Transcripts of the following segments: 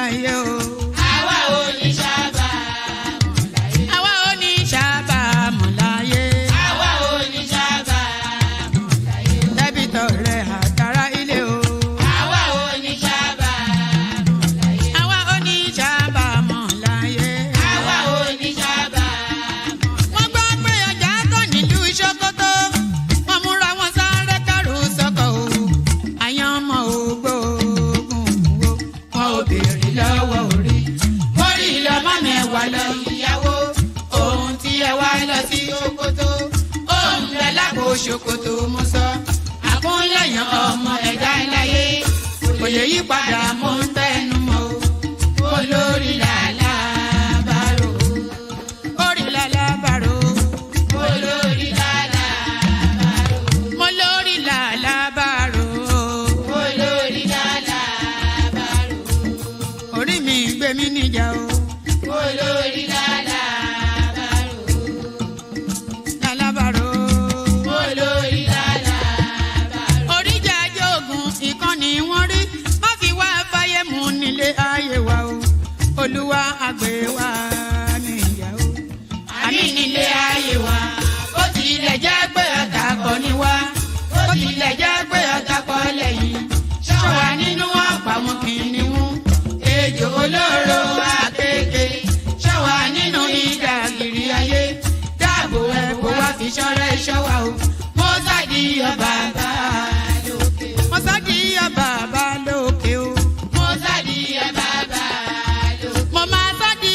láyé o. Àwa ò ní sábà mọ̀ láyé. Àwa ò ní sábà mọ̀ láyé. Àwa ò ní sábà mọ̀ láyé. Dẹ́bìtọ̀ rẹ̀ àtàrà ilé o. Àwa ò ní sábà mọ̀ láyé. Àwa ò ní sábà mọ̀ láyé. Àwa ò ní sábà mọ̀ láyé. Wọ́n gbọ́ pé ọjà tán nílùú Sókótó. Wọ́n múra wọn sáré kárù sọ́kọ̀ o. Àyàn ọmọ ògbóògùn wo. Wọn ò béèrè lọ́wọ́ orí. Mórí lọ́mọ mẹ́wàá lọ ìyàwó. Ohun tí ẹ wá lọ sí Sókótó. Ohun rẹ̀ lápò Sókótó mo sọ. Àkúnlẹ̀yàn ọmọ ẹ̀dá láyé. Kò lè yí padà Mo ń tẹnu mọ́ o. Olórí làlábàárò. orí lálábàárò. Olórí làlábàárò. Mo lórí lálábàárò. Olórí làlábàárò. Orí mi gbé mi níjà o. Olórí làlábàárò. Lálábàárò. Olórí làlábàárò. Oríjà jogun ìkànnì wọn rí. Má fi wá fáyé mu nílé ayé wa o. Olúwa àgbẹ̀ wa níyà o. Àní nílé ayé wa. Ó tilẹ̀ jẹ́ pé ọ̀tá kọ́ ni wá. Ó tilẹ̀ jẹ́ pé ọ̀tá kọ́ lẹ́yìn. Ṣọ́wa nínú ọ̀pá mú kìnìún. Ejò olóró àkékè. Ṣọ́wa nínú ìdàgìrì ayé. Dáàbò ẹ̀bùn wá fi ṣọ́rẹ́ ṣọ́wa o. Mo sáàdì ọba bá lókè. Mo sáàdì ọba bá lókè o. Mo sáàdì ọba bá lókè. Mo máa sáàdì.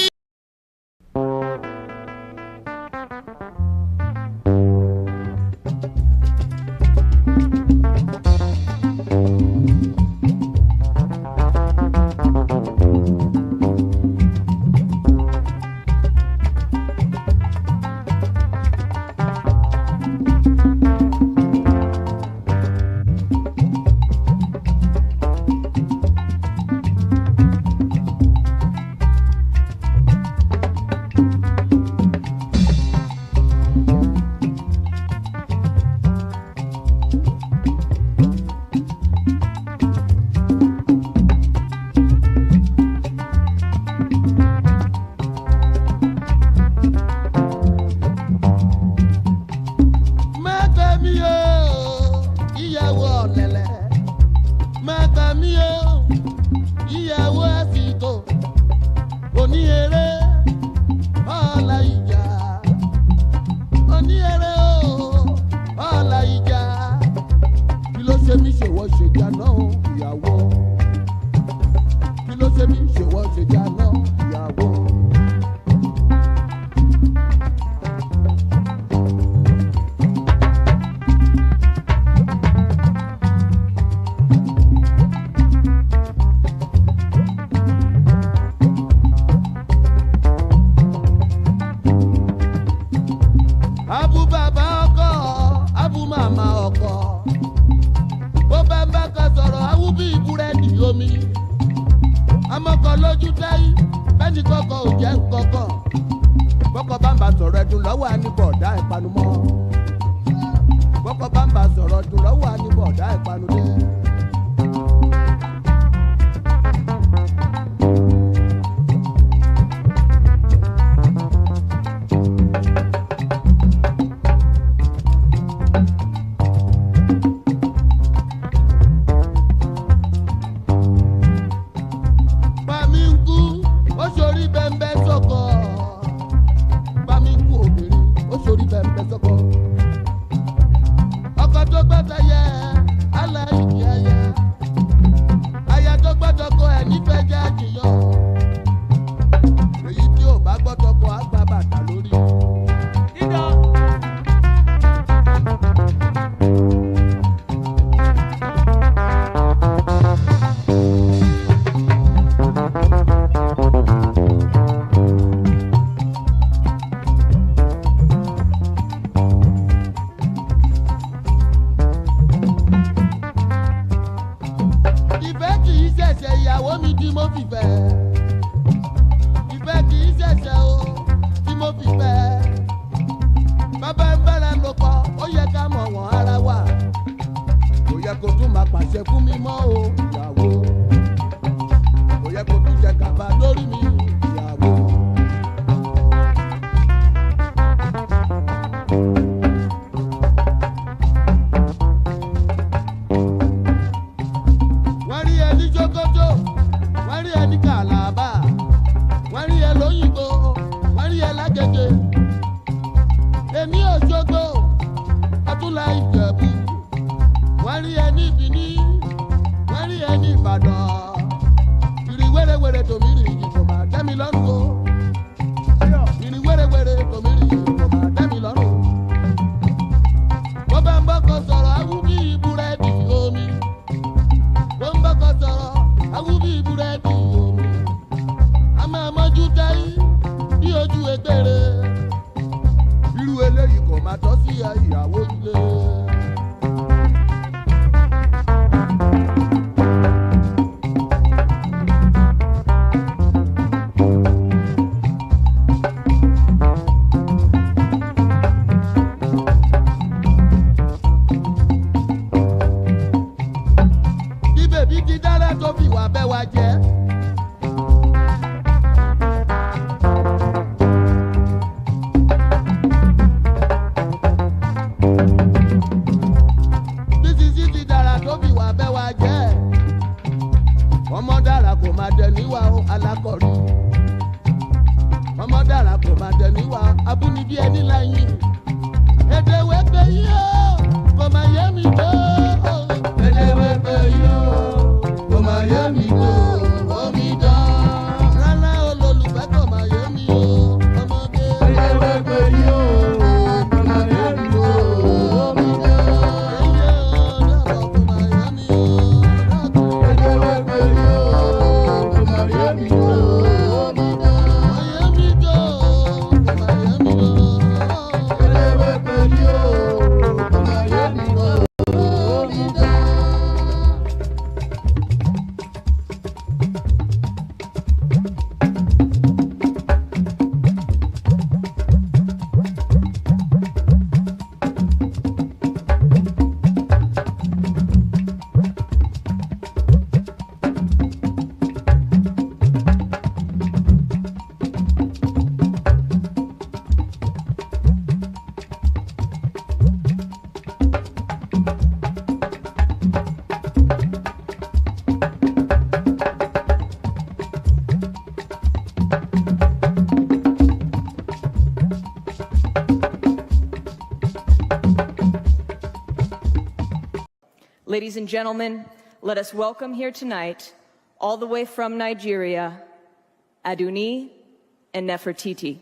yẹ kó tún máa pàṣẹ fún mi mọ́ o ìyàwó kò yẹ kó tún jẹ ká kò máa dẹ níwà ó alákọ̀rí. ọmọ dára kò máa dẹ níwà abúnibí ẹni láyìn. èdè wẹ́pẹ́ yìí ó kò máa yẹ mi tó. èdè wẹ́pẹ́ yìí ó kò máa yẹ mi tó. omi dán rárá olólùfẹ́ kò máa yẹ mi ó ọmọdé. èdè wẹ́pẹ́ yìí ó kò máa yẹ mi tó. omi dán iye ọ̀dọ́ kò máa yẹ mi ó. èdè wẹ́pẹ́ yìí ó kò máa yẹ mi tó. omi dán yẹ mi tó. kò máa yẹ mi tó. èdè wẹ́pẹ́ yìí ó kò máa yẹ mi tó. omi dán. Ladies and gentlemen, let us welcome here tonight, all the way from Nigeria, Aduni and Nefertiti.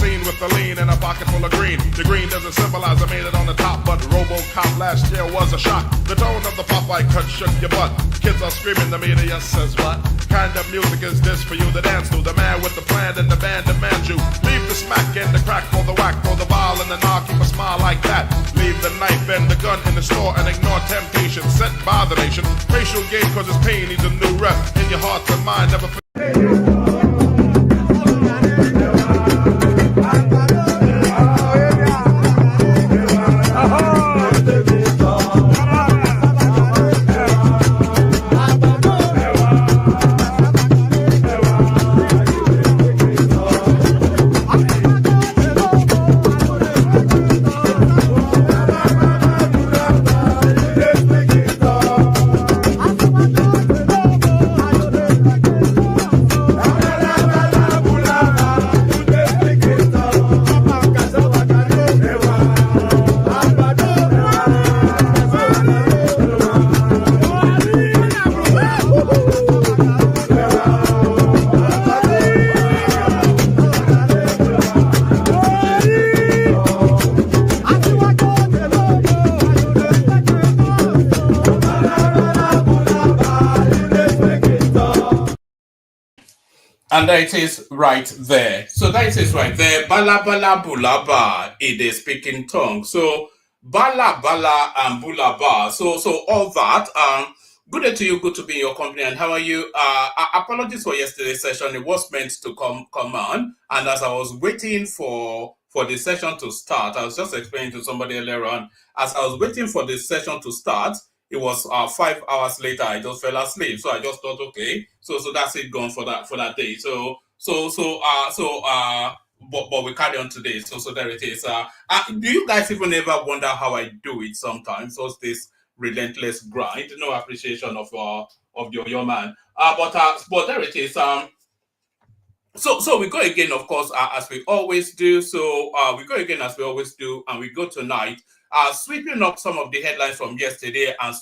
scene with the lean and a pocket full of green. The green doesn't symbolize I made it on the top, but RoboCop last year was a shock. The tone of the Popeye cut shook your butt. Kids are screaming, the media says what? Kind of music is this for you to dance to? The man with the plan and the band demands you. Leave the smack and the crack for the whack, throw the ball and the knock, keep a smile like that. Leave the knife and the gun in the store and ignore temptation set by the nation. Facial game cause his pain needs a new rep. In your heart and mind, never And there it is right there. So that it is right there. Bala bala bulaba in the speaking tongue. So bala bala and bulaba. So all that. Good day to you. Good to be in your company. And how are you? Apologies for yesterday's session. It was meant to come on. And as I was waiting for the session to start, I was just explaining to somebody earlier on. As I was waiting for the session to start, it was 5 hours later. I just fell asleep, so I just thought, okay, so that's it gone for that day. But we carry on today. So there it is. Do you guys even ever wonder how I do it sometimes? So this relentless grind, no appreciation of your man. But there it is. So we go again, of course, as we always do. So we go again as we always do, and we go tonight. Sweeping up some of the headlines from yesterday and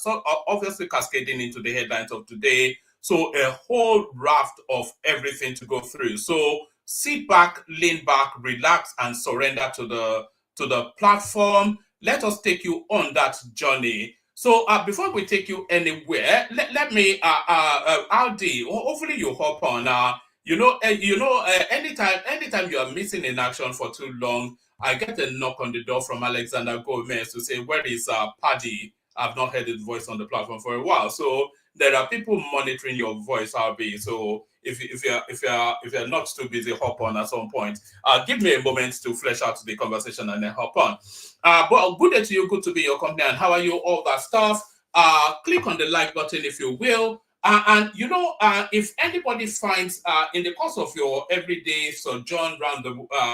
obviously cascading into the headlines of today. So a whole raft of everything to go through. So sit back, lean back, relax, and surrender to the platform. Let us take you on that journey. So before we take you anywhere, let me, Aldi, hopefully you hop on. Anytime you are missing in action for too long, I get a knock on the door from Alexander Gomez to say, where is Paddy? I've not heard his voice on the platform for a while. So there are people monitoring your voice, RB. So if you're not too busy, hop on at some point. Give me a moment to flesh out the conversation and then hop on. But good day to you, good to be in your company, and how are you? All that stuff. Click on the like button if you will. If anybody finds in the course of your everyday sojourn around the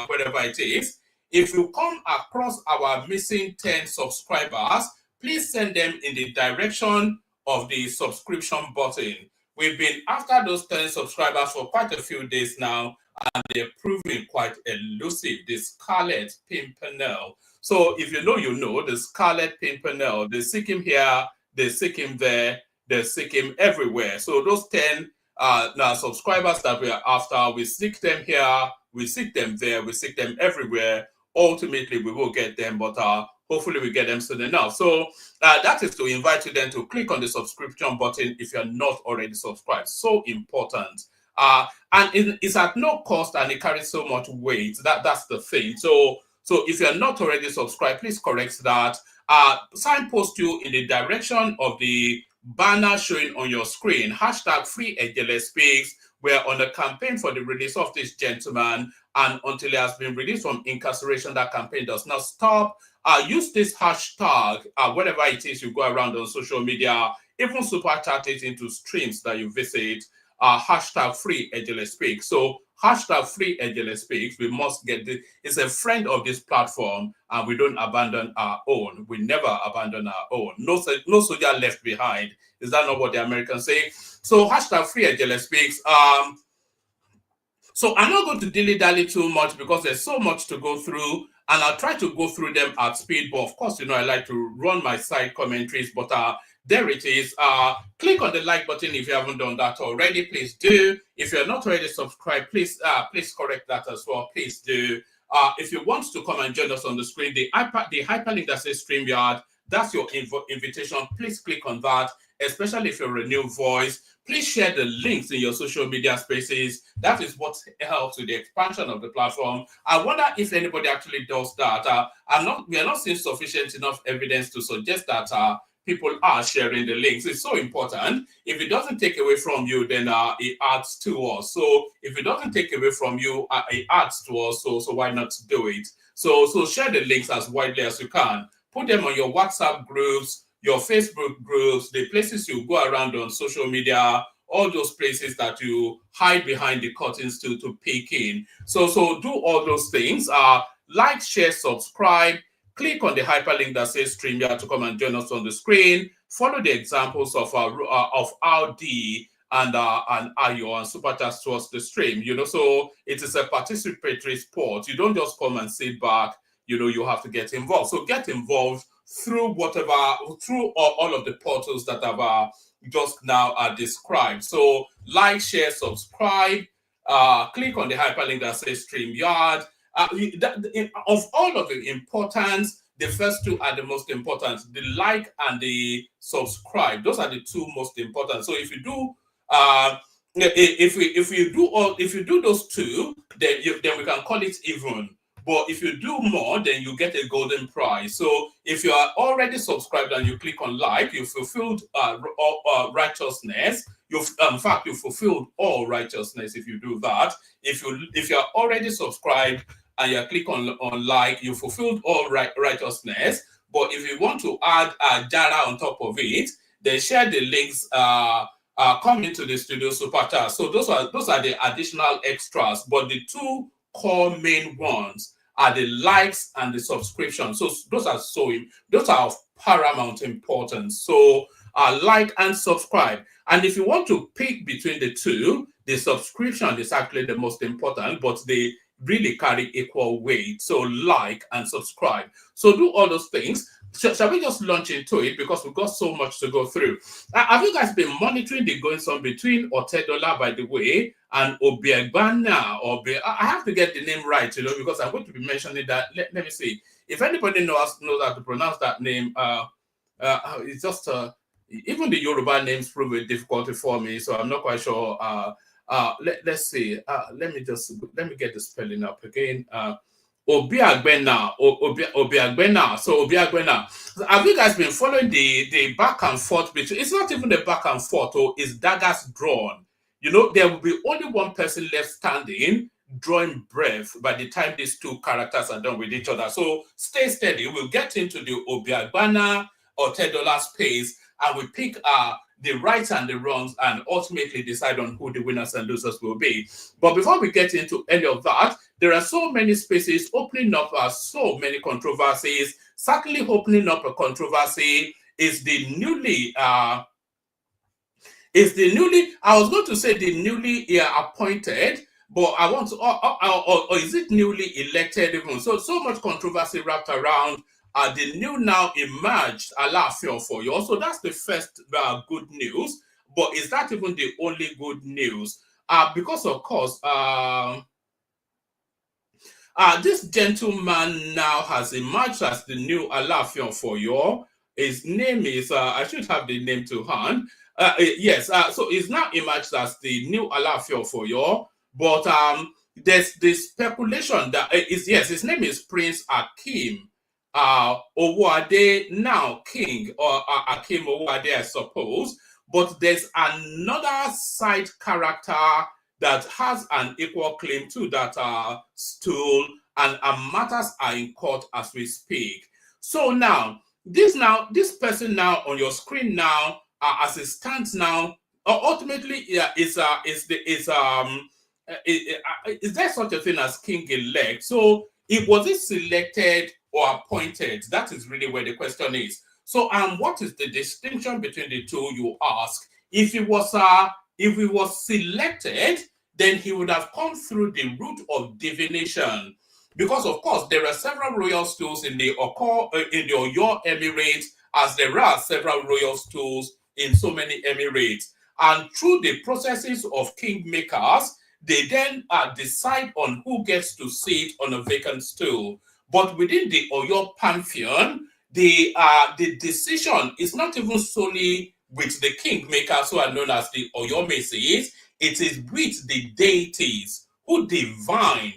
wherever it is, if you come across our missing 10 subscribers, please send them in the direction of the subscription button. We've been after those 10 subscribers for quite a few days now, and they're proving quite elusive, the Scarlet Pimpernel. So if you know, the Scarlet Pimpernel, they seek him here, they seek him there, they seek him everywhere. So those 10 now subscribers that we are after, we seek them here, we seek them there, we seek them everywhere. Ultimately, we will get them, but hopefully we get them soon enough. So that is to invite you then to click on the subscription button if you're not already subscribed. So important. And it's at no cost, and it carries so much weight. That's the thing. So if you're not already subscribed, please correct that. Signpost you in the direction of the banner showing on your screen. Hashtag Free Ejele Speaks. We're on a campaign for the release of this gentleman, and until he has been released from incarceration, that campaign does not stop. Use this hashtag whenever it is you go around on social media, even super chat it into streams that you visit. Hashtag Free Ejele Speaks. So hashtag Free Ejele Speaks. We must get this. It's a friend of this platform, and we don't abandon our own. We never abandon our own. No soldier left behind. Is that not what the Americans say? So hashtag Free Ejele Speaks. So I'm not going to dilly-dally too much because there's so much to go through, and I'll try to go through them at speed. But of course, I like to run my side commentaries. But there it is. Click on the like button if you haven't done that already. Please do. If you're not already subscribed, please correct that as well. Please do. if you want to come and join us on the screen, the hyperlink that says StreamYard, that's your invitation. Please click on that, especially if you're a new voice. Please share the links in your social media spaces. That is what helps with the expansion of the platform. I wonder if anybody actually does that. We are not seeing sufficient enough evidence to suggest that people are sharing the links. It's so important. If it doesn't take away from you, then it adds to us. So if it doesn't take away from you, it adds to us. So why not do it? So share the links as widely as you can. Put them on your WhatsApp groups, your Facebook groups, the places you go around on social media, all those places that you hide behind the curtains to peek in. So do all those things. Like, share, subscribe. Click on the hyperlink that says StreamYard to come and join us on the screen. Follow the examples of Audi and Ayo and Super Chats towards the stream. So it is a participatory sport. You don't just come and sit back. You have to get involved. So get involved through all of the portals that I've just now described. So like, share, subscribe. Click on the hyperlink that says StreamYard. Of all of the importance, the first two are the most important. The like and the subscribe. Those are the two most important. So if you do, if you do those two, then we can call it even. But if you do more, then you get a golden prize. So if you are already subscribed and you click on like, you fulfilled righteousness. In fact, you fulfilled all righteousness if you do that. If you are already subscribed and you click on like, you fulfilled all righteousness. But if you want to add Jara on top of it, then share the links. Come into the studio super chat. So those are the additional extras. But the two core main ones are the likes and the subscription. So those are of paramount importance. So like and subscribe. And if you want to pick between the two, the subscription is actually the most important, but they really carry equal weight. So like and subscribe. So do all those things. Shall we just launch into it, because we've got so much to go through? Have you guys been monitoring the goings on between Otedola, by the way, and Obiagbana? I have to get the name right, because I'm going to be mentioning that. Let me see. If anybody knows how to pronounce that name, it's just even the Yoruba names prove a difficulty for me, so I'm not quite sure. Let's see. Let me get the spelling up again. Obiagbena. So Obiagbena. Have you guys been following the back and forth between? It's not even the back and forth, it's daggers drawn. There will be only one person left standing, drawing breath by the time these two characters are done with each other. So stay steady. We'll get into the Obiagbana or Otedola space, and we pick the rights and the wrongs, and ultimately decide on who the winners and losers will be. But before we get into any of that, there are so many spaces opening up so many controversies. Certainly opening up a controversy is the newly, I was going to say the newly appointed, but I want to, or is it newly elected even? So much controversy wrapped around the new now emerged ALAAFIN for you. So that's the first good news. But is that even the only good news? Because of course, this gentleman now has emerged as the new ALAAFIN for you. His name is, I should have the name to hand. Yes, so he's now emerged as the new ALAAFIN for you. But there's this speculation that his name is Prince Akim Owode, now King, or Akim Owode, I suppose. But there's another side character that has an equal claim to that stool, and matters are in court as we speak. So now this person now on your screen now, as it stands now, ultimately, is there such a thing as king-elect? So was it selected or appointed? That is really where the question is. So, what is the distinction between the two, you ask? If he was selected, then he would have come through the route of divination, because of course there are several royal stools in the Oyo Emirates, as there are several royal stools in so many emirates, and through the processes of kingmakers, they then decide on who gets to sit on a vacant stool. But within the Oyo pantheon, the decision is not even solely with the kingmakers who are known as the Oyomeses. It is with the deities who divine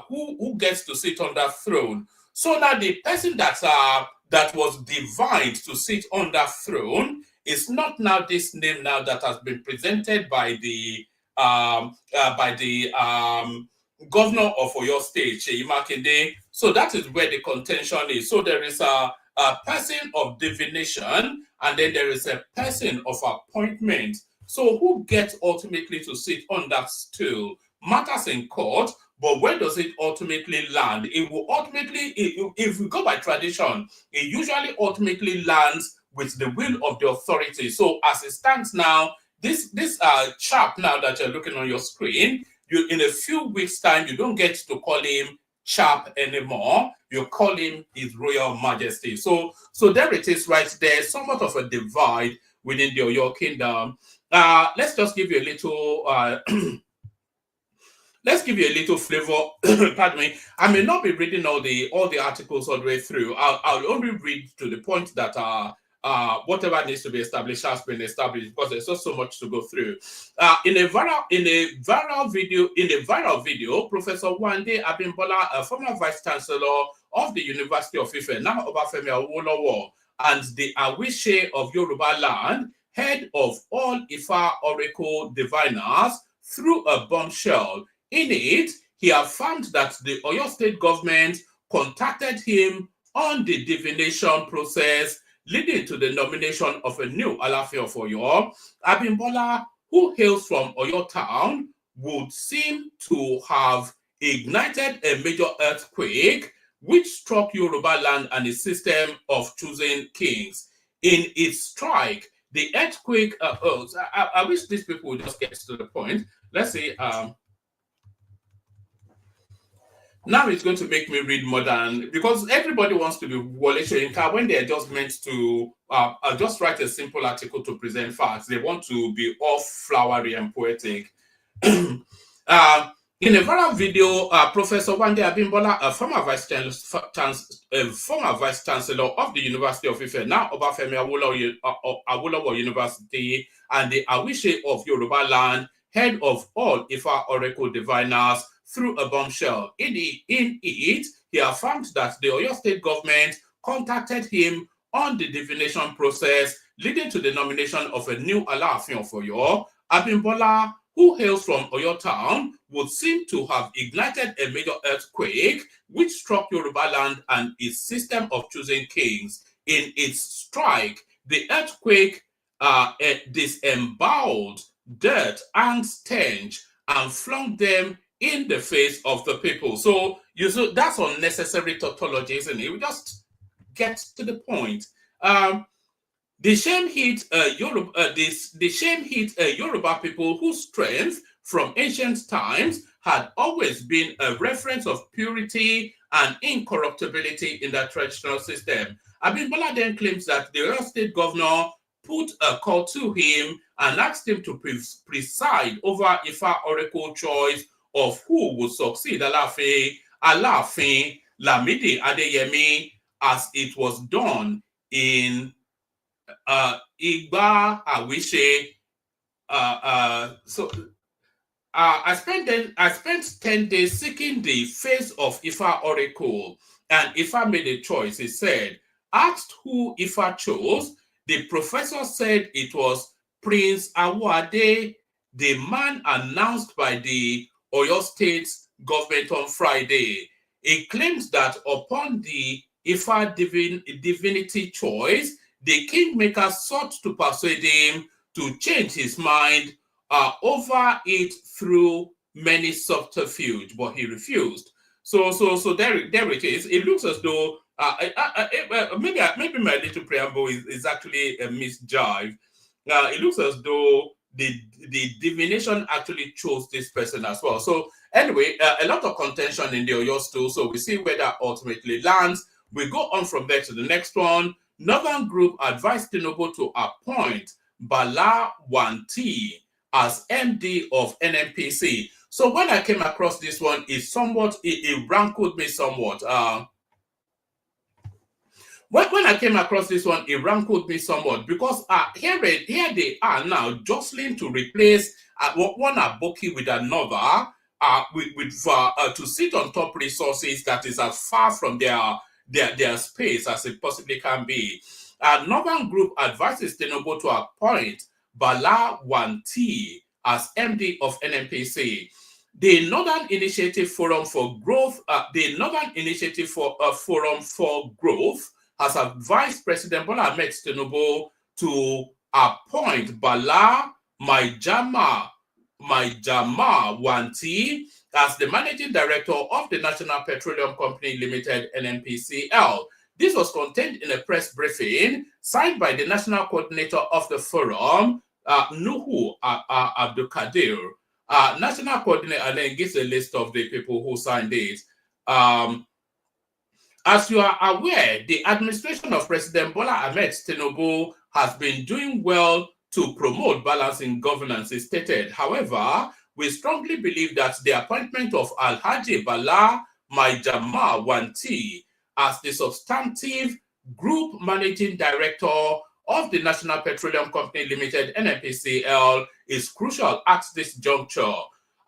who gets to sit on that throne. So now the person that was divined to sit on that throne is not now this name now that has been presented by the governor of Oyo State, Seyi Makinde. So that is where the contention is. So there is a person of divination, and then there is a person of appointment. So who gets ultimately to sit on that stool matters in court, but where does it ultimately land? It will ultimately, if we go by tradition, it usually ultimately lands with the will of the authority. So as it stands now, this chap now that you're looking on your screen, you in a few weeks' time, you don't get to call him chap anymore. You call him His Royal Majesty. So there it is right there, somewhat of a divide within the Oyo Kingdom. Let's just give you a little let's give you a little flavor. Pardon me. I may not be reading all the articles all the way through. I'll only read to the point that whatever needs to be established has been established, because there's just so much to go through. In a viral video, Professor Wande Abimbola, a former Vice Chancellor of the University of Ife, now Obafemi Awolowo, and the Awishe of Yoruba land, head of all Ifa oracle diviners, threw a bombshell. In it, he affirmed that the Oyo State government contacted him on the divination process leading to the nomination of a new ALAAFIN of Oyo. Abimbola, who hails from Oyo town, would seem to have ignited a major earthquake which struck Yoruba land and its system of choosing kings. In its strike, the earthquake, I wish these people would just get to the point. Let's see. Now it's going to make me read more than, because everybody wants to be Wole Soyinka when they are just meant to just write a simple article to present facts. They want to be all flowery and poetic. In a viral video, Professor Wande Abimbola, a former Vice Chancellor of the University of Ife, now Obafemi Awolowo University, and the Awishe of Yoruba land, head of all Ifa oracle diviners, through a bombshell. In it, he affirmed that the Oyo State government contacted him on the divination process, leading to the nomination of a new ALAAFIN of Oyo. Abimbola, who hails from Oyo town, would seem to have ignited a major earthquake which struck Yoruba land and its system of choosing kings. In its strike, the earthquake disemboweled dirt and stench and flung them in the face of the people. So that's unnecessary tautology, isn't it? We just get to the point. The shame hit Yoruba people whose strength from ancient times had always been a reference of purity and incorruptibility in the traditional system. Abimbola then claims that the Oyo State governor put a call to him and asked him to preside over Ifa oracle choice of who would succeed ALAAFIN Lamidi Adeyemi, as it was done in Igba Awishe. I spent 10 days seeking the face of Ifa oracle, and Ifa made a choice. He said, asked who Ifa chose, the professor said it was Prince Awade, the man announced by the Oyo State government on Friday. He claims that upon the Ifa divinity choice, the kingmaker sought to persuade him to change his mind over it through many subterfuge, but he refused. So there it is. It looks as though maybe my little preamble is actually a misjive. It looks as though the divination actually chose this person as well. So anyway, a lot of contention in the Oyo stool. So we see where that ultimately lands. We go on from there to the next one. Northern Group advised Tinubu to appoint Bala Wanti as MD of NNPC. So when I came across this one, it rankled me somewhat. When I came across this one, it rankled me somewhat because here they are now jostling to replace one aboki with another, to sit on top resources that is as far from their space as it possibly can be. Northern Group advises Tinubu to appoint Bala Wanti as MD of NNPC. The Northern Initiative Forum for Growth, Forum for Growth has advised President Bola Ahmed Tinubu to appoint Bala Maijama Wanti as the Managing Director of the National Petroleum Company Limited, NNPCL. This was contained in a press briefing signed by the National Coordinator of the Forum, Nuhu Abdul Kadir. National Coordinator, and then gives a list of the people who signed it. As you are aware, the administration of President Bola Ahmed Tinubu has been doing well to promote balance in governance, is stated. However, we strongly believe that the appointment of Alhaji Bala Maijama Wanti as the substantive group managing director of the National Petroleum Company Limited, NNPCL, is crucial at this juncture.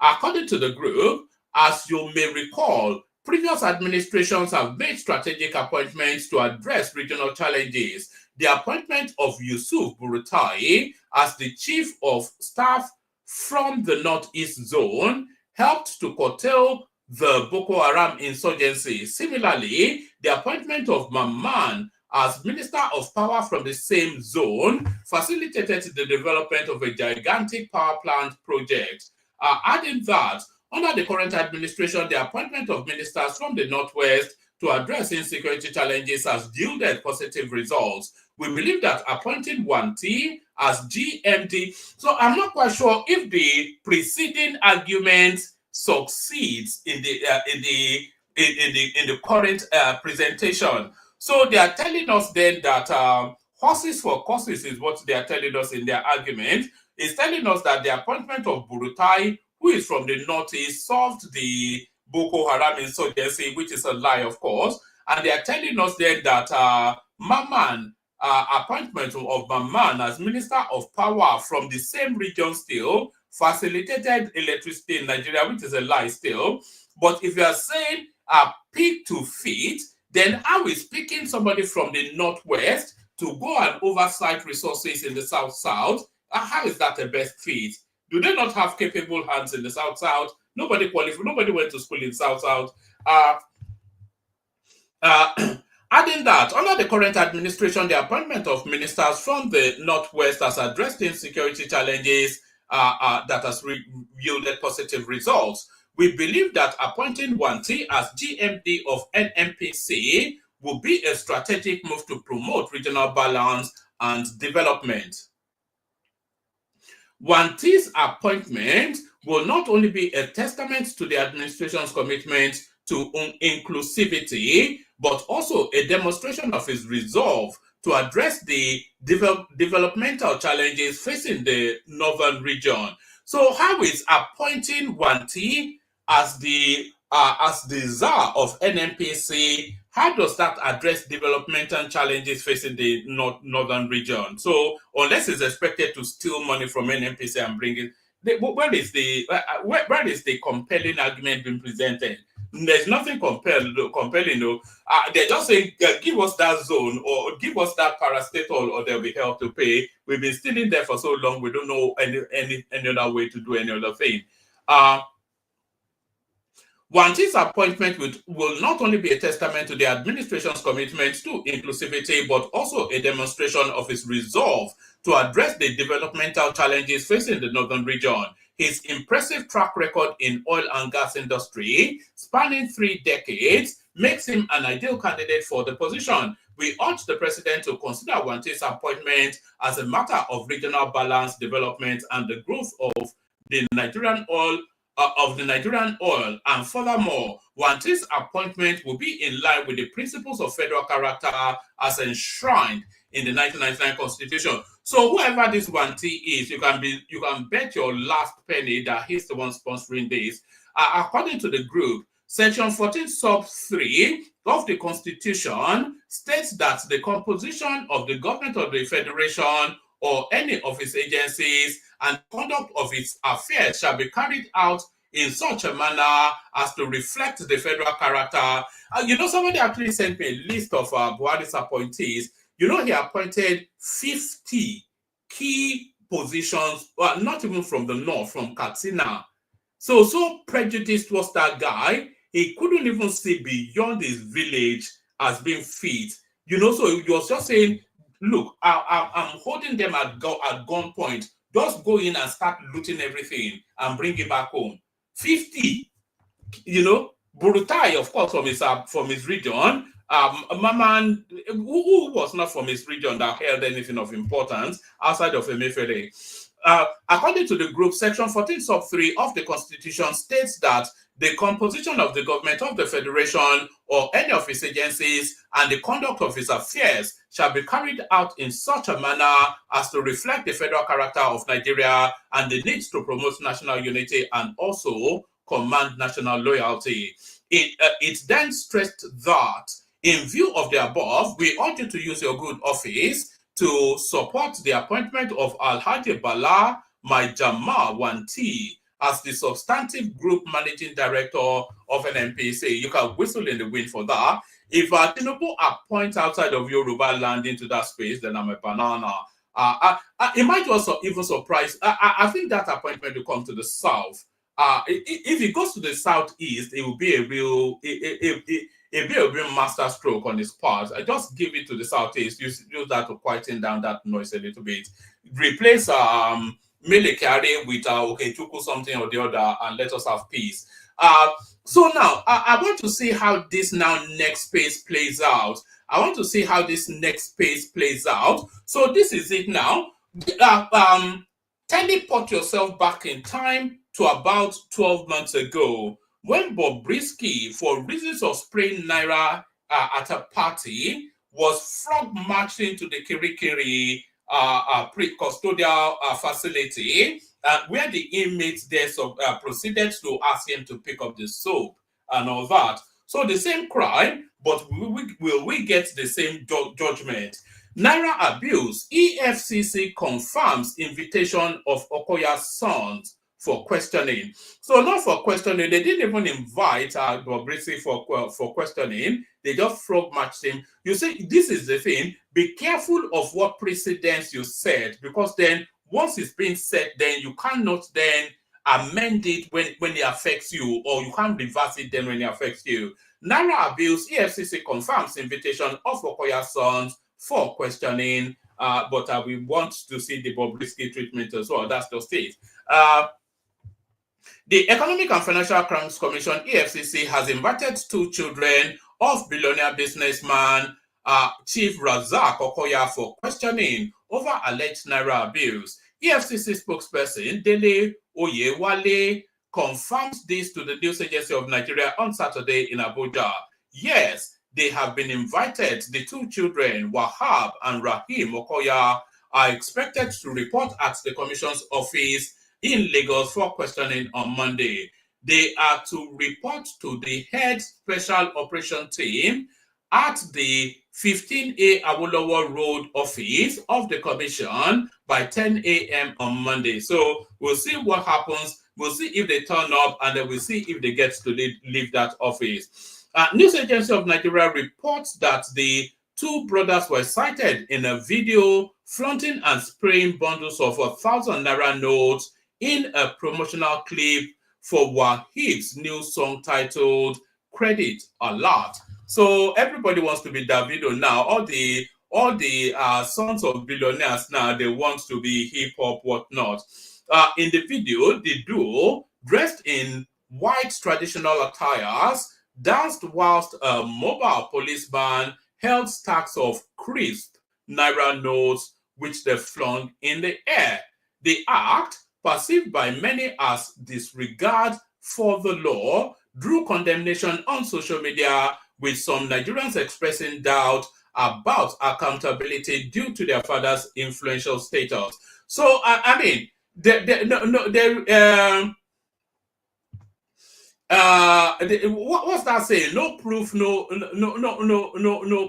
According to the group, as you may recall, previous administrations have made strategic appointments to address regional challenges. The appointment of Yusuf Buratai as the Chief of Staff from the Northeast Zone helped to curtail the Boko Haram insurgency. Similarly, the appointment of Mamman as Minister of Power from the same zone facilitated the development of a gigantic power plant project. Adding that, under the current administration, the appointment of ministers from the Northwest to address insecurity challenges has yielded positive results. We believe that appointing Wanti as GMD, so I'm not quite sure if the preceding argument succeeds in the current presentation. So they are telling us then that horses for courses is what they are telling us in their argument. Is telling us that the appointment of Burutai, who is from the Northeast, solved the Boko Haram insurgency, which is a lie, of course. And they are telling us then that appointment of Mamman as Minister of Power from the same region still facilitated electricity in Nigeria, which is a lie still. But if you are saying pig to feed, then how is picking somebody from the Northwest to go and oversight resources in the South-South? How is that a best fit? Do they not have capable hands in the South-South? Nobody qualified. Nobody went to school in South-South. Adding that, under the current administration, the appointment of ministers from the Northwest has addressed insecurity challenges that has yielded positive results. We believe that appointing Wanti as GMD of NNPC will be a strategic move to promote regional balance and development. Wanti's appointment will not only be a testament to the administration's commitment to inclusivity, but also a demonstration of its resolve to address the developmental challenges facing the northern region. So how is appointing Wanti as the czar of NNPC, how does that address developmental challenges facing the northern region? So unless it's expected to steal money from NNPC and bring it, where is the compelling argument being presented? There's nothing compelling. Though. They're just saying, give us that zone or give us that parastatal, or there'll be hell to pay. We've been stealing there for so long, we don't know any other way to do any other thing. Wanti's appointment will not only be a testament to the administration's commitment to inclusivity, but also a demonstration of its resolve to address the developmental challenges facing the northern region. His impressive track record in oil and gas industry, spanning 3 decades, makes him an ideal candidate for the position. We urge the president to consider Wanti's appointment as a matter of regional balance, development, and the growth of the Nigerian oil. And furthermore, Wanti's appointment will be in line with the principles of federal character as enshrined in the 1999 Constitution. So whoever this Wanti is, you can bet your last penny that he's the one sponsoring this. According to the group, Section 14 sub 3 of the Constitution states that the composition of the government of the Federation or any of its agencies and conduct of its affairs shall be carried out in such a manner as to reflect the federal character. Somebody actually sent me a list of Buhari's appointees. He appointed 50 key positions, not even from the north, from Katsina. So prejudiced was that guy, he couldn't even see beyond his village as being fit. So he was just saying, look, I'm holding them at gunpoint. Just go in and start looting everything and bring it back home. 50, Burutai, of course, from his region. Maman, who was not from his region that held anything of importance outside of Emefiele. According to the group, Section 14 sub 3 of the Constitution states that the composition of the government of the Federation or any of its agencies and the conduct of its affairs shall be carried out in such a manner as to reflect the federal character of Nigeria and the need to promote national unity and also command national loyalty. It then stressed that, in view of the above, we urge you to use your good office to support the appointment of Alhaji Bala Maijama Wanti as the substantive group managing director of an NPC. You can whistle in the wind for that. If Tinubu appoints outside of Yoruba land into that space, then I'm a banana. It might also even surprise. I think that appointment will come to the south. If it goes to the southeast, it will be a real master stroke on his part. I just give it to the southeast. Use that to quieten down that noise a little bit. Replace Melekari with Okechukwu something or the other, and let us have peace. So now I want to see how this next phase plays out. So this is it now. Teleport yourself back in time to about 12 months ago, when Bobriski, for reasons of spraying Naira at a party, was frog marching to the Kirikiri pre-custodial facility, where the inmates there proceeded to ask him to pick up the soap and all that. So the same crime, but will we get the same judgment? Naira abuse. EFCC confirms invitation of Okoya'S sons for questioning. So not for questioning, they didn't even invite Bobriski for questioning. They just frog matched him. You see, this is the thing. Be careful of what precedents you set, because then once it's been set, then you cannot then amend it when it affects you, or you can't reverse it then when it affects you. Naira abuse. EFCC confirms invitation of Okoya'S sons for questioning, but we want to see the Bobriski treatment as well. That's just it. The Economic and Financial Crimes Commission, EFCC, has invited two children of billionaire businessman Chief Razak Okoya for questioning over alleged Naira abuse. EFCC spokesperson Dele Oyewale confirms this to the News Agency of Nigeria on Saturday in Abuja. Yes, they have been invited. The two children, Wahab and Rahim Okoya, are expected to report at the Commission's office in Lagos for questioning on Monday. They are to report to the head special operation team at the 15A Awolowo Road office of the Commission by 10 a.m. on Monday. So we'll see what happens. We'll see if they turn up, and then we'll see if they get to leave that office. News Agency of Nigeria reports that the two brothers were cited in a video flaunting and spraying bundles of 1,000 Naira notes in a promotional clip for Wahib's new song titled Credit Alert. So everybody wants to be Davido now. All the sons of billionaires now, they want to be hip-hop, whatnot. In the video, the duo, dressed in white traditional attires, danced whilst a mobile policeman held stacks of crisp Naira notes which they flung in the air. The act, perceived by many as disregard for the law, drew condemnation on social media, with some Nigerians expressing doubt about accountability due to their father's influential status. So, I mean, what's that saying? No proof, no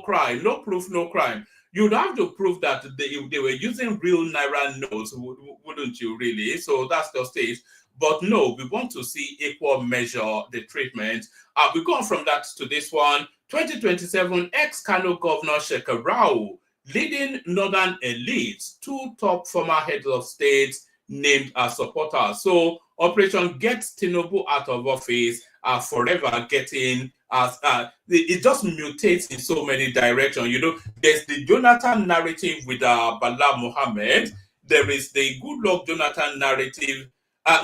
crime. No proof, no crime. You'd have to prove that they were using real Naira notes, wouldn't you, really? So that's just it. But no, we want to see equal measure the treatment. We've gone from that to this one. 2027, ex-Kano Governor Shekarau leading northern elites, 2 top former heads of states named as supporters. So Operation Get Tinubu Out of Office are forever getting as it just mutates in so many directions. You know, there's the Jonathan narrative with Bala Mohammed. There is the Goodluck Jonathan narrative.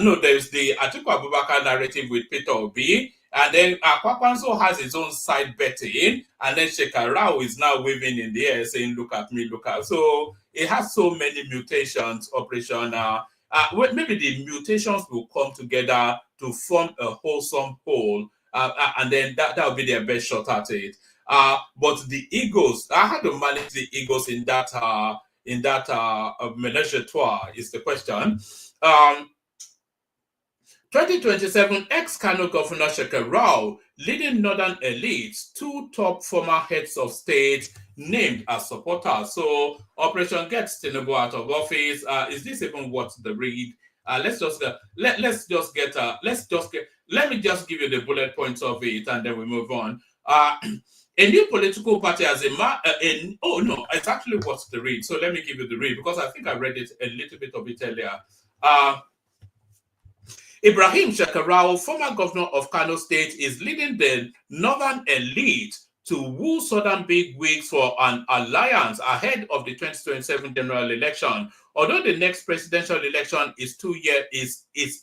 No, there's the Atiku Abubakar narrative with Peter Obi. And then Kwakwanso has his own side betting. And then Shekarau is now waving in the air saying, look at me, look at. So it has so many mutations, Operation. Maybe the mutations will come together to form a wholesome whole. And then that will be their best shot at it. But the egos, I had to manage the egos in that menage a trois is the question. 2027, ex-Kano Governor Shekarau leading northern elites, 2 top former heads of state named as supporters. So Operation Get Tinubu Out of Office. Is this even worth the read? Let me just give you the bullet points of it, and then we move on. A new political party has oh no, it's actually worth the read. So let me give you the read because I think I read it a little bit of it earlier. Ibrahim Shekarau, former governor of Kano State, is leading the northern elite to woo southern bigwigs for an alliance ahead of the 2027 general election. Although the next presidential election is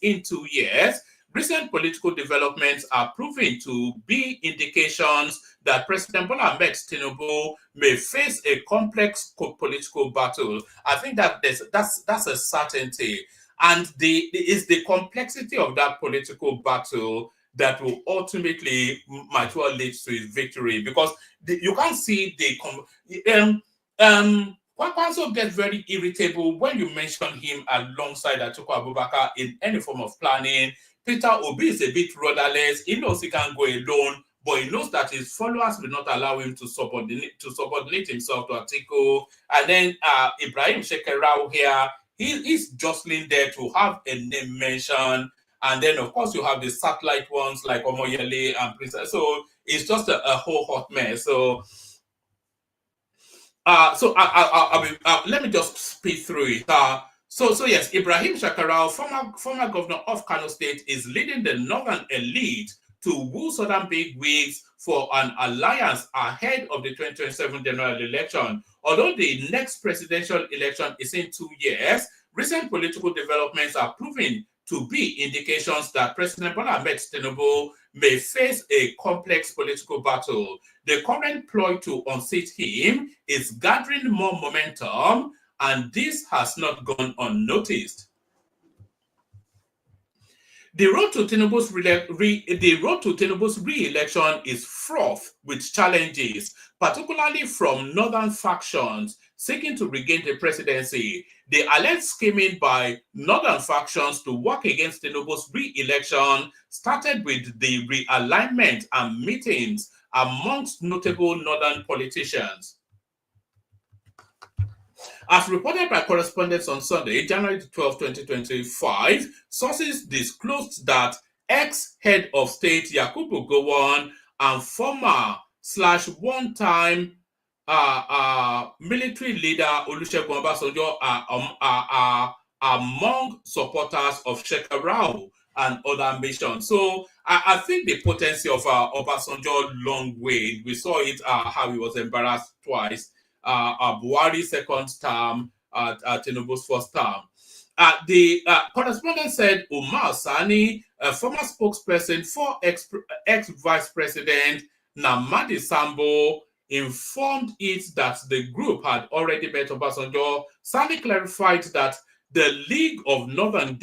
in 2 years, recent political developments are proving to be indications that President Bola Ahmed Tinubu may face a complex political battle. I think that that's a certainty. And it's the complexity of that political battle that will ultimately might well lead to his victory, because you can't see Kwakwanso gets very irritable when you mention him alongside Atiku Abubakar in any form of planning. Peter Obi is a bit rudderless. He knows he can't go alone, but he knows that his followers will not allow him to subordinate himself to Atiku. And then Ibrahim Shekarau here, he's jostling there to have a name mention. And then, of course, you have the satellite ones like Omoyele and Princess. So it's just a whole hot mess. So, let me just speed through it. So yes, Ibrahim Shekarau, former governor of Kano State, is leading the northern elite to woo southern bigwigs for an alliance ahead of the 2027 general election. Although the next presidential election is in 2 years, recent political developments are proving to be indications that President Bola Ahmed Tinubu may face a complex political battle. The current ploy to unseat him is gathering more momentum, and this has not gone unnoticed. The road to Tinubu's re-election is fraught with challenges, particularly from northern factions seeking to regain the presidency. The alleged scheming by northern factions to work against Tinubu's re-election started with the realignment and meetings amongst notable northern politicians. As reported by correspondents on Sunday, January 12, 2025, sources disclosed that ex-head of state Yakubu Gowon and former /one-time military leader Olusegun Obasanjo are among supporters of Shekarau and other missions. So I think the potency of Obasanjo long way. We saw it how he was embarrassed twice. Buhari's second term, Tinubu's first term. The correspondent said Umar Sani, a former spokesperson for ex-vice president Namadi Sambo, informed it that the group had already met Obasanjo. Sani clarified that the League of Northern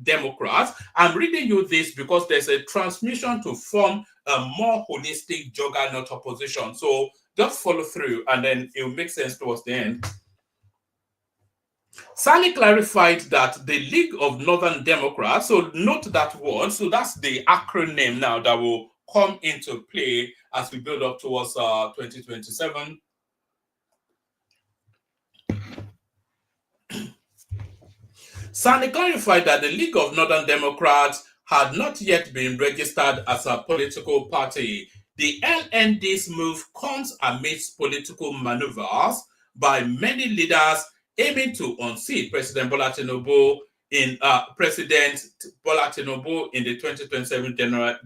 Democrats, I'm reading you this because there's a transmission to form a more holistic juggernaut opposition. So just follow through and then it will make sense towards the end. Sani clarified that the League of Northern Democrats, so note that word, so that's the acronym now that will come into play as we build up towards 2027. Sani clarified that the League of Northern Democrats had not yet been registered as a political party. The LND's move comes amidst political maneuvers by many leaders aiming to unseat President Bola Tinubu in the 2027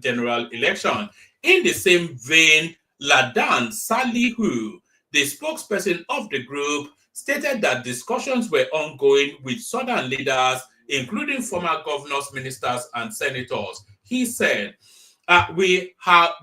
general election. In the same vein, Ladan Salihu, the spokesperson of the group, stated that discussions were ongoing with southern leaders, including former governors, ministers, and senators. He said, we have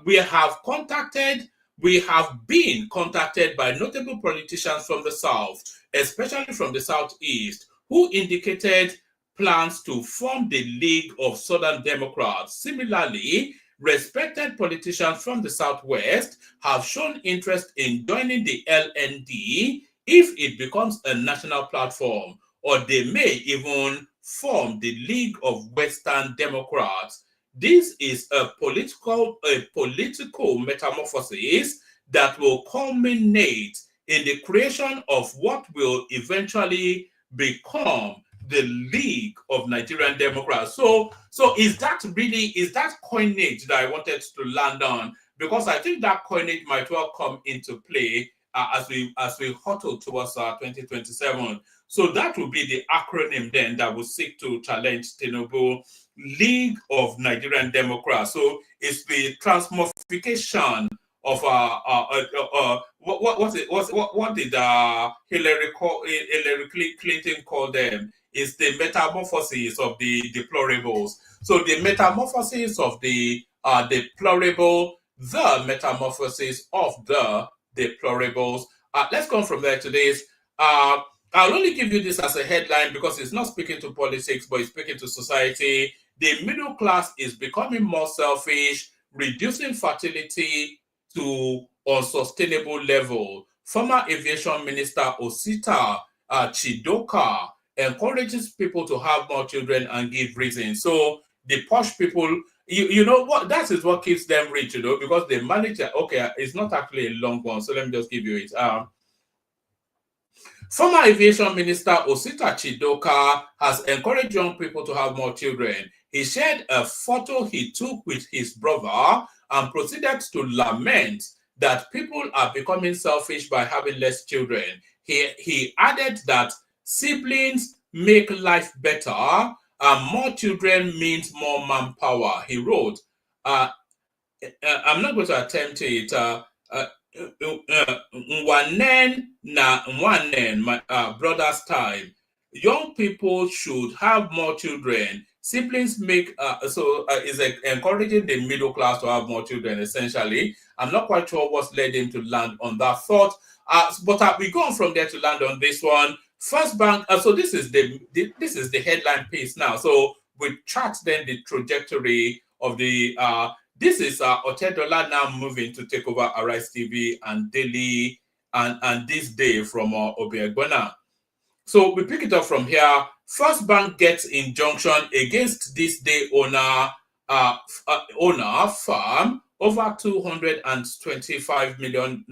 been contacted by notable politicians from the South, especially from the Southeast, who indicated plans to form the League of Southern Democrats. Similarly, respected politicians from the Southwest have shown interest in joining the LND if it becomes a national platform, or they may even form the League of Western Democrats. This is a political metamorphosis that will culminate in the creation of what will eventually become the League of Nigerian Democrats. So is that coinage that I wanted to land on? Because I think that coinage might well come into play as we hurtle towards 2027. So that will be the acronym then that will seek to challenge Tinubu, League of Nigerian Democrats. So it's the transmorphication of what did Hillary Clinton call them? Is the metamorphosis of the deplorables. So the metamorphosis of the deplorable, the metamorphosis of the deplorables. Let's go from there to this. I'll only give you this as a headline because it's not speaking to politics, but it's speaking to society. The middle class is becoming more selfish, reducing fertility to unsustainable level. Former Aviation Minister Osita Chidoka encourages people to have more children and give reasons. So the posh people, you know what, that is what keeps them rich, you know, because they manage it. Okay, it's not actually a long one, so let me just give you it. Former Aviation Minister Osita Chidoka has encouraged young people to have more children. He shared a photo he took with his brother and proceeded to lament that people are becoming selfish by having less children. He added that siblings make life better and more children means more manpower. He wrote, I'm not going to attempt it. My brother's time. Young people should have more children. Siblings make is encouraging the middle class to have more children. Essentially, I'm not quite sure what's led him to land on that thought. But we go on from there to land on this one. First Bank. So this is the headline piece now. So we chart then the trajectory of the. This is Otedola now moving to take over Arise TV and Daily and This Day from Obiagbona. So we pick it up from here. First Bank gets injunction against This Day owner firm over $225 million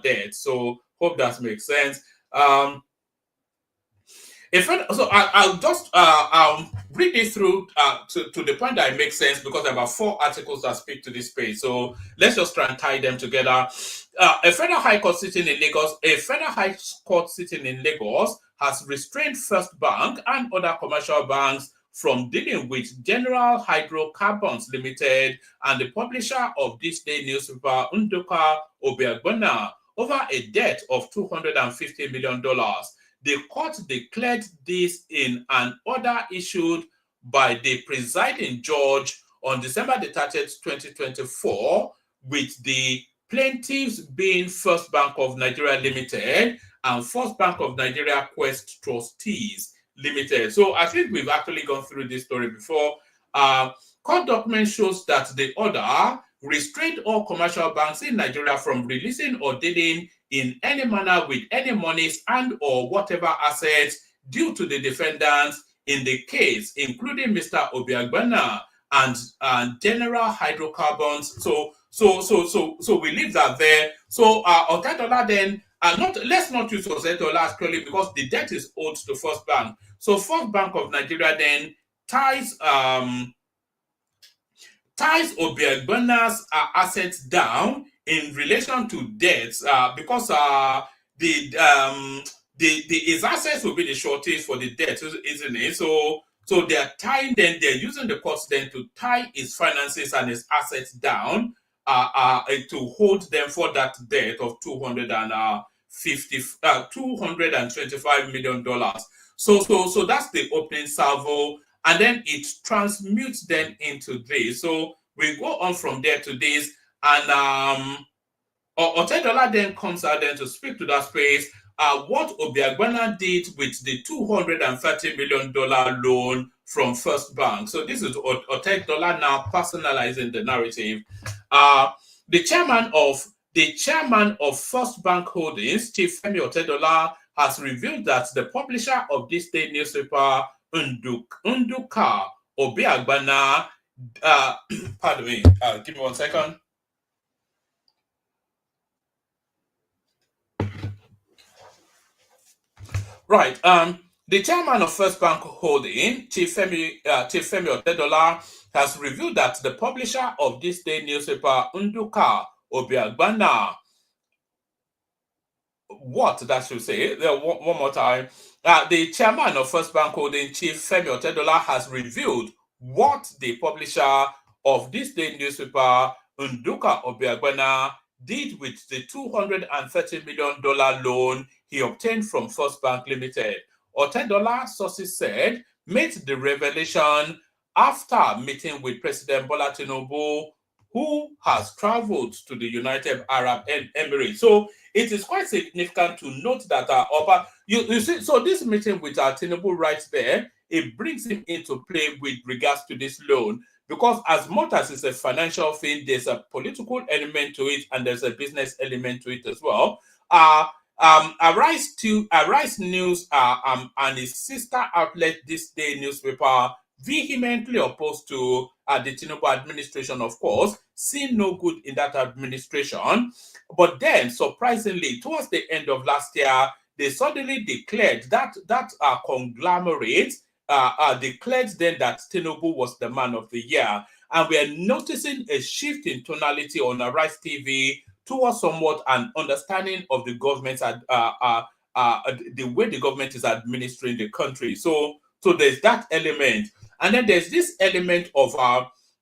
debt. So hope that makes sense. I'll just read it through to the point that it makes sense because there are about 4 articles that speak to this page. So let's just try and tie them together. A federal high court sitting in Lagos has restrained First Bank and other commercial banks from dealing with General Hydrocarbons Limited and the publisher of This Day newspaper, Nduka Obiagbona, over a debt of $250 million. The court declared this in an order issued by the presiding judge on December the 30th, 2024, with the plaintiffs being First Bank of Nigeria Limited and First Bank of Nigeria Quest Trustees Limited. So I think we've actually gone through this story before. Court document shows that the order restrained all commercial banks in Nigeria from releasing or dealing in any manner with any monies and or whatever assets due to the defendants in the case, including Mr. Obiagbana and General Hydrocarbons. So we leave that there. So Otedola then, let's not use Otedola actually, because the debt is owed to First Bank. So First Bank of Nigeria then ties Obiagbana's assets down in relation to debts because his assets will be the shortage for the debt, isn't it? So they are tying them, they're using the courts then to tie his finances and his assets down to hold them for that debt of $225 million. So that's the opening salvo, and then it transmutes them into this. So we go on from there to this, and Otedola then comes out then to speak to that space. What Obiagbana did with the $230 million loan from First Bank. So this is Otedola now personalizing the narrative. The chairman of First Bank Holdings, Chief Femi Otedola, has revealed that the publisher of this state newspaper, Nduka Obiagbana, pardon me, give me 1 second. Right. The chairman of First Bank Holding, Chief Femi Otedola, has revealed that the publisher of this day newspaper, Nduka Obiagbana, what that should say, one more time. The chairman of First Bank Holding, Chief Femi Otedola, has revealed what the publisher of this day newspaper, Nduka Obiagbana, did with the $230 million loan he obtained from First Bank Limited. Otedola, sources said, made the revelation after meeting with President Bola Tinubu, who has traveled to the United Arab Emirates. So it is quite significant to note that you see, so this meeting with Tinubu right there, it brings him into play with regards to this loan, because as much as it's a financial thing, there's a political element to it and there's a business element to it as well. Arise News and his sister outlet This Day newspaper vehemently opposed to the Tinubu administration, of course, seeing no good in that administration. But then, surprisingly, towards the end of last year, they suddenly declared that conglomerate declared then that Tinubu was the man of the year. And we are noticing a shift in tonality on Arise TV towards somewhat an understanding of the government's the way the government is administering the country. So there's that element, and then there's this element of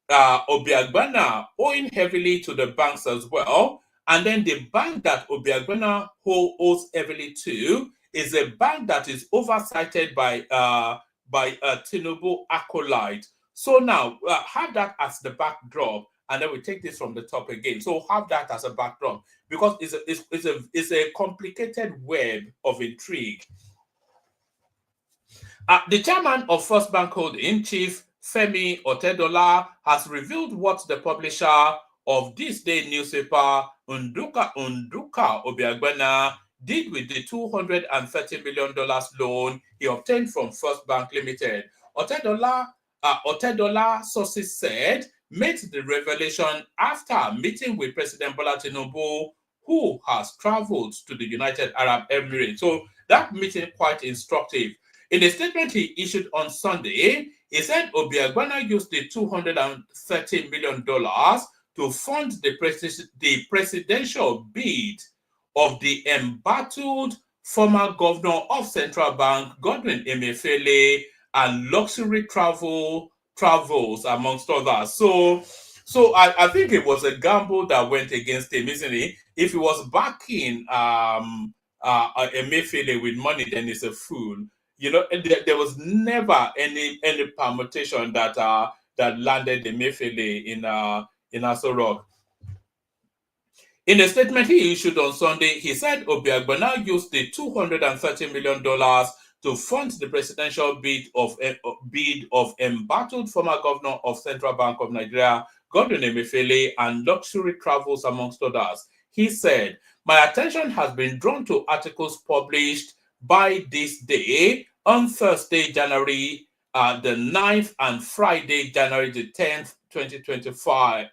Obiagbana owing heavily to the banks as well. And then the bank that Obiagbana owes heavily to is a bank that is oversighted by Tinubu acolyte. So now have that as the backdrop, and then we take this from the top again. So have that as a backdrop, because it's a complicated web of intrigue. The chairman of First Bank Holding, Chief Femi Otedola, has revealed what the publisher of This Day newspaper, Nduka Obiagbana, did with the $230 million loan he obtained from First Bank Limited. Otedola, sources said, made the revelation after meeting with President Bola Tinubu, who has traveled to the United Arab Emirates. So that meeting quite instructive. In a statement he issued on Sunday, he said Obiagbana used the $230 million to fund the presidential bid of the embattled former governor of Central Bank, Godwin Emefiele, and luxury travels, amongst others. So I think it was a gamble that went against him, isn't it? If he was backing Emefiele with money, then he's a fool. You know, there was never any permutation that landed Emefiele in Aso Rock. In a statement he issued on Sunday, he said Obiagbana used the $230 million to fund the presidential bid of embattled former governor of Central Bank of Nigeria, Godwin Emefiele, and luxury travels, amongst others. He said, "My attention has been drawn to articles published by this day on Thursday, January the 9th and Friday, January the 10th, 2025.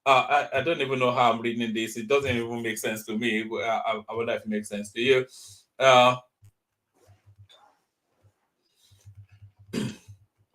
I don't even know how I'm reading this. It doesn't even make sense to me. I wonder if it makes sense to you.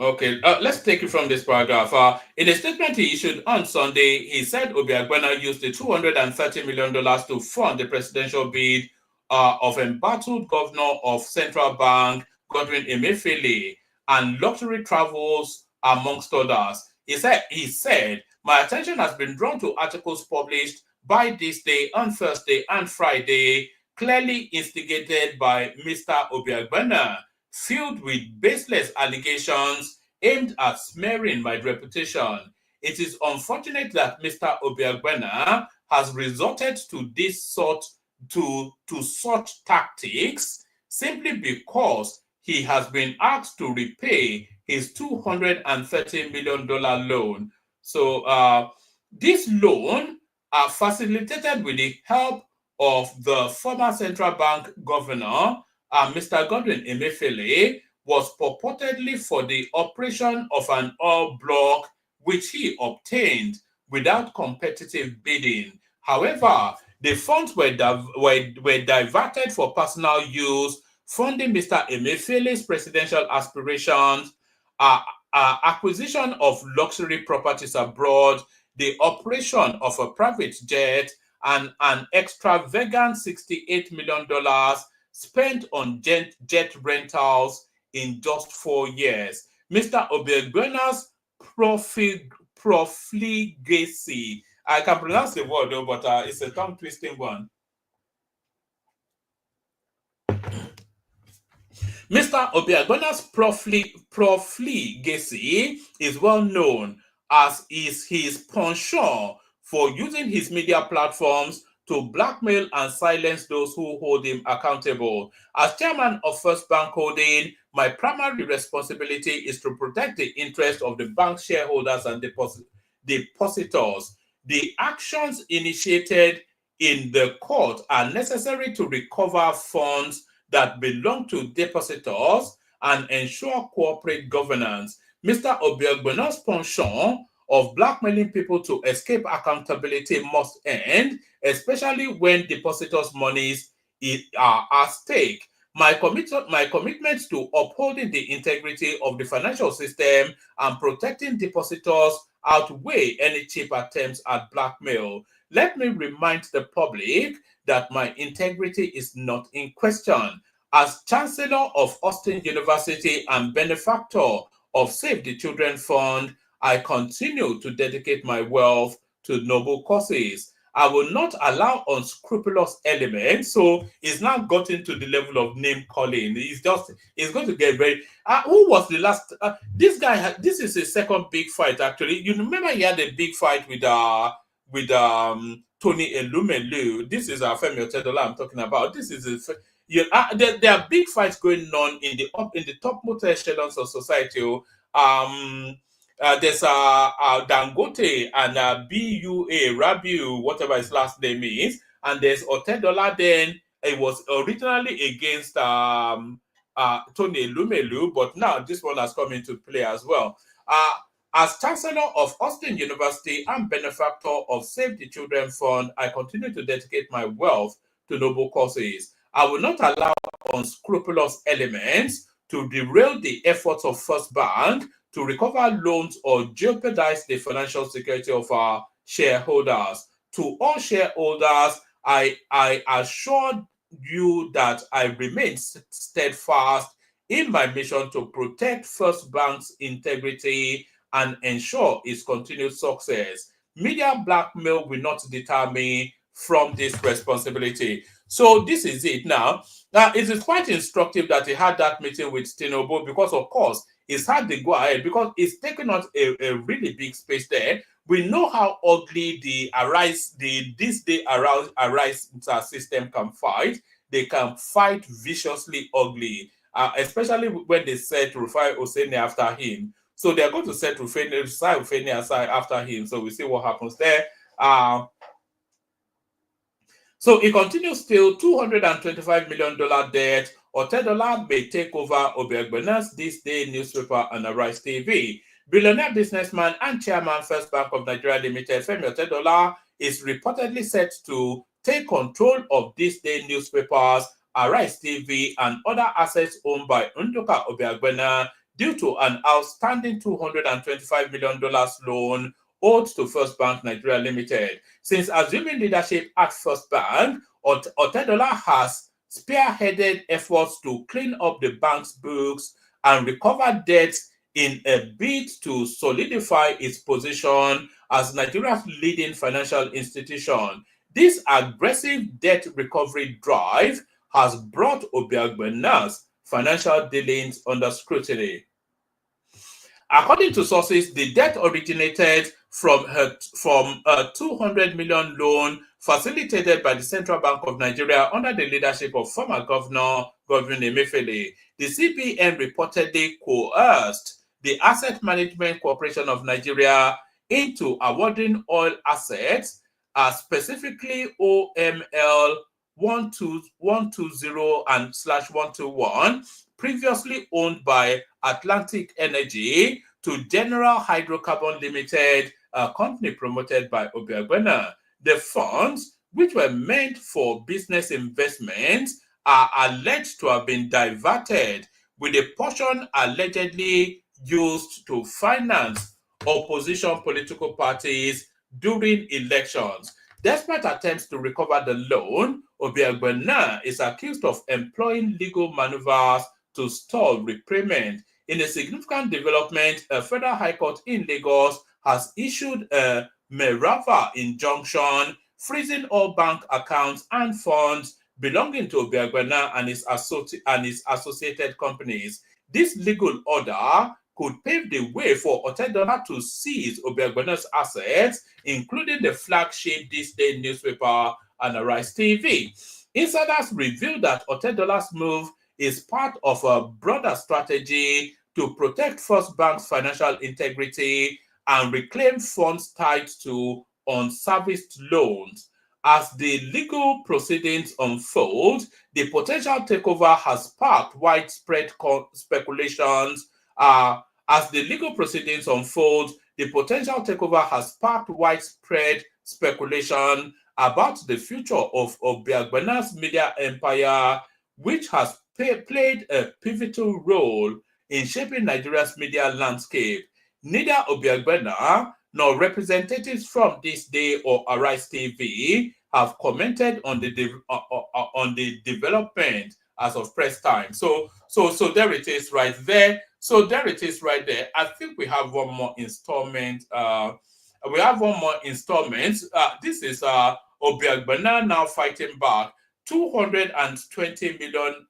Okay, let's take it from this paragraph. In a statement he issued on Sunday, he said Obiagbena used the $230 million to fund the presidential bid of embattled governor of Central Bank, Godwin Emefiele, and luxury travels, amongst others. He said, "My attention has been drawn to articles published by this day on Thursday and Friday, clearly instigated by Mr. Obiagbena, filled with baseless allegations aimed at smearing my reputation. It is unfortunate that Mr. Obiagbena has resorted to this sort to such tactics simply because he has been asked to repay his $230 million loan." So this loan facilitated with the help of the former central bank governor, Mr. Godwin Emefiele, was purportedly for the operation of an oil block which he obtained without competitive bidding. However, the funds were diverted for personal use, funding Mr. Emefiele's presidential aspirations, acquisition of luxury properties abroad, the operation of a private jet, and an extravagant $68 million spent on jet rentals in just 4 years. Mr. Obiagbena's profligacy, I can pronounce the word though, but it's a tongue-twisting one. Mr. Obiagbena's profligacy is well known, as is his penchant for using his media platforms to blackmail and silence those who hold him accountable. As chairman of First Bank Holding, my primary responsibility is to protect the interests of the bank shareholders and depositors. The actions initiated in the court are necessary to recover funds that belong to depositors and ensure corporate governance. Mr. Obiagbena's penchant of blackmailing people to escape accountability must end, especially when depositors' monies are at stake. My commitment to upholding the integrity of the financial system and protecting depositors outweigh any cheap attempts at blackmail. Let me remind the public that my integrity is not in question. As Chancellor of Austin University and benefactor of Save the Children Fund, I continue to dedicate my wealth to noble causes. I will not allow unscrupulous elements. So it's now gotten to the level of name calling. It's going to get very. Who was the last? This guy. This is his second big fight. Actually, you remember he had a big fight with Tony Elumelu. This is Femi Otedola I'm talking about. This is there are big fights going on in the topmost echelons of society. There's Dangote and BUA, Rabiu, whatever his last name is, and there's Otedola. Then it was originally against Tony Elumelu, but now this one has come into play as well. As Chancellor of Austin University and benefactor of Save the Children Fund, I continue to dedicate my wealth to noble causes. I will not allow unscrupulous elements to derail the efforts of First Bank to recover loans or jeopardize the financial security of our shareholders. To all shareholders, I assure you that I remain steadfast in my mission to protect First Bank's integrity and ensure its continued success. Media blackmail will not deter me from this responsibility. So this is it now. Now, it is quite instructive that he had that meeting with Tinubu because, of course, it's hard to go ahead because it's taken us a really big space there. We know how ugly this day arise system can fight. They can fight viciously ugly, especially when they said Rufai Oseni after him. So they're going to set Rufeni aside after him. So we see what happens there. So it continues still $225 million debt. Otedola may take over Obiagbena's This Day newspaper and Arise TV. Billionaire businessman and chairman First Bank of Nigeria Limited, Femi Otedola, is reportedly set to take control of This Day newspapers, Arise TV, and other assets owned by Nduka Obiagbena due to an outstanding $225 million loan owed to First Bank Nigeria Limited. Since assuming leadership at First Bank, Otedola has spearheaded efforts to clean up the bank's books and recover debts in a bid to solidify its position as Nigeria's leading financial institution. This aggressive debt recovery drive has brought Obiagbena's financial dealings under scrutiny. According to sources, the debt originated from a $200 million loan facilitated by the Central Bank of Nigeria under the leadership of former Governor Godwin Emefiele. The CBN reportedly coerced the Asset Management Corporation of Nigeria into awarding oil assets, specifically OML 120 and /121, previously owned by Atlantic Energy, to General Hydrocarbon Limited, a company promoted by Obiagbena. The funds, which were meant for business investments, are alleged to have been diverted, with a portion allegedly used to finance opposition political parties during elections. Despite attempts to recover the loan, Obiagbena is accused of employing legal maneuvers to stall repayment. In a significant development, a federal high court in Lagos has issued a Merava injunction freezing all bank accounts and funds belonging to Obiagbena and his associated companies. This legal order could pave the way for Otedola to seize Obiagbena's assets, including the flagship This Day newspaper and Arise TV. Insiders revealed that Otedola's move is part of a broader strategy to protect First Bank's financial integrity and reclaim funds tied to unserviced loans. As the legal proceedings unfold, the potential takeover has sparked widespread speculations. As the legal proceedings unfold, the potential takeover has sparked widespread speculation about the future of Obiagbena's media empire, which has played a pivotal role in shaping Nigeria's media landscape. Neither Obiagbena nor representatives from This Day or Arise TV have commented on the development as of press time. So there it is right there. So there it is right there. I think we have one more installment. This is Obiagbena now fighting back. $220 million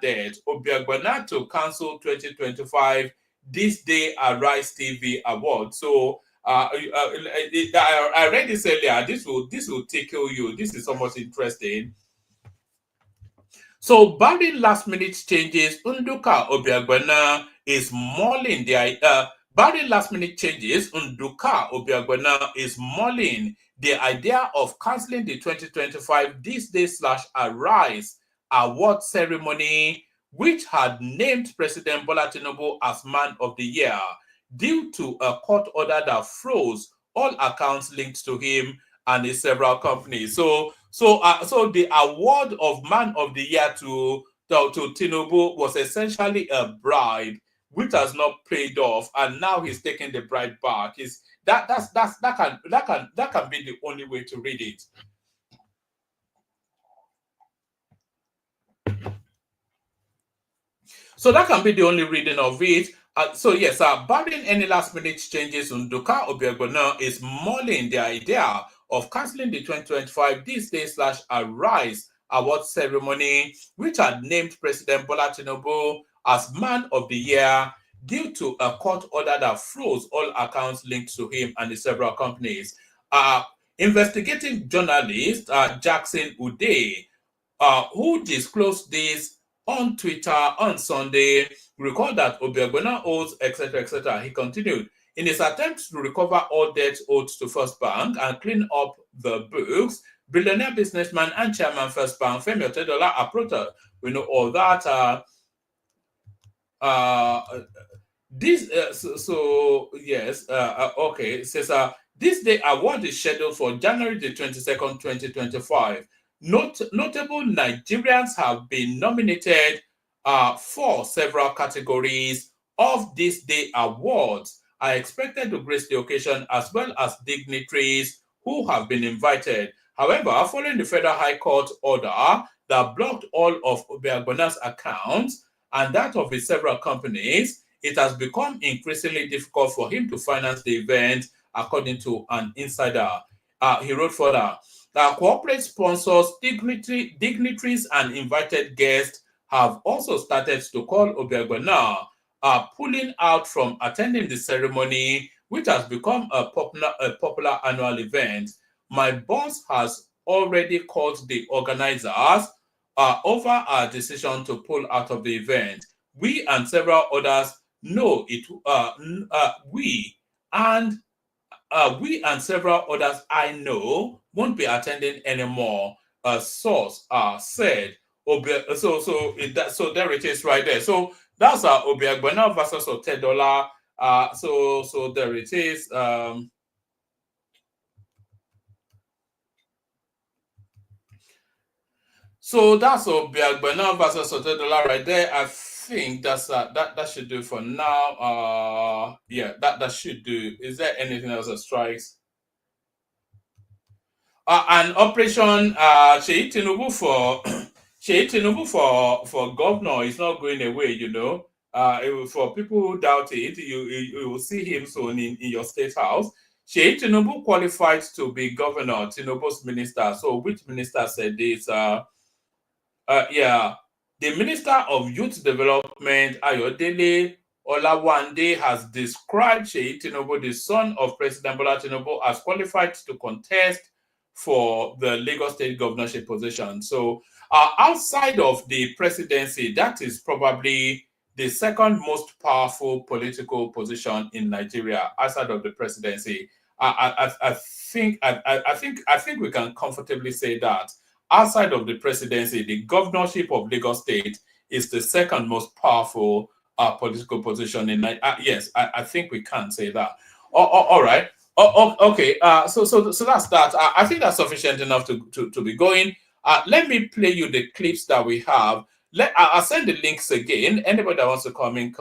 debt. Obiagbena to cancel 2025 This Day Arise TV award. So I read this earlier. This will tickle you. This is somewhat interesting. So barring last minute changes, Nduka Obiagbena is mulling barring last minute changes, Nduka Obiagbena is mulling the idea of cancelling the 2025 This Day /Arise award ceremony, which had named President Bola Tinubu as Man of the Year, due to a court order that froze all accounts linked to him and his several companies. So the award of Man of the Year to Tinubu was essentially a bribe, which has not paid off, and now he's taking the bribe back. That can be the only way to read it. So that can be the only reading of it. Barring any last minute changes, Nduka Obiagbena is mulling the idea of cancelling the 2025 This Day /Arise award ceremony, which had named President Bola Tinubu as Man of the Year, due to a court order that froze all accounts linked to him and his several companies. Investigative journalist Jackson Uday, who disclosed this on Twitter on Sunday, Recall that Obiagbona owes, etc., etc. He continued, in his attempt to recover all debts owed to First Bank and clean up the books, billionaire businessman and chairman First Bank, Femi Otedola, approached her. We know all that. Okay. It says, this day award is scheduled for January the 22nd, 2025. Notable Nigerians have been nominated for several categories of this day awards are expected to grace the occasion, as well as dignitaries who have been invited. However, following the Federal High Court order that blocked all of Obiagbona's accounts and that of his several companies, it has become increasingly difficult for him to finance the event, according to an insider. He wrote further, that corporate sponsors, dignitaries, and invited guests have also started to call Obiagbona pulling out from attending the ceremony, which has become a popular annual event. My boss has already called the organizers over our decision to pull out of the event. We and several others know it. We and several others I know won't be attending anymore. A source said. So there it is right there. So that's Obiagbona versus Otedola. So there it is. So that's Obiagbona versus Otedola right there. I think that's that should do for now. Yeah, that should do. Is there anything else that strikes? An operation Sheyi Tinubu for Sheyi Tinubu for governor is not going away. You know, for people who doubt it, you will see him soon in your state house. Sheyi Tinubu qualified to be governor. Tinubu's minister. So which minister said this? The Minister of Youth Development, Ayodele Olawande, has described Sheyi Tinubu, the son of President Bola Tinubu, as qualified to contest for the Lagos State governorship position. So outside of the presidency, that is probably the second most powerful political position in Nigeria outside of the presidency. I think we can comfortably say that. Outside of the presidency, the governorship of Lagos State is the second most powerful political position in Nigeria. Yes, I think we can say that. All right. Okay. So that's that. I think that's sufficient enough to be going. Let me play you the clips that we have. I'll send the links again. Anybody that wants to come in.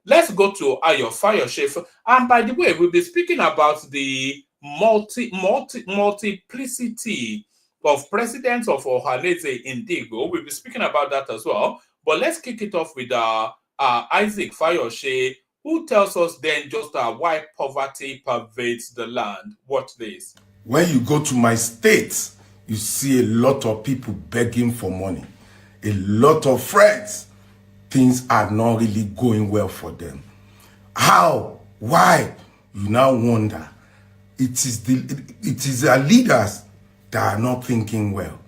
Let's go to Ayo Fayoshe. And by the way, we'll be speaking about the multiplicity of presidents of OHANAEZE in Digo. We'll be speaking about that as well. But let's kick it off with Isaac Fayoshe, who tells us then just why poverty pervades the land. Watch this. When you go to my state, you see a lot of people begging for money. A lot of friends. Things are not really going well for them. How? Why? You now wonder. It is the leaders that are not thinking well.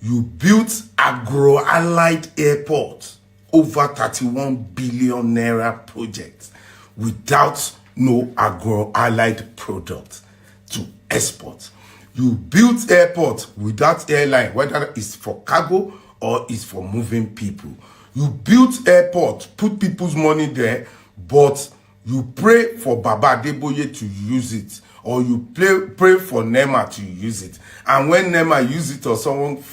You built agro-allied airport, over 31 billion naira project, without no agro-allied product to export. You built airport without airline, whether it's for cargo or it's for moving people. You built airport, put people's money there, but you pray for Baba Adeboye to use it, or you pray for Nema to use it. And when Nema uses it or someone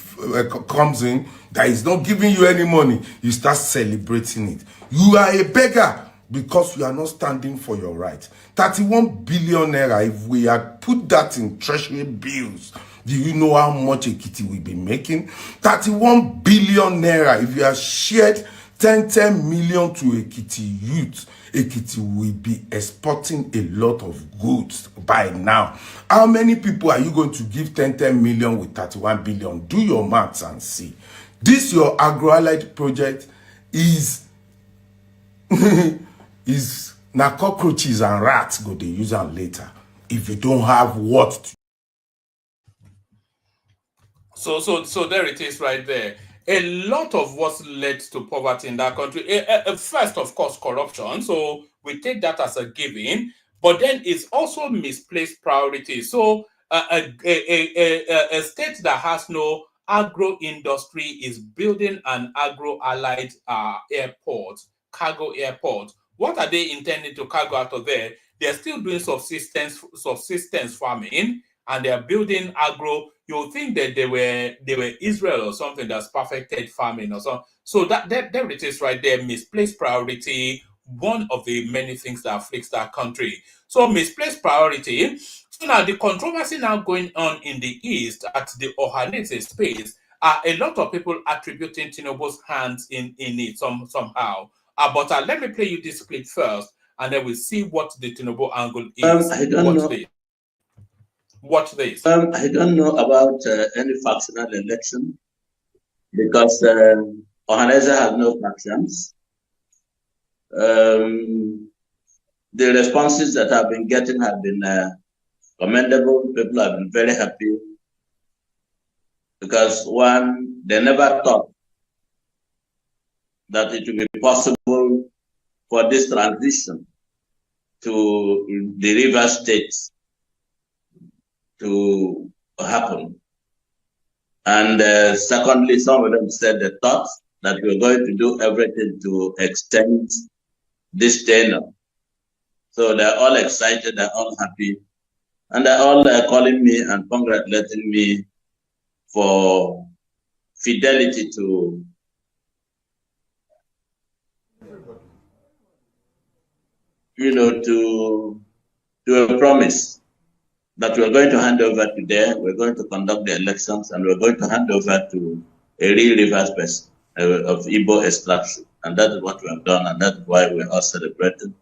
comes in that is not giving you any money, you start celebrating it. You are a beggar because you are not standing for your right. 31 billion naira, if we had put that in treasury bills, do you know how much Ekiti will be making? 31 billion naira, if you have shared 10 million to Ekiti youth, Ekiti will be exporting a lot of goods by now. How many people are you going to give 10 million with 31 billion? Do your maths and see. This your agro-allied project is now cockroaches and rats go to use them later if you don't have what to. So there it is right there. a lot of what's led to poverty in that country, first, of course, corruption. So we take that as a given, but then it's also misplaced priorities. So a state that has no agro industry is building an agro-allied airport, cargo airport. What are they intending to cargo out of there? They're still doing subsistence farming, and they're building agro. You'll think that they were Israel or something that's perfected farming or something. So there it is right there, misplaced priority, one of the many things that afflicts that country. So misplaced priority. So now the controversy now going on in the East at the OHANAEZE space, a lot of people attributing Tinubu's hands in it somehow. But let me play you this clip first, and then we'll see what the Tinubu angle is. I don't know. Watch this. I don't know about any factional election because OHANAEZE has no factions. The responses that I've been getting have been commendable. People have been very happy because, one, they never thought that it would be possible for this transition to the river states to happen. And secondly, some of them said they thought that we were going to do everything to extend this tenure. So they're all excited, they're all happy, and they're all calling me and congratulating me for fidelity to a promise that we're going to hand over today. We're going to conduct the elections, and we're going to hand over to a real Rivers person of Igbo extraction. And that is what we have done, and that's why we're all celebrating,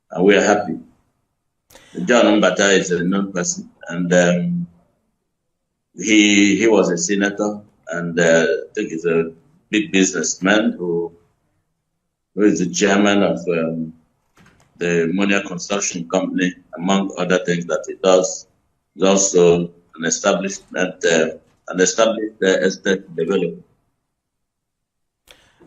and we're happy. John Mbata is a known person, and he was a senator, and I think he's a big businessman who is the chairman of the Monia Construction Company, among other things that he does. He's also an established estate developer.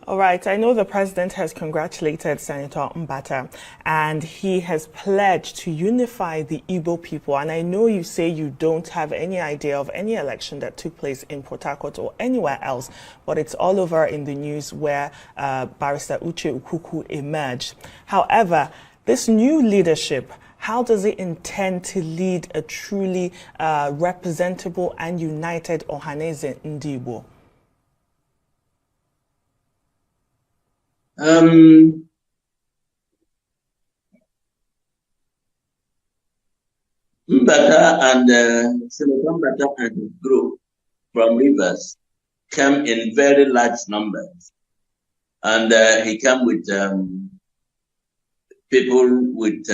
All right, I know the president has congratulated Senator Mbata, and he has pledged to unify the Igbo people. And I know you say you don't have any idea of any election that took place in Port Harcourt or anywhere else, but it's all over in the news where Barrister Uche Ukuku emerged. However, this new leadership, how does it intend to lead a truly representable and united OHANAEZE Ndigbo? Mbata and Senator Mbata and his group from Rivers came in very large numbers, and he came with people with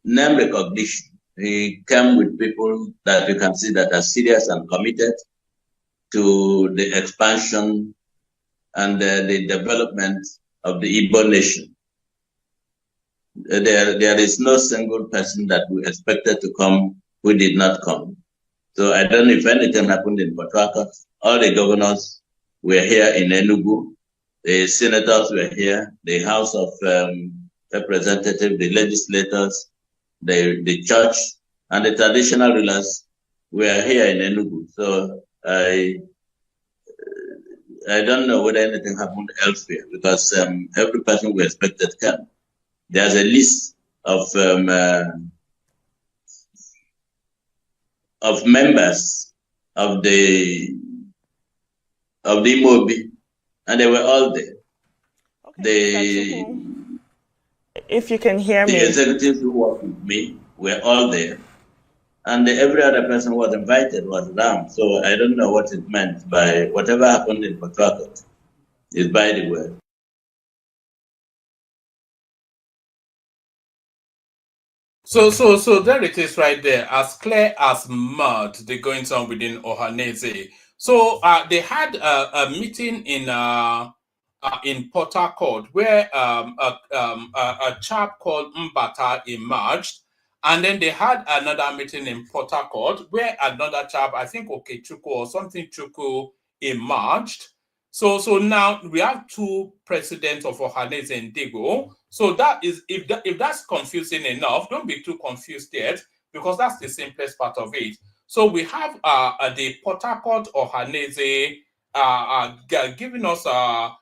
name recognition. He came with people that you can see that are serious and committed to the expansion and the development of the Igbo nation. There is no single person that we expected to come who did not come. So I don't know if anything happened in Port Harcourt. All the governors were here in Enugu. The senators were here. The House of Representatives, the legislators, the church, and the traditional rulers were here in Enugu. So I don't know whether anything happened elsewhere because every person we expected came. There's a list of members of the MOBI, and they were all there. Okay, if you can hear me. The executives who worked with me were all there. And every other person who was invited was around. So I don't know what it meant by whatever happened in Port Harcourt is by the way. So there it is right there, as clear as mud, the goings on within OHANAEZE. So they had a meeting in Port Harcourt where a chap called Mbata emerged. And then they had another meeting in Port Harcourt where another chap, I think Okechukwu or something Chukwu, emerged. So now we have two presidents of OHANAEZE and Igbo. So that is, if that's confusing enough, don't be too confused yet, because that's the simplest part of it. So we have the Port Harcourt OHANAEZE giving us a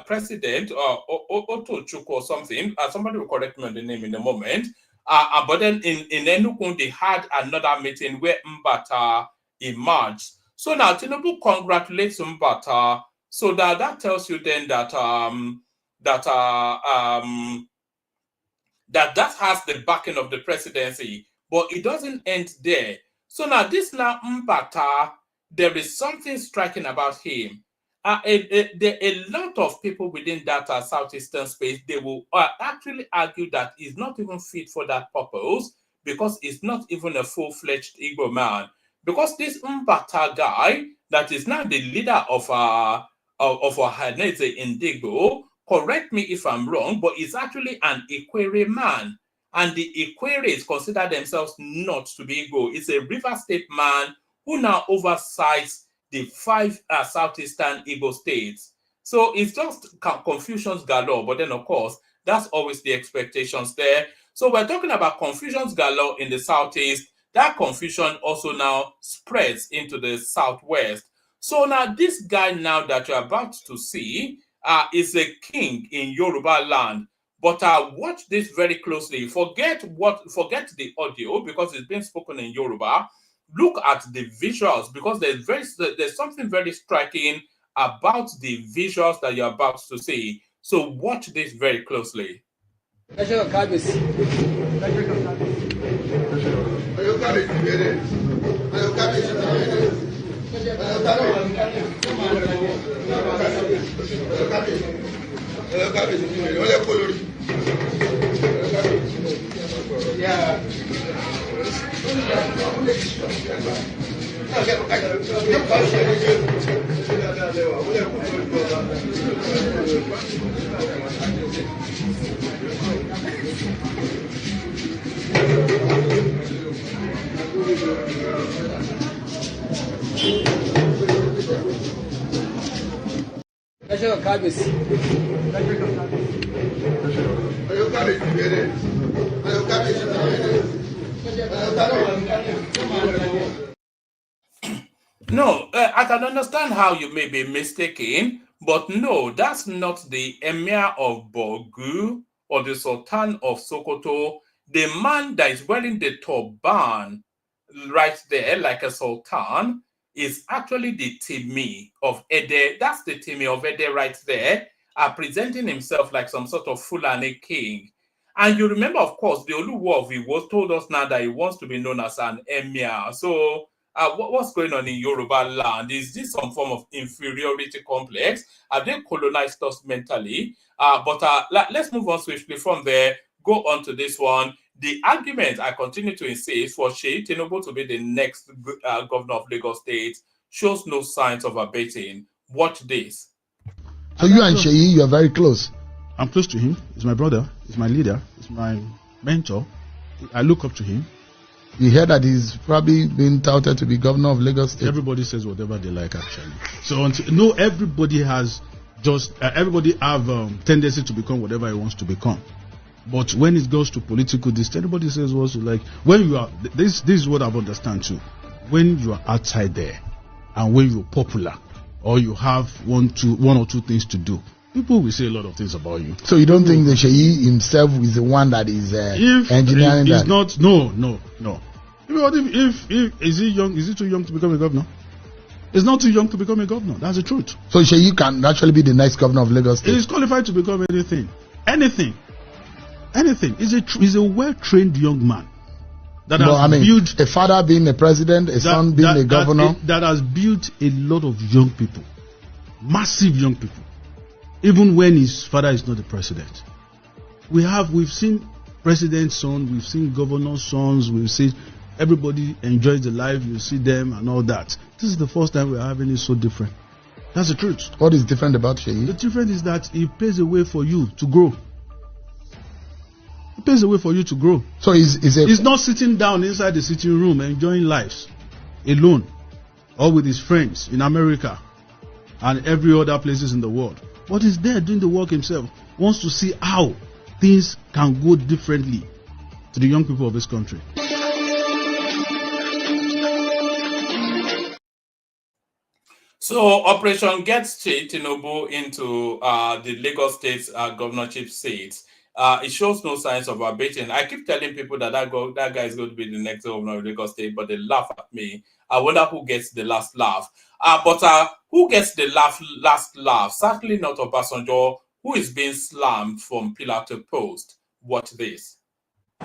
president, Otto Chukwu or something. Somebody will correct me on the name in a moment. But then in Enugu, they had another meeting where Mbata emerged. So now Tinubu congratulates Mbata. So that tells you then that that has the backing of the presidency. But it doesn't end there. So now Mbata, there is something striking about him. A lot of people within that southeastern space, they will actually argue that he's not even fit for that purpose, because he's not even a full-fledged Igbo man. Because this Mbata guy, that is now the leader of OHANAEZE in Igbo, correct me if I'm wrong, but he's actually an Ikwere man. And the Ikweres consider themselves not to be Igbo. It's a River State man who now oversights the 5 southeastern Igbo states. So it's just confusions galore, but then of course, that's always the expectations there. So we're talking about confusions galore in the southeast. That confusion also now spreads into the southwest. So now this guy now that you're about to see is a king in Yoruba land. But watch this very closely. Forget the audio, because it's being spoken in Yoruba. Look at the visuals, because there's something very striking about the visuals that you're about to see. So watch this very closely. No, I can understand how you may be mistaken, but no, that's not the Emir of Bogu or the Sultan of Sokoto. The man that is wearing the turban right there, like a sultan, is actually the Timi of Ede. That's the Timi of Ede right there, presenting himself like some sort of Fulani king. And you remember, of course, the Oluwo of Iwo told us now that he wants to be known as an emir. So what's going on in Yoruba land? Is this some form of inferiority complex? Have they colonized us mentally? But let's move on swiftly from there, go on to this one. The argument, I continue to insist, for Seyi Tinubu to be the next governor of Lagos State shows no signs of abating. Watch this. So you and Seyi, you are very close. I'm close to him. He's my brother. He's my leader. He's my mentor. I look up to him. You hear that he's probably been touted to be governor of Lagos State? Everybody says whatever they like, actually. So everybody has everybody have tendency to become whatever he wants to become. But when it goes to political distance, everybody says what you like. When you are, this is what I've understood too. When you are outside there, and when you're popular, or you have one or two things to do, people will say a lot of things about you. So you don't think that Seyi himself is the one that is engineering that? Not. No. If is he young? Is he too young to become a governor? He's not too young to become a governor. That's the truth. So Seyi can actually be the next governor of Lagos State. He's qualified to become anything. He's a well-trained young man that built a father being a president, a son being a governor. That has built a lot of young people, massive young people. Even when his father is not the president, we've seen president's sons, we've seen governor's sons, we've seen everybody enjoys the life. You see them and all that. This is the first time we're having it so different. That's the truth. What is different about Seyi? The difference is that he paves a way for you to grow. He paves a way for you to grow. So he's not sitting down inside the sitting room enjoying lives alone or with his friends in America and every other places in the world. But he's there doing the work himself. Wants to see how things can go differently to the young people of this country. So Operation Get Straight Tinubu into the Lagos State governorship seats. It shows no signs of abating. I keep telling people that that guy is going to be the next governor of Lagos State, but they laugh at me. I wonder who gets the last laugh. But who gets the last laugh? Certainly not Obasanjo, who is being slammed from pillar to post. Watch this.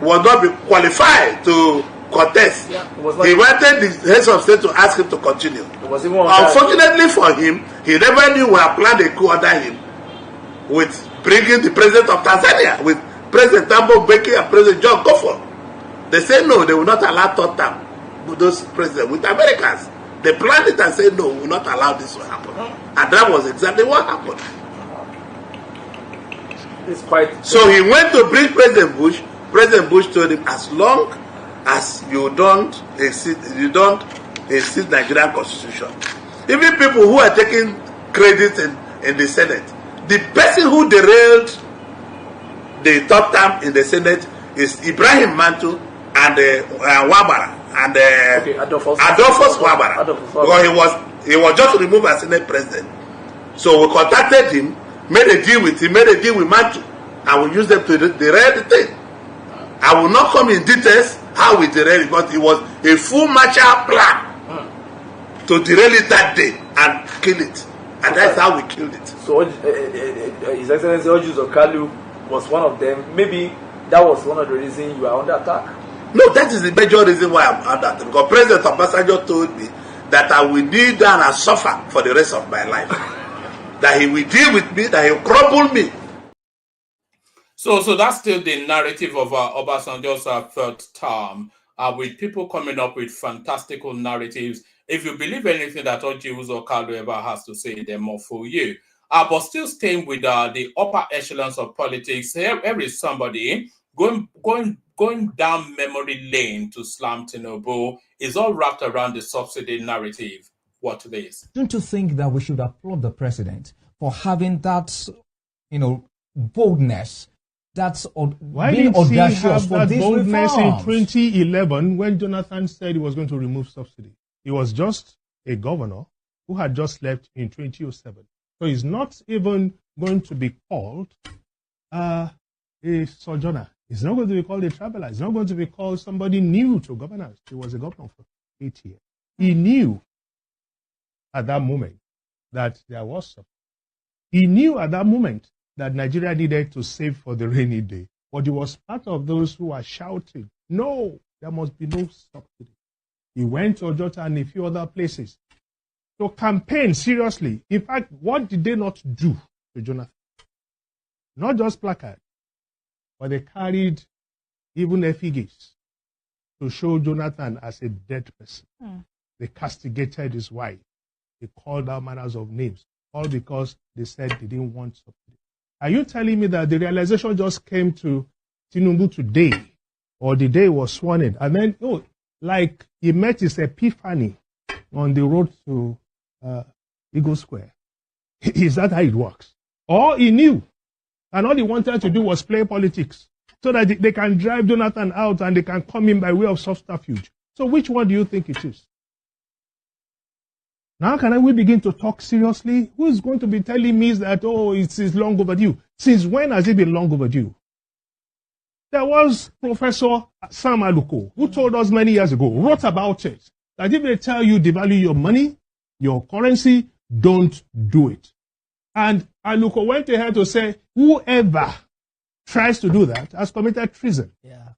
Was not be qualified to contest. Yeah, he wanted the heads of state to ask him to continue. Unfortunately for him, he never knew we had planned a coup under him with bringing the president of Tanzania, with President Thabo Mbeki and President John Kufuor. They said no, they will not allow third term with those presidents, with Americans. They planned it and said no, we will not allow this to happen. And that was exactly what happened. It's quite so he went to bring President Bush. President Bush told him, as long as you don't exceed Nigerian constitution. Even people who are taking credit in the Senate, the person who derailed the third term in the Senate is Ibrahim Mantu and Wabara and Adolphus Wabara, because he was just removed as Senate president. So we contacted him, made a deal with Mantu, and we used them to derail the thing. I will not come in details how we derailed it, but it was a full Marshall plan to derail it that day and kill it. And that's how we killed it. So His Excellency Oju's Okalu was one of them. Maybe that was one of the reasons you are under attack. No, that is the major reason why I'm under attack. Because President Obasanjo told me that I will kneel down and suffer for the rest of my life. That he will deal with me, that he will crumble me. So that's still the narrative of Obasanjo's third term, with people coming up with fantastical narratives. If you believe anything that Oji Okalu ever has to say, they're more for you. But still staying with the upper echelons of politics, here is somebody going down memory lane to slam Tinubu. Is all wrapped around the subsidy narrative. Watch this. Don't you think that we should applaud the president for having that, boldness? That's why being did he audacious have for that these boldness reforms? in 2011 when Jonathan said he was going to remove subsidy? He was just a governor who had just left in 2007. So he's not even going to be called a sojourner. He's not going to be called a traveler. He's not going to be called somebody new to governance. He was a governor for 8 years. He knew at that moment that there was subsidy. He knew at that moment that Nigeria needed to save for the rainy day. But he was part of those who are shouting, no, there must be no subsidy. He went to Ojota and a few other places to campaign seriously. In fact, what did they not do to Jonathan? Not just placards, but they carried even effigies to show Jonathan as a dead person. They castigated his wife. They called out manners of names, all because they said they didn't want subsidy. Are you telling me that the realization just came to Tinubu today, or the day was sworn in, and then, like he met his epiphany on the road to Eagle Square? Is that how it works? Or he knew, and all he wanted to do was play politics, so that they can drive Jonathan out and they can come in by way of subterfuge. So which one do you think it is? Now can we begin to talk seriously? Who is going to be telling me that, it's long overdue? Since when has it been long overdue? There was Professor Sam Aluko, who told us many years ago, wrote about it, that if they tell you devalue your money, your currency, don't do it. And Aluko went ahead to say, whoever tries to do that has committed treason. Yeah.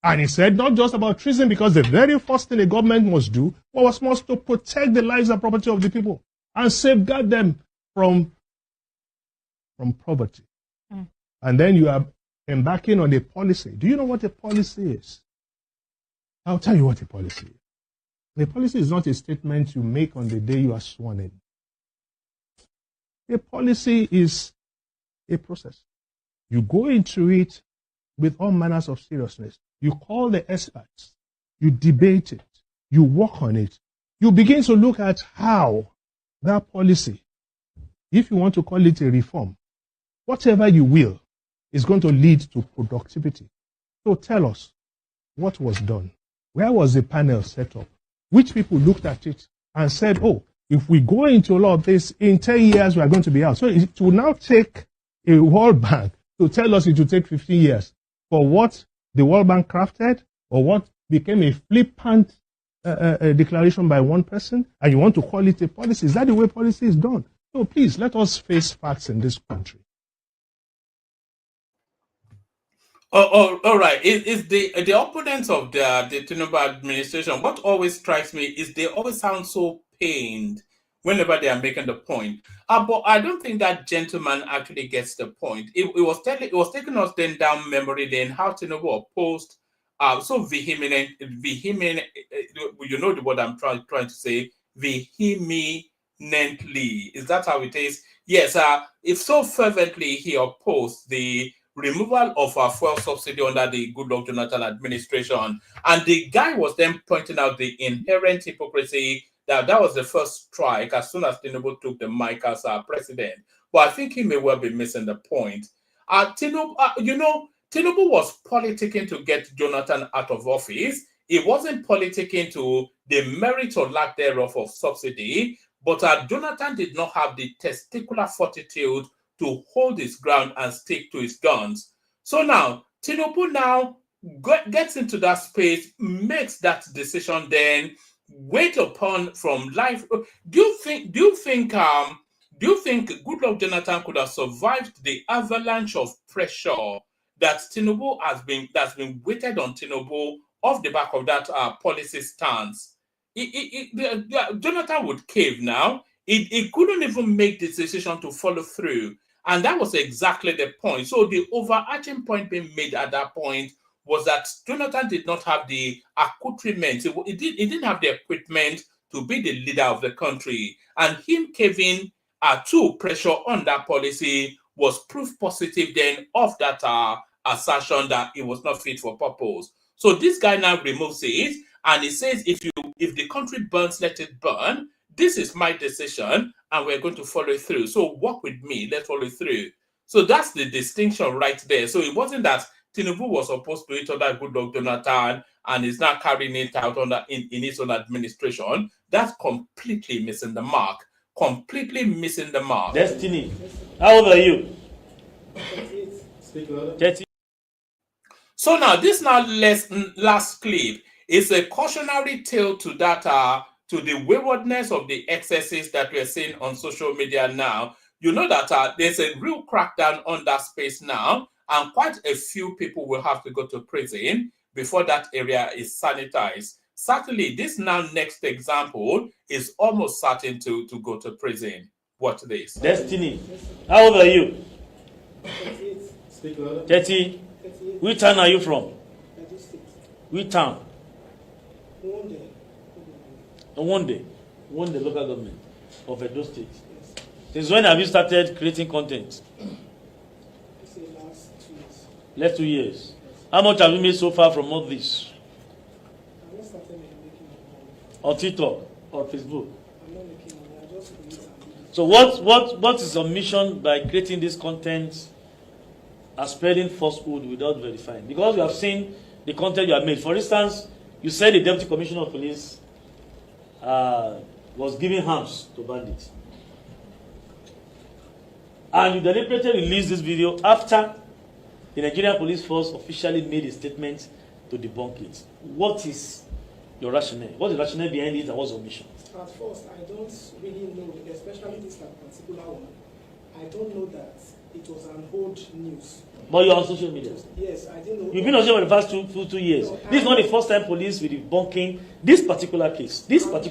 And he said not just about treason, because the very first thing the government must do was to protect the lives and property of the people and safeguard them from poverty. And then you are embarking on a policy. Do you know what a policy is? I'll tell you what a policy is. A policy is not a statement you make on the day you are sworn in. A policy is a process. You go into it with all manners of seriousness. You call the experts. You debate it. You work on it. You begin to look at how that policy if you want to call it a reform, whatever you will, is going to lead to productivity. So tell us, what was done? Where was the panel set up? Which people looked at it and said, oh, if we go into all of this, in 10 years, we are going to be out. So it will now take a World Bank to tell us it will take 15 years for what the World Bank crafted or what became a flippant declaration by one person, and you want to call it a policy. Is that the way policy is done? So please, let us face facts in this country. All right. Is the opponents of the Tinubu administration, what always strikes me is they always sound so pained whenever they are making the point. But I don't think that gentleman actually gets the point. It was taking us then down memory lane how Tinubu opposed so vehement, you know the word I'm trying to say, vehemently. Is that how it is? Yes, if so fervently he opposed the removal of our fuel subsidy under the Goodluck Jonathan administration. And the guy was then pointing out the inherent hypocrisy that was the first strike as soon as Tinubu took the mic as our president. But I think he may well be missing the point. Tinubu was politicking to get Jonathan out of office. It wasn't politicking to the merit or lack thereof of subsidy, but Jonathan did not have the testicular fortitude to hold his ground and stick to his guns. So now, Tinubu now gets into that space, makes that decision, then wait upon from life. Do you think Goodluck Jonathan could have survived the avalanche of pressure that Tinubu that's been weighted on Tinubu off the back of that policy stance? Jonathan would cave now. It couldn't even make the decision to follow through. And that was exactly the point. So the overarching point being made at that point was that Jonathan did not have the accoutrements. He didn't have the equipment to be the leader of the country. And him caving to pressure on that policy was proof positive then of that assertion that it was not fit for purpose. So this guy now removes it and he says, if the country burns, let it burn. This is my decision, and we're going to follow it through. So work with me, let's follow it through. So that's the distinction right there. So it wasn't that Tinubu was supposed to do it under Goodluck Jonathan and is now carrying it out in his own administration. That's completely missing the mark. Completely missing the mark. Destiny, how old are you? 30. So now this last clip is a cautionary tale to that to the waywardness of the excesses that we're seeing on social media now. You know that there's a real crackdown on that space now, and quite a few people will have to go to prison before that area is sanitized. Certainly, this now next example is almost certain to go to prison. Watch this. Destiny, how old are you? 30. Which town are you from? Which town? One day local government of Edo State. Since when have you started creating content? Last 2 years. How much have you made so far from all this? On TikTok or Facebook? So what is your mission by creating this content and spreading falsehood without verifying? Because we have seen the content you have made. For instance, you said the Deputy Commissioner of Police was giving arms to bandits. And you deliberately released this video after the Nigerian Police Force officially made a statement to debunk it. What is your rationale? What's the rationale behind it and what's your mission? At first, I don't really know, especially this particular one. I don't know that it was an old news. But you're on social media. Yes, I didn't know. You've been on social media for the past two years. No, this is not the first time police will be debunking this particular case. I'm not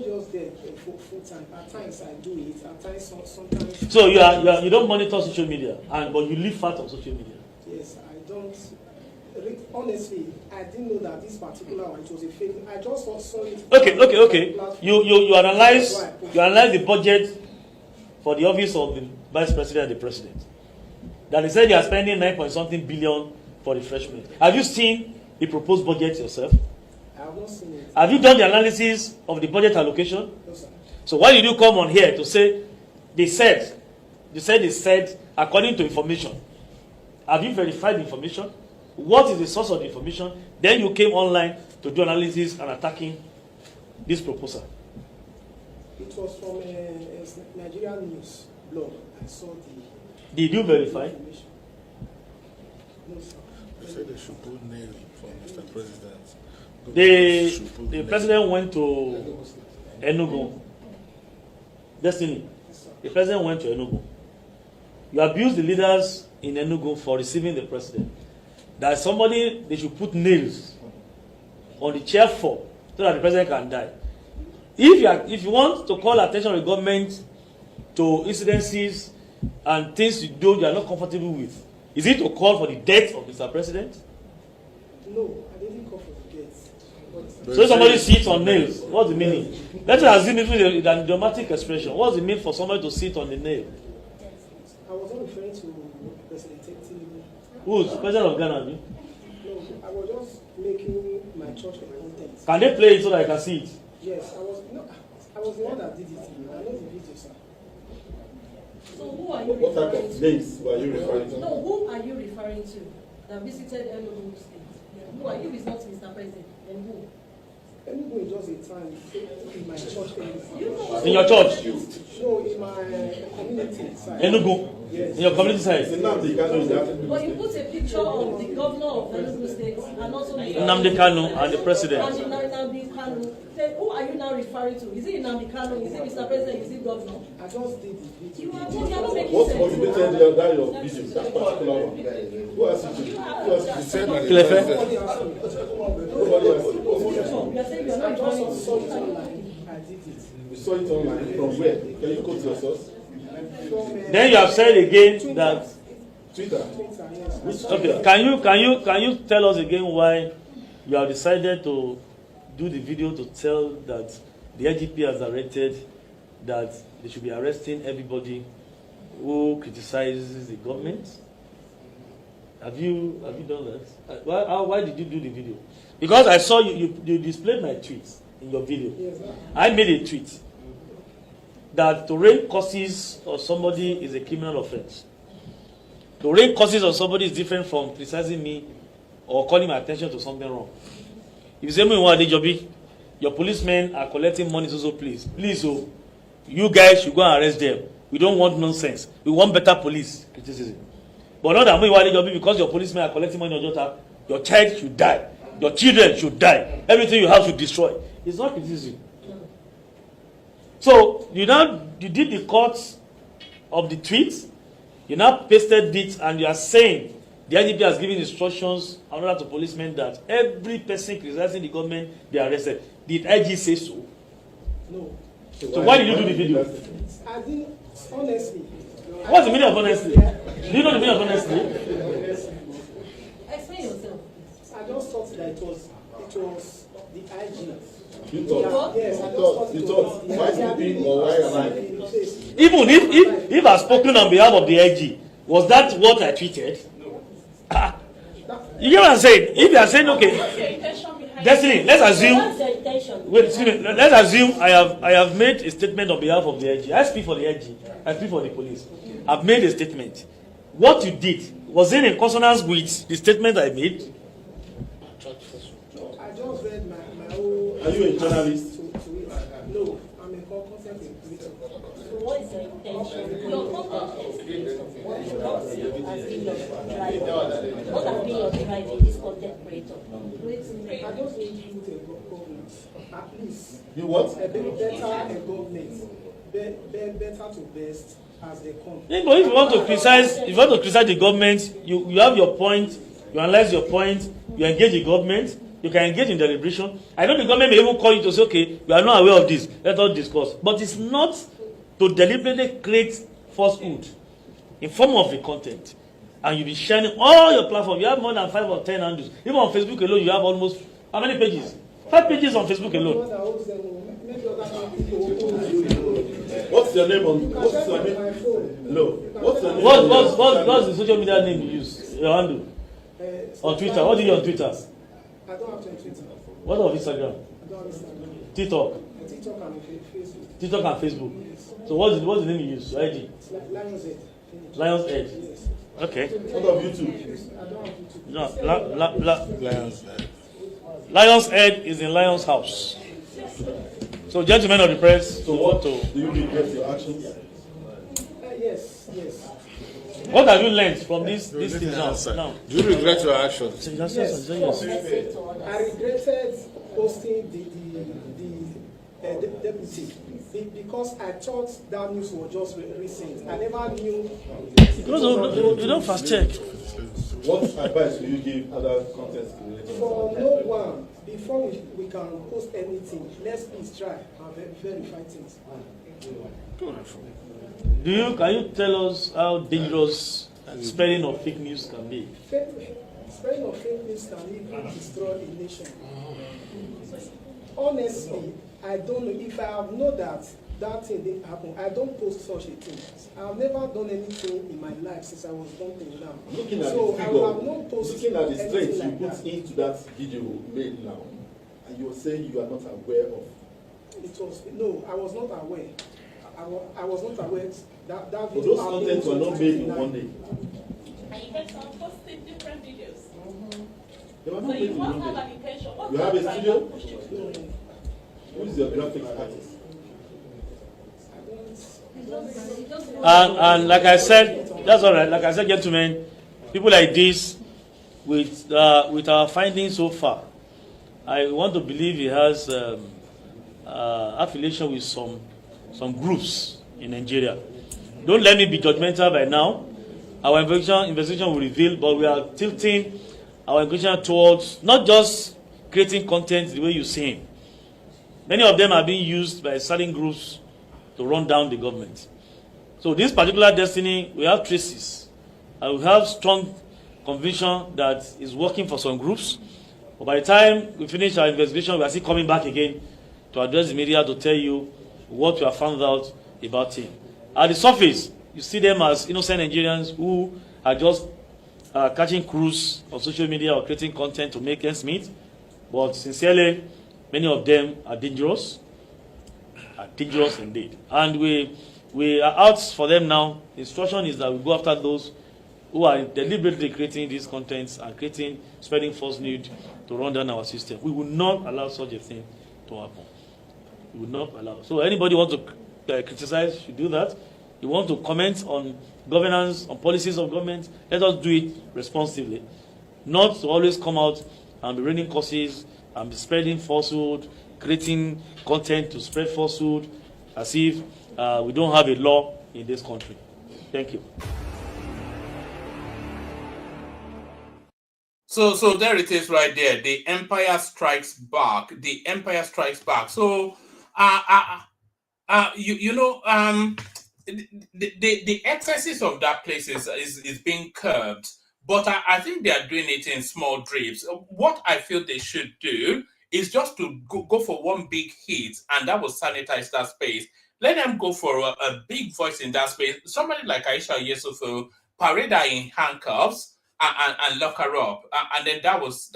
just there full time. At times I do it. At times sometimes. So you don't monitor social media, but you live fat on social media. Yes, I don't. Honestly, I didn't know that this particular one was a fake. I just saw it. Okay. You analyze the budget for the office of the Vice President and the President. That they said you are spending 9-point-something billion for refreshment. Have you seen the proposed budget yourself? I have not seen it. Have you done the analysis of the budget allocation? No, sir. So why did you come on here to say They said, according to information. Have you verified the information? What is the source of the information? Then you came online to do analysis and attacking this proposal. It was from a Nigerian news blog. I saw the... Did you verify? No, sir. They said they should put nail for Mr. President. The president went to Enugu. Destiny. The president went to Enugu. You abuse the leaders in Enugu for receiving the president. That somebody, they should put nails on the chair for so that the president can die. If you want to call attention of the government to incidences and things you are not comfortable with, is it to call for the death of Mr. President? No, I didn't call for the death. So somebody sits on nails. What's the meaning? Let's assume it is a dramatic expression. What's the meaning for somebody to sit on the nail? I was not referring to President Tinubu. Who's president of Ghana? No, I was just making my church content. Can they play it so that I can see it? Yes, I was the one that did it. I know the video, sir. So who are you What type referring of to? names were you referring to? No, who are you referring to that visited Enugu State? Who are you? Is not Mr. President. And who? Enugu is just a time in my church. In your church? No, in my community side. Enugu? Yes. In your community side? But you put a picture of the governor of Enugu State and also Nnamdi Kanu and the president. And Nnamdi Kanu. Then who are you now referring to? Is it Nnamdi Kanu? Is it Mr. President? Is it governor? I just did the video. You are not making What sense. motivated you that your video? That particular one. Who asked you to? Who asked you to say that? You are saying you are not referring to You saw it online. From where? Can you quote your source? Then you have said again that. Twitter. Okay. Can you tell us again why you have decided to do the video to tell that the IGP has directed that they should be arresting everybody who criticizes the government? Have you done that? Why did you do the video? Because I saw you displayed my tweets in your video. I made a tweet that to rain curses on somebody is a criminal offense. To rain curses on somebody is different from criticizing me or calling my attention to something wrong. If you say, your policemen are collecting money, so please, oh, you guys should go and arrest them. We don't want nonsense. We want better police criticism. But not that because your policemen are collecting money on Jota, your child should die. Your children should die. Everything you have should destroy. It's not criticism. So you did the cuts of the tweets, you now pasted it, and you are saying the IGP has given instructions in order to policemen that every person criticizing the government be arrested. Did IG say so? No. So why did you do the video? I didn't, honestly. What's the meaning of honesty? Do you know the meaning of honesty? Explain yourself. I just thought that it was the IG. You thought? Yes, I just thought it was the why sleeping or why am I? Even if I spoken on behalf of the IG, was that what I tweeted? No. You get what I'm saying? If you are saying okay, Destiny, let's assume. Wait, excuse me. Let's assume I have made a statement on behalf of the IG. I speak for the IG. I speak for the police. I've made a statement. What you did was it in consonance with the statement I made? I just read my own. Are you a journalist? No, I'm a content creator. So what is your intention? Your content is creator. What has been your drive? What has been your drive in this content creator? I just need you to government. At least. You what? A better government. Better to best as they come. Yeah, but if you want to criticize the government, you have your point, you analyze your point, you engage the government, you can engage in deliberation. I know the government may even call you to say, okay, we are not aware of this, let us discuss. But it's not to deliberately create falsehood in form of a content. And you'll be sharing all your platforms. You have more than 5 or 10 handles. Even on Facebook alone, you have almost, how many pages? 5 pages on Facebook alone. What's your name on? What's your name? No. What's your name? What's the social media name you use? Your handle? On Twitter. What do you do on Twitter? I don't have Twitter. What of Instagram? I don't have Instagram. TikTok? TikTok. TikTok and Facebook. TikTok and Facebook. So what's the name you use? IG? Lion's Head. Lion's Head. Yes. Okay. What of YouTube? I don't have YouTube. No, Lion's Head is in Lion's house. So, gentlemen of the press, so what do you regret your actions? Yes. What have you learned from this thing now? Do you regret your actions? Yes. I regretted posting the deputy because I thought that news was just recent. I never knew. You don't fast check. What advice will you give other content creators? For no one, before we can post anything, let's please try and verify things. Can you tell us how dangerous spreading of fake news can be? Spreading of fake news can even destroy a nation. Honestly, I don't know if I have known that thing didn't happen. I don't post such a thing. I've never done anything in my life since I was born till now. Looking at so the figure, I will have not posted looking at the strength like you put into that video made now, and you are saying you are not aware of. I was not aware. I was not aware that But video. those contents were not made in one day. And you get some posting different videos. They were So not made you in must one have day. an intention. You have a studio? Who is your graphics artist? And like I said, that's all right. Like I said, gentlemen, people like this, with our findings so far, I want to believe he has affiliation with some groups in Nigeria. Don't let me be judgmental by now. Our investigation will reveal, but we are tilting our investigation towards not just creating content the way you see him. Many of them are being used by certain groups to run down the government. So this particular destiny, we have traces. And we have strong conviction that is working for some groups. But by the time we finish our investigation, we are still coming back again to address the media to tell you what we have found out about him. At the surface, you see them as innocent Nigerians who are just catching cruise on social media or creating content to make ends meet. But sincerely, many of them are dangerous indeed. And we are out for them now. The instruction is that we go after those who are deliberately creating these contents and spreading false news to run down our system. We will not allow such a thing to happen. We will not allow. So anybody want to criticize should do that. You want to comment on governance, on policies of government, let us do it responsibly. Not to always come out and be raining curses and be spreading falsehood, creating content to spread falsehood as if we don't have a law in this country. Thank you. So there it is right there. The empire strikes back. The empire strikes back. So, the excesses of that place is being curbed. But I think they are doing it in small drips. What I feel they should do is just to go for one big hit, and that will sanitize that space. Let them go for a big voice in that space. Somebody like Aisha Yesufu, parade her in handcuffs and lock her up. And then that was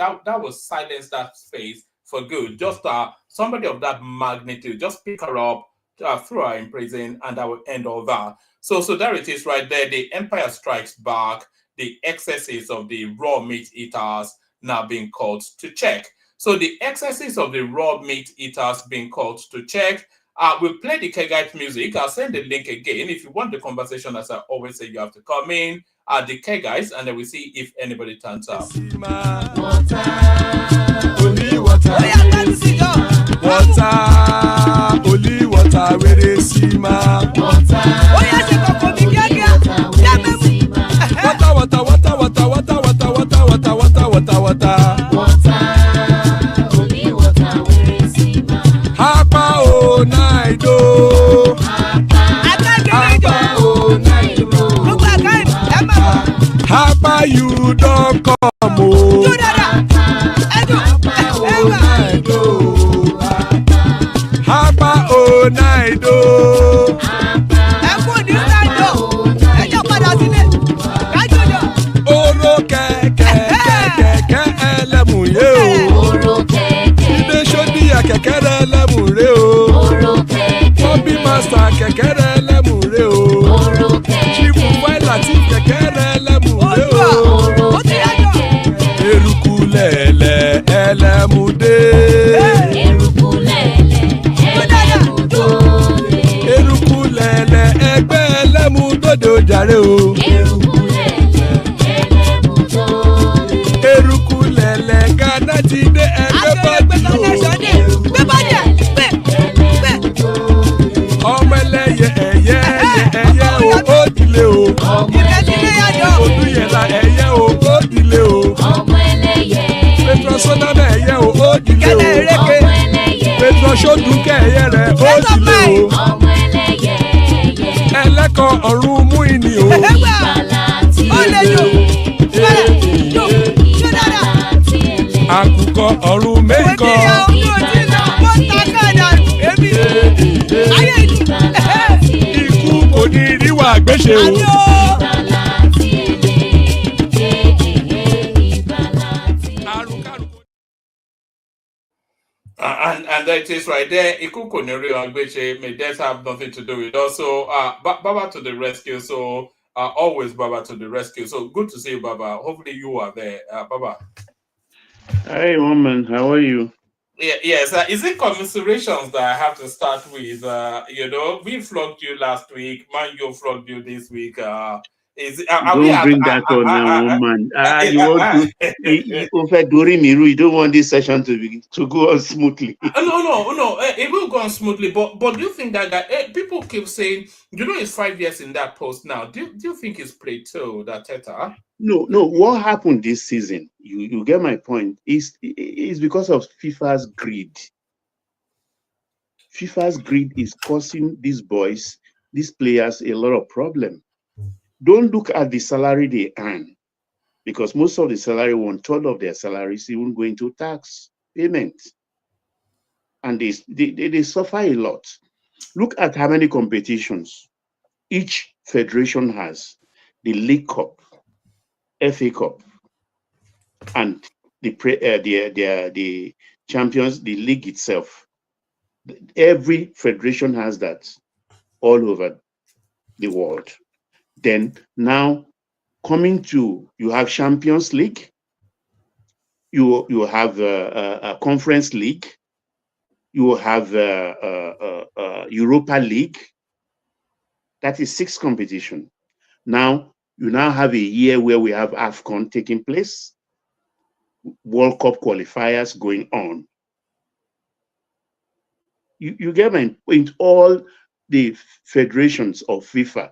silence that space for good. Just somebody of that magnitude, just pick her up, throw her in prison, and that will end all that. So there it is right there. The empire strikes back. The excesses of the raw meat eaters now being called to check. So the excesses of the raw meat eaters being called to check. We'll play the Kegite music. I'll send the link again. If you want the conversation, as I always say, you have to come in at the Kegites, and then we see if anybody turns up. Only water, where they see ma. Water, only water, where they see ma. Hapa o naido. Hapa o naido. Hapa you don't come o. Hapa o naido. Oro kẹ̀kẹ́ ẹlẹ́mù yé o. Ibe sodi akẹkẹrẹ ẹlẹ́mù rẹ o. kẹ̀kẹ́ rẹ̀ lẹ́mùrè o. Chifu Faila ti kẹ̀kẹ́ rẹ̀ lẹ́mùrè o. Eruku lẹ̀lẹ̀ ẹlẹ́mùdé. Eruku lẹ̀lẹ̀ ẹgbẹ́ ẹlẹ́mùdóde ojàre o. Eruku lẹ̀lẹ̀ Ghana ti dé ẹgbẹ́ bọ́ọ̀dì o. Ọmọ ẹlẹ́yẹ ẹ̀yẹ o ó dilé o. Odúyẹ̀lá ẹ̀yẹ o ó dilé o. Petro Sodana ẹ̀yẹ o ó dilé o. Petro Sodunke ẹ̀yẹ rẹ̀ ó dilé o. Ẹlẹ́kọ̀ ọ̀run mú ìní o. Àkùkọ ọ̀run mẹ́kọ̀. Ikú kò ní ríwà gbéṣe o. And that is right there. Ikuko Neri Angbeche may that have nothing to do with us. So, Baba to the rescue. So, always Baba to the rescue. So, good to see you, Baba. Hopefully, you are there, Baba. Hi, woman. How are you? Yeah, yes. Is it commiserations that I have to start with? You know, we flogged you last week. Man, you flogged you this week. Don't bring that on now, woman. You want to over during Miru. You don't want this session to go on smoothly. No. It will go on smoothly. But do you think that people keep saying, you know, it's 5 years in that post now? Do you think it's plateaued, that Teta? No. What happened this season? You get my point. Is because of FIFA's greed. FIFA's greed is causing these players, a lot of problem. Don't look at the salary they earn, because most of the salary, 1/3 of their salaries, even going to tax payment, and they suffer a lot. Look at how many competitions each federation has: the League Cup, FA Cup, and the Champions, the league itself. Every federation has that all over the world. Then now coming to, you have Champions League, you have a Conference League, you have Europa League. That is 6 competitions. Now you have a year where we have AFCON taking place, World Cup qualifiers going on. You get my point. All the federations of FIFA.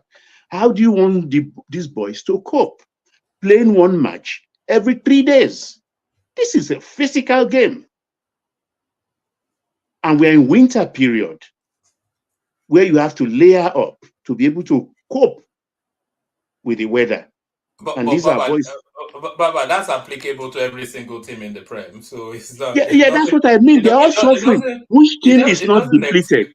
How do you want these boys to cope? Playing one match every 3 days. This is a physical game. And we're in winter period where you have to layer up to be able to cope with the weather. Baba, that's applicable to every single team in the Prem. So it's not. Yeah, that's what I mean. They're all suffering. Which team is not depleted?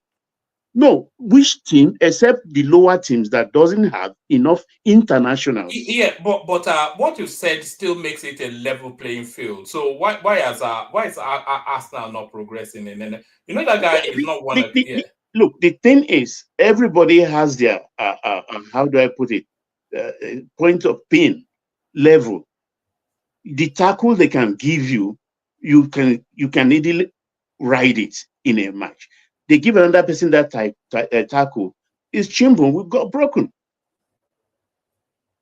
No, which team, except the lower teams that doesn't have enough internationals? Yeah, but what you said still makes it a level playing field. So why is Arsenal not progressing? And you know that guy is not one of the. Look, the thing is, everybody has their how do I put it? Point of pain level. The tackle they can give you, you can easily ride it in a match. They give another person that tackle, his chimbone will go broken.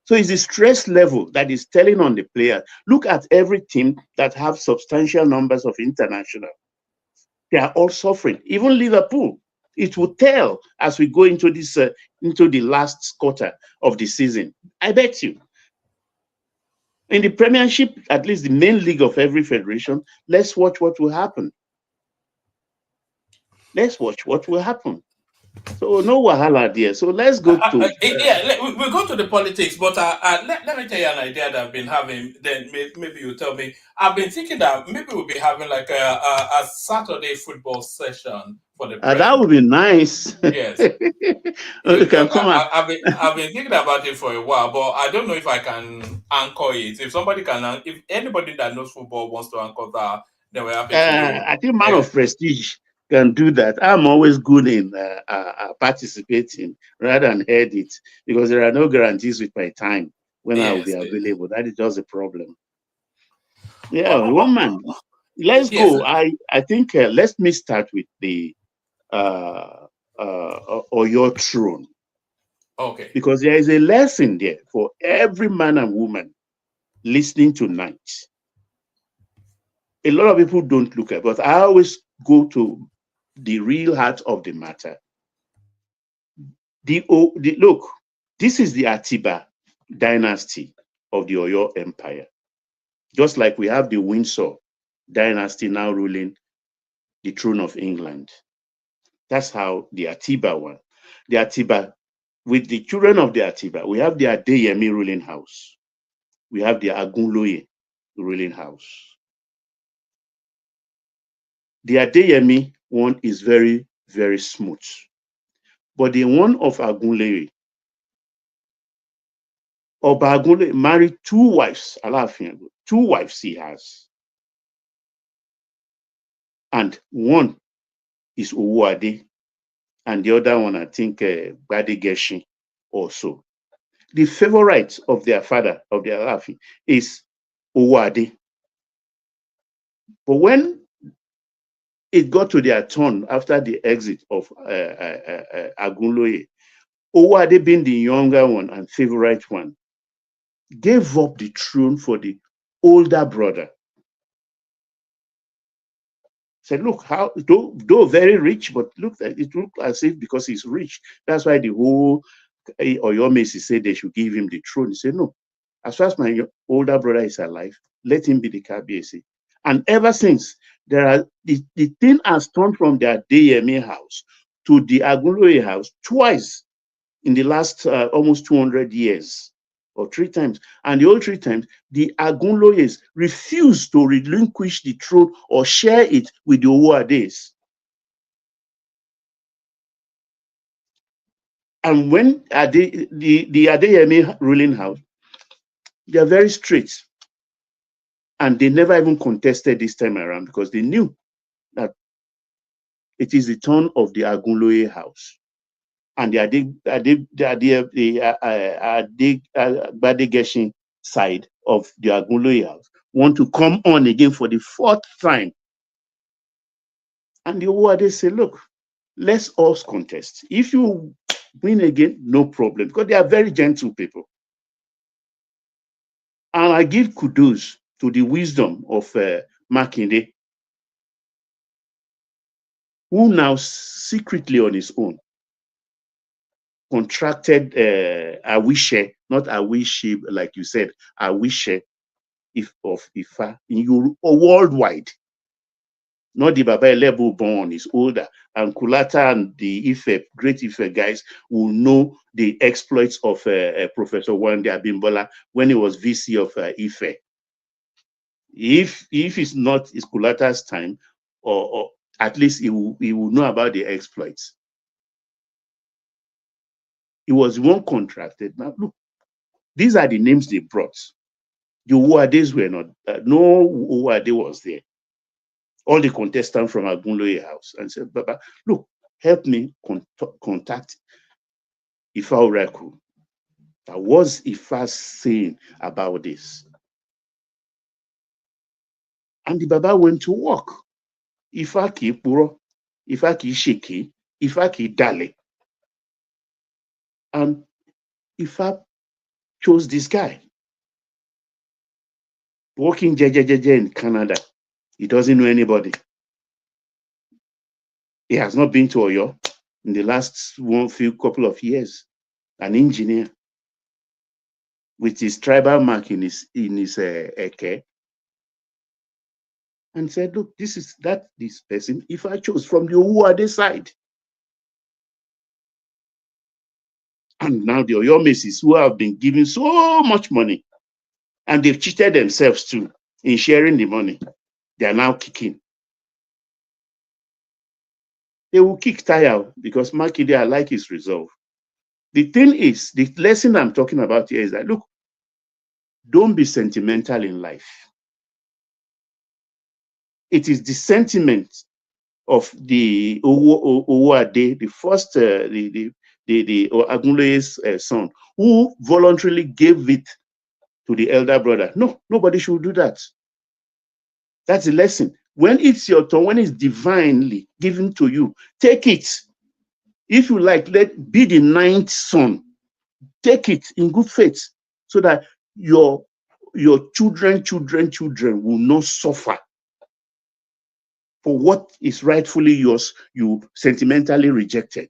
So it's the stress level that is telling on the player. Look at every team that have substantial numbers of international. They are all suffering. Even Liverpool, it will tell as we go into this into the last quarter of the season. I bet you. In the Premiership, at least the main league of every federation, let's watch what will happen. Let's watch what will happen. So no wahala there. So let's go to we'll go to the politics, but let me tell you an idea that I've been having. Then maybe you tell me. I've been thinking that maybe we'll be having like a Saturday football session for the. That would be nice. Yes. You can come I've been thinking about it for a while, but I don't know if I can anchor it. If somebody can, if anybody that knows football wants to anchor that, then we're happy. I think man of prestige. can do that. I'm always good in participating rather than head it, because there are no guarantees with my time when I will be available. That is just a problem. Yeah, one man. Let's go. I think let me start with the or your throne. Okay. Because there is a lesson there for every man and woman listening tonight. A lot of people don't look at, but I always go to the real heart of the matter. Look, this is the Atiba dynasty of the Oyo Empire. Just like we have the Windsor dynasty now ruling the throne of England. That's how the Atiba one. The Atiba, with the children of the Atiba, we have the Adeyemi ruling house. We have the Agunloye ruling house. The Adeyemi one is very, very smooth. But the one of Agunloye, Oba Agunloye married two wives, ALAAFIN, two wives he has. And one is Owode, and the other one, I think, Badegeshi also. The favorite of their father, of their ALAAFIN, is Owode. But when it got to their turn after the exit of Agunloye, Owode, being the younger one and favorite one, gave up the throne for the older brother. Said, look, how though very rich, but it looked as if because he's rich, that's why the whole Oyomesi said they should give him the throne. He said, no, as far as my older brother is alive, let him be the Kabiyesi. And ever since, the thing has turned from their Adeyemi house to the Agunloye house twice in the last almost 200 years, or 3 times. And the whole 3 times, the Agunloyes refused to relinquish the throne or share it with the Okoya'S. And when the Adeyemi ruling house, they are very strict. And they never even contested this time around because they knew that it is the turn of the Agunloye house. And the Badegeshi side of the Agunloye house want to come on again for the 4th time. And the Okoya'S say, look, let's us contest. If you win again, no problem, because they are very gentle people. And I give kudos to the wisdom of Makinde, who now secretly on his own contracted Awishe, not Awishi, like you said, Awishe of Ifa worldwide. Not the Baba Elebo born is older, and Kulata and the Ife, great Ife guys will know the exploits of Professor Wande Abimbola when he was VC of Ife. If it's not his Kulata's time, or at least he will know about the exploits. He was one contracted. Now look, these are the names they brought. The Okoya'S were not. No Okoya'S was there. All the contestants from Agunloye house and said, Baba, look, help me contact Ifa Oracle. What was Ifa saying about this? And the Baba went to work. Ifa ki puro, Ifa ki shiki, Ifa ki dale. And Ifa chose this guy. Working jejejeje in Canada. He doesn't know anybody. He has not been to Oyo in the last couple of years. An engineer with his tribal mark in his eke, and said, look, this person, if I chose from the Okoya'S side. And now the Oyomesis, who have been given so much money, and they've cheated themselves too in sharing the money, they are now kicking. They will kick tire because Makinde, I like his resolve. The thing is, the lesson I'm talking about here is that, look, don't be sentimental in life. It is the sentiment of the Okoya'S, the first, the Agunloye's son, who voluntarily gave it to the elder brother. No, nobody should do that. That's the lesson. When it's your turn, when it's divinely given to you, take it. If you like, let be the 9th son. Take it in good faith, so that your children will not suffer for what is rightfully yours, you sentimentally rejected.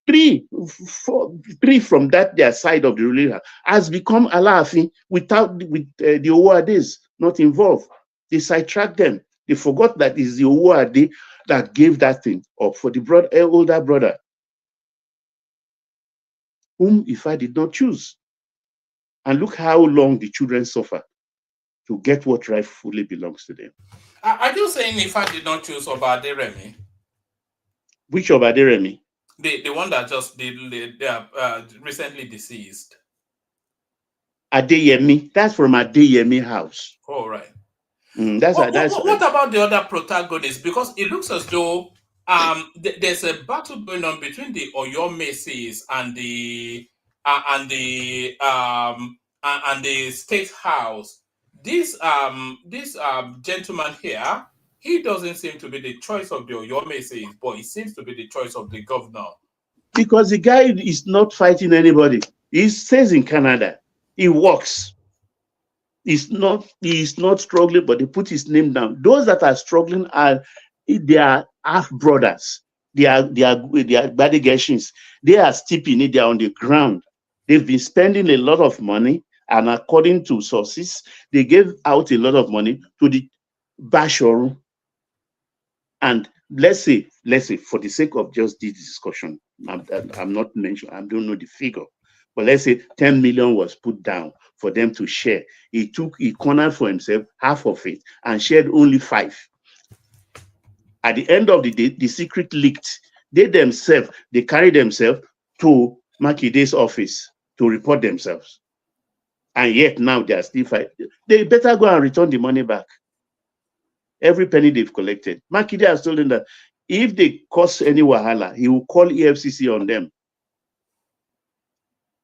3 from that their side of the religion has become ALAAFIN with the OHANAEZE not involved. They sidetracked them. They forgot that it's the OHANAEZE that gave that thing up for the older brother, whom Ifa did not choose. And look how long the children suffer to get what rightfully belongs to them. Are you saying Ifa did not choose Oba Aderemi? Which Oba Aderemi? The one that just recently deceased. Adeyemi. That's from Adeyemi house. Oh, right. What about the other protagonists? Because it looks as though there's a battle going on between the Oyomesis and the State House. This gentleman here, he doesn't seem to be the choice of the Oyomesis, but he seems to be the choice of the governor. Because the guy is not fighting anybody. He stays in Canada. He works. He's not struggling, but they put his name down. Those that are struggling they are half brothers. They are Badigeshins. They are steeping it. They are on the ground. They've been spending a lot of money, and according to sources, they gave out a lot of money to the Bashoru. And let's say, for the sake of just this discussion, I'm not mentioning, I don't know the figure, but let's say 10 million was put down for them to share. He cornered for himself half of it and shared only 5. At the end of the day, the secret leaked. They carried themselves to Makide's office to report themselves. And yet now they are still fighting. They better go and return the money back. Every penny they've collected. Makide has told them that if they cause any wahala, he will call EFCC on them.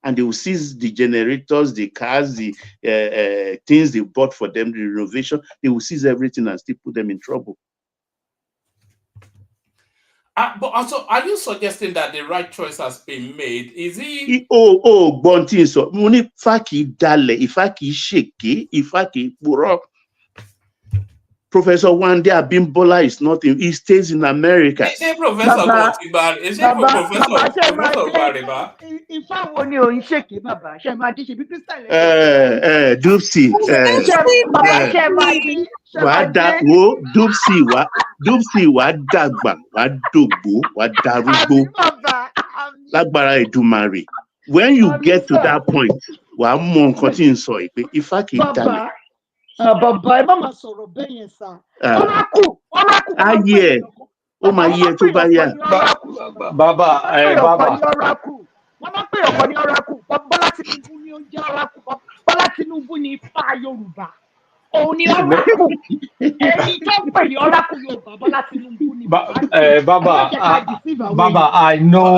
And they will seize the generators, the cars, the things they bought for them, the renovation. They will seize everything and still put them in trouble. But also, are you suggesting that the right choice has been made? Is he? Bontin, so muni faki dale, ifaki sheke, ifaki puro. Professor Wande Abimbola is not in, he stays in America. Professor Dupsy. Dupsy wa dagba, wa dogbo, wa darugbo. Lagbara edumare. When you get to that point, wa mo nkan tin so ifaki dale. Bàbá ẹ má máa sọ̀rọ̀ bẹ́ẹ̀ yẹn sá. Ọlákù. Ayé ó máa yẹ tó bá yá. Bàbá. Wọ́n máa pè ọ̀pọ̀ ní ọ̀rákù. Bọ́lá Tinubu ni ó jẹ́ ọ̀rákù. Bọ́lá Tinubu ni Ifá Yorùbá. Òun ni ọ̀rákù. Èyí tó ń pè ní ọ̀rákù Yorùbá. Bọ́lá Tinubu ni Baba, I know.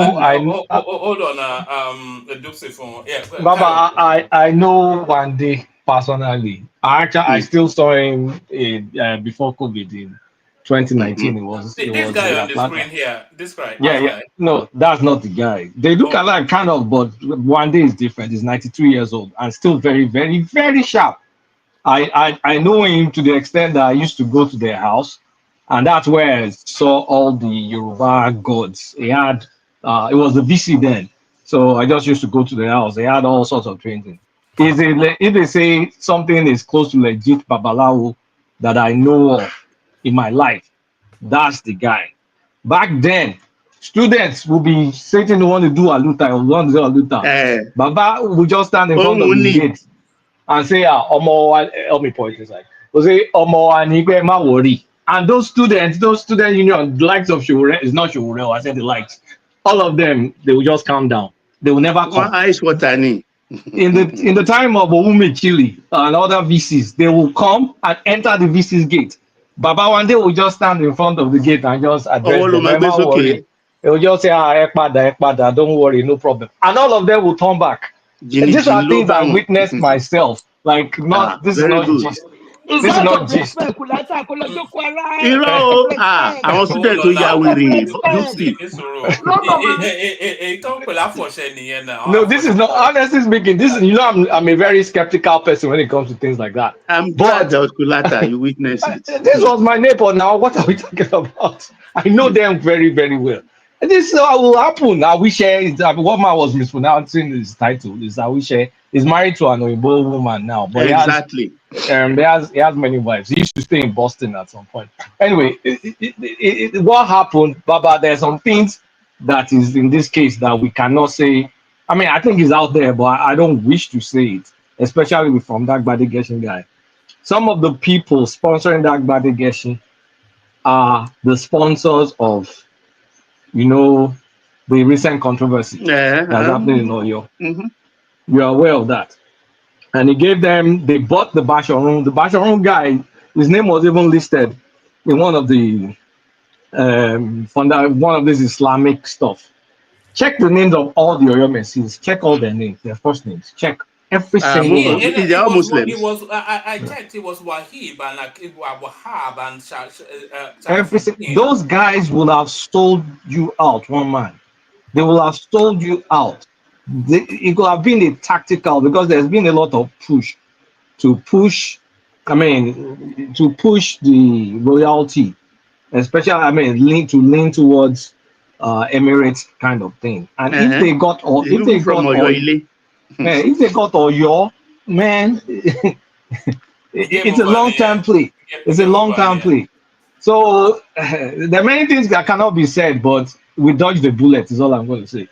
Hold on, Dupsy phone. Yeah. Baba, I know Wande personally. I still saw him before COVID in 2019. This guy on the screen here. This guy. Yeah. No, that's not the guy. They look alike, kind of, but Wande is different. He's 92 years old and still very, very, very sharp. I know him to the extent that I used to go to their house, and that's where I saw all the Yoruba gods. He had, it was the VC then, so I just used to go to their house. They had all sorts of training. If they say something is close to legit Babalawo that I know of in my life, that's the guy. Back then, students will be sitting to want to do aluta or want to do aluta. Baba will just stand in front of the gate and say, help me point inside. We'll say, ma worry. And those students union, the likes of Showore, is not Showore, I said the likes. All of them, they will just calm down. They will never come. Ice water ni. in the time of Owume Chili and other VCs, they will come and enter the VC's gate. Baba one day will just stand in front of the gate and just address them. Never worry. They will just say, ekpada, don't worry, no problem. And all of them will turn back. These are things I witnessed myself. Like, not this is not gist. This is not gist. Àwọn student tó ya wèrè Dupsy. No, this is not, honestly speaking, this is, I'm a very skeptical person when it comes to things like that. I'm glad that Kulata, you witnessed it. This was my neighbor now. What are we talking about? I know them very, very well. And this will happen. Awishe, what man was mispronouncing his title is Awishe is married to an Oyibo woman now. But exactly. He has many wives. He used to stay in Boston at some point. Anyway, what happened, Baba, there's some things that is in this case that we cannot say. I mean, I think it's out there, but I don't wish to say it, especially from that Badegeshin guy. Some of the people sponsoring that Badegeshin are the sponsors of, the recent controversy that's happening in Oyo. You are aware of that. And he gave them, they bought the Basharun. The Basharun guy, his name was even listed in one of the, one of this Islamic stuff. Check the names of all the Oyo Messiahs. Check all their names, their first names. Check every single one. They are Muslims. I checked, it was Wahib and Wahab and Those guys will have sold you out, one man. They will have sold you out. It could have been a tactical, because there's been a lot of push to push the royalty, especially lean towards Emirates kind of thing. And if they got Oyo, man, it's a long-term play. It's a long-term play. So there are many things that cannot be said, but we dodged the bullet is all I'm going to say.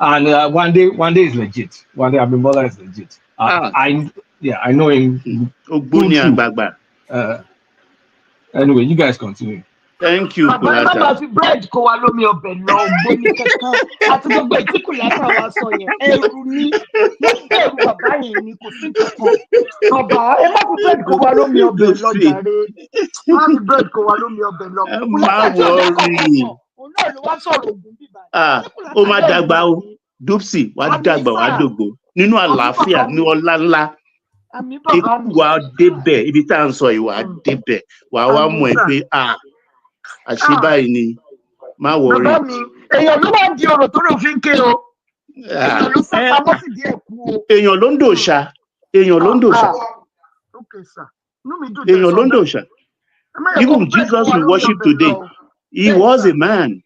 And one day is legit. One day Abimbola is legit. I know him. Anyway, you guys continue. Thank you, Kulata. Bread kò wá lómi ọbẹ̀ lọ gbóni kankan àti gbogbo etí Kulata wa sọ yẹn ẹrù ni ẹrù bàbá yẹn ni kò sí kankan. Bàbá ẹ má fi bread kò wá lómi ọbẹ̀ lọ jàre. Má fi bread kò wá lómi ọbẹ̀ lọ. Má worry. Òun náà ló wá sọ̀rọ̀ ògùn bíbá. Ó máa dàgbà o. Dupsy wá dàgbà wá dògbò nínú àlàáfíà ní ọlá ńlá. Ikú wa débẹ̀ ibi tá à ń sọ ìwà débẹ̀ wà wá mọ̀ ẹ́ pé àṣebáyìí ni má wọrí. Bàbá mi, èèyàn ló máa ń di ọ̀rọ̀ tó lè fi ń ké o. Èèyàn ló sá pamọ́ sí díẹ̀ kú o. Èèyàn ló ń dòṣà. Èèyàn ló ń dòṣà. Èèyàn ló ń dòṣà. Even Jesus we worship today, he was a man.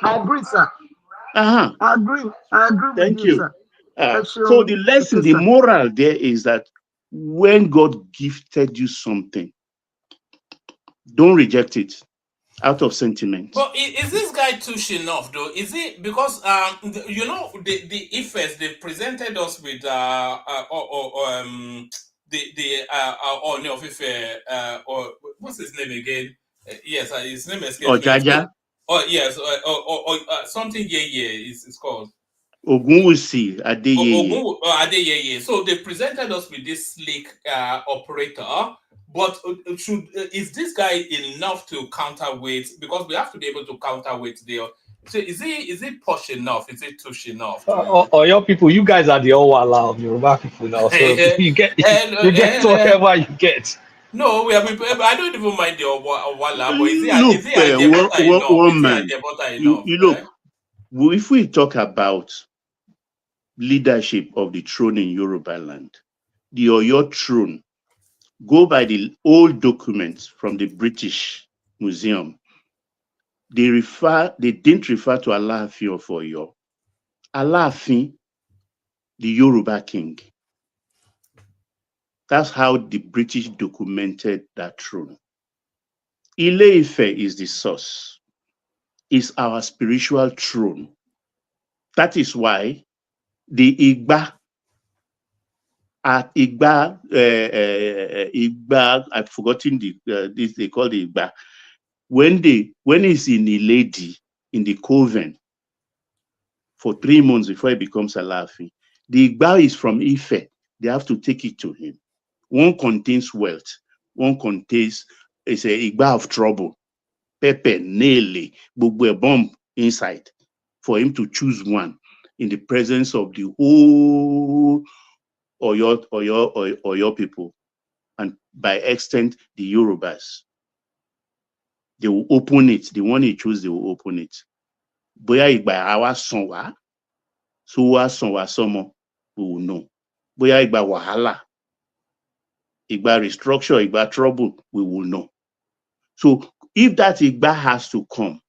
I agree, sir. I agree. Thank you. So the lesson, the moral there is that when God gifted you something, don't reject it out of sentiment. But is this guy touche enough though? Is it because the Ifes, they presented us with Oni of Ife, or what's his name again? Yes, his name is Ojaja. Oh yes, something it's called. Ogunwusi Adeyeye. Adeyeye. So they presented us with this slick operator, but is this guy enough to counterweight? Because we have to be able to counterweight there. So is it posh enough? Is it touche enough? Your people, you guys are the Owala of Yoruba people now, so you get whatever you get. No, I don't even mind the Owala, but is it enough? You look, if we talk about leadership of the throne in Yoruba land, the Oyo throne, go by the old documents from the British Museum. They didn't refer to ALAAFIN of Oyo. ALAAFIN, the Yoruba king. That's how the British documented that throne. Ile-Ife is the source. It's our spiritual throne. That is why the Igba, I've forgotten this, they call the Igba. When it's in the lady in the coven for 3 months before it becomes ALAAFIN, The Igba is from Ife. They have to take it to him. One contains wealth. One contains, it's a Igba of trouble. Pepper, Nelly, Bugwe bomb inside. For him to choose one in the presence of the whole Oyo people, and by extent, the Yorubas. They will open it. The one he choose, they will open it. Boya Igba awa sonwa, so wa sonwa somo, we will know. Boya Igba wahala, Igba restructure, Igba trouble, we will know. So if that Igba has to come,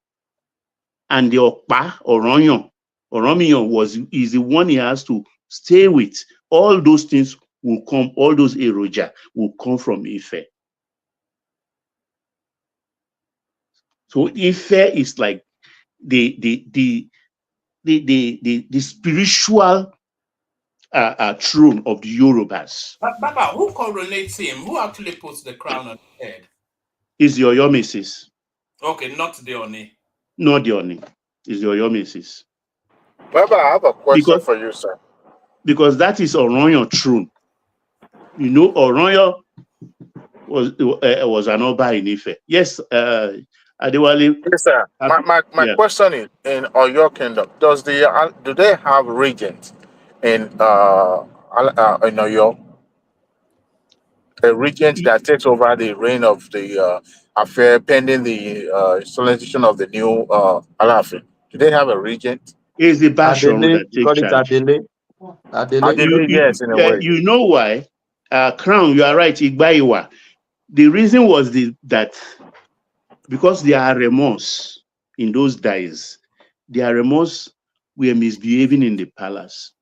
and the Okpa or Oromiyan is the one he has to stay with, all those things will come, all those eroja will come from Ife. So Ife is like the spiritual throne of the Yorubas. But Baba, who coronates him? Who actually puts the crown on his head? Is the Oyomesis. Okay, not the Oni. Not the Oni. Is the Oyomesis. Baba, I have a question for you, sir. Because that is Oronyo throne. You know, Oronyo was an Oba in Ife. Yes, Adewale. Yes, sir. My question is, in Oyo Kingdom, do they have regent in Oyo? A regent that takes over the reign of the affair pending the installation of the new ALAAFIN. Do they have a regent? Is the Basham that takes charge. Adele, yes, in a way. You know why? Crown, you are right, Igbaiwa. The reason was that because they are remorse in those days, their remorse were misbehaving in the palace.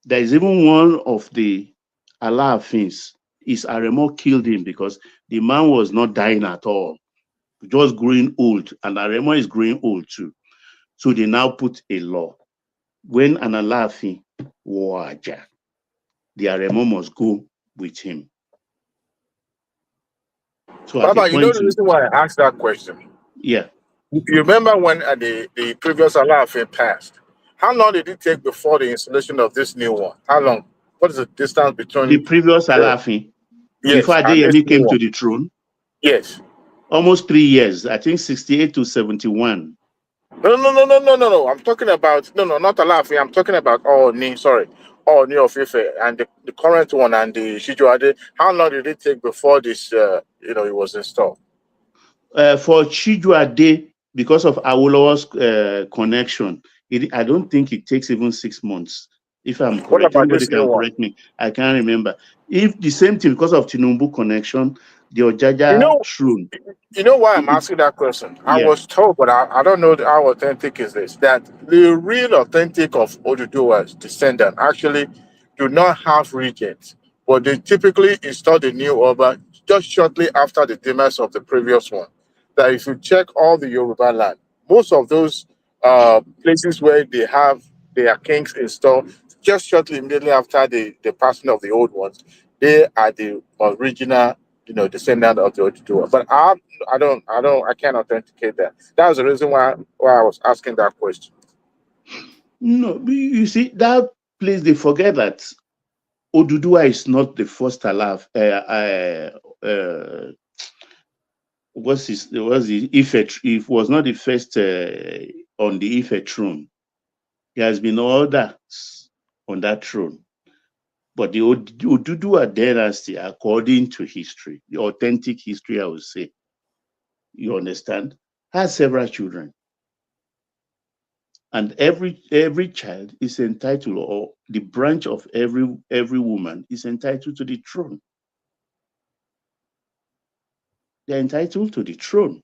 There is even one of the ALAAFINs, is Aremo killed him because the man was not dying at all, just growing old, and Aremo is growing old too. So they now put a law. When an ALAAFIN waja, the Aremo must go with him. So Baba, you know the reason why I asked that question? Yeah. You remember when the previous ALAAFIN passed? How long did it take before the installation of this new one? How long? What is the distance between the previous ALAAFIN? Yes, before Adeyemi came to the throne? Yes. Almost 3 years. I think 68 to 71. No. I'm talking about not ALAAFIN. I'm talking about Oni of Ife, and the current one and the Chijuade. How long did it take before this it was installed? For Chijuade, because of Awolowo's connection, I don't think it takes even 6 months. If I'm correct, anybody can correct me. I can't remember. If the same thing because of Tinubu connection, the Ojaja throne. You know why I'm asking that question? I was told, but I don't know how authentic is this, that the real authentic of Oduduwa's descendant actually do not have regents, but they typically install the new Oba just shortly after the demise of the previous one. That if you check all the Yoruba land, most of those places where they have their kings installed just shortly immediately after the passing of the old ones, they are the original descendant of the Oduduwa. But I can't authenticate that. That was the reason why I was asking that question. No, you see, that place, they forget that Oduduwa is not the first ALAAFIN. It was not the first on the Ife throne. There has been others on that throne. But the Oduduwa dynasty, according to history, the authentic history, I would say, you understand, has several children. And every child is entitled, or the branch of every woman is entitled to the throne. They're entitled to the throne.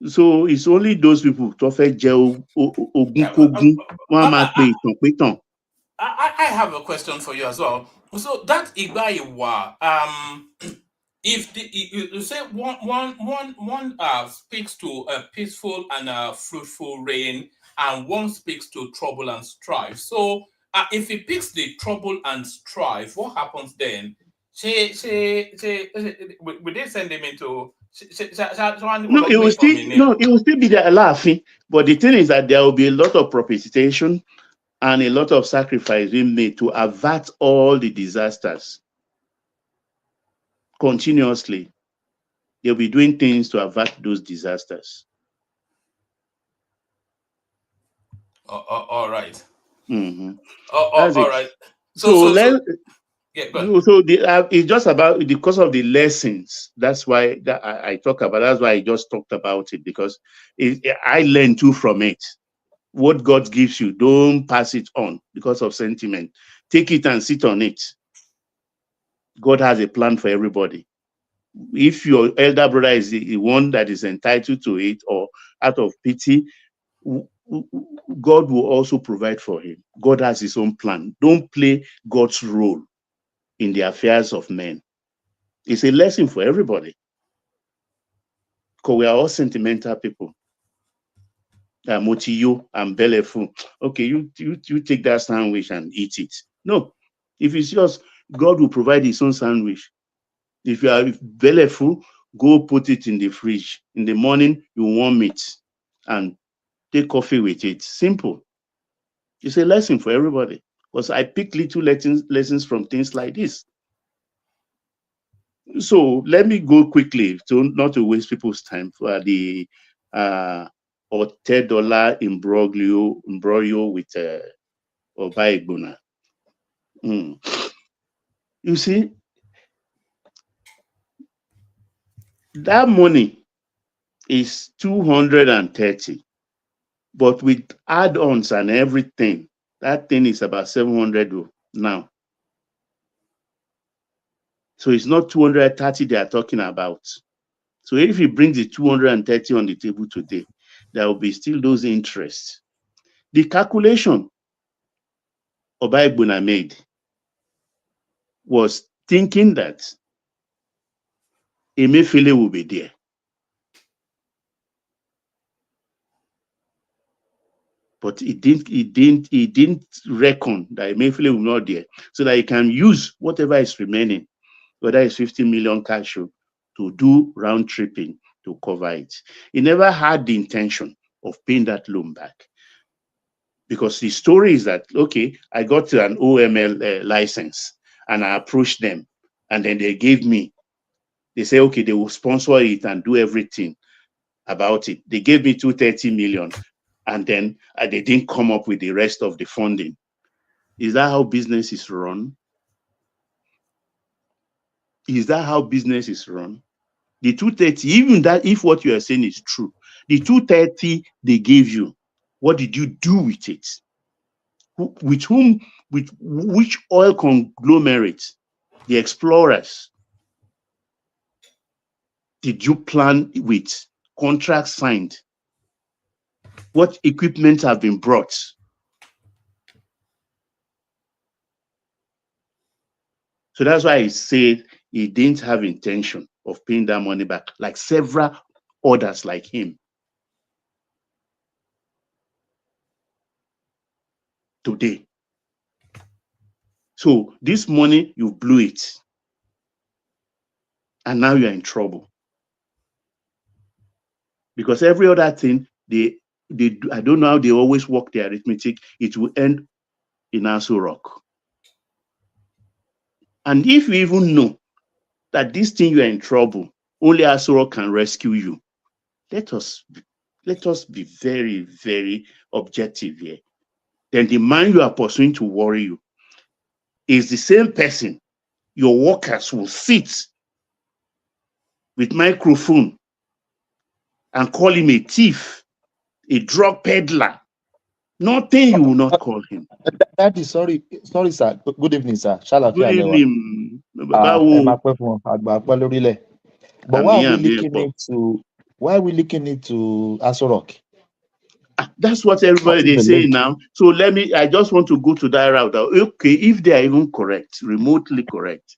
So it's only those people I have a question for you as well. So that Igbaiwa, if you say one speaks to a peaceful and a fruitful reign, and one speaks to trouble and strife. So if he picks the trouble and strife, what happens then? Would they send him into? No, it will still be the ALAAFIN, but the thing is that there will be a lot of propitiation and a lot of sacrifice being made to avert all the disasters. Continuously, they'll be doing things to avert those disasters. All right. Mm-hmm. All right. It's just about because of the lessons. That's why I talk about. That's why I just talked about it, because I learned too from it. What God gives you, don't pass it on because of sentiment. Take it and sit on it. God has a plan for everybody. If your elder brother is the one that is entitled to it, or out of pity, God will also provide for him. God has his own plan. Don't play God's role in the affairs of men. It's a lesson for everybody. Because we are all sentimental people. Motiyo and Belefu. Okay, you take that sandwich and eat it. No. If it's yours, God will provide his own sandwich. If you are Belefu, go put it in the fridge. In the morning, you warm it and take coffee with it. Simple. It's a lesson for everybody. Because I pick little lessons from things like this. So let me go quickly not to waste people's time for the $10 imbroglio with Obaegbuna. You see, that money is 230, but with add-ons and everything, that thing is about 700 now. So it's not 230 they are talking about. So if he brings the 230 on the table today, there will be still those interests. The calculation Obaegbuna made was thinking that Emefiele will be there. But he didn't reckon that Emefiele will not there, so that he can use whatever is remaining, whether it's 50 million cash, to do round tripping to cover it. He never had the intention of paying that loan back. Because the story is that, okay, I got an OML license and I approached them, and then they gave me, they say, okay, they will sponsor it and do everything about it. They gave me 230 million, and then they didn't come up with the rest of the funding. Is that how business is run? Is that how business is run? The 230, even that, if what you are saying is true, the 230 they gave you, what did you do with it? With whom, with which oil conglomerate, the explorers, did you plan with? Contracts signed? What equipment have been brought? So that's why I said he didn't have intention of paying that money back, like several others like him. Today. So this money, you blew it. And now you're in trouble. Because every other thing, they I don't know how they always work their arithmetic, it will end in Aso Rock. And if you even know that this thing you're in trouble, only Aso Rock can rescue you, let us be very, very objective here. Then the man you are pursuing to worry you is the same person your workers will sit with microphone and call him a thief, a drug peddler. Nothing you will not call him. That is sorry, sir. Good evening, sir. Good evening. But why are we looking into Aso Rock? That's what everybody they say now. So I just want to go to that route. Okay, if they are even correct, remotely correct.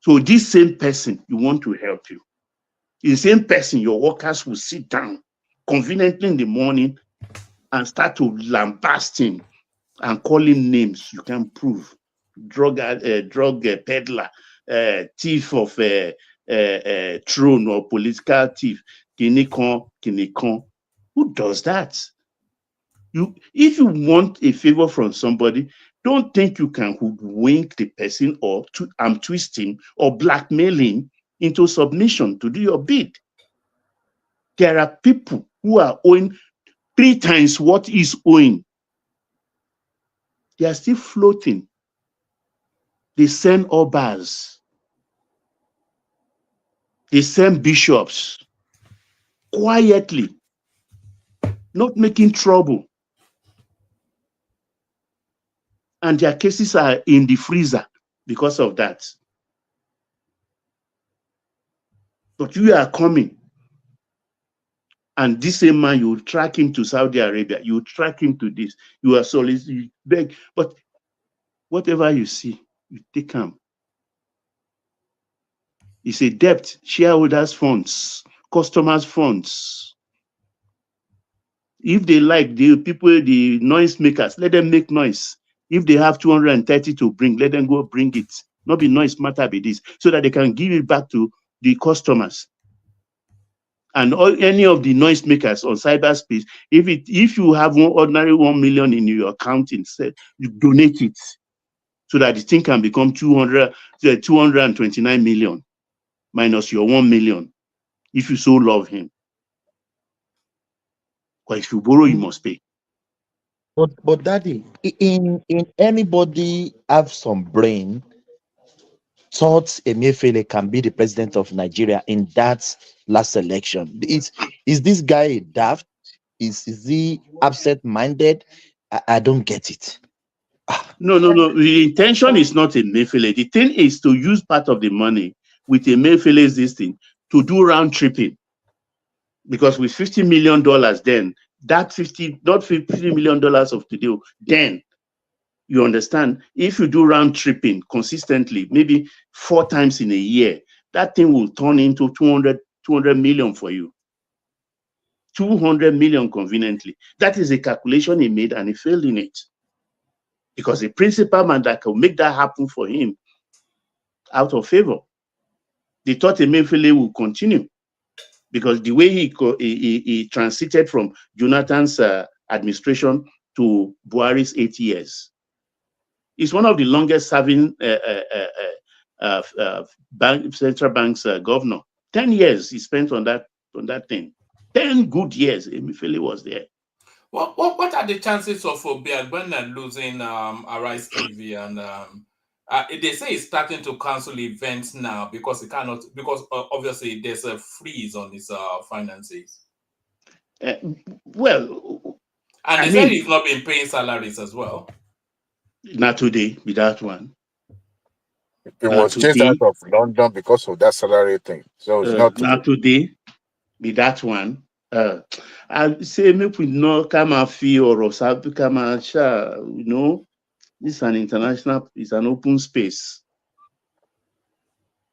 So this same person you want to help you, the same person your workers will sit down conveniently in the morning and start to lambast him and call him names you can prove. Drug peddler, thief of throne or political thief, kinikon. Who does that? If you want a favor from somebody, don't think you can hoodwink the person or arm twist him or blackmail him into submission to do your bid. There are people who are owing 3 times what is owing. They are still floating. They send obas. They send bishops quietly, not making trouble. And their cases are in the freezer because of that. But you are coming. And this same man, you track him to Saudi Arabia, you track him to this, you are solicited, you beg. But whatever you see, you take him. It's a debt, shareholders' funds, customers' funds. If they like the people, the noise makers, let them make noise. If they have 230 to bring, let them go bring it. Not be noise matter be this, so that they can give it back to the customers. And any of the noise makers on cyberspace, if you have ordinary 1 million in your account instead, you donate it so that the thing can become 229 million minus your 1 million if you so love him. But if you borrow, you must pay. But daddy, in anybody have some brain, thought Emefiele can be the president of Nigeria in that last election. Is this guy daft? Is he absent-minded? I don't get it. No. The intention is not Emefiele. The thing is to use part of the money with Emefiele's this thing to do round tripping. Because with $50 million then, that $50 million of today, then you understand, if you do round tripping consistently, maybe 4 times in a year, that thing will turn into 200 million for you. 200 million conveniently. That is a calculation he made and he failed in it. Because the principal man that can make that happen for him out of favor. They thought Emefiele would continue. Because the way he transited from Jonathan's administration to Buhari's 8 years. He's one of the longest serving central bank's governor. 10 years he spent on that thing. 10 good years Emefiele was there. What are the chances of Obiagbena losing Arise TV? And they say he's starting to cancel events now because he cannot, because obviously there's a freeze on his finances. Well, and they say he's not been paying salaries as well. Not today, with that one. It was chased out of London because of that salary thing. So it's not today, with that one. I say make we not come and feel or come and share, you know. This is an international, it's an open space.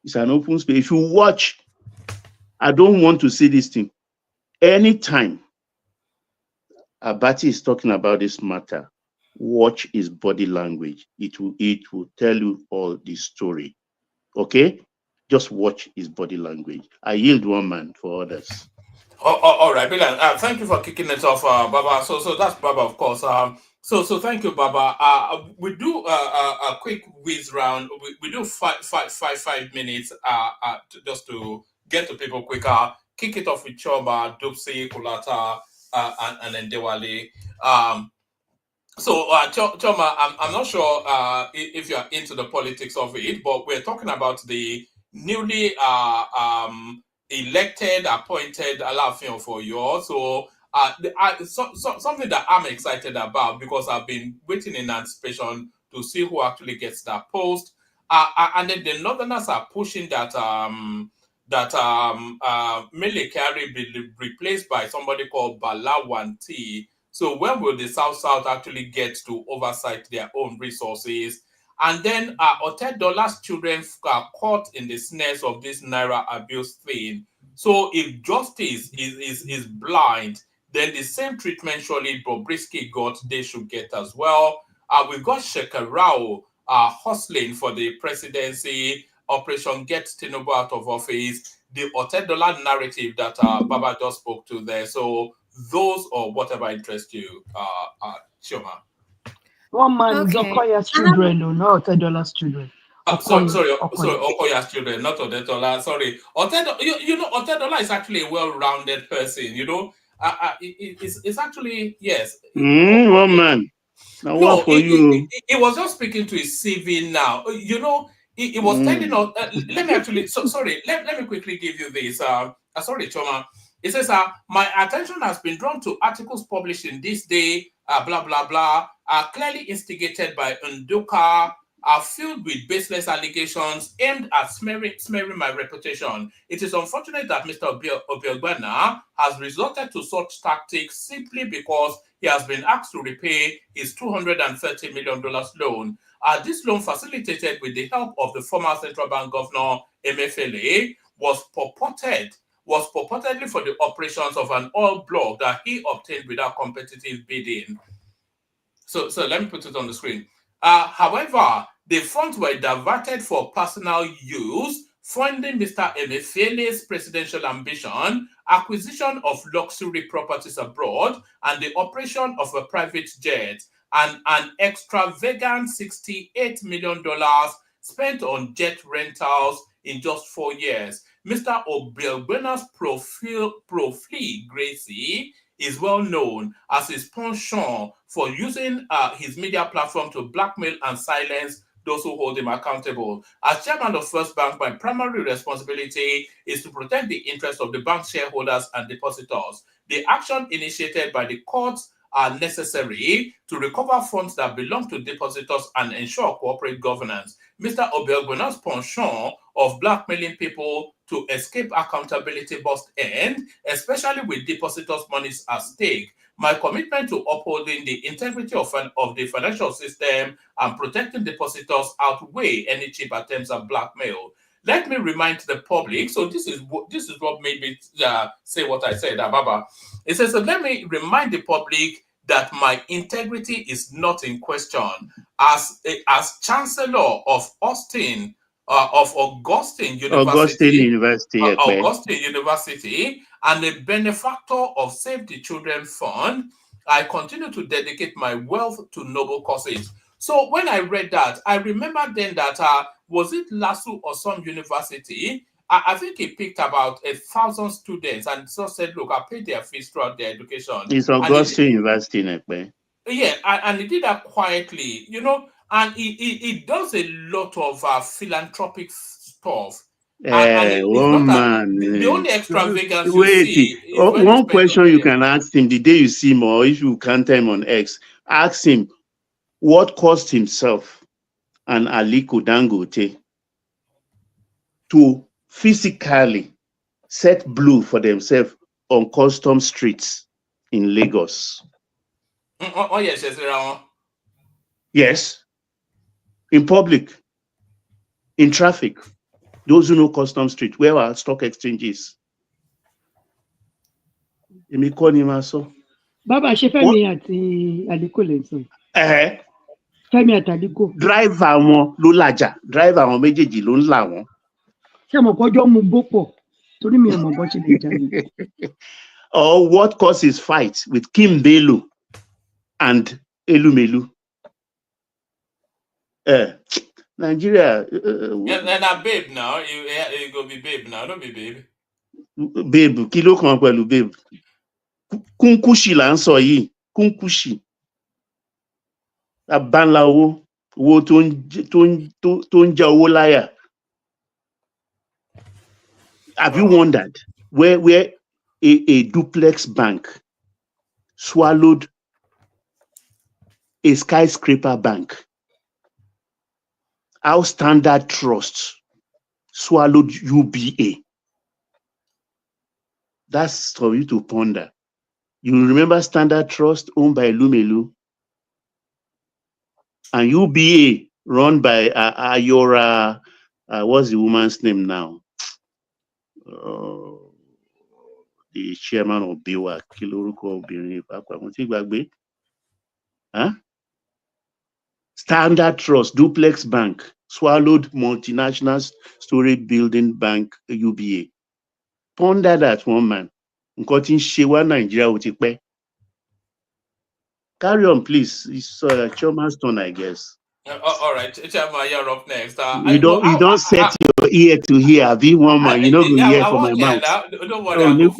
It's an open space. If you watch, I don't want to see this thing. Anytime Abati is talking about this matter, watch his body language. It will tell you all the story. Okay? Just watch his body language. I yield one man for others. All right, brilliant. Thank you for kicking it off, Baba. So that's Baba, of course. So thank you, Baba. We do a quick whiz round. We do 5 minutes just to get to people quicker. Kick it off with Choma, Dupsi, Kulata, and then Dewale. Choma, I'm not sure if you're into the politics of it, but we're talking about the newly elected, appointed ALAAFIN for you. So something that I'm excited about because I've been waiting in anticipation to see who actually gets that post. And then the Northerners are pushing that Mele Kyari be replaced by somebody called Balawanti. So when will the South actually get to oversight their own resources? And then Otedola's children are caught in the snares of this Naira abuse thing. So if justice is blind, then the same treatment surely Bobriski got, they should get as well. We've got Shekarao hustling for the presidency, Operation Get Tinubu out of office, the Otedola narrative that Baba just spoke to there. So those or whatever interests you, Chioma. One man is Okoya'S children, no, not Otedolas children. Sorry, Okoya'S children, not Otedola. Sorry, you know, Otedola is actually a well-rounded person. You know, it's actually yes. One man. Now No, what for you? He was just speaking to his CV now. You know, he was telling us. Let me actually. Sorry. Let me quickly give you this. Sorry, Choma. It says, my attention has been drawn to articles published in This Day, blah, blah, blah, clearly instigated by Nduka, are filled with baseless allegations aimed at smearing my reputation. It is unfortunate that Mr. Obiagbana has resorted to such tactics simply because he has been asked to repay his $230 million loan. This loan, facilitated with the help of the former central bank governor Emefiele, was purportedly for the operations of an oil block that he obtained without competitive bidding. So let me put it on the screen. However, the funds were diverted for personal use, funding Mr. Emefiele's presidential ambition, acquisition of luxury properties abroad, and the operation of a private jet, and an extravagant $68 million spent on jet rentals in just 4 years. Mr. Obiagbena's profligacy is well known as his penchant for using his media platform to blackmail and silence those who hold him accountable. As chairman of First Bank, my primary responsibility is to protect the interests of the bank's shareholders and depositors. The action initiated by the courts are necessary to recover funds that belong to depositors and ensure corporate governance. Mr. Obiagbena's penchant of blackmailing people to escape accountability must end, especially with depositors' monies at stake. My commitment to upholding the integrity of the financial system and protecting depositors outweigh any cheap attempts at blackmail. Let me remind the public, so this is what made me say what I said, Baba. It says, so let me remind the public that my integrity is not in question. As Chancellor of Augustine University, and a benefactor of Save the Children Fund, I continue to dedicate my wealth to noble causes. So when I read that, I remember then that was it LASU or some university? I think he picked about 1,000 students and so said, look, I paid their fees throughout their education. It's Augustine University, Nekpe. Yeah, and he did that quietly, you know, and he does a lot of philanthropic stuff. One man. The only extravagance Wait, you see is when one question you can ask him the day you see him, or if you counter him on X, ask him what cost himself and Aliko Dangote to physically set blue for themselves on custom streets in Lagos. Oh yes, yes, yes, in public, in traffic. Those who know custom street, where our stock exchange is. Baba ṣe Fẹ́mi àti Aliko lè sọ. Fẹ́mi àti Aliko. Driver wọn ló làjà, driver wọn méjèèjì ló ń là wọn. Ṣé mo kọjọ́ mu gbó pọ̀? Torí mi ò mọ̀ bọ́ ṣe lè jà. Or what causes fight with Kim Bello and Elumelu? Nigeria. And a babe now, you go be babe now, don't be babe. Babe, kilo kan pẹ̀lú babe. Kunkushi là ń sọ yìí, kunkushi. Abanla owó tó ń já owó láyà. Have you wondered where a duplex bank swallowed a skyscraper bank? How Standard Trust swallowed UBA? That's for you to ponder. You remember Standard Trust owned by Lumelu and UBA run by Ayora, what's the woman's name now? The chairman of BIWA, Kiloruko Birin. Huh? Standard Trust, Duplex Bank, swallowed multinational storage building bank UBA. Ponder that, one man. nǹkan tí ń ṣe wá Nàìjíríà ó ti pẹ́. Carry on, please. It's Choma's turn, I guess. All right, Chairman, you're up next. You don't set your ear to hear. Be one man. You know go hear from my mouth. Don't worry, I will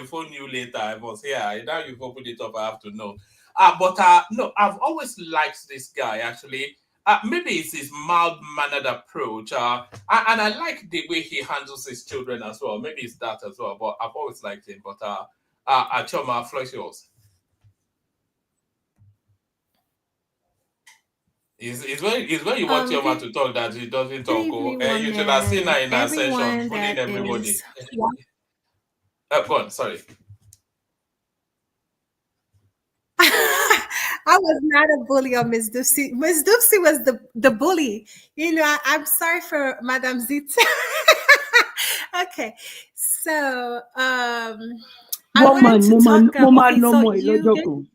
phone you later. I was here. Now you've opened it up. I have to know. But no, I've always liked this guy. Actually, maybe it's his mild-mannered approach, and I like the way he handles his children as well. Maybe it's that as well. But I've always liked him. But Choma, floor is yours. It's when you want Choma to talk that he doesn't talk. You should have seen her in Ascension, bullying everybody. Go on, sorry. I was not a bully on Miss Dupsy. Miss Dupsy was the bully. You know, I'm sorry for Madame Zita. Okay, so I wanted to talk about.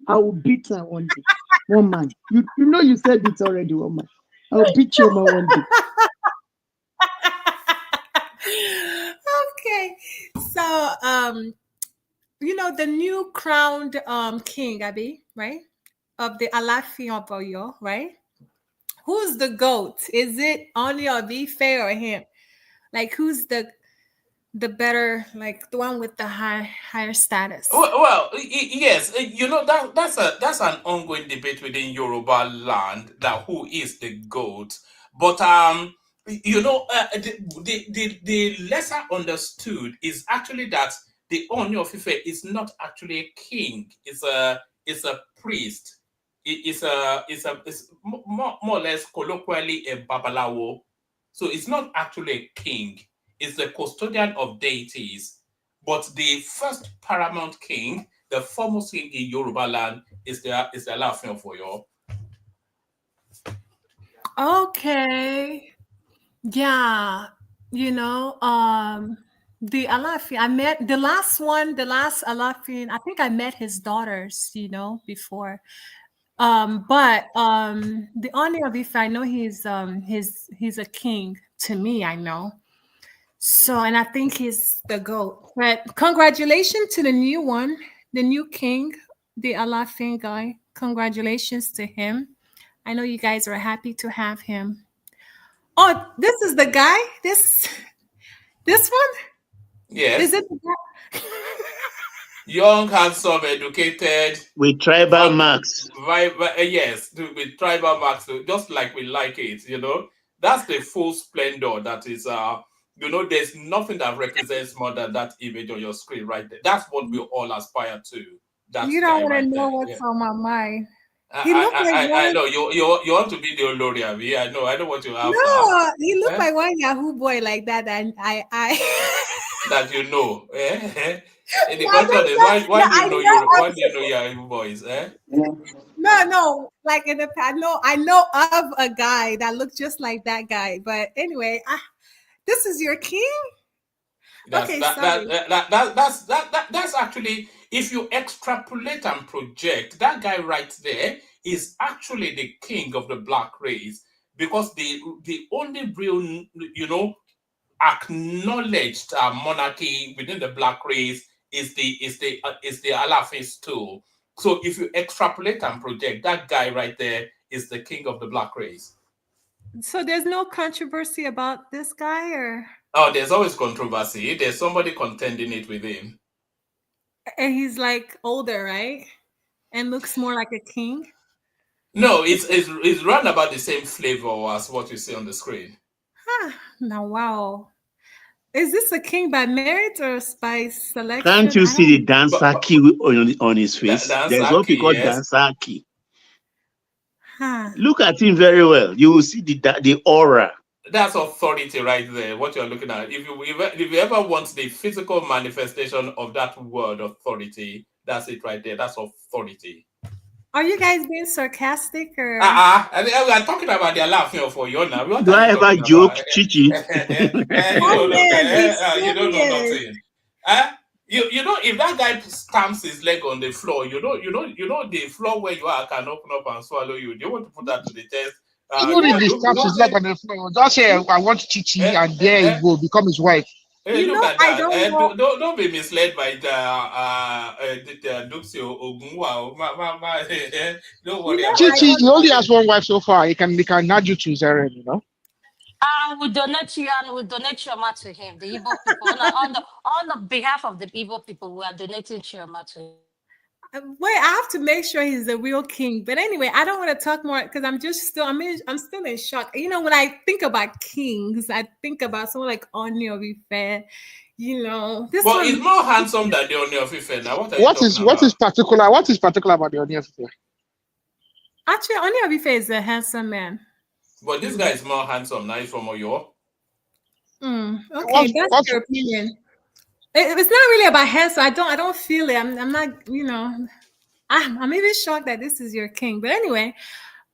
I will beat her one day. Woman, you know you said it already, woman. I will beat you one day. Okay, so you know the new crowned king, Abi, right? Of the ALAAFIN of Oyo, right? Who's the GOAT? Is it Oni or Ife or him? Like, who's the better, like the one with the higher status? Well, yes, you know that's an ongoing debate within Yoruba land, that who is the GOAT. But you know, the lesser understood is actually that the Oni of Ife is not actually a king. It's a priest. It's more or less colloquially a babalawo. So it's not actually a king. It's the custodian of deities. But the first paramount king, the foremost king in Yoruba land, is the ALAAFIN of Oyo. Okay. Yeah. You know, the ALAAFIN, I met the last ALAAFIN, I think I met his daughters, you know, before. But the Oni of Ife, I know he's a king to me, I know. So, and I think he's the GOAT. But congratulations to the new one, the new king, the ALAAFIN guy. Congratulations to him. I know you guys are happy to have him. Oh, this is the guy? This one? Yes. Is it the guy? Young, handsome, educated. With tribal marks. Yes, with tribal marks, just like we like it, you know. That's the full splendor that is, you know, there's nothing that represents more than that image on your screen right there. That's what we all aspire to. That's you don't want to know what's on my mind. I know you want to be the Olori Abi. I know what you have. No, he looked like one Yahoo boy like that, and I that you know. In the question is why do you know Yahoo boys? No, like in the past, I know of a guy that looked just like that guy. But anyway, this is your king. That's actually, if you extrapolate and project, that guy right there is actually the king of the black race, because the only real, you know, acknowledged monarchy within the black race is the ALAAFIN stool. So if you extrapolate and project, that guy right there is the king of the black race. So there's no controversy about this guy, or? Oh, there's always controversy. There's somebody contending it with him. And he's like older, right? And looks more like a king? No, it's run about the same flavor as what you see on the screen. Now, wow. Is this a king by merit or by selection? Can't you see the dancer key on his face? There's what we call dancer key. Look at him very well. You will see the aura. That's authority right there, what you're looking at. If you ever want the physical manifestation of that word authority, that's it right there. That's authority. Are you guys being sarcastic or? We are talking about the ALAAFIN of Oyo now. Do I ever joke, Chichi? You don't know nothing. You know, if that guy stamps his leg on the floor, you know the floor where you are can open up and swallow you. Do you want to put that to the test? Even if he stamps his leg on the floor, just say, I want Chichi, and there you go, become his wife. Hey, You look know, at I that. don't know. Don't be misled by the Duxio Ogunwa. Don't You worry know, about I Chichi, that. don't he only know. has one wife so far. He can nudge you to his errand, you know. We donate you and we donate Chioma to him, the Igbo people. On the behalf of the Igbo people, we are donating Chioma to him. Wait, I have to make sure he's the real king. But anyway, I don't want to talk more because I'm still in shock. You know, when I think about kings, I think about someone like Oni of Ife. You know, this But one. he's more handsome than the Oni of Ife now. What are you What talking is what about? is particular? What is particular about the Onion? Actually, Oni of Ife is a handsome man. But this guy is more handsome now. He's from Oyo. Okay, that's your opinion. It's not really about handsome. I don't feel it. I'm not. You know, I'm even shocked that this is your king. But anyway,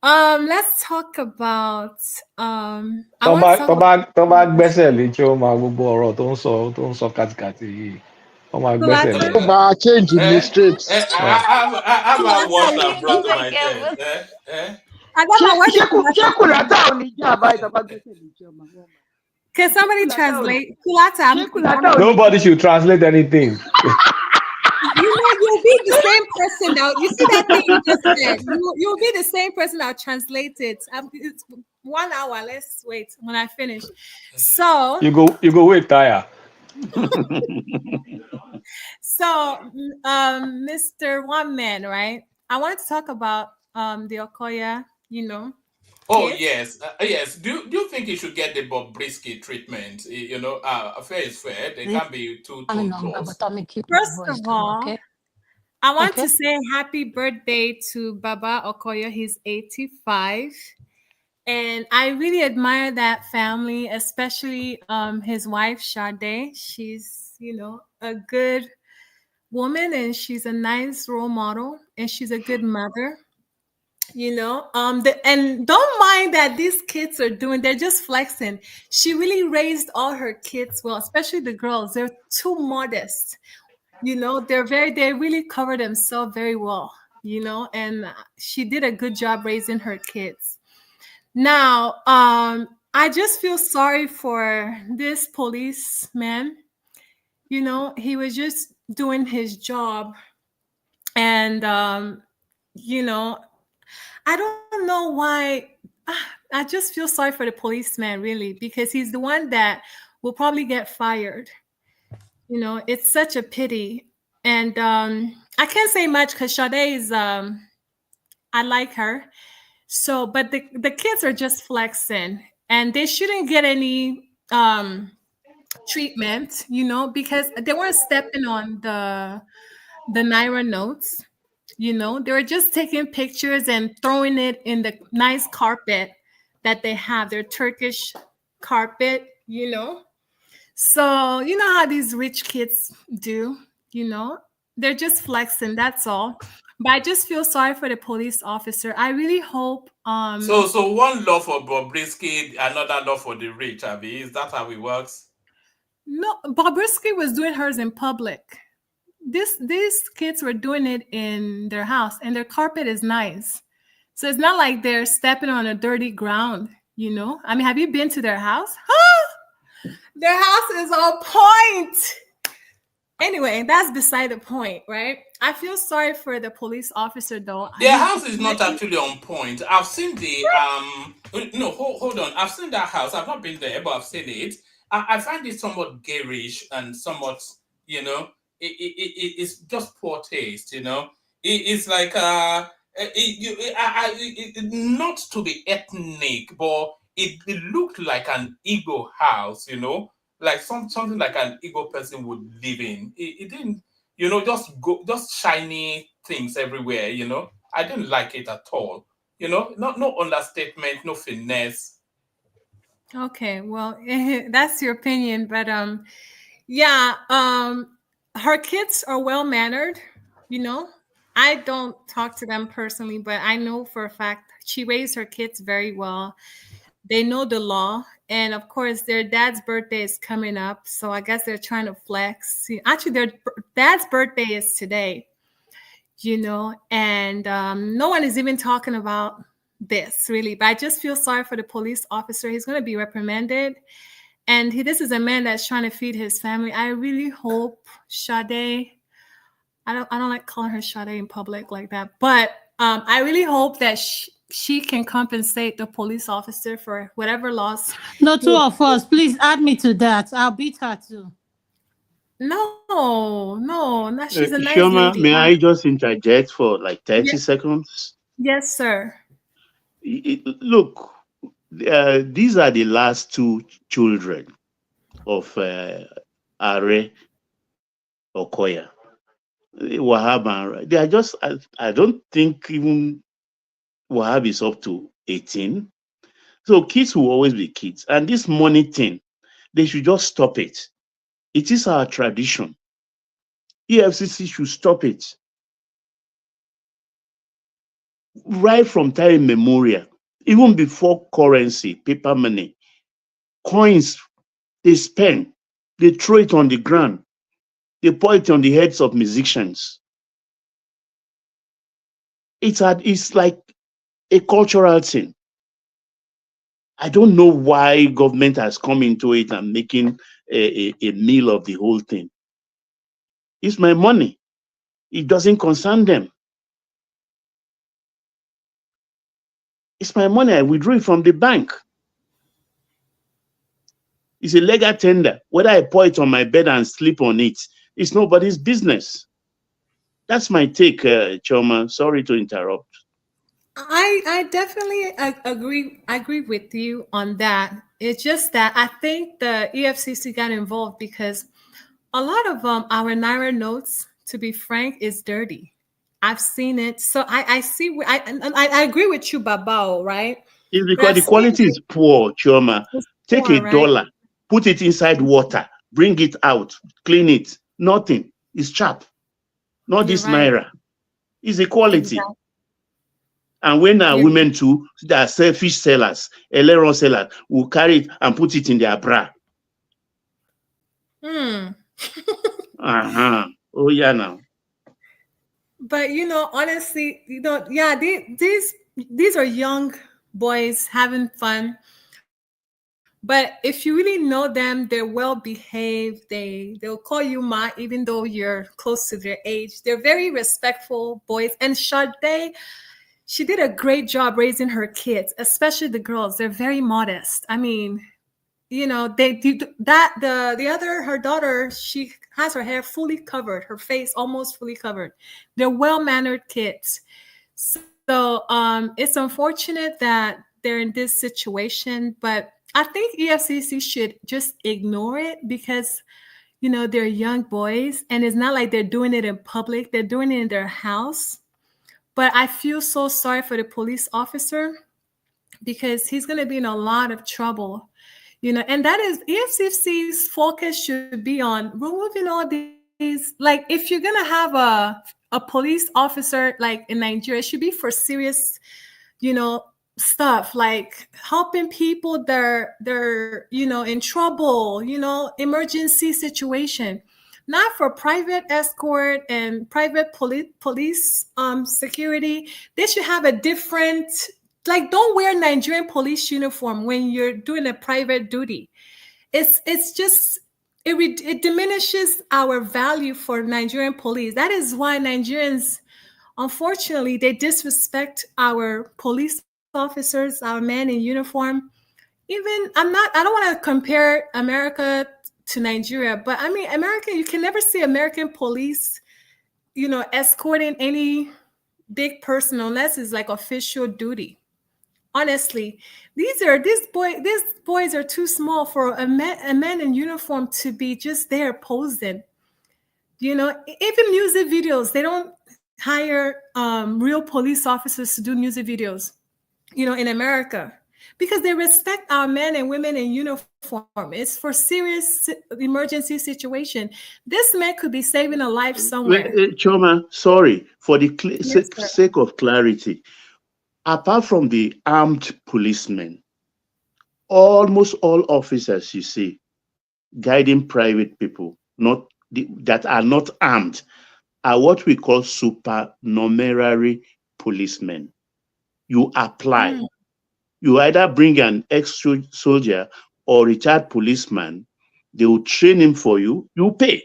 let's talk about. I want to talk about. tó bá gbẹ́sẹ̀ lé Chioma gbogbo ọ̀rọ̀ tó ń sọ kàtìkàtì yìí wọ́n máa gbẹ́sẹ̀ lé. Change in the streets. I've washed Can and you brought go to my make tent. Can somebody translate? Kulata, Nobody should translate anything. you know, you'll be the same person now. You see that thing you just said? You'll be the same person that'll translate it. It's 1 hour. Let's wait when I finish. So You go wait, Taya. So, Mr. One Man, right? I wanted to talk about the Okoya, you know. Oh kids. yes. Do you think he should get the Bobriski treatment? You know, fair is fair. They can't be too close. First of all, I want to say happy birthday to Baba Okoya. He's 85. And I really admire that family, especially his wife, Sade. She's, you know, a good woman and she's a nice role model and she's a good mother. You know, and don't mind that these kids are doing, they're just flexing. She really raised all her kids well, especially the girls. They're too modest. You know, they really cover themselves very well, you know, and she did a good job raising her kids. Now, I just feel sorry for this policeman. You know, he was just doing his job. And, you know, I don't know why. I just feel sorry for the policeman, really, because he's the one that will probably get fired. You know, it's such a pity. And I can't say much because Sade is, I like her. So, but the kids are just flexing and they shouldn't get any treatment, you know, because they weren't stepping on the Naira notes. You know, they were just taking pictures and throwing it in the nice carpet that they have, their Turkish carpet, you know. So, you know how these rich kids do, you know, they're just flexing, that's all. But I just feel sorry for the police officer. I really hope So one law for Bobriski, another law for the rich, Abby. Is that how it works? No, Bobriski was doing hers in public. These kids were doing it in their house and their carpet is nice. So it's not like they're stepping on a dirty ground, you know? I mean, have you been to their house? Their house is on point. Anyway, that's beside the point, right? I feel sorry for the police officer though. Their house is not actually on point. I've seen the no, hold on. I've seen that house. I've not been there, but I've seen it. I find it somewhat garish and somewhat, you know, it's just poor taste, you know. It's like not to be ethnic, but it looked like an Igbo house, you know, like something like an Igbo person would live in. It didn't, you know, just shiny things everywhere, you know. I didn't like it at all. You know, no understatement, no finesse. Okay, well, that's your opinion, but yeah, her kids are well mannered, you know. I don't talk to them personally, but I know for a fact she raised her kids very well. They know the law, and of course, their dad's birthday is coming up, so I guess they're trying to flex. Actually, their dad's birthday is today, you know, and no one is even talking about this really. But I just feel sorry for the police officer. He's going to be reprimanded, And this is a man that's trying to feed his family. I really hope Sade, I don't like calling her Sade in public like that, but I really hope that she can compensate the police officer for whatever loss. No, two of us, please add me to that. I'll beat her too. No, she's a nice Shoma, lady. may I just interject for like 30 seconds? Yes, sir. Look, these are the last two children of Are Okoya. Wahab, they are just, I don't think even Wahab is up to 18. So kids will always be kids. And this money thing, they should just stop it. It is our tradition. EFCC should stop it. Right from time immemorial, even before currency, paper money, coins, they spend, they throw it on the ground, they pour it on the heads of musicians. It's like a cultural thing. I don't know why government has come into it and making a meal of the whole thing. It's my money. It doesn't concern them. It's my money. I withdrew it from the bank. It's a legal tender. Whether I pour it on my bed and sleep on it, it's nobody's business. That's my take, Choma. Sorry to interrupt. I definitely agree with you on that. It's just that I think the EFCC got involved because a lot of our Naira notes, to be frank, is dirty. I've seen it, so I see. I agree with you, Babao, right? It's because the quality is poor, Choma. Take a dollar, put it inside water, bring it out, clean it. Nothing. It's chap. Not this Naira. It's equality. Exactly. And when women too, that are selfish sellers, Eleron sellers, will carry it and put it in their bra. Oh yeah, now. But honestly, yeah, these are young boys having fun. But if you really know them, they're well behaved. They'll call you Ma, even though you're close to their age. They're very respectful boys. And Sade, she did a great job raising her kids, especially the girls. They're very modest. I mean, they do that. Her daughter, she has her hair fully covered, her face almost fully covered. They're well-mannered kids. So it's unfortunate that they're in this situation, but I think EFCC should just ignore it because, they're young boys and it's not like they're doing it in public. They're doing it in their house. But I feel so sorry for the police officer because he's going to be in a lot of trouble, and that is EFCC's focus should be on removing all these. Like, if you're going to have a police officer, like in Nigeria, it should be for serious, stuff like helping people they're in trouble, emergency situation, not for private escort and private police security. They should have a different, like, don't wear Nigerian police uniform when you're doing a private duty. It's just it diminishes our value for Nigerian police. That is why Nigerians, unfortunately, they disrespect our police officers, our men in uniform. Even I don't want to compare America to Nigeria, but I mean, America, you can never see American police, escorting any big person unless it's like official duty. Honestly, these boys are too small for a man in uniform to be just there posing. Even music videos, they don't hire real police officers to do music videos, in America, because they respect our men and women in uniform. It's for serious emergency situation. This man could be saving a life somewhere. Choma, sorry, for the sake of clarity, apart from the armed policemen, almost all officers you see guiding private people that are not armed are what we call supernumerary policemen. You apply. You either bring an ex-soldier or retired policeman, they will train him for you, you pay.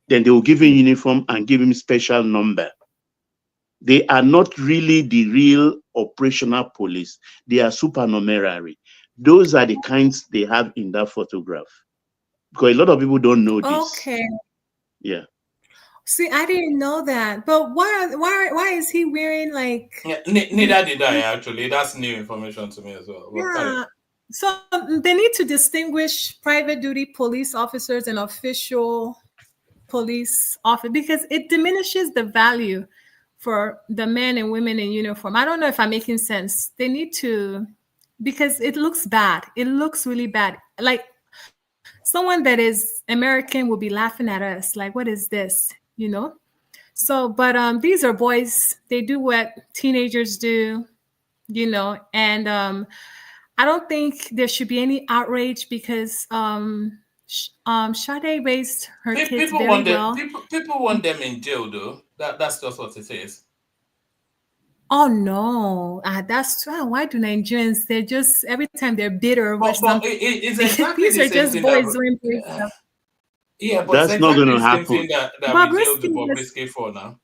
Then they will give him uniform and give him special number. They are not really the real operational police. They are supernumerary. Those are the kinds they have in that photograph. Because a lot of people don't know this. Okay. Yeah. See, I didn't know that. But why is he wearing like? Yeah, neither did I actually. That's new information to me as well. Yeah. So they need to distinguish private duty police officers and official police officer because it diminishes the value for the men and women in uniform. I don't know if I'm making sense. They need to, because it looks bad. It looks really bad. Like someone that is American will be laughing at us. Like, what is this? So, but these are boys. They do what teenagers do, and I don't think there should be any outrage because Sade raised her kids People very want well. People want them in jail, though. That's just what it is. Oh no, that's true. Why do Nigerians? They're just every time they're bitter over something. It's exactly These the are same just thing boys doing boy stuff. Yeah, but that's it's not exactly going to the same happen. thing that we jailed the Bobriski for now.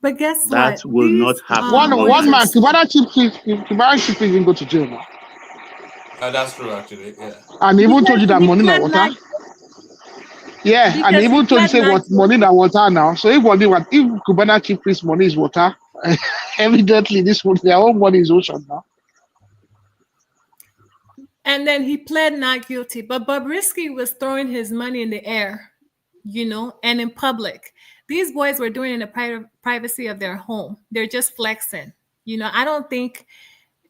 But guess that what? will not happen. One man, Cubana chief didn't go to jail now. That's true, actually. Yeah. And he even told you that money na water. Yeah, and he even told you say what money na water now. So if Cubana chief priest money is water, evidently their own money is ocean now. And then he pled not guilty. But Bobriski was throwing his money in the air, and in public. These boys were doing it in the privacy of their home. They're just flexing. I don't think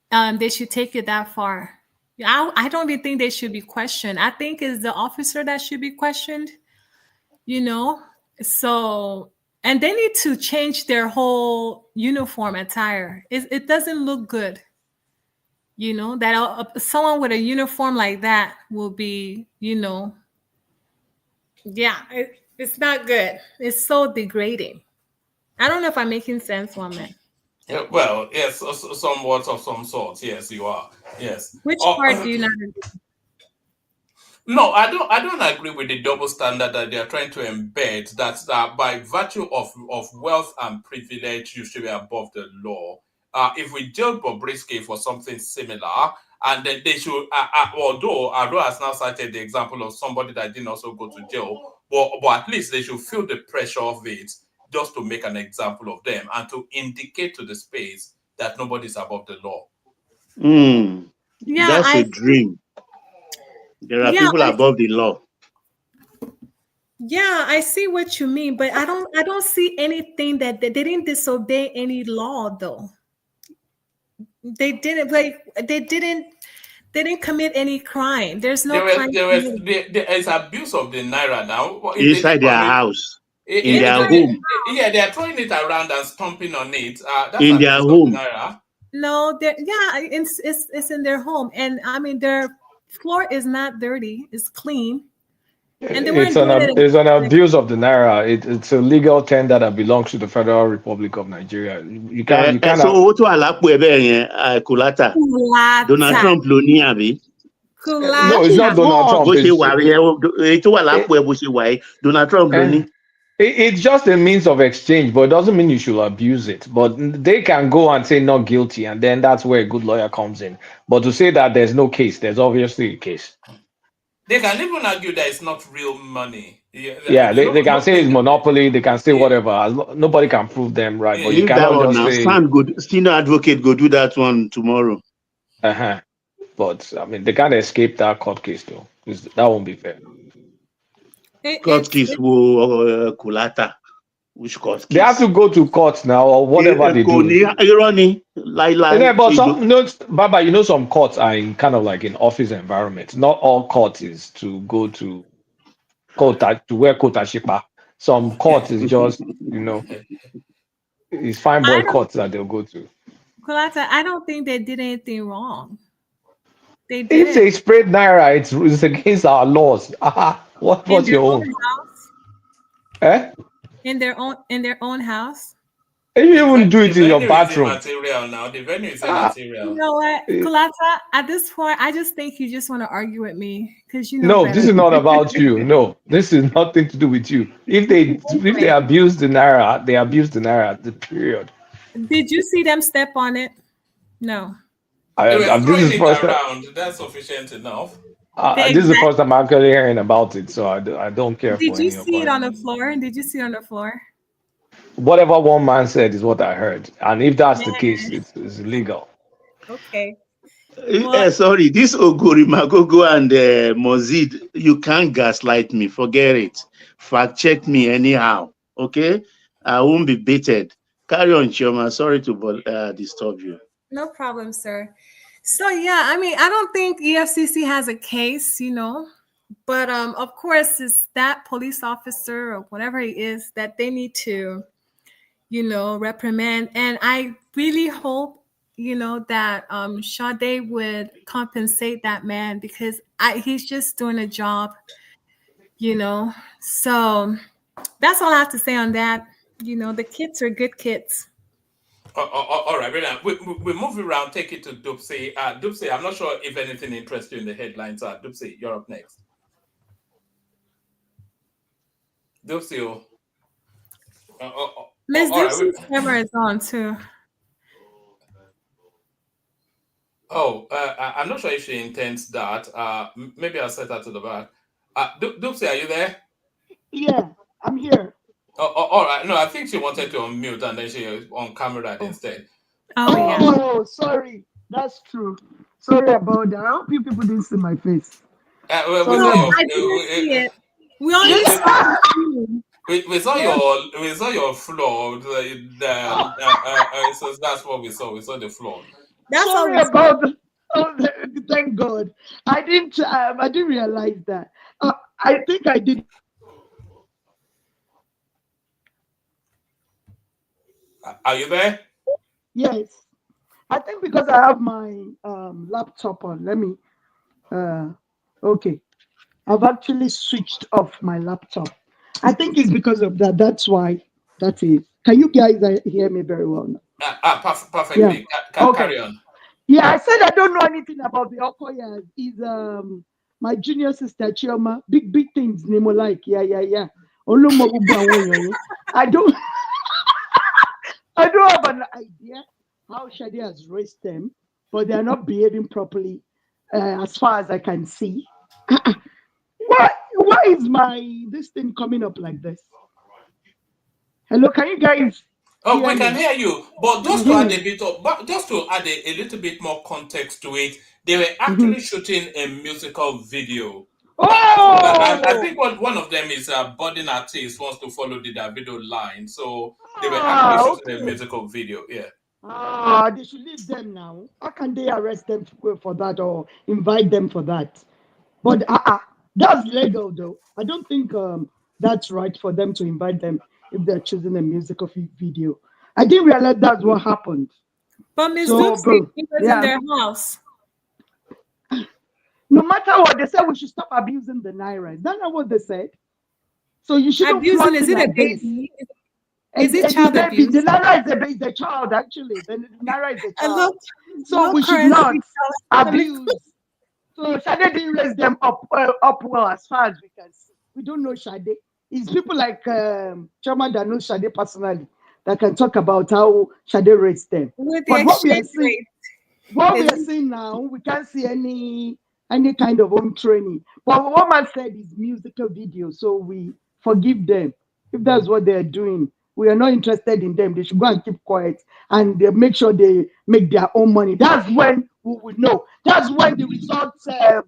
they should take it that far. I don't even think they should be questioned. I think it's the officer that should be questioned, So, and they need to change their whole uniform attire. It doesn't look good. That someone with a uniform like that will be, it's not good. It's so degrading. I don't know if I'm making sense, woman. Yeah, well, yes, somewhat of some sort. Yes, you are. Yes. Which part do you not agree? No, I don't agree with the double standard that they are trying to embed. That by virtue of wealth and privilege, you should be above the law. If we jailed Bobriski for something similar, and then they should, although has now cited the example of somebody that didn't also go to jail, but at least they should feel the pressure of it just to make an example of them and to indicate to the space that nobody's above the law. Yeah, that's a dream. There are people above the law. Yeah, I see what you mean, but I don't see anything that they didn't disobey any law though. They didn't they didn't commit any crime. There's no crime. There is abuse of the Naira now. Inside their house. In their home. Yeah, they are throwing it around and stomping on it. That's in their home. No, it's in their home, and I mean their floor is not dirty; it's clean. And it's an abuse of the Naira. It's a legal tender that belongs to the Federal Republic of Nigeria. You can't. So what to Kulata? Donald Trump lo ni abi? No, it's not Donald Trump. Donald Trump lo ni. It's just a means of exchange, but it doesn't mean you should abuse it. But they can go and say not guilty, and then that's where a good lawyer comes in. But to say that there's no case, there's obviously a case. They can even argue that it's not real money. Yeah, they can say it's monopoly. They can say whatever. Nobody can prove them right. Yeah, but you cannot just say. Senior advocate go do that one tomorrow. But I mean, they can't escape that court case though. That won't be fair. Court case will Kulata. Which court case? They have to go to court now or whatever they do. But Baba, some courts are in kind of like in office environment. Not all courts is to go to wear kota shipa. Some courts is just, it's fine boy courts that they'll go to. Kulata, I don't think they did anything wrong. If they spread Naira, it's against our laws. What was your own? In their own house? You even do it in your bathroom. Immaterial now. The venue is You immaterial. know what, Kulata? At this point, I just think you just want to argue with me because you know No, better. this is not about you. No, this is nothing to do with you. If they abuse the Naira, they abuse the Naira at the period. Did you see them step on it? No. They were This throwing is it first around. That's sufficient enough. this is the first time I'm actually hearing about it, so I don't care Did for you any of see it it. on the floor? Did you see it on the floor? Whatever one man said is what I heard, and if that's the case, it's illegal. Okay. Sorry, this Ogori Magogo and Mozid, you can't gaslight me. Forget it. Fact check me anyhow. Okay? I won't be baited. Carry on, Chioma. Sorry to disturb you. No problem, sir. So yeah, I mean, I don't think EFCC has a case, you know, but of course, it's that police officer or whatever he is that they need to, you know, reprimand. And I really hope, you know, that Sade would compensate that man because he's just doing a job, you know. So that's all I have to say on that. You know, the kids are good kids. All right, we move around, take it to Dupsy. Dupsy, I'm not sure if anything interests you in the headlines. Dupsy, you're up next. Dupsy. Miss Dupsy's camera is on too. I'm not sure if she intends that. Maybe I'll set her to the back. Dupsy, are you there? Yeah, I'm here. All right. No, I think she wanted to unmute and then she was on camera instead. Oh, sorry. That's true. Sorry about that. I hope you people didn't see my face. I didn't see it. We only saw you. We saw your floor. So that's what we saw. We saw the floor. That's sorry all about thank God. I didn't realize that. I think I did. Are you there? Yes. I think because I have my laptop on. Let me okay. I've actually switched off my laptop. I think it's because of that. That's why that is. Can you guys hear me very well now? Perfectly. Yeah. Carry on. Yeah, I said I don't know anything about the Okoya'S. Is my junior sister Chioma. Big things Nemo like. Yeah. I don't have an idea how Shadi has raised them, but they are not behaving properly as far as I can see. Why is this thing coming up like this? Hello, can you guys? We can hear you, but just to add a little bit more context to it, they were actually shooting a musical video. I think one of them is a budding artist wants to follow the Davido line, so they were actually shooting a musical video. Yeah. They should leave them now. How can they arrest them for that or invite them for that? But that's legal though. I don't think that's right for them to invite them if they're choosing a musical video. I didn't realize that's what happened. But Ms. Dupsy, it was in their house. No matter what, they said we should stop abusing the Naira. Is that not what they said? So you shouldn't abusing. Is it a baby? Is it child abuse? The Naira is a child, actually. The Naira is a child. So we should not abuse. So Shade didn't raise them up well as far as we can see. We don't know Shade. It's people like Chairman that knows Shade personally that can talk about how Shade raised them. With the exchange rate. What we are seeing now, we can't see any kind of home training. But what man said is musical video, so we forgive them. If that's what they're doing, we are not interested in them. They should go and keep quiet and they make sure they make their own money. That's when we will know. That's when the results will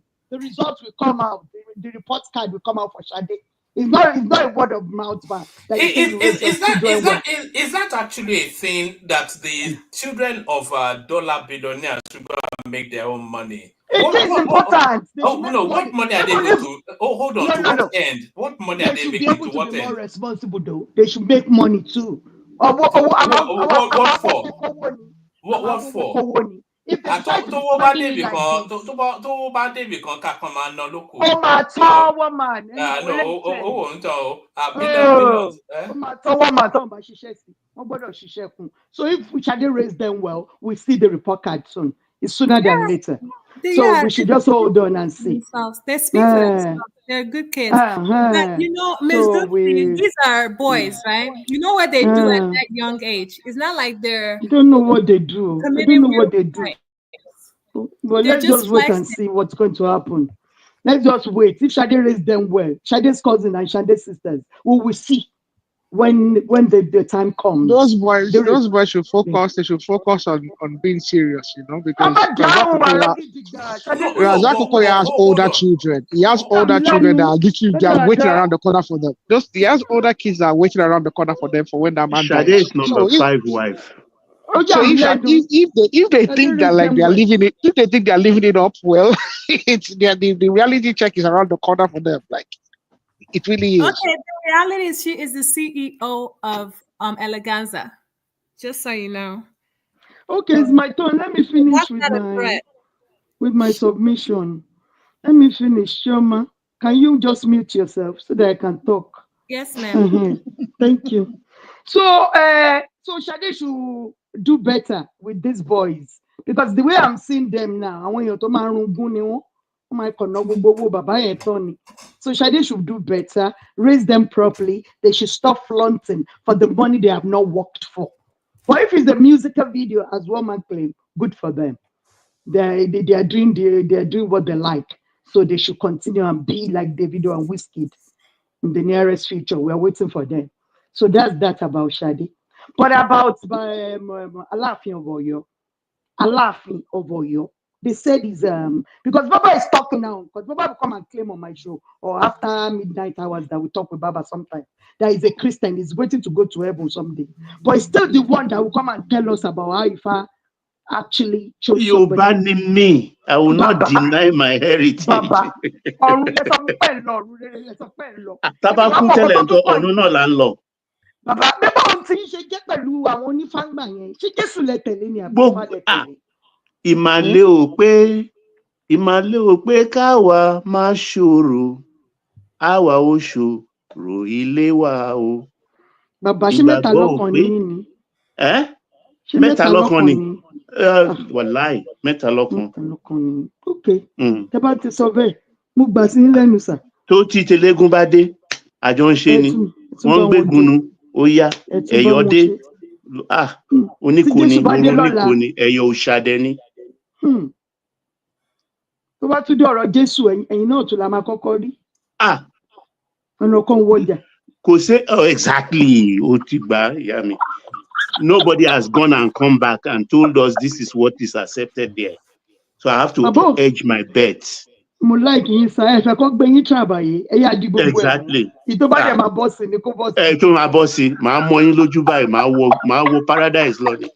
come out. The report card will come out for Shade. It's not a word of mouth, but is that actually a thing that the children of dollar billionaires should go and make their own money? It is important. What money are they making to? Hold on. To what end? What money are they making to what end? They should be more responsible, though. They should make money too. What for? What for? If they try to be tó bá spending it débì like kan this, tó bá débì kan ká kan máa ná lóko. ó máa tọ́wọ́ máa nínú No, eléyìí owó ń tán o billions. ó máa tọ́wọ́ máa tọ́wọ́ bá ṣiṣẹ́ sí wọ́n gbọ́dọ̀ ṣiṣẹ́ kún. So if Shade raise them well, we see the report card soon. It's sooner than later. So we should just hold on and see. They speak for themselves. They're good kids. But you know, Ms. So these are boys, right? You know what they do at that young age. It's not like they're I don't know what they do. I don't know what they do. But They're let's just wait and see what's going to happen. Let's just wait. If Shade raised them well, Shade's cousin and Shade's sisters, we will see when the time comes. Those boys should focus. They should focus on being serious, you know, because Okoya has older children. He has older children that are waiting around the corner for them. He has older kids that are waiting around the corner for them for when that man dies. Shade is number 5 wife. So if they think that like they're living it, if they think they're living it up well, it's the reality check is around the corner for them. Like it really is. Okay, the reality is she is the CEO of Eleganza. Just so you know. Okay, it's my turn. Let me finish with my submission. Let me finish, Shoma. Can you just mute yourself so that I can talk? Yes, ma'am. Thank you. So Shade should do better with these boys because the way I'm seeing them now, I want you to so Shade should do better, raise them properly. They should stop flaunting for the money they have not worked for. But if it's a musical video, as one man claimed, good for them. They are doing what they like. So they should continue and be like Davido and Wizkid in the nearest future. We are waiting for them. So that's that about Shade. But about ALAAFIN of Oyo, they said is because Baba is talking now, because Baba will come and claim on my show or after midnight hours that we talk with Baba sometime. That is a Christian, is waiting to go to heaven someday. But it's still the one that will come and tell us about how Ifa actually chose you banning me. I will not deny my heritage. Baba. Bàbá bẹ́ẹ̀ báwo tí ń ṣe jẹ́ pẹ̀lú àwọn onífàǹgbà yẹn ṣé Jésù lẹ tẹ̀lé ni àbí Ifá lẹ tẹ̀lé. Ìmàlẹ́ ò pé káwa máa ṣòro àwa ò ṣòro ilé wa o. Bàbá ṣé mẹ́ta lọ́kàn ní ni. Ṣé mẹ́ta lọ́kàn ni? Wàláì mẹ́ta lọ́kàn. Ok tẹ́ bá ti sọ bẹ́ẹ̀ mo gbà sí lẹ́nu sà. Tó ti tẹlẹ́gùn bá dé àjọ ń ṣe ni wọ́n ń gbégunu. Oya ẹyọdé oníkòní oníkòní ẹyọ òṣàdẹ ni. Tó bá tún dé ọ̀rọ̀ Jésù ẹ̀yin náà tún la máa kọ́kọ́ rí. Ọ̀nà kan wọjà. Kò sí exactly ó ti gbà ìyá mi. Nobody has gone and come back and told us this is what is accepted there. So I have to hedge my bets. Mo like yín sa ẹ fẹ́ kó gbé yín trabaye ẹ yá di gbogbo ẹ. Exactly. Ìtò bá dẹ̀ máa bọ́ sí ni kó bọ́ sí. Tó máa bọ́ sí màá mọ yín lójú báyìí màá wo paradise lọ ni.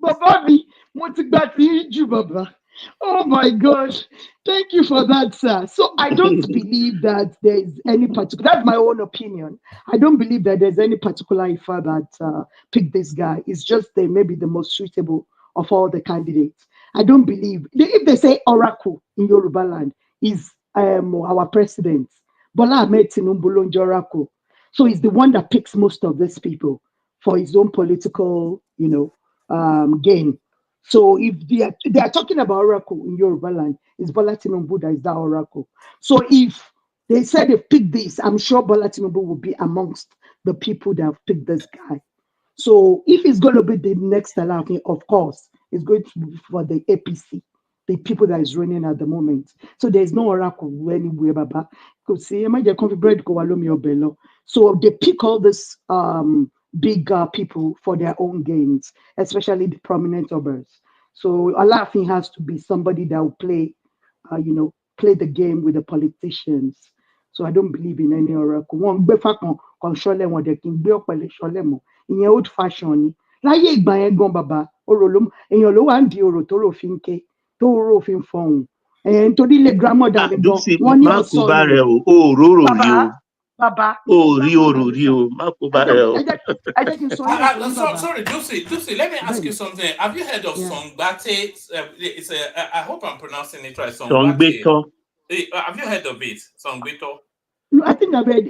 Bàbá mi mo ti gbà tí yín jù bàbá. Oh my gosh, thank you for that, sir. So I don't believe that there is any particular. That's my own opinion. I don't believe that there's any particular Ifa that picked this guy. It's just maybe the most suitable of all the candidates. I don't believe if they say Oracle in Yoruba land is our president, Bola Ahmed Tinubu Lonjo Oracle. So he's the one that picks most of these people for his own political, gain. So if they are talking about Oracle in Yoruba land, it's Bola Tinubu that is that Oracle. So if they said they picked this, I'm sure Bola Tinubu will be amongst the people that have picked this guy. So if it's going to be the next ALAAFIN, of course, it's going to be for the APC, the people that is running at the moment. So there's no Oracle anywhere, Baba. So they pick all these big people for their own gains, especially the prominent others. So ALAAFIN has to be somebody that will play, play the game with the politicians. So I don't believe in any Oracle. One in old fashion. Láyé ìgbà yẹn gan bàbá ọ̀rọ̀ èèyàn ló wà ń di ọ̀rọ̀ tó rò fi ń ké tó rò fi ń fọhùn nítorí ilé grandmother mi gan wọ́n ní ọ̀sán ni. Bàbá Baba. Oh, Rio. Sorry, Dusi, let me ask you something. Have you heard of Songbate? I hope I'm pronouncing it right. Songbeto. Have you heard of it? Songbeto? No, I think I've heard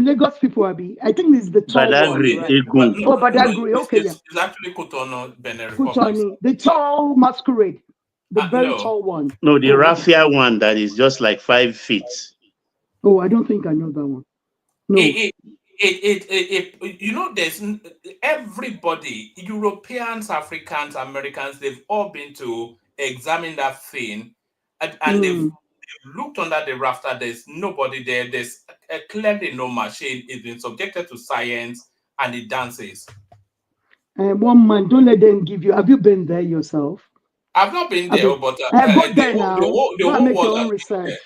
Lagos people, Abi. I think it's the tall one, right? Badagry, okay, it's actually Cotonou, Benin Republic. Cotonou, the tall masquerade, the very tall one. No, the raffia one that is just like 5 feet. Oh, I don't think I know that one. No. There's everybody, Europeans, Africans, Americans, they've all been to examine that thing, and they've looked under the rafter. There's nobody there. There's clearly no machine. It's been subjected to science, and it dances. One man, don't let them give you. Have you been there yourself? I've not been there, but go there now. Go and make your own research.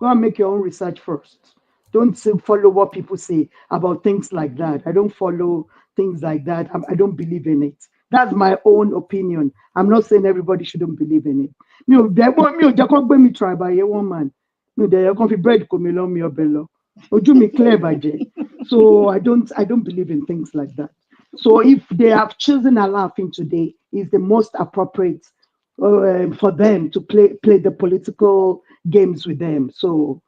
Go and make your own research first. Don't follow what people say about things like that. I don't follow things like that. I don't believe in it. That's my own opinion. I'm not saying everybody shouldn't believe in it. They want me to me try by one man. They are going to bread come along me or bello. Me clear by J. So I don't believe in things like that. So if they have chosen ALAAFIN today, is the most appropriate for them to play the political games with them. So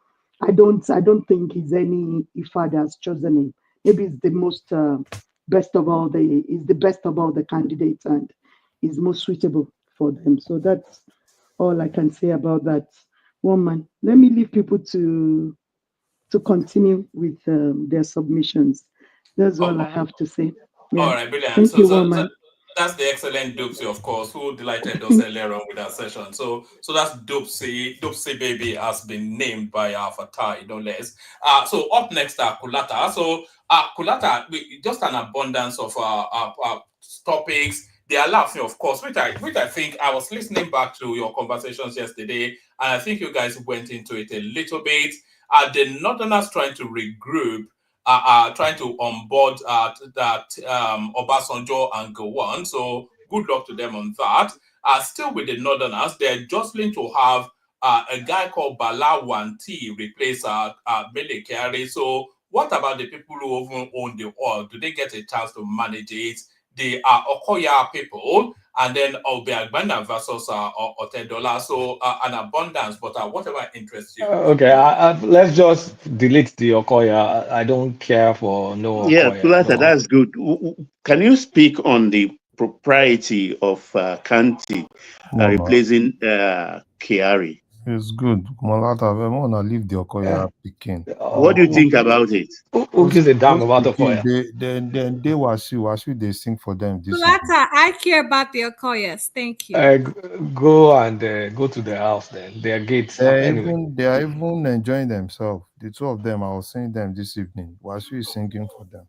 I don't think he's any father has chosen him. Maybe it's the most best of all the candidates and is most suitable for them. So that's all I can say about that woman. Let me leave people to continue with their submissions. That's all I have to say. Yeah. All right, brilliant. Thank you, woman. That's the excellent Dopsy, of course, who delighted us earlier on with our session. So that's Dopsy. Dopsy baby has been named by Fatai, no less. So up next, Kulata. So Kulata, just an abundance of topics. The ALAAFIN, of course, which I think I was listening back to your conversations yesterday, and I think you guys went into it a little bit. The Northerners trying to regroup. Trying to onboard that Obasanjo and go on. So good luck to them on that. Still with the Northerners, they're jostling to have a guy called Bala Wanti replace Mele Kyari. So what about the people who even own the oil? Do they get a chance to manage it? The Okoya people, and then Obiagbana versus Otedola. So an abundance, but whatever interests you. Okay, let's just delete the Okoya. I don't care for no Okoya. Yeah, Kulata, that's good. Can you speak on the propriety of Kanti replacing Kyari? It's good. Malata, I want to leave the Okoya picking. What do you think about it? Who gives a damn about Okoya? Then they Wasu, they sing for them. Kulata, I care about the Okoyas. Thank you. Go and go to the house then. Their gates. They are even enjoying themselves. The two of them, I was seeing them this evening. Wasu is singing for them.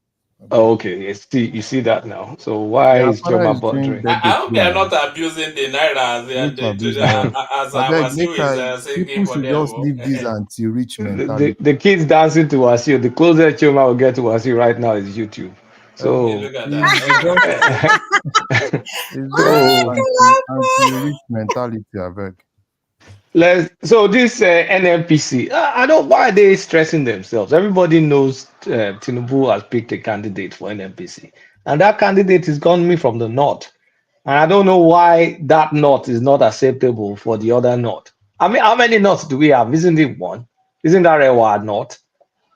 Oh, okay. You see that now. So why is Joma bothering? I hope they are not abusing the Naira as Wasu is singing people for should them. just leave this anti-rich mentality. The kids dancing to Wasu. The closest Choma will get to Wasu right now is YouTube. So look at that. Anti-rich mentality, I beg. So this NNPC, I don't. Why are they stressing themselves? Everybody knows Tinubu has picked a candidate for NNPC, and that candidate is coming from the north, and I don't know why that north is not acceptable for the other north. I mean, how many norths do we have? Isn't it one? Isn't that Rewa north?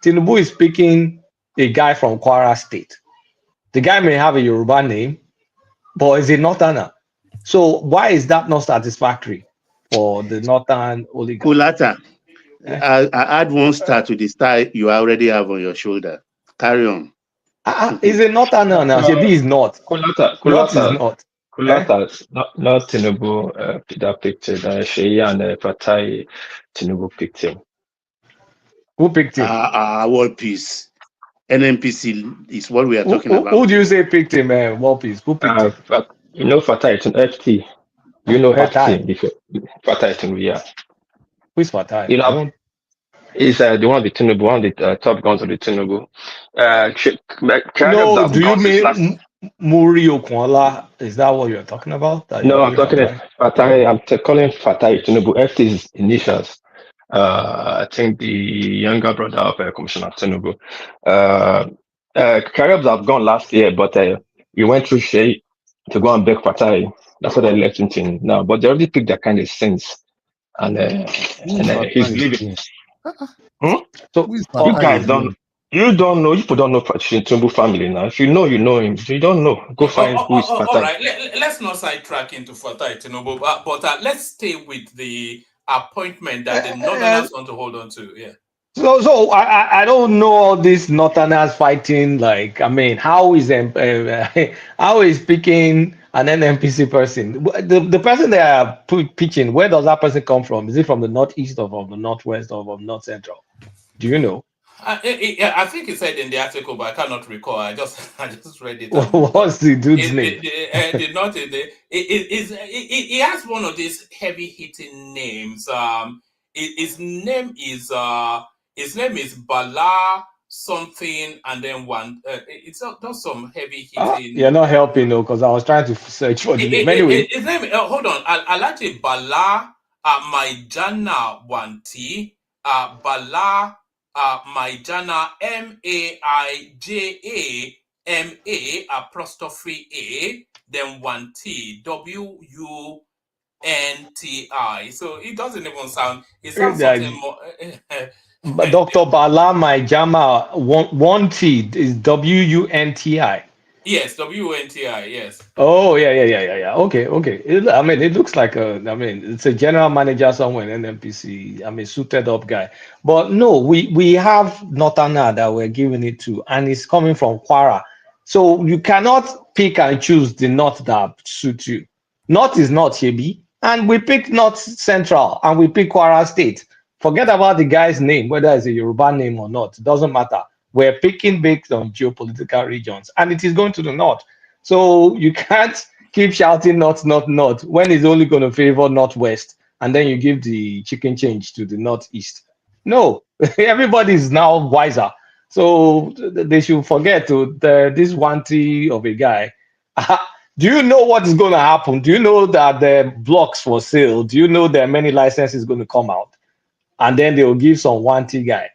Tinubu is picking a guy from Kwara State. The guy may have a Yoruba name, but is a northerner. So why is that not satisfactory for the northern oligarch? Kulata, I add one star to the star you already have on your shoulder. Carry on. He's a northerner now. Shebi is not. Kulata, not Tinubu that picked it. Sheyi and Fatai Tinubu picked him. Who picked him? World Peace. NNPC is what we are talking about. Who do you say picked him? World Peace. Who picked him? You know Fatai, it's an FT. You know Fatai. FT before Fatai Tinubu, yeah. Who is Fatai? You know, he's the one of the Tinubu, one of the top guns of the Tinubu. No, do you mean Muri Okwala? Is that what you're talking about? No, I'm talking about Fatai. I'm calling Fatai Tinubu. FT is initials. I think the younger brother of Commissioner Tinubu. Caribs have gone last year, but he went through Shea to go and beg Fatai. That's what they left him to now. But they already picked that kind of sense, and he's leaving. So Who is you Fatai guys again? you don't know, you people don't know Tinubu family now. If you know, you know him. If you don't know, go find who is All Fatai. right, let's not sidetrack into Fatai Tinubu, but let's stay with the appointment that the Northerners want to hold on to. Yeah. So I don't know all this Northerners fighting. Like, I mean, how is how is picking an NNPC person? The person they are pitching, where does that person come from? Is it from the northeast or from the northwest or from north central? Do you know? I think he said in the article, but I cannot recall. I just read it. What's the dude's name? He has one of these heavy hitting names. His name is Bala something, and then one. It's not some heavy hitting. You're not helping, though, because I was trying to search for the name. Anyway, his name. Hold on. Alhaji Bala Maijana Wanti. Bala Maijana MAIJAMA''A then one T WUNTI. So it doesn't even sound. It sounds something more. But Dr. Bala Maijama wanted is WUNTI. Yes, WUNTI. Yes. Oh yeah. Okay. I mean, it looks like it's a general manager somewhere in NNPC. I mean, suited up guy. But no, we have Northerner that we're giving it to, and it's coming from Kwara. So you cannot pick and choose the North that suits you. North is not Shebi, and we pick North Central, and we pick Kwara State. Forget about the guy's name, whether it's a Yoruba name or not. It doesn't matter. We're picking based on geopolitical regions, and it is going to the north. So you can't keep shouting north when it's only going to favor northwest, and then you give the chicken change to the northeast. No, everybody is now wiser. So they should forget this wanty of a guy. Do you know what is going to happen? Do you know that the blocks for sale? Do you know there are many licenses going to come out? And then they will give some wanty guy.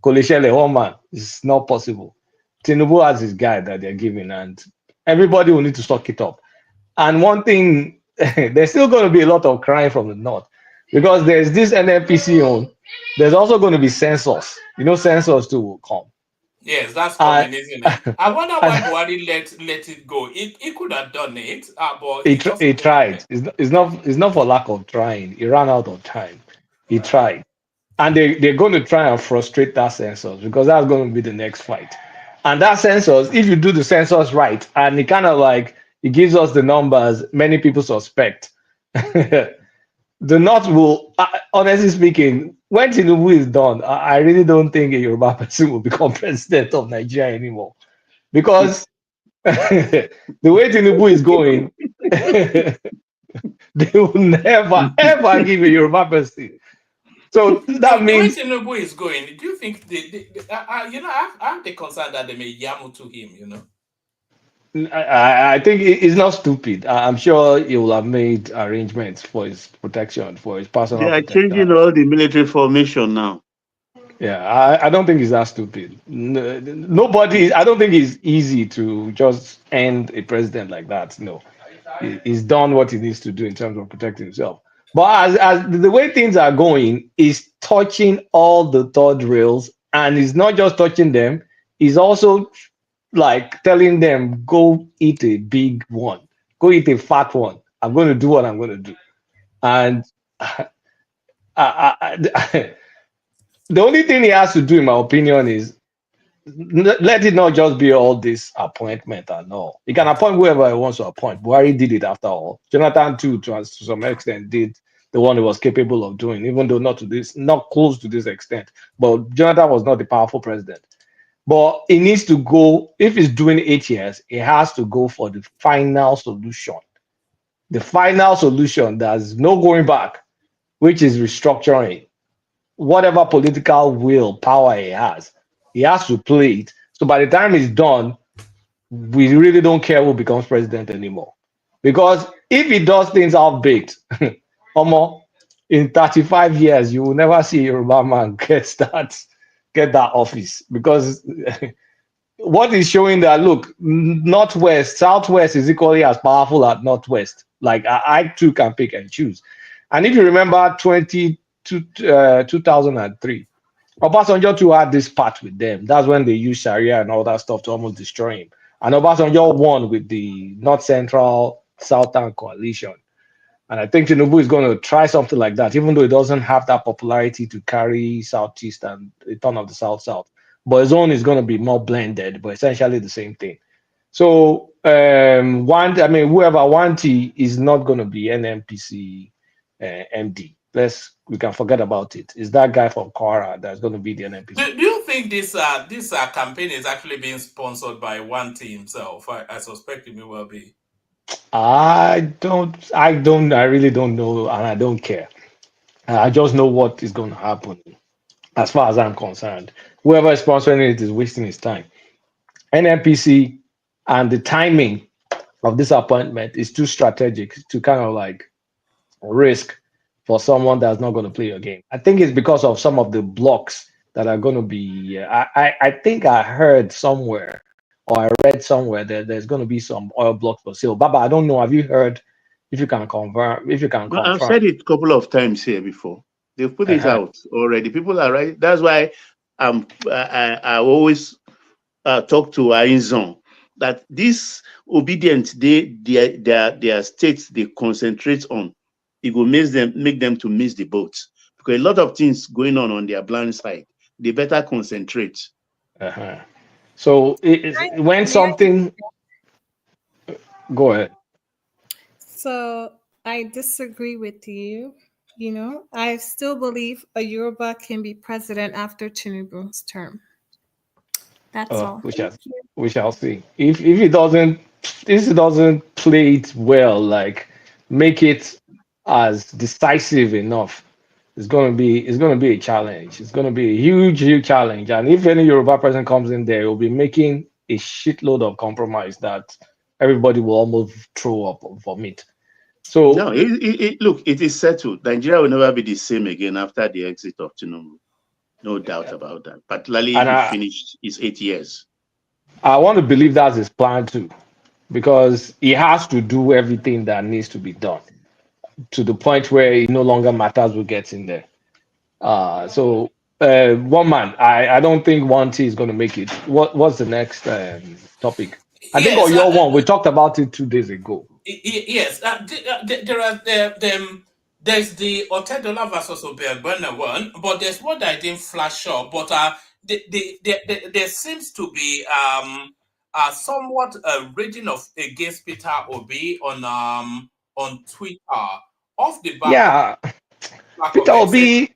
Kolishele, one man. It's not possible. Tinubu has his guy that they're giving, and everybody will need to stock it up. And one thing, there's still going to be a lot of crying from the north because there's this NNPC on. There's also going to be census. You know, census too will come. Yes, that's coming, isn't it? I wonder why Buhari let it go. He could have done it, but he tried. It's not for lack of trying. He ran out of time. He tried. And they're going to try and frustrate that census because that's going to be the next fight. And that census, if you do the census right, and it kind of like, it gives us the numbers many people suspect. The North will, honestly speaking, when Tinubu is done, I really don't think a Yoruba person will become president of Nigeria anymore. Because the way Tinubu is going, they will never, ever give a Yoruba person. So that means the way Tinubu is going, do you think I have the concern that they may yamu to him, you know? I think it's not stupid. I'm sure he will have made arrangements for his protection, for his personal They are protection. changing all the military formation now. Yeah, I don't think he's that stupid. Nobody, I don't think it's easy to just end a president like that. No, he's done what he needs to do in terms of protecting himself. But as the way things are going, is touching all the third rails, and he's not just touching them, he's also like telling them, go eat a big one, go eat a fat one. I'm going to do what I'm going to do. And the only thing he has to do, in my opinion, is let it not just be all this appointment and all. He can appoint whoever he wants to appoint. Buhari did it after all. Jonathan too, to some extent, did the one he was capable of doing, even though not close to this extent. But Jonathan was not the powerful president. But he needs to go, if he's doing 8 years, he has to go for the final solution. The final solution, there's no going back, which is restructuring. Whatever political will, power he has to play it. So by the time he's done, we really don't care who becomes president anymore. Because if he does things half-baked, in 35 years, you will never see a Yoruba man get that office, because what is showing that, look, Northwest, Southwest is equally as powerful as Northwest. Like I too can pick and choose. And if you remember 2003, Obasanjo too had this part with them. That's when they used Sharia and all that stuff to almost destroy him. And Obasanjo won with the North Central Southern coalition. And I think Tinubu is going to try something like that, even though it doesn't have that popularity to carry Southeast and a ton of the South-South. But his own is going to be more blended, but essentially the same thing. So whoever Wanti is not going to be NMPC MD. We can forget about it. It's that guy from Kwara that's going to be the NMPC. Do you think this campaign is actually being sponsored by Wanti himself? I suspect it may well be. I really don't know, and I don't care. I just know what is going to happen. As far as I'm concerned, whoever is sponsoring it is wasting his time. NMPC and the timing of this appointment is too strategic to kind of like risk for someone that's not going to play your game. I think it's because of some of the blocks that are going to be. I think I heard somewhere, or I read somewhere, that there's going to be some oil blocks for sale. Baba, I don't know. Have you heard? If you can confirm, confirm. I've said it a couple of times here before. They've put it out already. People are right. That's why I always talk to Ainzon that this obedience their states they concentrate on, it will make them to miss the boat, because a lot of things going on their blind side. They better concentrate. So when something, go ahead. So I disagree with you. You know, I still believe a Yoruba can be president after Tinubu's term. That's all. We shall see. If it doesn't play it well, like make it as decisive enough, it's gonna be a challenge. It's gonna be a huge challenge. And if any Yoruba person comes in there, it will be making a shitload of compromise that everybody will almost throw up or vomit. So no, look, it is settled. Nigeria will never be the same again after the exit of Tinubu. No doubt about that. Particularly if he finished his 8 years. I want to believe that's his plan too, because he has to do everything that needs to be done to the point where it no longer matters who gets in there. So one man, I don't think Wanti is going to make it. What's the next topic? I think on your one, we talked about it 2 days ago. Yes, there's the Otedola versus Obiagwana one, but there's one that I didn't flash up. But there seems to be somewhat a raging against Peter Obi on Twitter off the back. Peter Obi.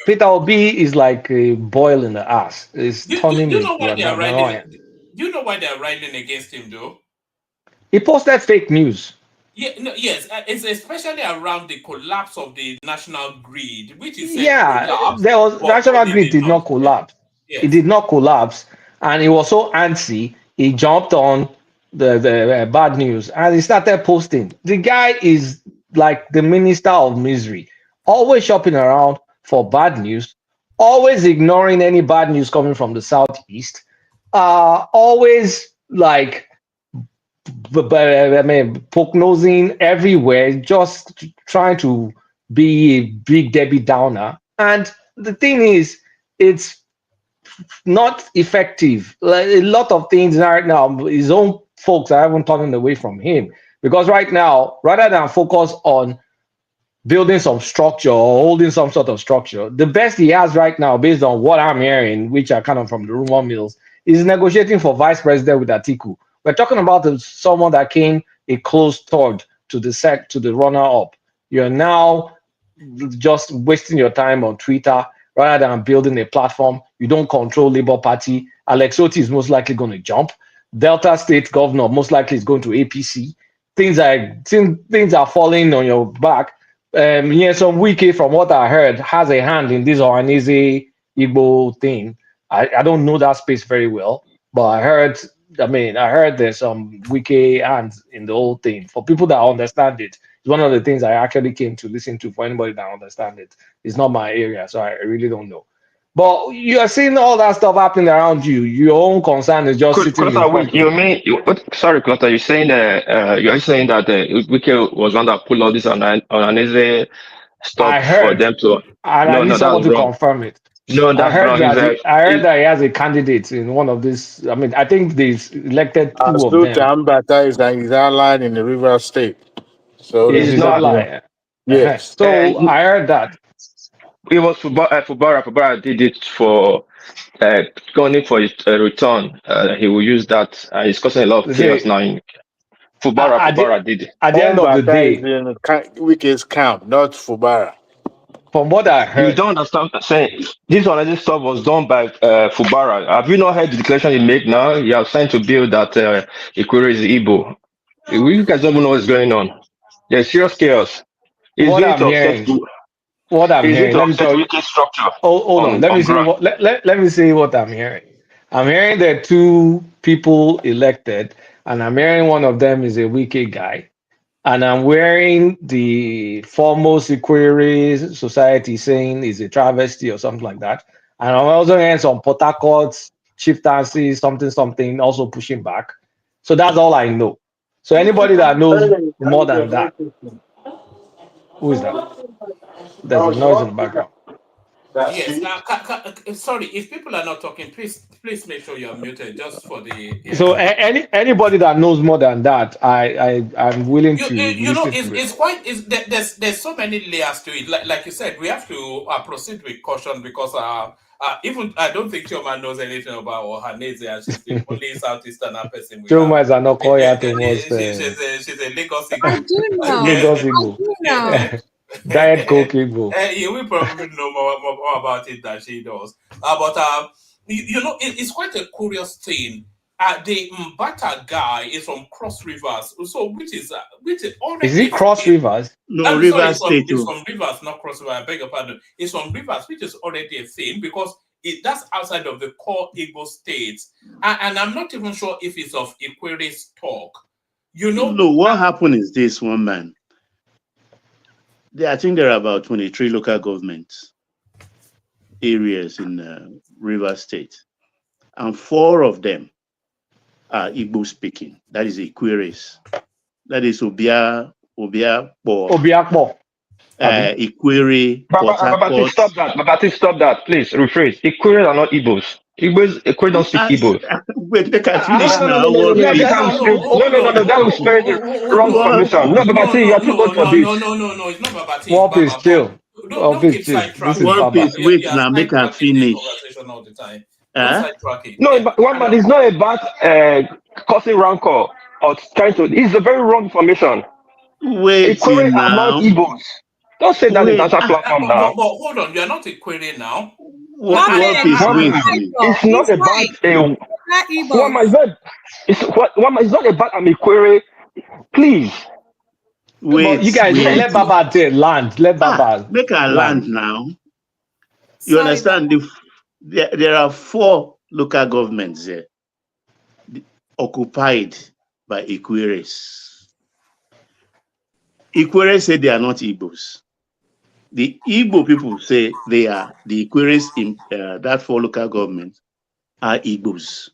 Peter Obi is like a boil in the ass. It's turning Do you know why they're riding against him, though? He posted fake news. Yes, it's especially around the collapse of the national grid, which is national grid did not collapse. Yes. It did not collapse, and he was so antsy. He jumped on the bad news and he started posting. The guy is like the minister of misery, always shopping around for bad news, always ignoring any bad news coming from the southeast, always like. Poke nosing everywhere, just trying to be a big Debbie Downer. And the thing is, it's not effective. Like, a lot of things right now, his own folks are even turning away from him, because right now, rather than focus on building some structure or holding some sort of structure, the best he has right now, based on what I'm hearing, which are kind of from the rumor mills, is negotiating for vice president with Atiku. We're talking about someone that came a close third to the runner-up. You're now just wasting your time on Twitter rather than building a platform. You don't control Labour Party. Alex Otti is most likely going to jump. Delta State governor most likely is going to APC. Things are falling on your back. Some Wiki, from what I heard, has a hand in this OHANAEZE Igbo thing. I don't know that space very well, but I heard there's some Wiki hands in the whole thing. For people that understand it, It's one of the things I actually came to listen to. For anybody that understands it, it's not my area, so I really don't know. But you are seeing all that stuff happening around you. Your own concern is just sitting in front. You mean? Sorry, Clotter. You're saying that Wiki was one that pulled all this on ALAAFIN stuff I heard, for them to. and I need someone to confirm it. No, that's wrong. I heard that he has a candidate in one of these. I mean, I think they elected two of them. Ambata is outlined in the River State. So it is not like yes. So I heard that. It was Fubara. Fubara did it for going in for his return. He will use that. He's causing a lot of chaos now. Fubara did it. At the end of the day, Wiki's camp, not Fubara. From what I heard, you don't understand. Saying this stuff was done by Fubara. Have you not heard the declaration he made now? He has signed to build that Ikure is Igbo. You guys don't even know what's going on. There's serious chaos. What I'm hearing. Let me tell you. Structure. Hold on. Let me see what I'm hearing. I'm hearing there are two people elected, and I'm hearing one of them is a Wiki guy, and I'm wearing the foremost Ikure society saying is a travesty or something like that, and I'm also hearing some Port Harcourt chieftaincy something also pushing back. So that's all I know. So anybody that knows more than that, who is that? There's a noise in the background. Yes. Now, sorry, if people are not talking, please make sure you're muted just for the. So anybody that knows more than that, I'm willing to. There's so many layers to it. Like you said, we have to proceed with caution because even I don't think Chioma knows anything about OHANAEZE, and she's the only Southeastern person. Chioma is an Okoya she's a Lagos Igbo. I do know. Lagos Igbo. Diet Coke Igbo. You will probably know more about it than she does. But it's quite a curious thing. The Mbata guy is from Cross Rivers, so which is already. Is it Cross Rivers? No, Rivers State. It's from Rivers, not Cross Rivers. I beg your pardon. It's from Rivers, which is already a thing because that's outside of the core Igbo states, and I'm not even sure if it's of Ikure stock. No, what happened is this, one man. I think there are about 23 local government areas in Rivers State, and 4 of them are Igbo speaking. That is Ikure's. That is Obiakpo. Ikure. Babati, stop that. Please rephrase. Ikure are not Igbos. Ikure don't speak Igbo. Wait, they can finish now. No, that was very wrong information. No, Babati, you are too old for this. No, it's not Babati. One piece, chill. Don't keep sidetracking. One piece, wait now, make her finish. No, one man is not about causing rancor or trying to. It's a very wrong information. Wait, Ikure are not Igbos. Don't say that in the platform now. But hold on, you are not Ikure now. It's not about it's not about Ikure. Please. Wait, you guys let Baba land. Let Baba make her land now. You understand? There are 4 local governments there occupied by Ikure's. Ikure say they are not Igbos. The Igbo people say they are. The Ikure's in that 4 local governments are Igbos.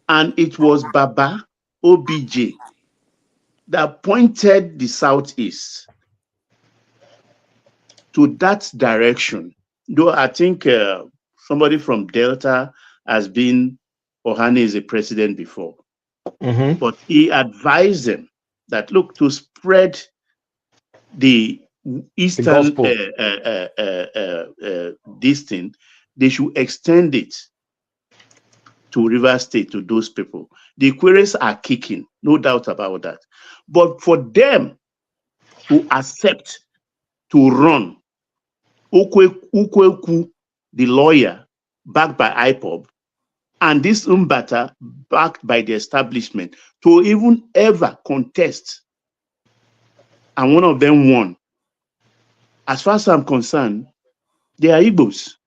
And it was Baba OBJ that pointed the Southeast to that direction. Though I think somebody from Delta has been OHANAEZE president before. Mm-hmm. But he advised them that, look, to spread the Eastern this thing, they should extend it to River State, to those people. The Ikure's are kicking, no doubt about that. But for them to accept to run, Ukweku, the lawyer, backed by IPOB, and this Mbata, backed by the establishment, to even ever contest, and one of them won. As far as I'm concerned, they are Igbos.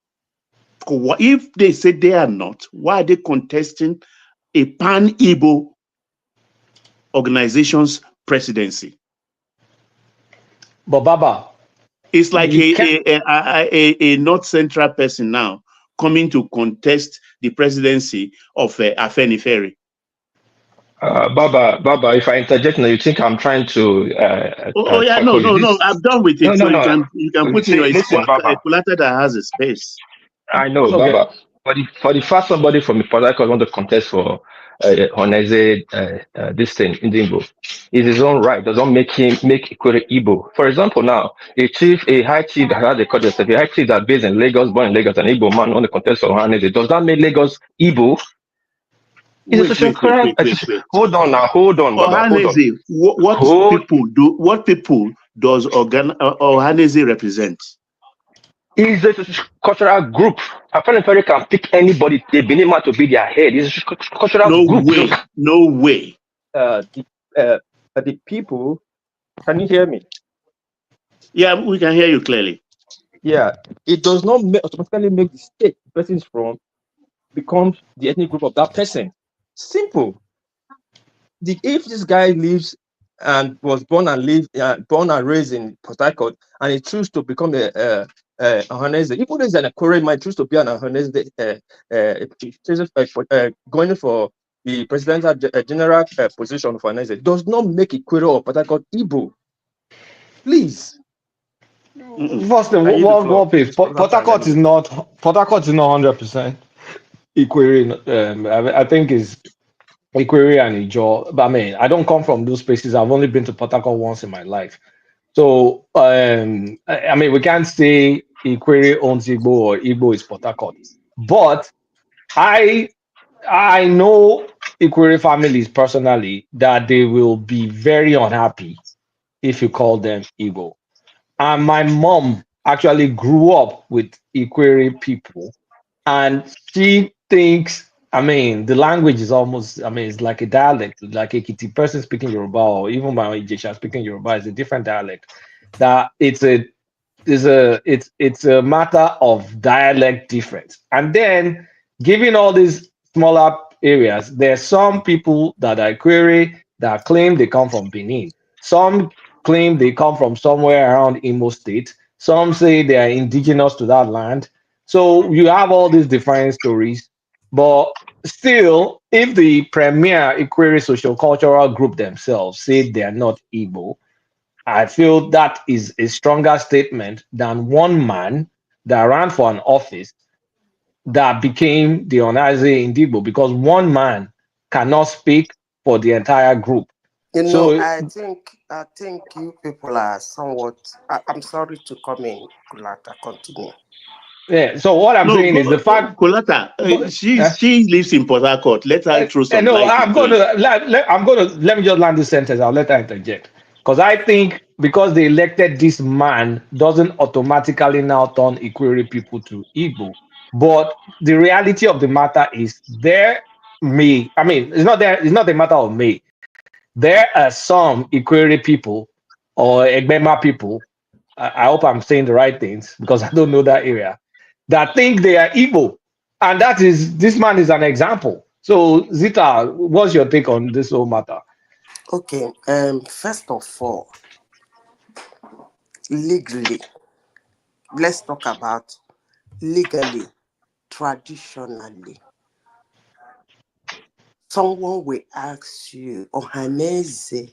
If they say they are not, why are they contesting a pan-Igbo organization's presidency? But Baba, It's like you can't. a North Central person now coming to contest the presidency of Afenifere. Baba, if I interject now, you think I'm trying to Yeah, tackle you. no. I'm done with it. So you can put in your Listen, Baba. Kulata that has a space. I know, Okay. Baba. For the first somebody from the Port want to contest for OHANAEZE, this thing in Igbo, is his own right. Doesn't make him make Ikwere Igbo. For example, now a high chief, how they call themselves, a high chief that based in Lagos, born in Lagos, an Igbo man on the contest for OHANAEZE. Does that make Lagos Igbo? Wait. Hold on now, hold on, Baba. Hold on. OHANAEZE, what people does OHANAEZE represent? Is a cultural group. Afenifere can pick anybody, they believe man to be their head. It's a cultural group. No way. The people, can you hear me? Yeah, we can hear you clearly. Yeah, it does not automatically make the state the person is from becomes the ethnic group of that person. Simple. If this guy lives and was born and raised in Port Harcourt, and he chooses to become a OHANAEZE, even though he's an Akure, might choose to be an OHANAEZE, going for the presidential general position of OHANAEZE, does not make Ikwere or Port Harcourt Igbo. Please. First, one piece. Port Harcourt is not 100% Ikwere. I think is Ikwere and Ijo. But I mean, I don't come from those places. I've only been to Port Harcourt once in my life. So I mean, we can't say Ikwere owns Igbo or Igbo is Port Harcourt. But I know Ikwere families personally that they will be very unhappy if you call them Igbo. And my mom actually grew up with Ikwere people, and she thinks, I mean, the language is almost, I mean, it's like a dialect, like a Kiti person speaking Yoruba, or even my Ijesha speaking Yoruba is a different dialect. That it's a matter of dialect difference. And then, given all these smaller areas, there's some people that are Ikwere that claim they come from Benin. Some claim they come from somewhere around Imo State. Some say they are indigenous to that land. So you have all these different stories. But still, if the premier Ikwere sociocultural group themselves say they are not Igbo, I feel that is a stronger statement than one man that ran for an office that became the OHANAEZE in Igbo, because one man cannot speak for the entire group. I think you people are somewhat. I'm sorry to come in, Kulata. Continue. Yeah. So what I'm saying is the fact, Kulata, she lives in Port Harcourt. Let her throw some light. I'm going to let me just land this sentence. I'll let her interject, because I think because they elected this man doesn't automatically now turn Ikwere people to Igbo. But the reality of the matter is it's not a matter of me. There are some Ikwere people or Egbema people, I hope I'm saying the right things because I don't know that area, that think they are Igbo. And this man is an example. So Zita, what's your take on this whole matter? Okay, first of all, legally, let's talk about legally, traditionally. Someone will ask you, OHANAEZE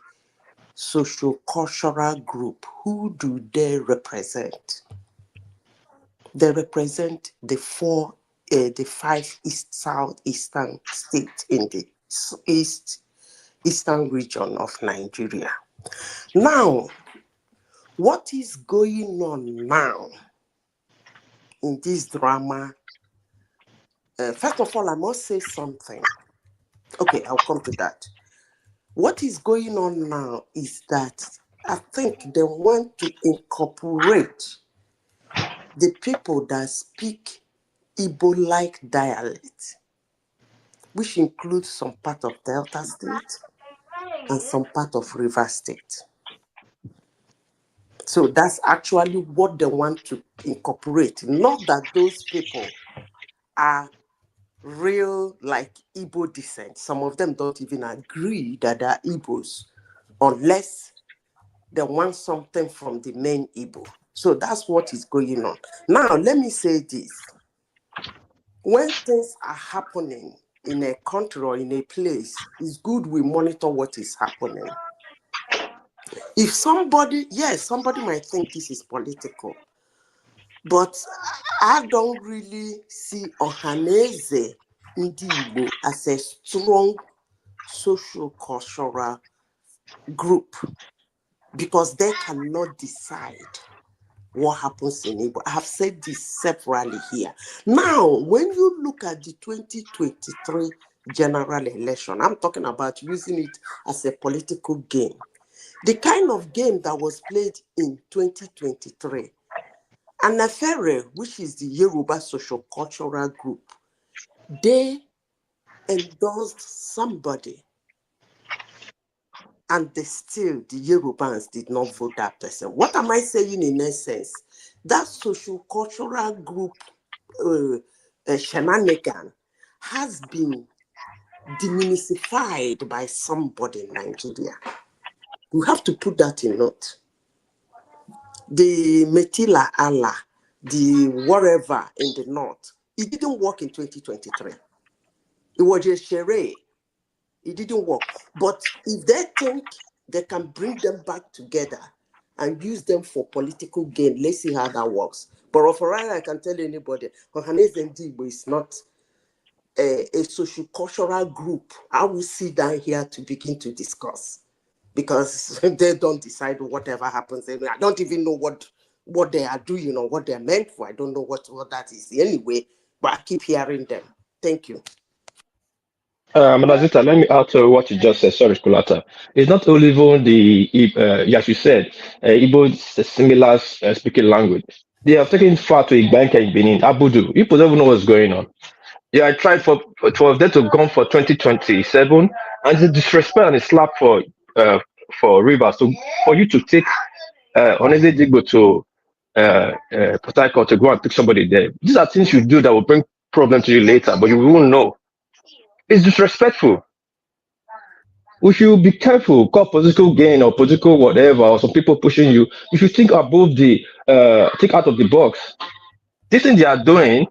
socio-cultural group, who do they represent? They represent the 5 southeastern states in the eastern region of Nigeria. Now, what is going on now in this drama? First of all, I must say something. Okay, I'll come to that. What is going on now is that I think they want to incorporate the people that speak Igbo-like dialect, which includes some part of Delta State and some part of River State. So that's actually what they want to incorporate. Not that those people are real, like Igbo descent. Some of them don't even agree that they are Igbos, unless they want something from the main Igbo. So that's what is going on. Now, let me say this. When things are happening in a country or in a place, it's good we monitor what is happening. If somebody, yes, somebody might think this is political, but I don't really see OHANAEZE Ndi Igbo as a strong social-cultural group because they cannot decide what happens in Igbo. I have said this severally here. Now, when you look at the 2023 general election, I'm talking about using it as a political game. The kind of game that was played in 2023, ALAAFIN, which is the Yoruba social cultural group, they endorsed somebody, and the Yorubans did not vote that person. What am I saying in essence? That social cultural group shenanigan has been demystified by somebody in Nigeria. You have to put that in note. The Metila Allah, the whatever in the north, it didn't work in 2023. It was a charade. It didn't work. But if they think they can bring them back together and use them for political gain, let's see how that works. But for right, I can tell anybody, OHANAEZE Ndi Igbo is not a socio-cultural group. I will sit down here to begin to discuss because they don't decide whatever happens. I don't even know what they are doing or what they're meant for. I don't know what that is anyway, but I keep hearing them. Thank you. Madazita, let me add to what you just said. Sorry, Kulata. It's not only even as you said, Igbo is a similar speaking language. They have taken far to Igbanka in Benin, Abudu. People don't even know what's going on. Yeah, I tried for them to go for 2027, and it's a disrespect and a slap for Rivers for you to take Ohaneze Digbo to Port Harcourt to go and pick somebody there. These are things you do that will bring problem to you later, but you won't know. It's disrespectful. We should be careful. Call political gain or political whatever, or some people pushing you. You should think above think out of the box. This thing they are doing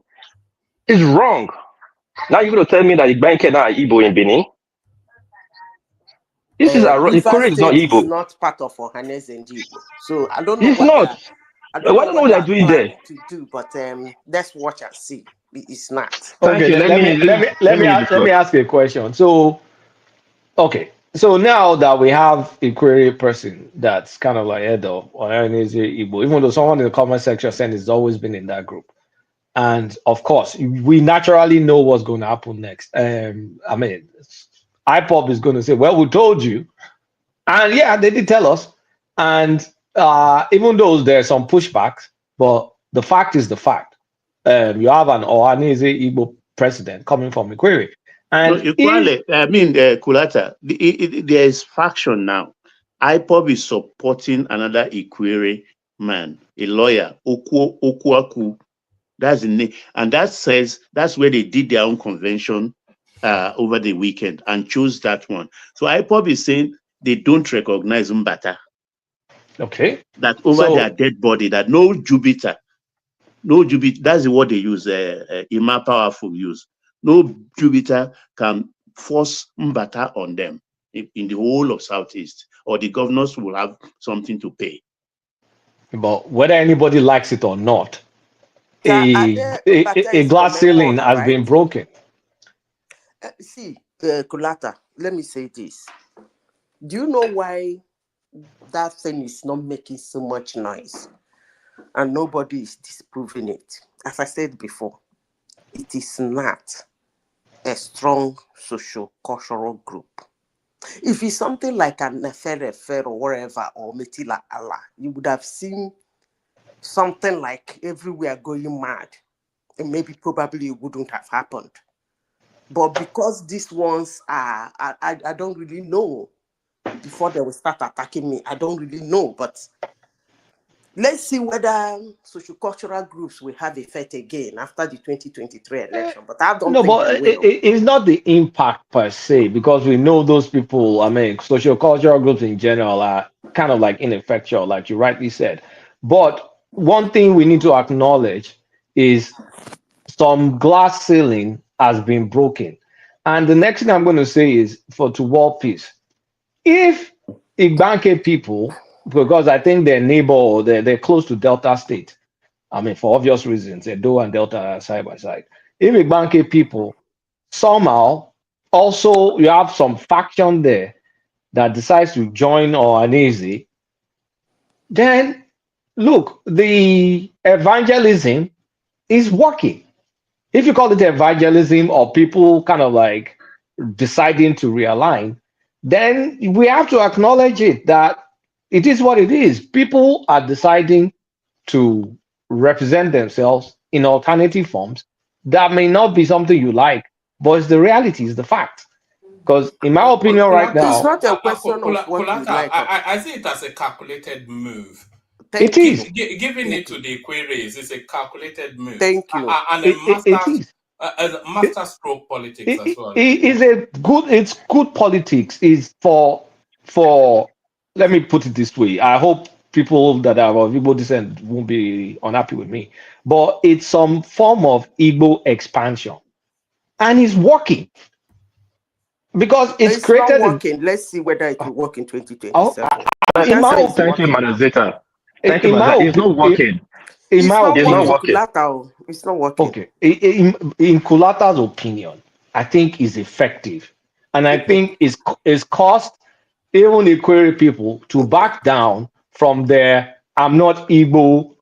is wrong. Now you're going to tell me that Igbanke now are Igbo in Benin? This is Rivers is not State is Igbo. not part of OHANAEZE Ndi Igbo. So I don't know It's what not. I don't Why know don't know what what they're doing there? planning to do, but let's watch and see. It's not. Thank you. Let me ask you a question. So, okay. So now that we have a query person that's kind of like head of OHANAEZE Igbo, even though someone in the comment section said it's always been in that group. And of course, we naturally know what's going to happen next. I mean, IPOP is going to say, well, we told you. And yeah, they did tell us. And even though there's some pushbacks, but the fact is the fact. You have an OHANAEZE Igbo president coming from Ikwere. And Kulata, there is faction now. IPOB is supporting another Ikwere man, a lawyer, Okuaku. That's the name. And that says that's where they did their own convention over the weekend and chose that one. So IPOB is saying they don't recognize Mbata. Okay. That over their dead body, that no Jupiter, that's the word they use, Ima Powerful use. No Jupiter can force Mbata on them in the whole of Southeast, or the governors will have something to pay. But whether anybody likes it or not, a glass ceiling has been broken. See, Kulata, let me say this. Do you know why that thing is not making so much noise and nobody is disproving it? As I said before, it is not a strong social cultural group. If it's something like an affair or whatever, or Metila Allah, you would have seen something like everywhere going mad, and maybe probably it wouldn't have happened. But because these ones are, I don't really know. Before they will start attacking me, I don't really know. But Let's see whether socio-cultural groups will have effect again after the 2023 election. But I don't No, think but they will. it's not the impact per se, because we know those people, I mean, social cultural groups in general are kind of like ineffectual, like you rightly said. But one thing we need to acknowledge is some glass ceiling has been broken. And the next thing I'm going to say is for to world peace. If Igbanke people, because I think they're neighbor, or they're close to Delta State, I mean, for obvious reasons, Edo and Delta are side by side. If Igbanke people somehow also you have some faction there that decides to join OHANAEZE, then look, the evangelism is working. If you call it evangelism or people kind of like deciding to realign, then we have to acknowledge it that it is what it is. People are deciding to represent themselves in alternative forms that may not be something you like, but it's the reality, is the fact. Because in my opinion, right now, it's not a question of what you like. I see it as a calculated move. It is. Giving it to the queries is a calculated move. Thank you. And a master stroke politics as well. It's good politics. Is for let me put it this way. I hope people that are of Igbo descent won't be unhappy with me, but it's some form of Igbo expansion, and it's working because it's created. Not working. Let's see whether it will work in 2027. In my opinion, thank you, Madam Zeta. Thank you, Madam. It's not working. It's not working. It's not working. Okay. In Kulata's opinion, I think is effective, and I think it's caused even the query people to back down from their "I'm not Igbo"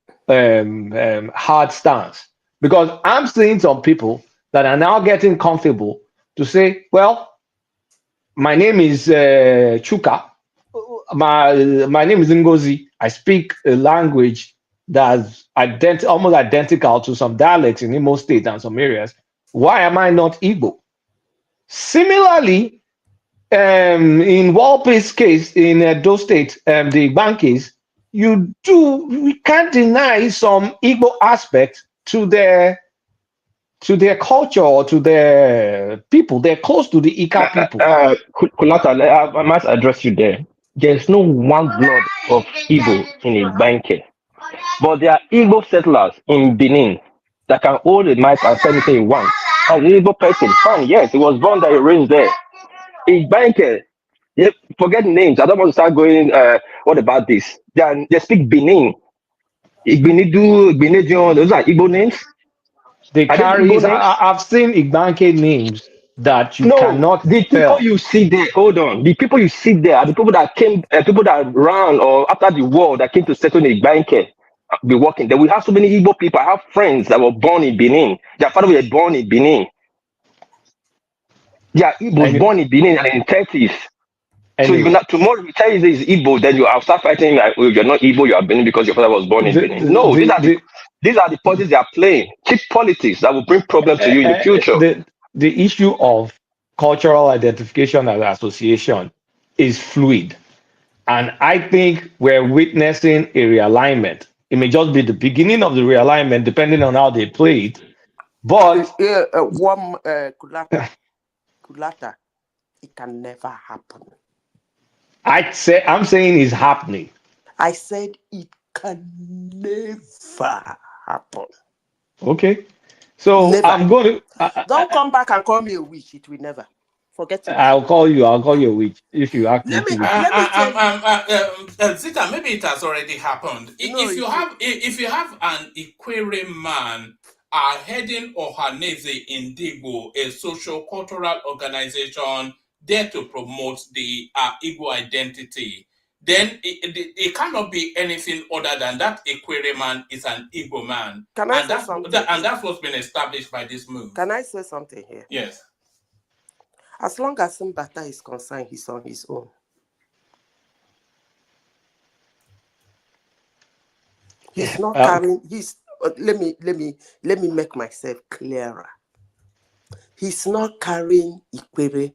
hard stance, because I'm seeing some people that are now getting comfortable to say, "Well, my name is Chuka. My name is Ngozi. I speak a language that's almost identical to some dialects in Imo State and some areas. Why am I not Igbo?" Similarly, in Walpe's case in Edo State, the bank case, we can't deny some Igbo aspect to their culture or to their people. They're close to the Ika people. Kulata, I must address you there. There's no one blood of Igbo in a bank, but there are Igbo settlers in Benin that can hold a mic and say anything he wants. As an Igbo person, fine, yes, he was born there, he raised there. In banker, forget names. I don't want to start going. What about this? They speak Benin. Igbinidu, those are Igbo names. They carry. I've seen Igbanke names that you cannot the tell. People you see there. Hold on. The people you see there are the people that came, people that ran or after the war that came to settle in Igbanke, be working there. We have so many Igbo people. I have friends that were born in Benin. Their father was born in Benin. Yeah, Igbo was born in Benin and in 30s. So you're not, tomorrow you tell you this is Igbo, then I'll start fighting like, oh, you're not Igbo, you are Benin because your father was born in Benin. No, these are the politics they are playing. Cheap politics that will bring problems to you in the future. The issue of cultural identification and association is fluid. And I think we're witnessing a realignment. It may just be the beginning of the realignment, depending on how they play it. But Kulata, it can never happen. I'm saying it's happening. I said it can never happen. Okay. So never. I'm going to don't come back and call me a witch. It will never. Forget it. I'll call you a witch if you act. Zita, maybe it has already happened. If you have an Ikwere man heading OHANAEZE in Digbo, a social cultural organization there to promote the Igbo identity, then it cannot be anything other than that Ikwere man is an Igbo man. And that's what's been established by this move. Can I say something here? Yes. As long as Mbata is concerned, he's on his own. He's not carrying. Let me make myself clearer. He's not carrying Ikwere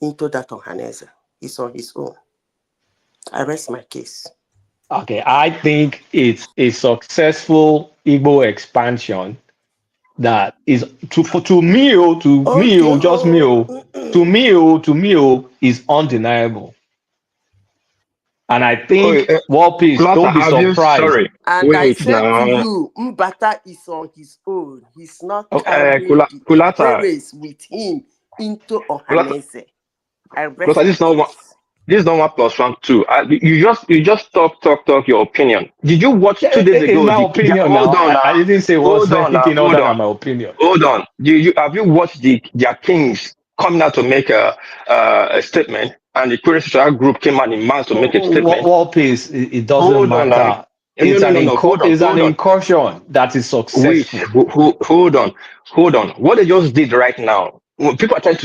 into that OHANAEZE. He's on his own. I rest my case. Okay, I think it's a successful Igbo expansion that is to me, Okay, just me, is undeniable. And I Oh, think War Peace, Kulata, don't be have you? surprised. Sorry, and I wait said to now. you, Mbata is on his own. He's not Oh, carrying the Kulata, Equerries with him into Kulata, Ohanese. I rest Kulata, my case. this is not 1+1 2. You just talk your opinion. Did you watch 2 days It's ago? my opinion now. Hold on now. I didn't say was Hold on now. anything Hold other on. than my opinion. Hold on. Have you watched their kings coming out to make a statement, and the Query Social group came out in mass to make a statement? War Peace, it doesn't Hold on now. matter. It's No. it's an Hold on. incursion that is Wait, successful. hold on. What they just did right now, when people are trying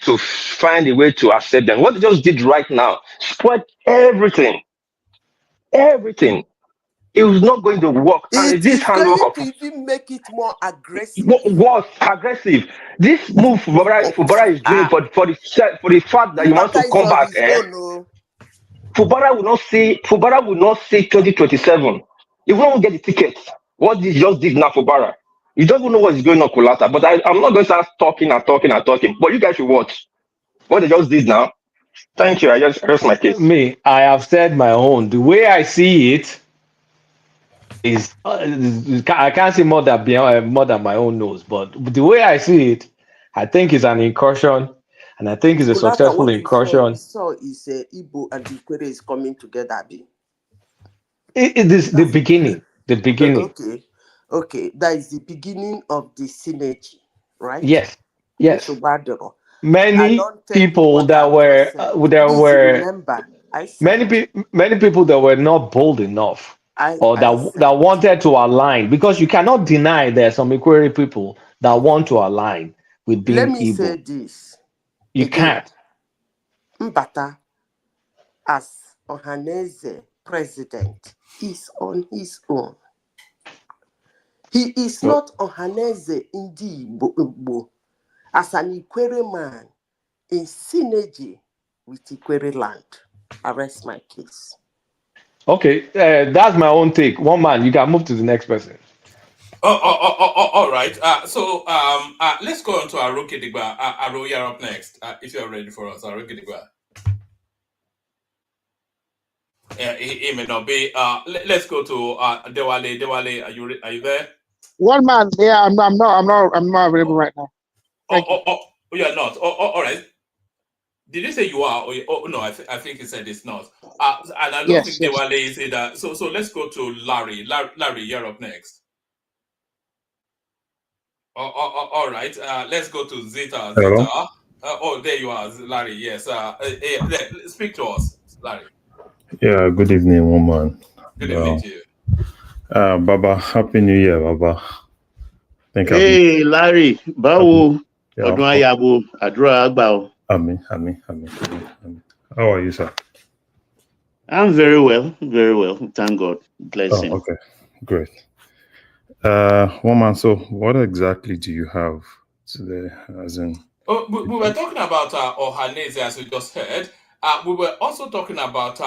to find a way to accept them, what they just did right now spoiled everything. Everything. It was not going to work, and It it's this is handwork going of to even make it more aggressive. was aggressive. This move Fubara is doing for the fact that he wants to Mbata is come on back. his own. Oh. Fubara will not see 2027. He won't get the tickets. What he just did now, Fubara. You don't even know what is going on, Kulata. But I'm not going to start talking. But you guys should watch what they just did now. Thank you. I just rest my case. Me, I have said my own. The way I see it is, I can't say more than my own nose. But the way I see it, I think it's an incursion, and I think it's a Kulata, successful what you saw, incursion. is Igbo and the Equerries coming together. Abi. It is the beginning. The beginning. Okay. That is the beginning of the synergy, right? Yes. Yes. Nsobadero. I Many don't tell you people what that I've were just said. Please remember, I said. many people that were not bold enough, or I that said. wanted to align, because you cannot deny there are some Equerry people that want to align with Let being me say Igbo. this You again. can't. Mbata, as Ohaneze president, is on his own. He is not Ohaneze in the Igbo as an Ikwere man in synergy with Ikwere land. I rest my case. Okay, that's my own take. One man, you can move to the next person. All right. Let's go on to Aroke Digba. Aro, you're up next. If you're ready for us, Aroke Digba. He may not be. Let's go to Dewale. Dewale, are you there? One man, yeah, I'm not available right now. You're not. All right. Did you say you are? No, I think he said it's not. And I don't think Dewale is either. So let's go to Larry. Larry, you're up next. All right. Let's go to Zeta. Hello. There you are, Larry. Yes. Speak to us, Larry. Yeah, good evening, woman. Good evening to you. Baba, Happy New Year, Baba. Hey, Larry, Bawo, Odun Ayabo, Adura Agbao. Amen. How are you, sir? I'm very well. Thank God. Bless him. Okay, great. Woman, so what exactly do you have today? As in, We were talking about OHANAEZE, as we just heard. We were also talking about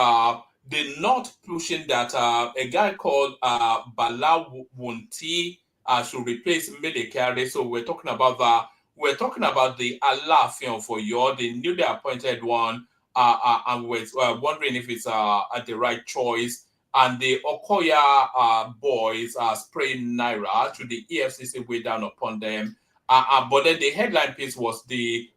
the not pushing that a guy called Bala Wunti should replace Medekare. So we're talking about that. We're talking about the ALAAFIN for you, the newly appointed one, and we're wondering if it's the right choice. And the Okoya boys are spraying Naira to the EFCC way down upon them. But then the headline piece was the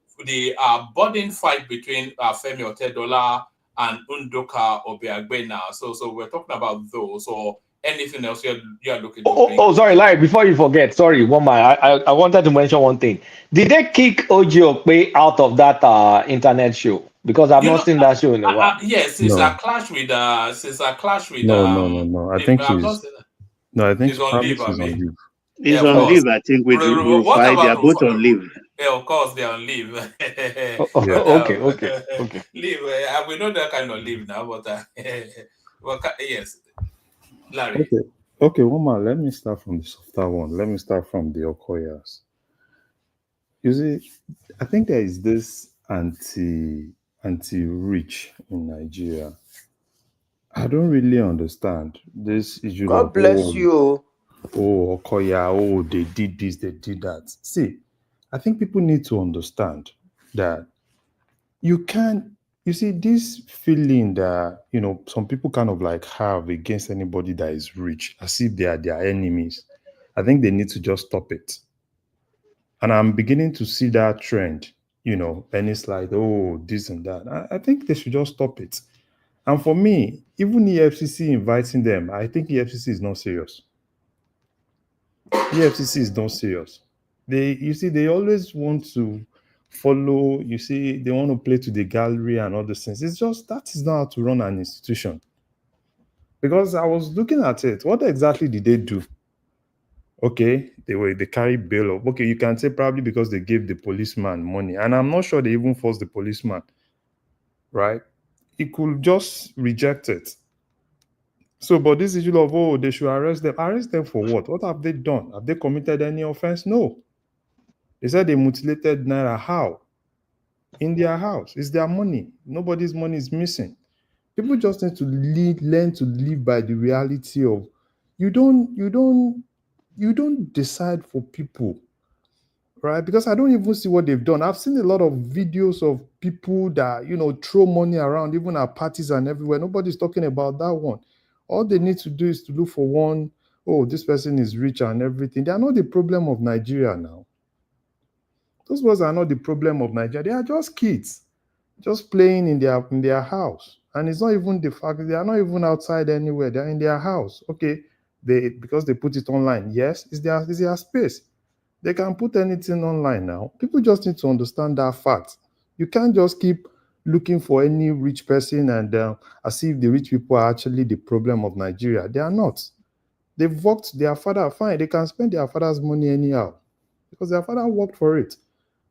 budding fight between Femi Otedola and Undoka Obiagbena. So we're talking about those, or anything else you're looking to Sorry, Larry, before you forget, sorry, one man, I wanted to mention one thing. Did they kick Oji out of that internet show? Because I've not seen that show in a while. Yes, since I clash with No. I think he's on leave, he's on leave. He's on leave, I think, with Rufai. They are both on leave. Yeah, of course, they're on leave. Okay. Leave. We know that kind of leave now, but yes, Larry. Okay, woman, let me start from the softer one. Let me start from the Okoya'S. You see, I think there is this anti-rich in Nigeria. I don't really understand this issue God of bless you. Okoya, they did this, they did that. See, I think people need to understand that you can't, you see, this feeling that, some people kind of like have against anybody that is rich, as if they are their enemies. I think they need to just stop it. And I'm beginning to see that trend, and it's like, this and that. I think they should just stop it. And for me, even EFCC inviting them, I think EFCC is not serious. EFCC is not serious. They always want to follow, they want to play to the gallery and all those things. It's just, that is not how to run an institution. Because I was looking at it, what exactly did they do? Okay, they carry bail. Okay, you can say probably because they gave the policeman money. And I'm not sure they even forced the policeman, right? He could just reject it. So, but this issue of, they should arrest them. Arrest them for what? What have they done? Have they committed any offense? No. They said they mutilated Naira. How? In their house. It's their money. Nobody's money is missing. People just need to learn to live by the reality of you don't decide for people, right? Because I don't even see what they've done. I've seen a lot of videos of people that, throw money around, even at parties and everywhere. Nobody's talking about that one. All they need to do is to look for one, this person is rich and everything. They are not the problem of Nigeria now. Those ones are not the problem of Nigeria. They are just kids, just playing in their house. And it's not even the fact that they are not even outside anywhere. They're in their house. Okay, because they put it online. Yes, it's their space. They can put anything online now. People just need to understand that fact. You can't just keep looking for any rich person and as if the rich people are actually the problem of Nigeria. They are not. They've worked their father, fine. They can spend their father's money anyhow because their father worked for it.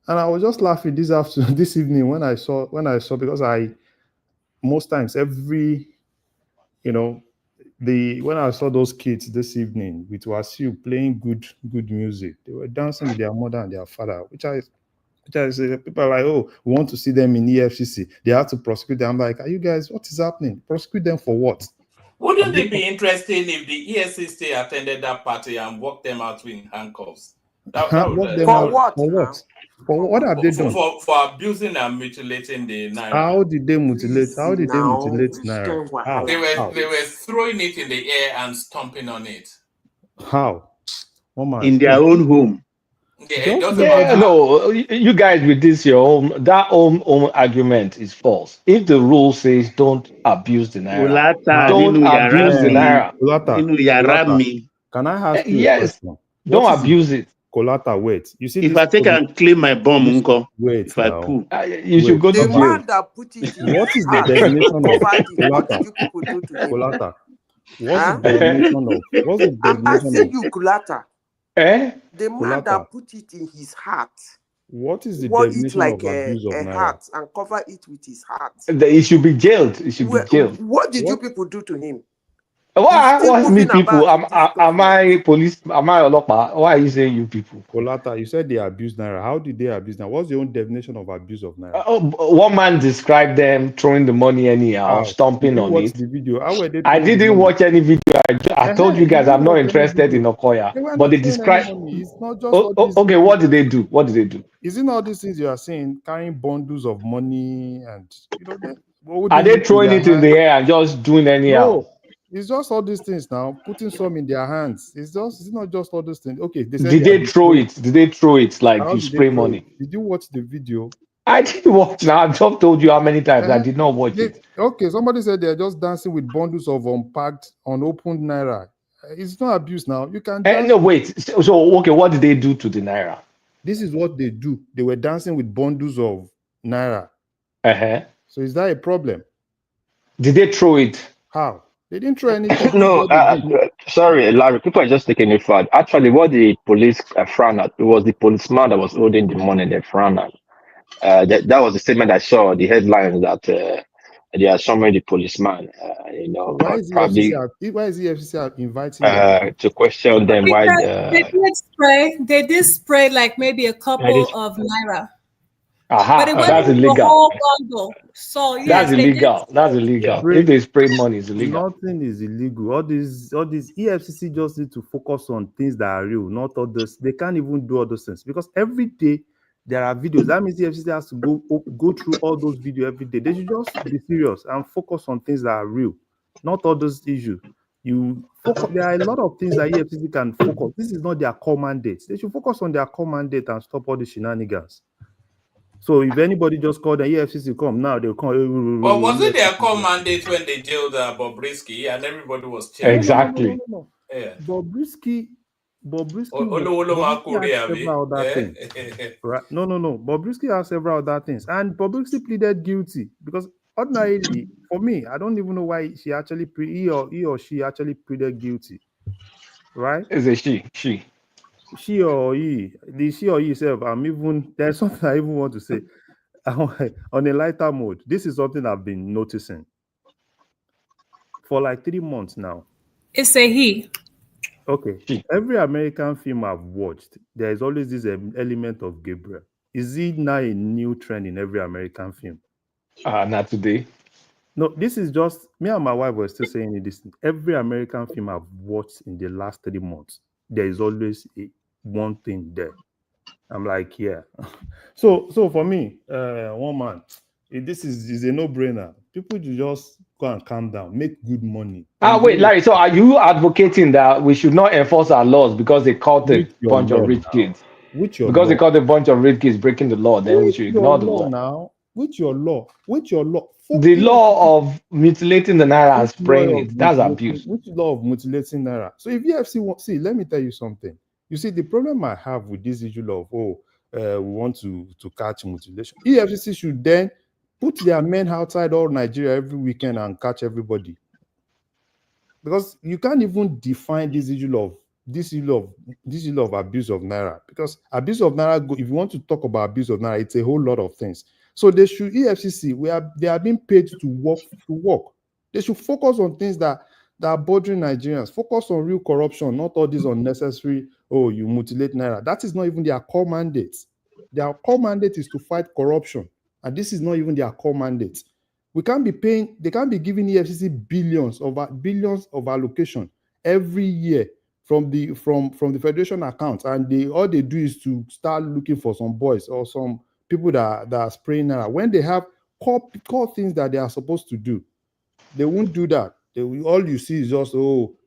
And I was just laughing this evening when I saw, because most times when I saw those kids this evening with Wasiu playing good music, they were dancing with their mother and their father, which I say, people are like, we want to see them in EFCC. They have to prosecute them. I'm like, are you guys, what is happening? Prosecute them for what? Wouldn't it be interesting if the EFCC attended that party and walked them out in handcuffs? For what? For what have they done? For abusing and mutilating the Naira. How did they mutilate? How did they mutilate Naira? How? They were throwing it in the air and stomping on it. How? In their own home. No, you guys with this that own argument is false. If the rule says don't abuse the Naira, don't abuse the Naira. Can I ask you a question? Don't abuse it. Kolata, wait. You see, if I take and claim my bomb, Uncle, wait, if I pull, you should go to jail. Man that put it in what is the definition of Kolata? What did you people do to him? Kolata? What's the definition of? What's the definition I'm asking you, Kolata. The man Kolata. that put it in his heart. What is the definition like of abuse of a Naira? heart and cover it with his heart. He should be jailed. He should be jailed. What did you people do to him? What's me people? Am I police? Am I Olopa? Why are you saying you people? Kolata, you said they abused Naira. How did they abuse Naira? What's your own definition of abuse of Naira? One man described them throwing the money anyhow, stomping on it. The video? How were they I didn't watch any video. I told you guys I'm not interested in Okoya. But they described. It's not just okay, what did they do? What did they do? Isn't all these things you are saying carrying bundles of money and are they throwing it in the air and just doing anyhow? No. It's just all these things now, putting some in their hands. It's not just all those things. Okay, did they throw it? Did they throw it like you spray money? Did you watch the video? I didn't watch now. I've just told you how many times I did not watch it. Okay, somebody said they're just dancing with bundles of unpacked, unopened Naira. It's not abuse now. You can dance. No, wait. So, okay, what did they do to the Naira? This is what they do. They were dancing with bundles of Naira. So is that a problem? Did they throw it? How? They didn't throw anything. No, sorry, Larry. People are just taking it far. Actually, what the police frowned at, it was the policeman that was holding the money. They frowned at. That was the statement I saw. The headline that they are summoning the policeman. Why is EFCC inviting to question them? Why they did spray like maybe a couple of Naira. But it That's wasn't the illegal. whole bundle. So That's yes, they did. illegal. That's illegal. Spray- If they spray money, it's illegal. Nothing is illegal. All these EFCC just need to focus on things that are real, not others. They can't even do all those things because every day there are videos. That means EFCC has to go through all those videos every day. They should just be serious and focus on things that are real, not all those issues. You focus. There are a lot of things that EFCC can focus. This is not their core mandate. They should focus on their core mandate and stop all the shenanigans. So if anybody just called the EFCC come now, they'll come. But was it their core mandate when they jailed Bobriski and everybody was chilling? Exactly. No. Yeah. Bobriski has Korea, several other things. Right? No. Bobriski has several other things. And Bobriski pleaded guilty because ordinarily, for me, I don't even know why he or she actually pleaded guilty. Right? Is it she? She or he. The she or he itself, there's something I even want to say. On a lighter mode, this is something I've been noticing for like 3 months now. It's a he. Okay. Every American film I've watched, there is always this element of Gabriel. Is it now a new trend in every American film? Not today. No, this is just me and my wife were still saying this. Every American film I've watched in the last 3 months, there is always one thing there. I'm like, yeah. So for me, one man, this is a no-brainer. People should just go and calm down, make good money. Wait, Larry. So are you advocating that we should not enforce our laws because they caught a bunch of rich kids? Because they caught a bunch of rich kids breaking the law, then we should ignore the law. Now, with your law. The law of mutilating the Naira and spraying it, that's abuse. Which law of mutilating Naira? So if EFC let me tell you something. You see, the problem I have with this issue of, we want to catch mutilation. EFCC should then put their men outside all Nigeria every weekend and catch everybody. Because you can't even define this issue of abuse of Naira. Because abuse of Naira, if you want to talk about abuse of Naira, it's a whole lot of things. So they should, EFCC, they are being paid to work. They should focus on things that are bothering Nigerians. Focus on real corruption, not all this unnecessary, you mutilate Naira. That is not even their core mandate. Their core mandate is to fight corruption. And this is not even their core mandate. They can't be giving EFCC billions of allocation every year from the federation account. And all they do is to start looking for some boys or some people that are spraying Naira. When they have core things that they are supposed to do, they won't do that. All you see is just,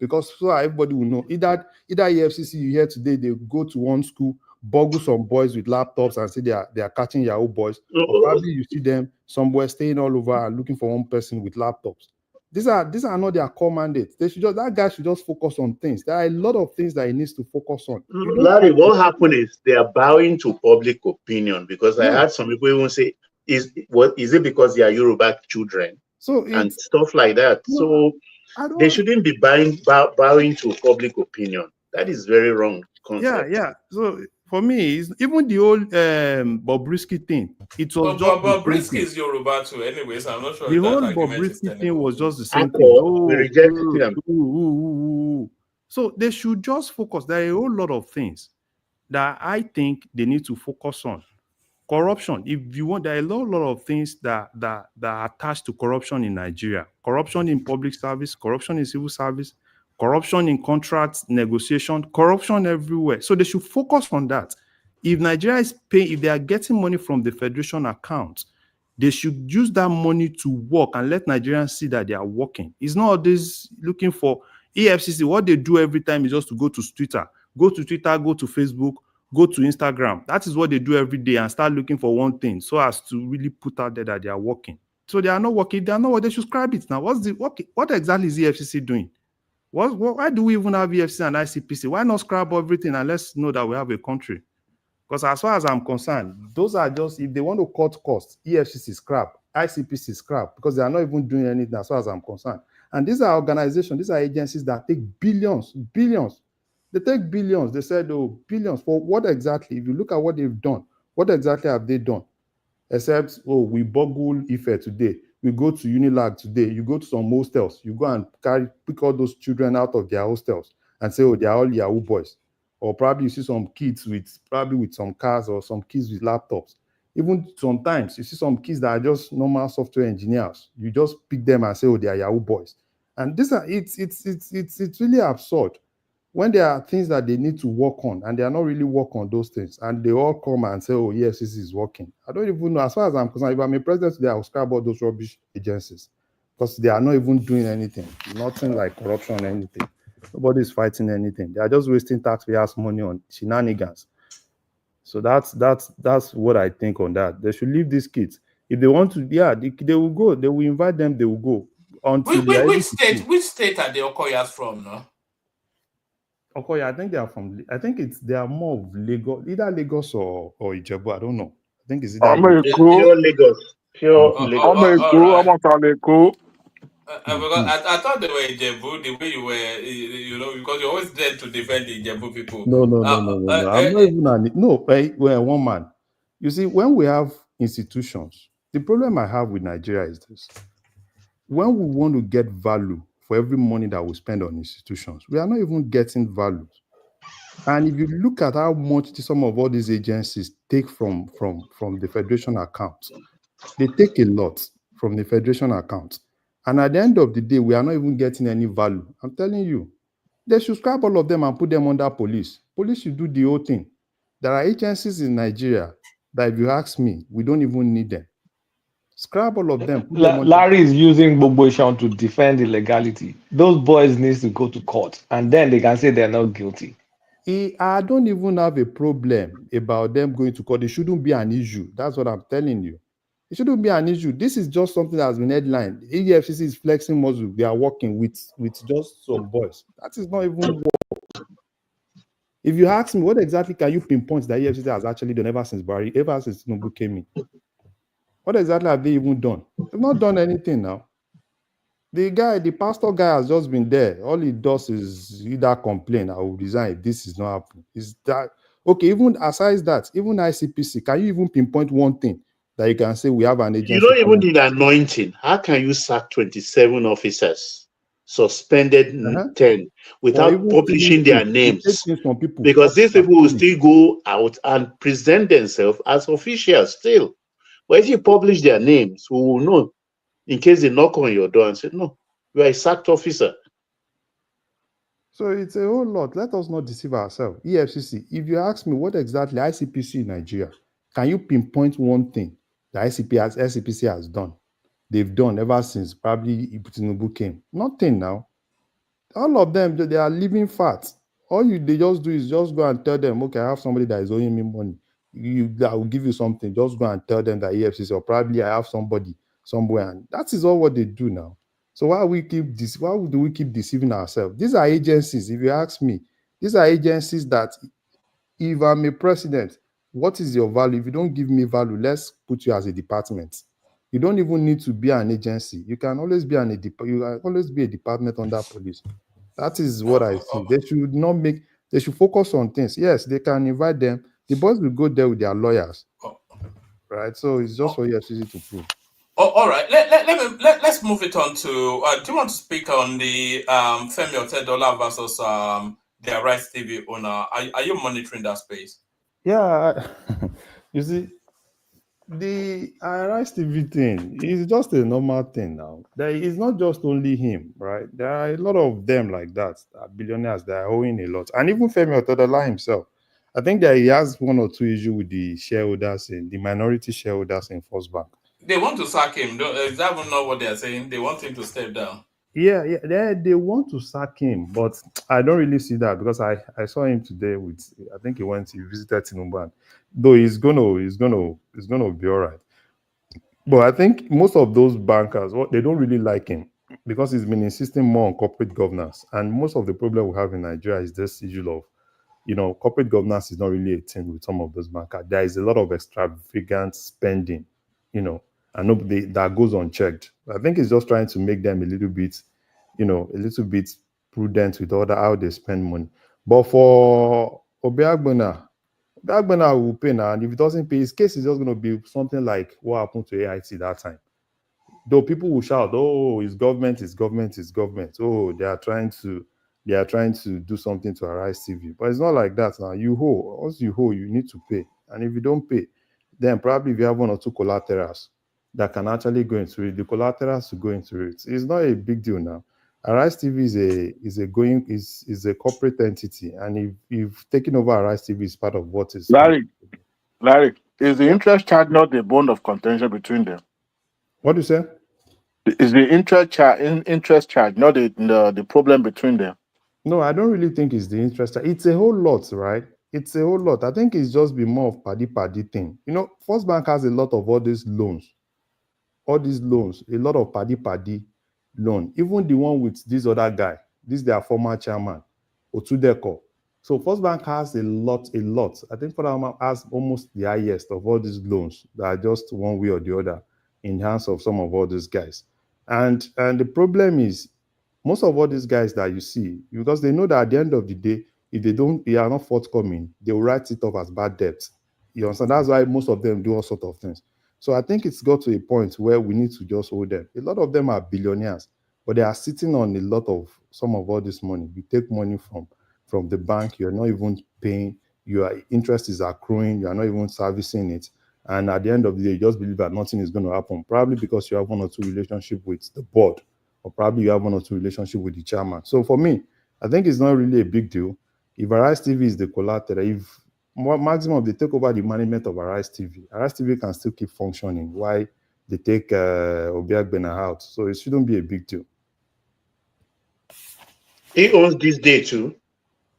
because so everybody will know. Either EFCC, you hear today, they go to one school, boggle some boys with laptops and say they are catching Yahoo boys. Or probably you see them somewhere staying all over and looking for one person with laptops. These are not their core mandates. That guy should just focus on things. There are a lot of things that he needs to focus on. Larry, what happened is they are bowing to public opinion because I heard some people even say, is it because they are Yoruba children? And stuff like that. So they shouldn't be bowing to public opinion. That is very wrong concept. Yeah. So for me, even the old Bobriski thing, it was just Bobriski is Yoruba too. Anyways, I'm not sure. The whole Bobriski thing was just the same thing. We rejected them. So they should just focus. There are a whole lot of things that I think they need to focus on. Corruption. If you want, there are a lot of things that are attached to corruption in Nigeria. Corruption in public service, corruption in civil service, corruption in contracts, negotiation, corruption everywhere. So they should focus on that. If Nigeria is paying, if they are getting money from the federation account, they should use that money to work and let Nigerians see that they are working. It's not this looking for EFCC. What they do every time is just to go to Twitter, go to Facebook, go to Instagram. That is what they do every day and start looking for one thing so as to really put out there that they are working. So they are not working. They are not what they should scrap it now. What exactly is the EFCC doing? Why do we even have EFCC and ICPC? Why not scrap everything and let's know that we have a country? Because as far as I'm concerned, those are just, if they want to cut costs, EFCC scrap, ICPC scrap, because they are not even doing anything as far as I'm concerned. And these are organizations, these are agencies that take billions. They take billions. They said, billions. For what exactly? If you look at what they've done, what exactly have they done? Except, we boggle Ife today. We go to Unilag today. You go to some hostels. You go and pick all those children out of their hostels and say, they are all Yahoo boys. Or probably you see some kids with some cars or some kids with laptops. Even sometimes you see some kids that are just normal software engineers. You just pick them and say, oh, they are Yahoo boys. And this are it's really absurd when there are things that they need to work on and they are not really work on those things. And they all come and say, oh, yes, this is working. I don't even know. As far as I'm concerned, if I'm a president today, I will scrap all those rubbish agencies because they are not even doing anything. Nothing like corruption or anything. Nobody's fighting anything. They are just wasting taxpayers' money on shenanigans. So that's what I think on that. They should leave these kids. If they want to, yeah, they will go. They will invite them. They will go until they are able to see. Which state are the Okoya'S from? No. Okoya, I think they are from. I think they are more of Lagos, either Lagos or Ijebu. I don't know. I think it's either Pure Lagos. Pure Lagos. Because I thought they were Ijebu, the way you were, you know, because you're always there to defend the Ijebu people. No. I'm not even one man. You see, when we have institutions, the problem I have with Nigeria is this: when we want to get value for every money that we spend on institutions, we are not even getting value. And if you look at how much some of all these agencies take from the federation accounts, they take a lot from the federation account. And at the end of the day, we are not even getting any value. I'm telling you, they should scrap all of them and put them under police. Police should do the whole thing. There are agencies in Nigeria that, if you ask me, we don't even need them. Scrap all of them. Put them Larry is using Bobriski to defend illegality. Those boys need to go to court, and then they can say they're not guilty. I don't even have a problem about them going to court. It shouldn't be an issue. That's what I'm telling you. It shouldn't be an issue. This is just something that has been headlined. EFCC is flexing muscle. They are working with just some boys. That is not even work. If you ask me, what exactly can you pinpoint that EFCC has actually done ever since Tinubu came in? What exactly have they even done? They've not done anything now. The pastor guy has just been there. All he does is either complain, I will resign if this is not happening. Is that okay? Even aside that, even ICPC, can you even pinpoint one thing that you can say we have an agency? You don't even need anointing. How can you sack 27 officers, suspended 10, without publishing their names? Because these people will still go out and present themselves as officials still. But if you publish their names, we will know in case they knock on your door and say, no, you are a sacked officer. So it's a whole lot. Let us not deceive ourselves. EFCC, if you ask me what exactly ICPC in Nigeria, can you pinpoint one thing the ICPC has done? They've done ever since probably Tinubu came. Nothing now. All of them, they are living fat. All they just do is just go and tell them, okay, I have somebody that is owing me money. I will give you something. Just go and tell them that EFCC, or probably I have somebody somewhere, and that is all what they do now. So why do we keep deceiving ourselves? These are agencies. If you ask me, these are agencies that, if I'm a president, what is your value? If you don't give me value, let's put you as a department. You don't even need to be an agency. You can always be a department under police. That is what I see. They should focus on things. Yes, they can invite them. The boys will go there with their lawyers, right? So it's just for EFCC to prove. All right. Let's move it on to. Do you want to speak on the Femi Otedola versus the ARISE TV owner? Are you monitoring that space? Yeah, you see, the ARISE TV thing is just a normal thing now. It's not just only him, right? There are a lot of them like that, billionaires that are owing a lot, and even Femi Otedola himself. I think that he has one or two issues with the shareholders, the minority shareholders in First Bank. They want to sack him. Is that not what they are saying? They want him to step down. Yeah, they want to sack him, but I don't really see that, because I saw him today I think he visited Tinubu, though he's gonna be all right. But I think most of those bankers, they don't really like him because he's been insisting more on corporate governance, and most of the problem we have in Nigeria is this issue of, corporate governance is not really a thing with some of those bankers. There is a lot of extravagant spending, and nobody that goes unchecked. I think it's just trying to make them a little bit prudent with how they spend money. But for Obiagbona will pay now, and if he doesn't pay, his case is just going to be something like what happened to AIT that time. Though people will shout, "Oh, it's government, it's government, it's government." Oh, they are trying to do something to ARISE TV, but it's not like that now. You owe. Once you owe, you need to pay, and if you don't pay, then probably if you have one or two collaterals that can actually go into it, the collaterals to go into it. It's not a big deal now. Arise TV is a corporate entity, and if taking over Arise TV is part of what is Larry, is the interest charge not the bone of contention between them? What do you say? Is the interest charge not the problem between them? No, I don't really think it's the interest. It's a whole lot, right? It's a whole lot. I think it's just be more of paddy thing. You know, First Bank has a lot of all these loans, a lot of paddy loan. Even the one with this other guy, this their former chairman, Otudeko. So First Bank has a lot. I think First Bank has almost the highest of all these loans that are just one way or the other in hands of some of all these guys. And the problem is, most of all these guys that you see, because they know that at the end of the day, if they are not forthcoming, they will write it off as bad debt. You understand? That's why most of them do all sorts of things. So I think it's got to a point where we need to just hold them. A lot of them are billionaires, but they are sitting on a lot of some of all this money. You take money from the bank, you're not even paying, your interest is accruing, you are not even servicing it. And at the end of the day, you just believe that nothing is going to happen, probably because you have one or two relationships with the board, or probably you have one or two relationships with the chairman. So for me, I think it's not really a big deal. If Arise TV is the collateral, if maximum they take over the management of Arise TV can still keep functioning while they take Obiagbena out. So it shouldn't be a big deal. He owns this day too.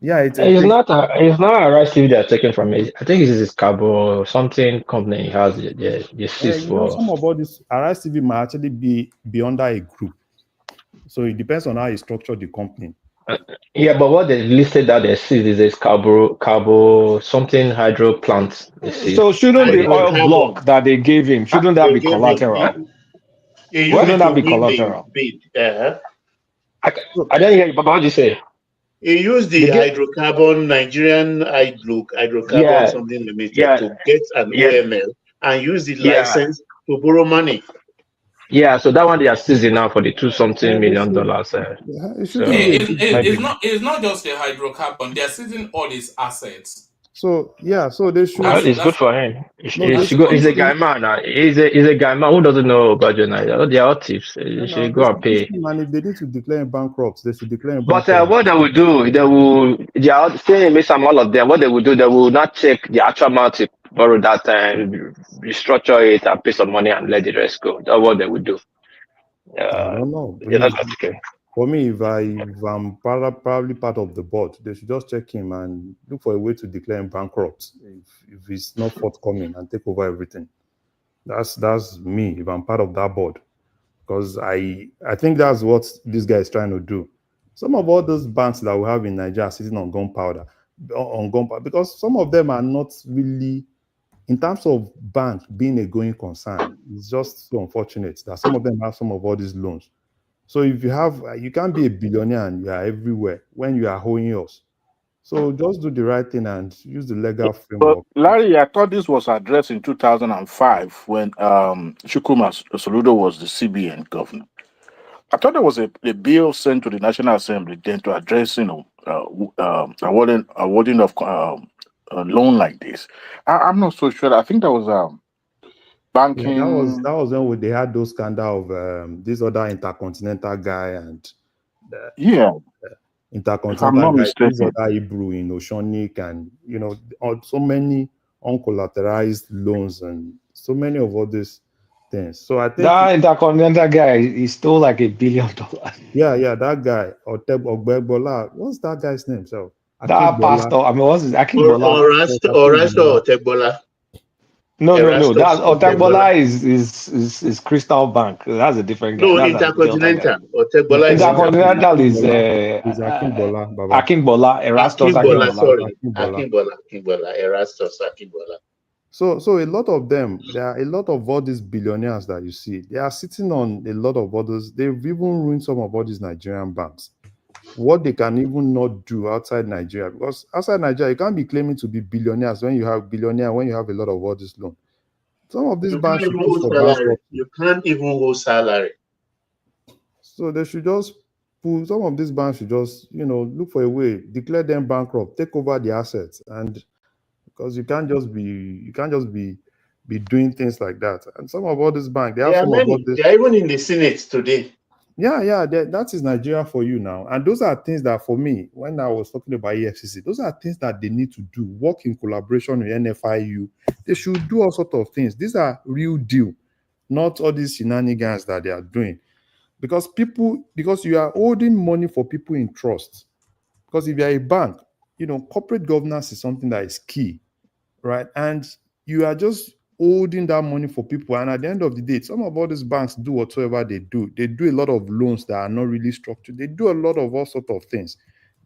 Yeah, it's not Arise TV they're taking from it. I think it's Cabo something company he has the seats for. Some of all this Arise TV might actually be under a group. So it depends on how you structure the company. Yeah, but what they listed that they see is this Cabo something hydro plant. So shouldn't the oil block that they gave him, shouldn't that be collateral? Shouldn't that be collateral? I didn't hear you, but what did you say? He used the hydrocarbon, Nigerian hydrocarbon something limited to get an OML and use the license to borrow money. Yeah, so that one they are seizing now for the $2-something million. It's not just the hydrocarbon; they are seizing all his assets. So they should. Well, it's good for him. He's a guy man. He's a guy man who doesn't know about United. They are all thieves. He should go and pay. And if they need to declare him bankrupt, they should declare him bankrupt. But what they will do, they are saying all of them. What they will do, they will not check the actual amount to borrow that time, restructure it, and pay some money and let the rest go. That's what they will do. I don't know. For me, if I'm probably part of the board, they should just check him and look for a way to declare him bankrupt if he's not forthcoming and take over everything. That's me if I'm part of that board, because I think that's what this guy is trying to do. Some of all those banks that we have in Nigeria are sitting on gunpowder, because some of them are not really, in terms of bank being a going concern. It's just so unfortunate that some of them have some of all these loans. So if you can't be a billionaire and you are everywhere when you are owing yours. So just do the right thing and use the legal framework. But Larry, I thought this was addressed in 2005 when Chukwuma Soludo was the CBN governor. I thought there was a bill sent to the National Assembly then to address, awarding of a loan like this. I'm not so sure. I think that was banking. Yeah, that was when they had those scandal of this other intercontinental guy and intercontinental guy, this other Hebrew in Oceanic, and so many uncollateralized loans and so many of all these things. So I think that intercontinental guy, he stole like $1 billion. Yeah, that guy Ogbegbola. What's that guy's name? So that pastor. I mean, what's his Akinbola? Orasto Otegbola. No. That Otegbola is Crystal Bank. That's a different guy. No, Intercontinental. Otegbola Intercontinental is Akinbola. Erastus Akinbola. Erastus Akinbola. So a lot of them, there are a lot of all these billionaires that you see. They are sitting on a lot of others. They've even ruined some of all these Nigerian banks. What they can even not do outside Nigeria, because outside Nigeria, you can't be claiming to be billionaires when you have a lot of all this loan. Some of these banks you can't even hold salary. So they should just some of these banks should just look for a way, declare them bankrupt, take over the assets, and because you can't just be be doing things like that. And some of all these banks, they There have are some of all many. this. They are even in the Senate today. Yeah, that is Nigeria for you now. And those are things that, for me, when I was talking about EFCC, those are things that they need to do. Work in collaboration with NFIU. They should do all sorts of things. These are real deal, not all these shenanigans that they are doing. Because you are holding money for people in trust. Because if you are a bank, corporate governance is something that is key, right? And you are just holding that money for people, and at the end of the day, some of all these banks do whatsoever they do. They do a lot of loans that are not really structured. They do a lot of all sorts of things.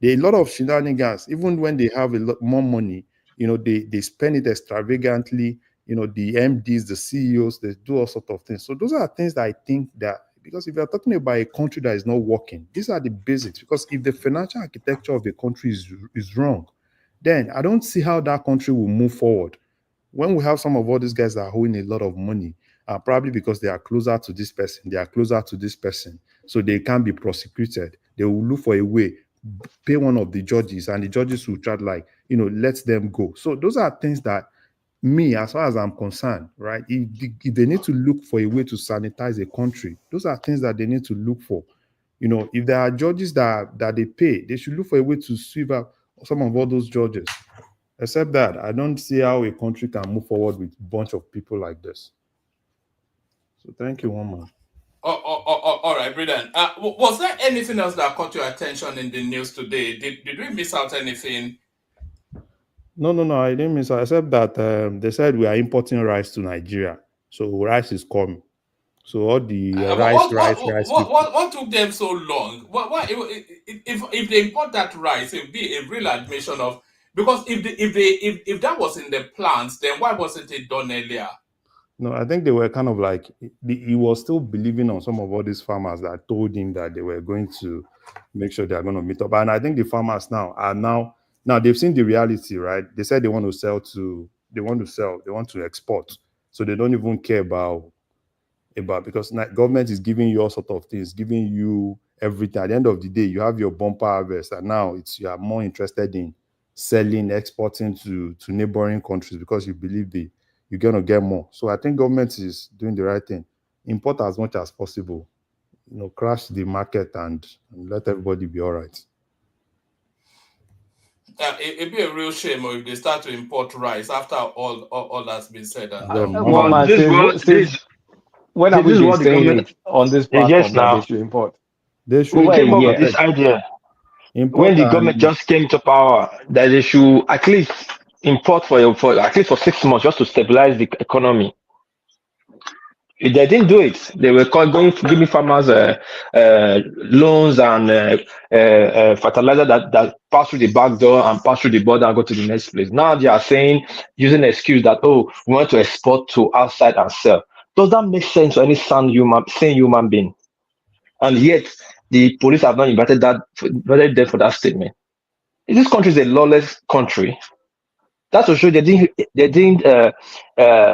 There are a lot of shenanigans. Even when they have a lot more money, they spend it extravagantly. The MDs, the CEOs, they do all sorts of things. So those are things that I think that, because if you're talking about a country that is not working, these are the basics. Because if the financial architecture of the country is wrong, then I don't see how that country will move forward. When we have some of all these guys that are holding a lot of money, probably because they are closer to this person, so they can't be prosecuted. They will look for a way, pay one of the judges, and the judges will try to let them go. So those are things that, me, as far as I'm concerned, right? If they need to look for a way to sanitize a country, those are things that they need to look for. If there are judges that they pay, they should look for a way to sweep out some of all those judges. Except that, I don't see how a country can move forward with a bunch of people like this. So thank you, Woman. All right, brilliant. Was there anything else that caught your attention in the news today? Did we miss out anything? No, I didn't miss out, except that they said we are importing rice to Nigeria. So rice is coming. So all the rice. What took them so long? If they import that rice, it would be a real admission of, because if that was in the plans, then why wasn't it done earlier? No, I think they were kind of like, he was still believing on some of all these farmers that told him that they were going to make sure they are going to meet up. And I think the farmers now they've seen the reality, right? They said they want to export. So they don't even care about because government is giving you all sorts of things, giving you everything. At the end of the day, you have your bumper harvest, and now you are more interested in selling, exporting to neighboring countries because you believe you're going to get more. So I think government is doing the right thing. Import as much as possible, crash the market and let everybody be all right. It'd be a real shame if they start to import rice after all that's been said. When have we been saying it on this platform that they should import? They came up with this idea when the government just came to power that they should at least import for at least for 6 months just to stabilize the economy. If they didn't do it, they were going to give farmers loans and fertilizer that pass through the back door and pass through the border and go to the next place. Now they are using the excuse that, we want to export to outside and sell. Does that make sense to any sane human being? And yet, the police have not invited them for that statement. This country is a lawless country. That's to show they didn't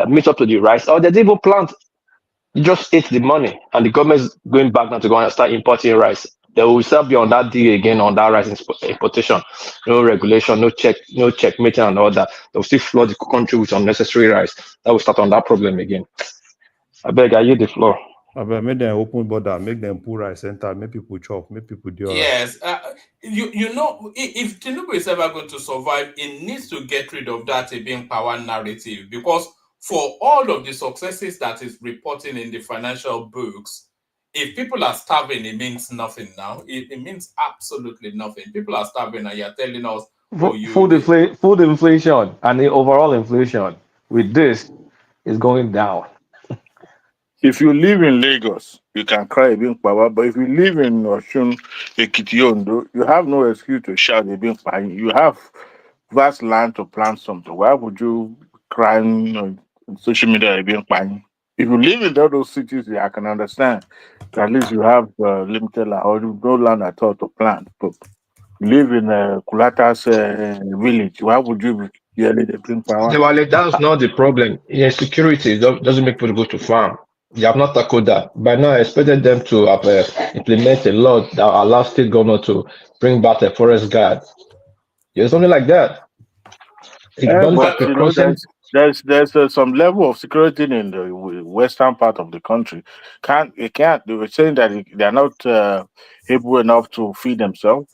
meet up to the rights, or they didn't even plant. They just ate the money, and the government is going back now to go and start importing rice. They will still be on that deal again on that rice importation. No regulation, no checkmating and all that. They will still flood the country with unnecessary rice. That will start on that problem again. I beg, I yield the floor. I beg, make them open border, make them pull rice center, make people chop, make people do all yes. If Tinubu is ever going to survive, it needs to get rid of that being power narrative, because for all of the successes that is reporting in the financial books, if people are starving, it means nothing now. It means absolutely nothing. People are starving and you're telling us food inflation and the overall inflation with this is going down. If you live in Lagos, you can cry about power, but if you live in Osun, Ekiti, Ondo, you have no excuse to shout about power. You have vast land to plant something. Why would you cry on social media about power? If you live in all those cities, I can understand. At least you have limited land or no land at all to plant. But you live in Kulata's village, why would you really bring power? That's not the problem. Insecurity doesn't make people go to farm. They have not tackled that. By now, I expected them to have implement a law that allows state government to bring back a forest guard. It's something like that. there's some level of security in the western part of the country. They were saying that they're not able enough to feed themselves.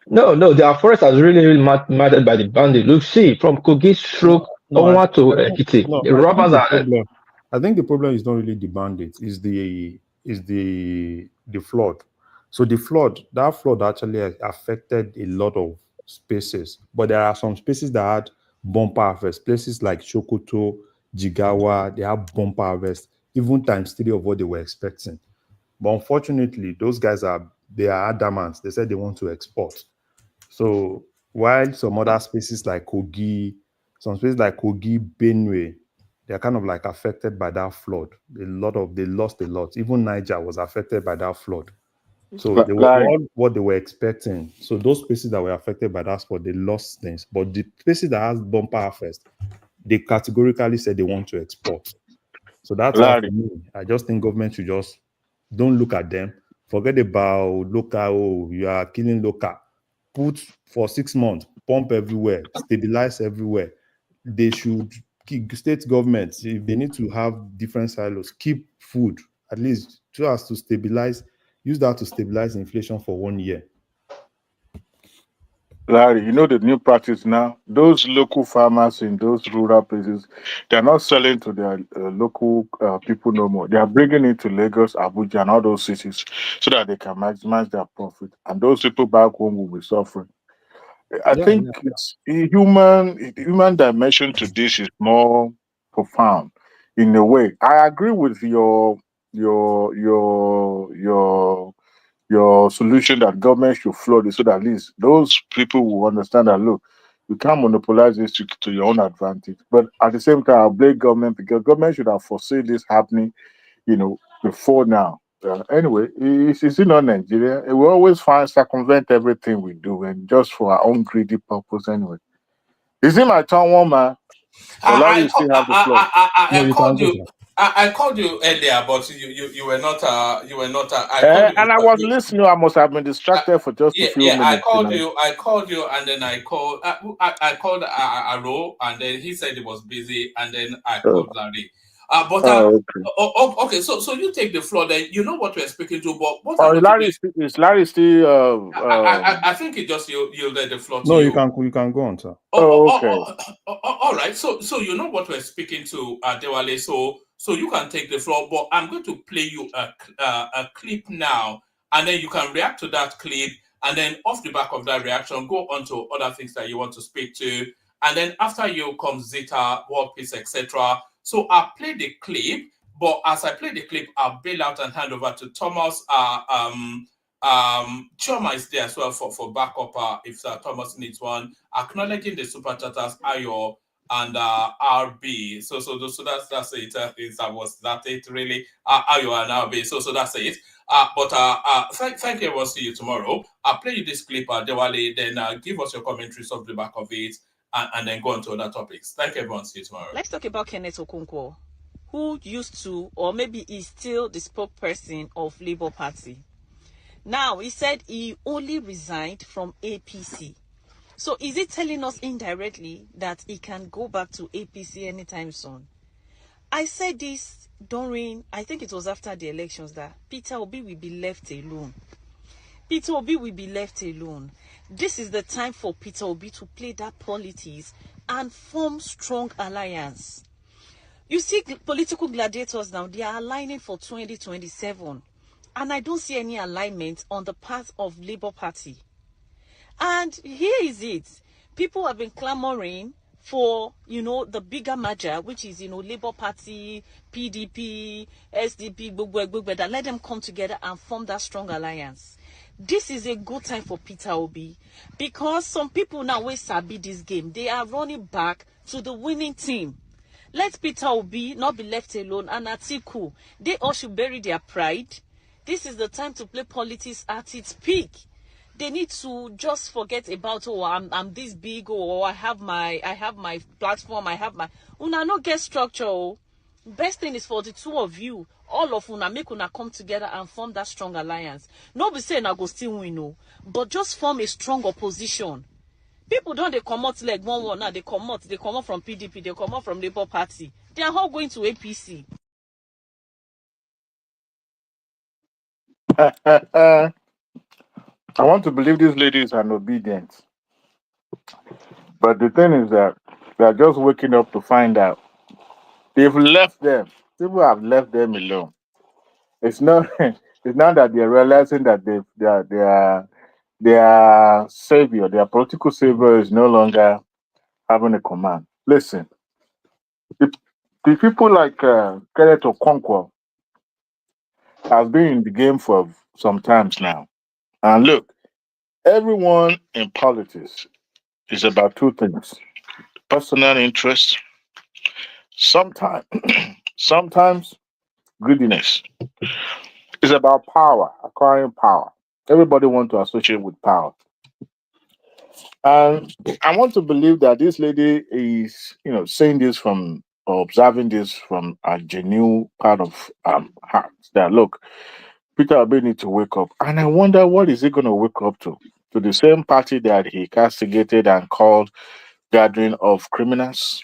No, no, their forest has really mattered by the bandit. Look, see, from Kogi stroke No, onward to I think Ekiti, no, the I think robbers the are. problem. I think the problem is not really the bandits. Is the flood. So that flood actually affected a lot of spaces, but there are some spaces that had bumper harvest. Places like Sokoto, Jigawa, they have bumper harvest, even times 3 of what they were expecting. But unfortunately, those guys they are adamant. They said they want to export. So while some other spaces like Kogi, Benue, they're kind of like affected by that flood. They lost a lot. Even Niger was affected by that flood. So they were Like, not what they were expecting. So those places that were affected by that flood, they lost things. But the places that has bumper harvest, they categorically said they want to export. So that's how for Larry, me. I just think government should just don't look at them. Forget about local. Oh, you are killing local. Put for 6 months, pump everywhere, stabilize everywhere. They should keep state governments, if they need to have different silos, keep food at least so as to stabilize, use that to stabilize inflation for 1 year. Larry, you know the new practice now. Those local farmers in those rural places, they're not selling to their local people no more. They are bringing it to Lagos, Abuja, and all those cities so that they can maximize their profit. And those people back home will be suffering. I Yeah, think yeah. it's a human dimension to this is more profound in a way. I agree with your solution that government should flood it so that at least those people will understand that look, you can't monopolize this to your own advantage. But at the same time, I blame government because government should have foreseen this happening, before now. Anyway, it's not Nigeria. We always find circumvent everything we do and just for our own greedy purpose anyway. Is it my turn, one man? Or Larry, you still have the floor? No, I you can called go, you. sir. I called you earlier, but you were not. You were not. I called you. And I was listening. I must have been distracted for just a Yeah, few yeah. I minutes. called you. I called you, and then I called. I called Aro, and then he said he was busy, and then I Oh, called Larry. okay. Okay. So you take the floor. Then you know what we're speaking to. But what Oh, I'm going to do is, Is Larry still? I think it just yielded the floor to No, you you. can go on, sir. Okay. All right. So you know what we're speaking to, Dewale. So you can take the floor, but I'm going to play you a clip now, and then you can react to that clip, and then off the back of that reaction, go on to other things that you want to speak to, and then after you come Zeta, World Peace, etc. So I'll play the clip, but as I play the clip, I'll bail out and hand over to Thomas. Choma is there as well for backup if Thomas needs one. Acknowledging the super chatters Ayo and RB. So that's it. Was that it really? Ayo and RB. So that's it. Thank you. We'll see you tomorrow. I'll play you this clip, Dewale. Then give us your commentaries off the back of it, and then go on to other topics. Thank you, everyone. See you tomorrow. Let's talk about Kenneth Okonkwo, who used to, or maybe is still the spokesperson of Labour Party. Now, he said he only resigned from APC. So is it telling us indirectly that he can go back to APC anytime soon? I said this during, I think it was after the elections, that Peter Obi will be left alone. Peter Obi will be left alone. This is the time for Peter Obi to play that politics and form strong alliance. You see political gladiators now, they are aligning for 2027. And I don't see any alignment on the part of Labour Party. And here is it. People have been clamoring for, the bigger merger, which is, Labour Party, PDP, SDP, that let them come together and form that strong alliance. This is a good time for Peter Obi because some people now will sabi this game. They are running back to the winning team. Let Peter Obi not be left alone and Atiku. They all should bury their pride. This is the time to play politics at its peak. They need to just forget about, I'm this big, or I have my platform, Una no get structure. Best thing is for the two of you, all of una make una come together and form that strong alliance. Not be saying I go still win, but just form a strong opposition. People don't they come out like one now, they come out from PDP, they come out from Labour Party. They are all going to APC. I want to believe these ladies are obedient. But the thing is that they're just waking up to find out. They've left them. People have left them alone. It's not it's not that they're realizing that their savior, their political savior is no longer having a command. Listen, the people like Kenneth Okonkwo have been in the game for some times now. And look, everyone in politics is about two things: personal interest, sometimes sometimes greediness. It's about power, acquiring power. Everybody wants to associate with power. And I want to believe that this lady is, saying this from or observing this from a genuine part of heart. That look, Peter Obi need to wake up. And I wonder what is he going to wake up to? To the same party that he castigated and called gathering of criminals,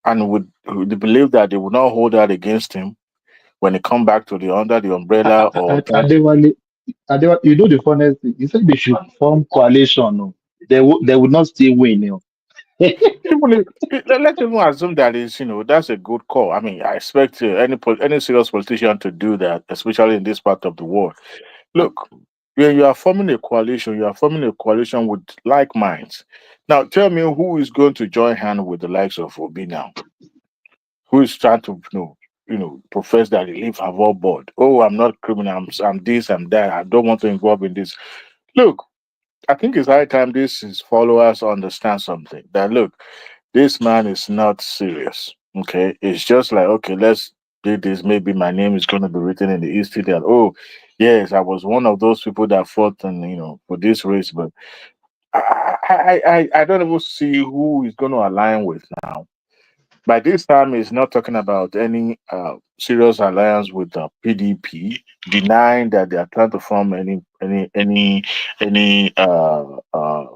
and would believe that they would not hold that against him when he come back to the under the umbrella or Adewale, you know the funniest thing. You said they should form coalition. No? They would not still win. even let's even assume that is, that's a good call. I mean, I expect any serious politician to do that, especially in this part of the world. Look, when you are forming a coalition, with like minds. Now, tell me who is going to join hand with the likes of Obi now? Who is trying to, profess that they live above board? Oh, I'm not criminal. I'm this. I'm that. I don't want to involve in this. Look, I think it's high time his followers understand something. That look, this man is not serious. Okay, it's just like, okay, let's do this. Maybe my name is going to be written in the history that, oh, yes, I was one of those people that fought and for this race. But I don't even see who is going to align with now. By this time, he's not talking about any serious alliance with the PDP, denying that they are trying to form any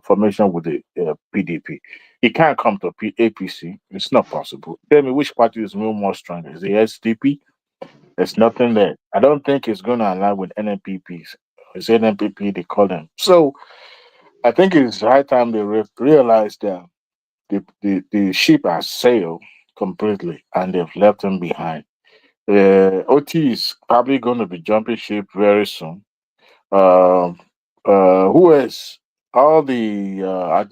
formation with the PDP. He can't come to APC. It's not possible. Tell me which party is more stronger? Is the SDP? There's nothing there. I don't think it's going to align with NNPPs. It's NNPP they call them. So I think it's high time they realize that the ship has sailed completely and they've left him behind. OT is probably going to be jumping ship very soon. Who else? All the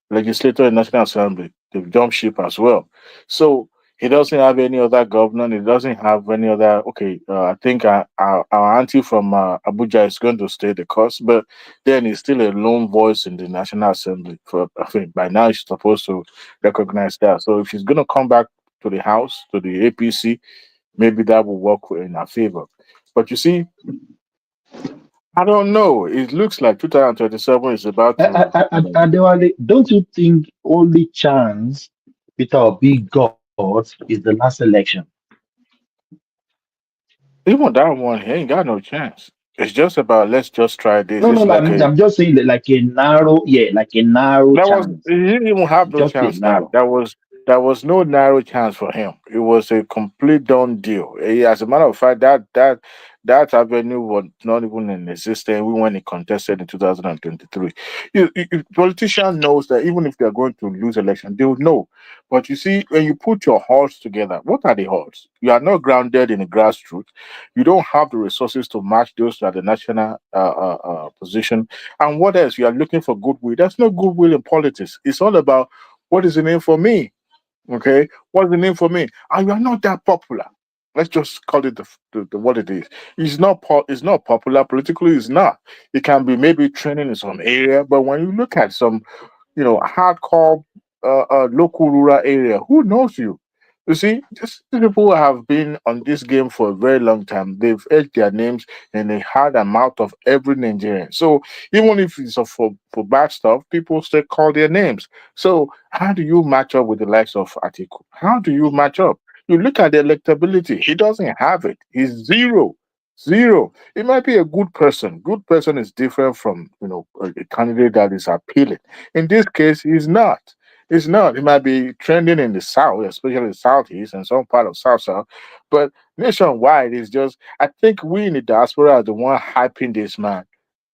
legislator and National Assembly, they've jumped ship as well. So he doesn't have any other governor. He doesn't have any other. Okay, I think our auntie from Abuja is going to stay the course, but then he's still a lone voice in the National Assembly. For I think by now she's supposed to recognize that. So if she's going to come back to the House, to the APC, maybe that will work in our favor. But you see, I don't know. It looks like 2027 is about to. Adewale, don't you think only chance Peter Obi got is the last election? Even that one, he ain't got no chance. It's just about let's just try this. No, It's no, like I'm just saying that like a narrow that was chance. he didn't even have no Just a chance now. narrow. There was no narrow chance for him. It was a complete done deal. As a matter of fact, that avenue was not even in existence when he contested in 2023. Politician knows that even if they're going to lose election, they would know. But you see, when you put your horse together, what are the horse? You are not grounded in the grassroots. You don't have the resources to match those at the national position. And what else? You are looking for goodwill. There's no goodwill in politics. It's all about what is the name for me. Okay, what's the name for me? And you are not that popular. Let's just call it the what it is. It's not popular politically. It's not. It can be maybe training in some area, but when you look at some, hardcore local rural area, who knows you? You see, just people who have been on this game for a very long time. They've edged their names in the heart and mouth of every Nigerian. So even if it's for bad stuff, people still call their names. So how do you match up with the likes of Atiku? How do you match up? You look at the electability. He doesn't have it. He's zero. Zero. It might be a good person. Good person is different from a candidate that is appealing. In this case, he's not. It's not. It might be trending in the south, especially the southeast and some part of south, but nationwide, it's just. I think we in the diaspora are the one hyping this man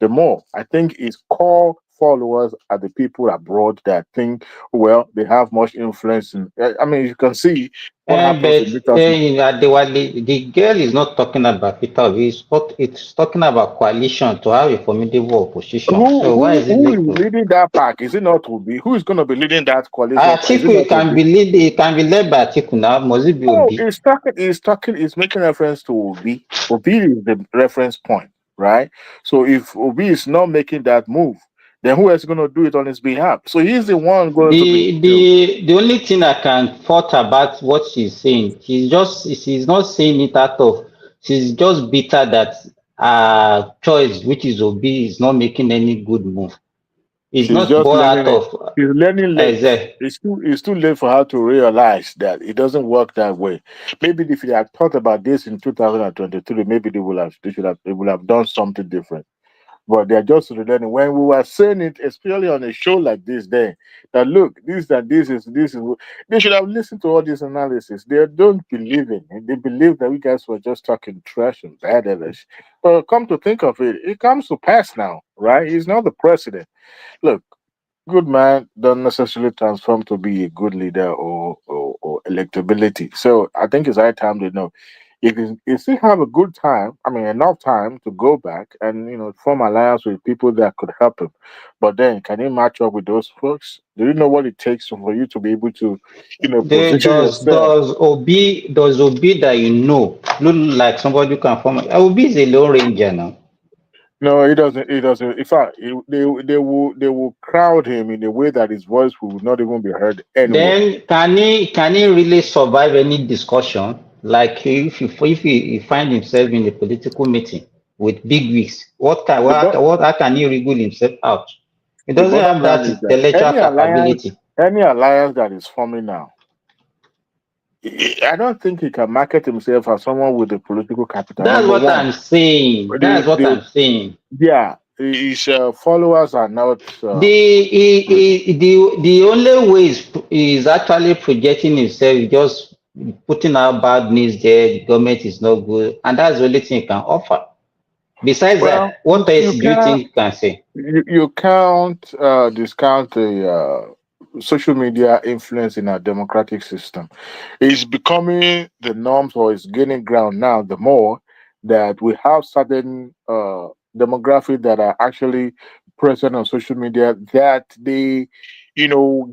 the more. I think his core followers are the people abroad that think, well, they have much influence. I mean, you can see what happens But in Peter's. Adewale, the girl is not talking about Peter Obi. It's talking about coalition to have a formidable opposition. So why is it Who like is to? leading that pack? Is it not Obi? Who is going to be leading that coalition? Is it Atiku not Obi? it can be led by Atiku now. Must it be Oh, Obi? he's making reference to Obi. Obi is the reference point, right? So if Obi is not making that move, then who else is going to do it on his behalf? So he's the one going to be, The only thing I can fault about what she's saying, she's not saying it out of, she's just bitter that choice, which is Obi, is not making any good move. It's she's not just born out learning it. of She's learning late. Isaiah. It's too late for her to realize that it doesn't work that way. Maybe if they had thought about this in 2023, maybe they would have done something different. But they're just learning. When we were saying it, especially on a show like this, then that look, this is. They should have listened to all this analysis. They don't believe in it. They believe that we guys were just talking trash and bad English. But come to think of it, it comes to pass now, right? He's not the president. Look, good man don't necessarily transform to be a good leader or electability. So I think it's high time they know. You still have a good time, I mean enough time to go back and form alliance with people that could help him. But then can you match up with those folks? Do you know what it takes for you to be able to, position yourself? Does Obi that look like somebody who can form? Obi is a Lone Ranger now. No, he doesn't. He doesn't. In fact, they will crowd him in a way that his voice will not even be heard anywhere. Then can he really survive any discussion? Like if he find himself in a political meeting with big wigs, how can he wriggle himself out? He The doesn't have bottom line that is that intellectual capability. any alliance that is forming now, I don't think he can market himself as someone with the political capital. That's Number what one, I'm saying. yeah, his followers are not. The only way is actually projecting himself, just putting out bad news there. The government is not good, and that's the only thing he can offer. Besides that, what else do you think you can say? You can't discount the social media influence in our democratic system. It's becoming the norms, or it's gaining ground now. The more that we have certain demographics that are actually present on social media, that they,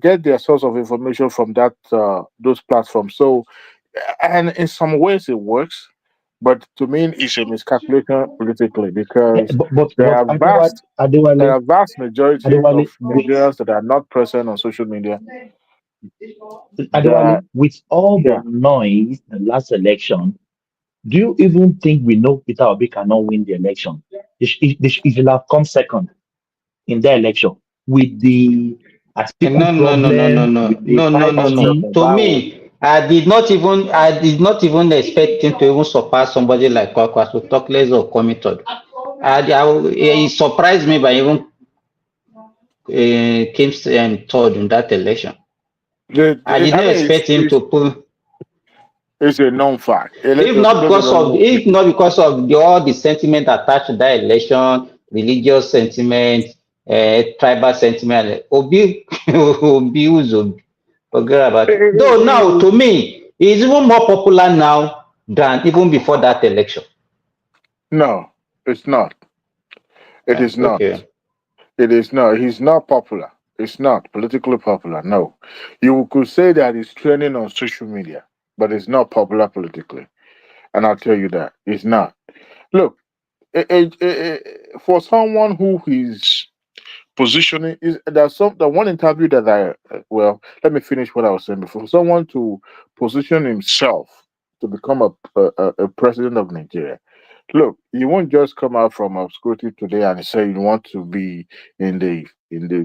get their source of information from those platforms. So, and in some ways it works, but to me it's a miscalculation politically, because But there are Adewale, vast majority of Adewale, Nigerians that are not present on social media. Adewale, with all the noise the last election, do you even think we know Peter Obi cannot win the election? He should have come second in the election with the No. To me, I did not even expect him to even surpass somebody like Kwakwa, to talk less of coming third. He surprised me by even came third in that election. I did not expect him to pull. It's a known fact. If not because of all the sentiment attached to that election, religious sentiment, tribal sentiment, Obi was Obi. Forget about it. Though now, to me, he's even more popular now than even before that election. No, it's not. It is not. Okay. It is not. He's not popular. It's not politically popular. No. You could say that he's trending on social media, but it's not popular politically. And I'll tell you that. It's not. Look, for someone who is positioning, there's the one interview that let me finish what I was saying before. For someone to position himself to become a president of Nigeria, look, you won't just come out from obscurity today and say you want to be in the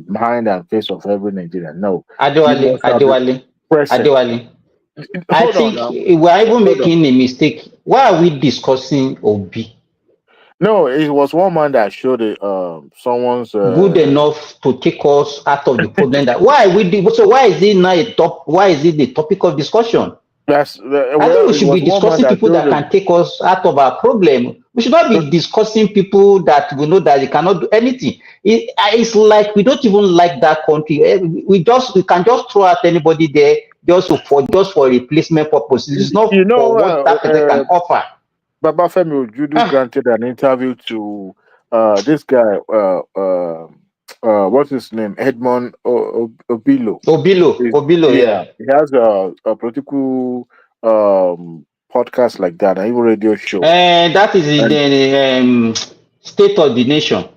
mind and face of every Nigerian. No. Adewale. I think we're even making a mistake. Why are we discussing Obi? No, it was one man that showed it. Someone's. Good enough to take us out of the problem. That why we do, so why is it now a top? Why is it the topic of discussion? That's I think well. we It should was be one man discussing that people showed that him. can take us out of our problem. We should not be discussing people that we know that they cannot do anything. It's like we don't even like that country. We can just throw out anybody there just for replacement purposes. It's not You know, for what that person can offer. Baba Femi Ojudu granted an interview to this guy. What's his name? Edmond Obilo. Obilo, yeah. He has a political podcast like that, and even radio show. And that is in the State of the Nation.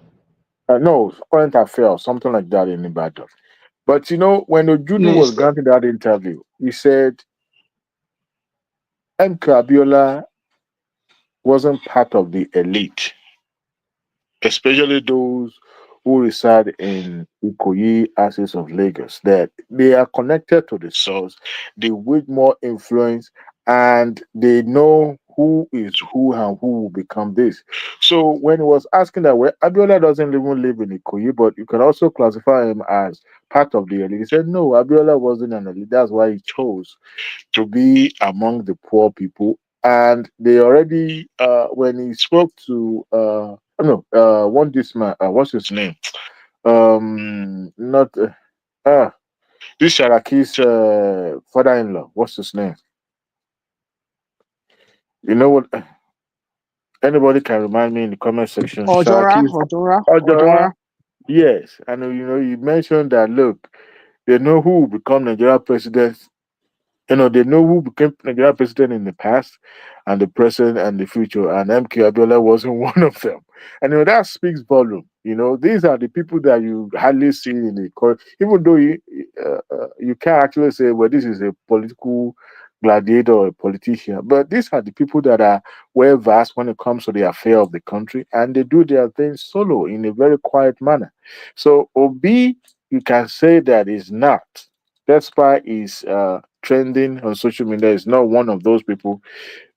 No, current affairs, something like that in Ibadan. But you know, when Ojudu was granting that interview, he said M. Abiola wasn't part of the elite, especially those who reside in Ikoyi axis of Lagos, that they are connected to the source, they wield more influence, and they know who is who and who will become this. So when he was asking that, well, Abiola doesn't even live in Ikoyi, but you can also classify him as part of the elite. He said, no, Abiola wasn't an elite. That's why he chose to be among the poor people. And they already, when he spoke to, one this man, what's his name? Not, this Sharaki's father-in-law. What's his name? You know what? Anybody can remind me in the comment section. Ojora. Yes, and you know, you mentioned that. Look, they know who will become Nigeria president. You know, they know who became Nigeria president in the past and the present and the future. And MK Abiola wasn't one of them. And you know, that speaks volume. You know, these are the people that you hardly see in the court, even though you can't actually say, well, this is a political gladiator or a politician. But these are the people that are well versed when it comes to the affair of the country, and they do their things solo in a very quiet manner. So Obi, you can say that is not, despite his trending on social media, is not one of those people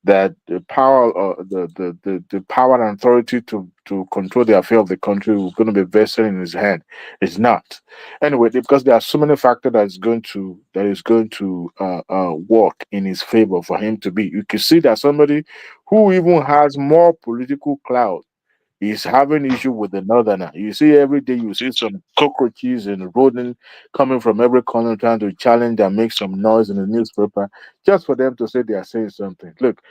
that the power or the power and authority to control the affair of the country is going to be vested in his hand. It's not. Anyway, because there are so many factors that is going to work in his favor for him to be. You can see that somebody who even has more political clout is having issue with the northerner. You see every day you see some cockroaches and rodent coming from every corner trying to challenge and make some noise in the newspaper just for them to say they are saying something. Look,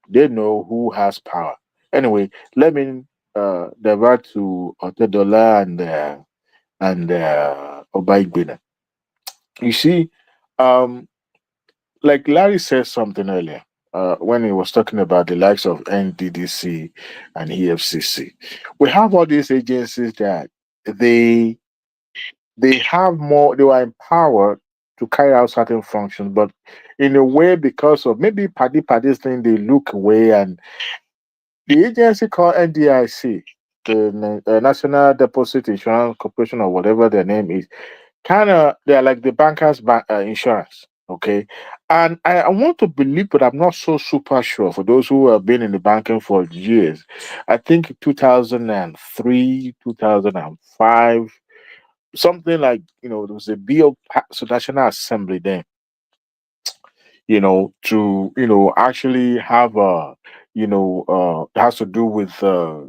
they know who has power. Anyway, let me divert to Otedola and Obaigbena. You see, like Larry said something earlier when he was talking about the likes of NDDC and EFCC. We have all these agencies that they have more, they were empowered to carry out certain functions, but in a way, because of maybe party's thing, they look away. And the agency called NDIC, the National Deposit Insurance Corporation, or whatever their name is, kind of, they're like the bankers' insurance. Okay. And I want to believe, but I'm not so super sure for those who have been in the banking for years. I think 2003, 2005, something like, you know, there was a bill passed to National Assembly then, you know, to, you know, actually have it has to do with uh,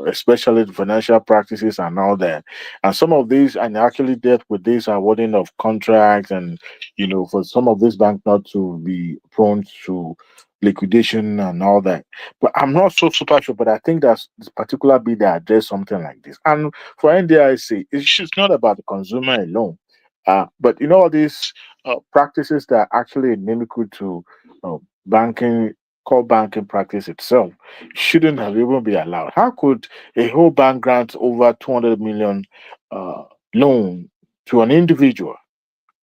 especially the financial practices and all that. And some of these, and actually dealt with this awarding of contracts, and you know, for some of this bank not to be prone to liquidation and all that. But I'm not so super sure, but I think that's this particular bill that address something like this. And for NDIC, it's just not about the consumer alone. But you know, all these practices that are actually inimical to banking, core banking practice itself, shouldn't have even be allowed. How could a whole bank grant over 200 million loan to an individual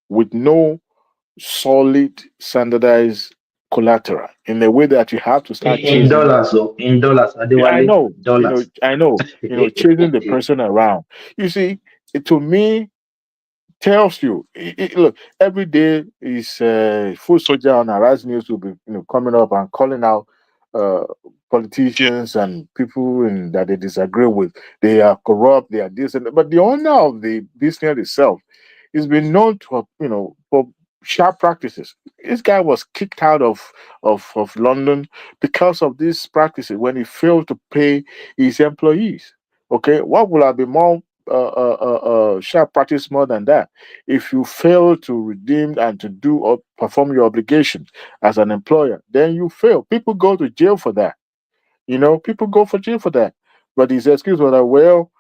with no solid standardized collateral, in the way that you have to start In chasing? dollars, so in dollars, Yeah, I Adewale, know, dollars. chasing the person around. You see, to me, tells you, look, every day is full soldier on Arise News will be, you know, coming up and calling out politicians and people that they disagree with. They are corrupt, they are this and that. But the owner of the business itself has been known to have, for sharp practices. This guy was kicked out of London because of these practices when he failed to pay his employees. Okay, what would have been more sharp practice more than that? If you fail to redeem and to do or perform your obligation as an employer, then you fail. People go to jail for that. People go for jail for that. But his excuse was that, well,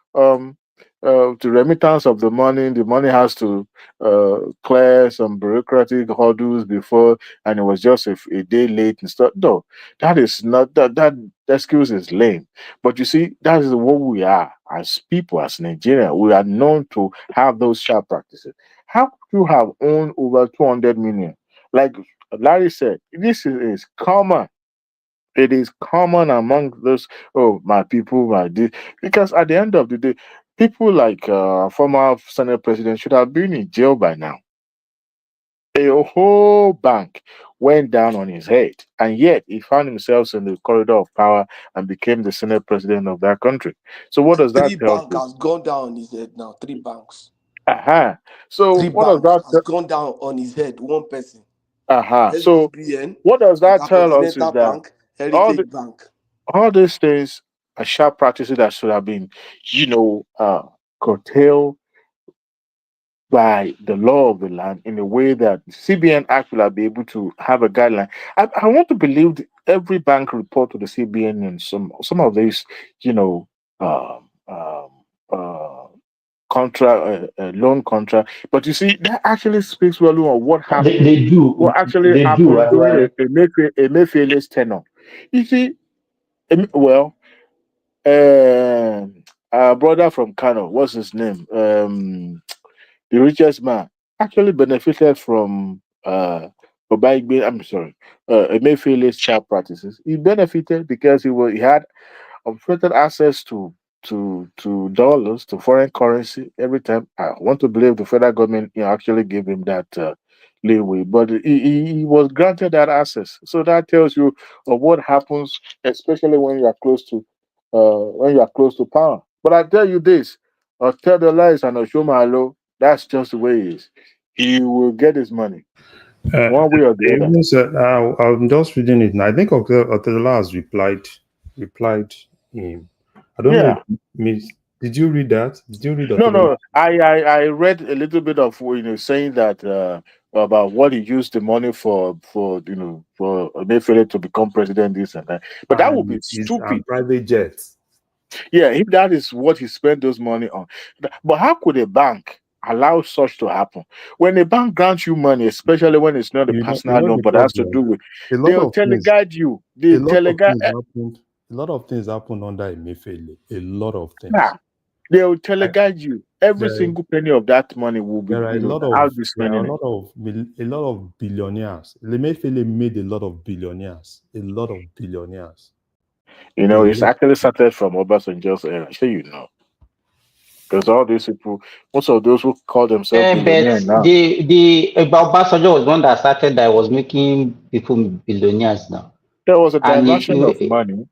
the remittance of the money has to clear some bureaucratic hurdles before, and it was just a day late and stuff. No, that is not that excuse is lame. But you see, that is what we are as people, as Nigeria. We are known to have those sharp practices. How could you have owned over 200 million? Like Larry said, is common. It is common among those, oh, my people, my this. Because at the end of the day, people like former Senate president should have been in jail by now. A whole bank went down on his head, and yet he found himself in the corridor of power and became the Senate president of that country. So what does that Three tell banks you? has gone down on his head now. 3 banks. So Three what does banks has that? gone down on his head. One person. So SBN, what does that tell us is Intercontinental that Bank, all Heritage the Bank. all these things are sharp practices that should have been, curtailed by the law of the land in a way that CBN Act will be able to have a guideline. I want to believe that every bank report to the CBN and some of these, you know, um, um, uh, loan contract. But you see, that actually speaks well on what happened. They do. What actually They do, happened during actually. Emefiele's tenure. You see, well, our brother from Kano, what's his name? The richest man actually benefited from I'm sorry, Emefiele's child practices. He benefited because he had unfettered access to dollars, to foreign currency every time. I want to believe the federal government actually gave him that leeway, but he was granted that access. So that tells you of what happens, especially when you are close to power. But I tell you this, I'll tell the lies and I'll show my low. That's just the way it is. He will get his money one way or the other. Even said, I'm just reading it now. I think Otedola has replied him. I don't know. Yeah. Did you read that? Did you read No, Otedola? no. I read a little bit of saying that about what he used the money for Emefiele to become president, this and that. But that would be stupid. And private jets. Yeah, if that is what he spent those money on. But how could a bank allow such to happen? When a bank grants you money, especially when it's not a You personal know loan, the but has to do problem. with, A lot they'll of things. teleguide you. A They lot of teleguide. things happened. A lot of things happened under Emefiele. A lot of things. Yeah, they'll teleguide you. Every There, single penny of that money will be, there are a lot how of you spending it. a lot of billionaires. Emefiele made a lot of billionaires. A lot of billionaires. It's actually started from Obasanjo's era. Sure, because all these people, most of those who call themselves But billionaires now. the Obasanjo was one that started that was making people billionaires now. There was a And diversion of money,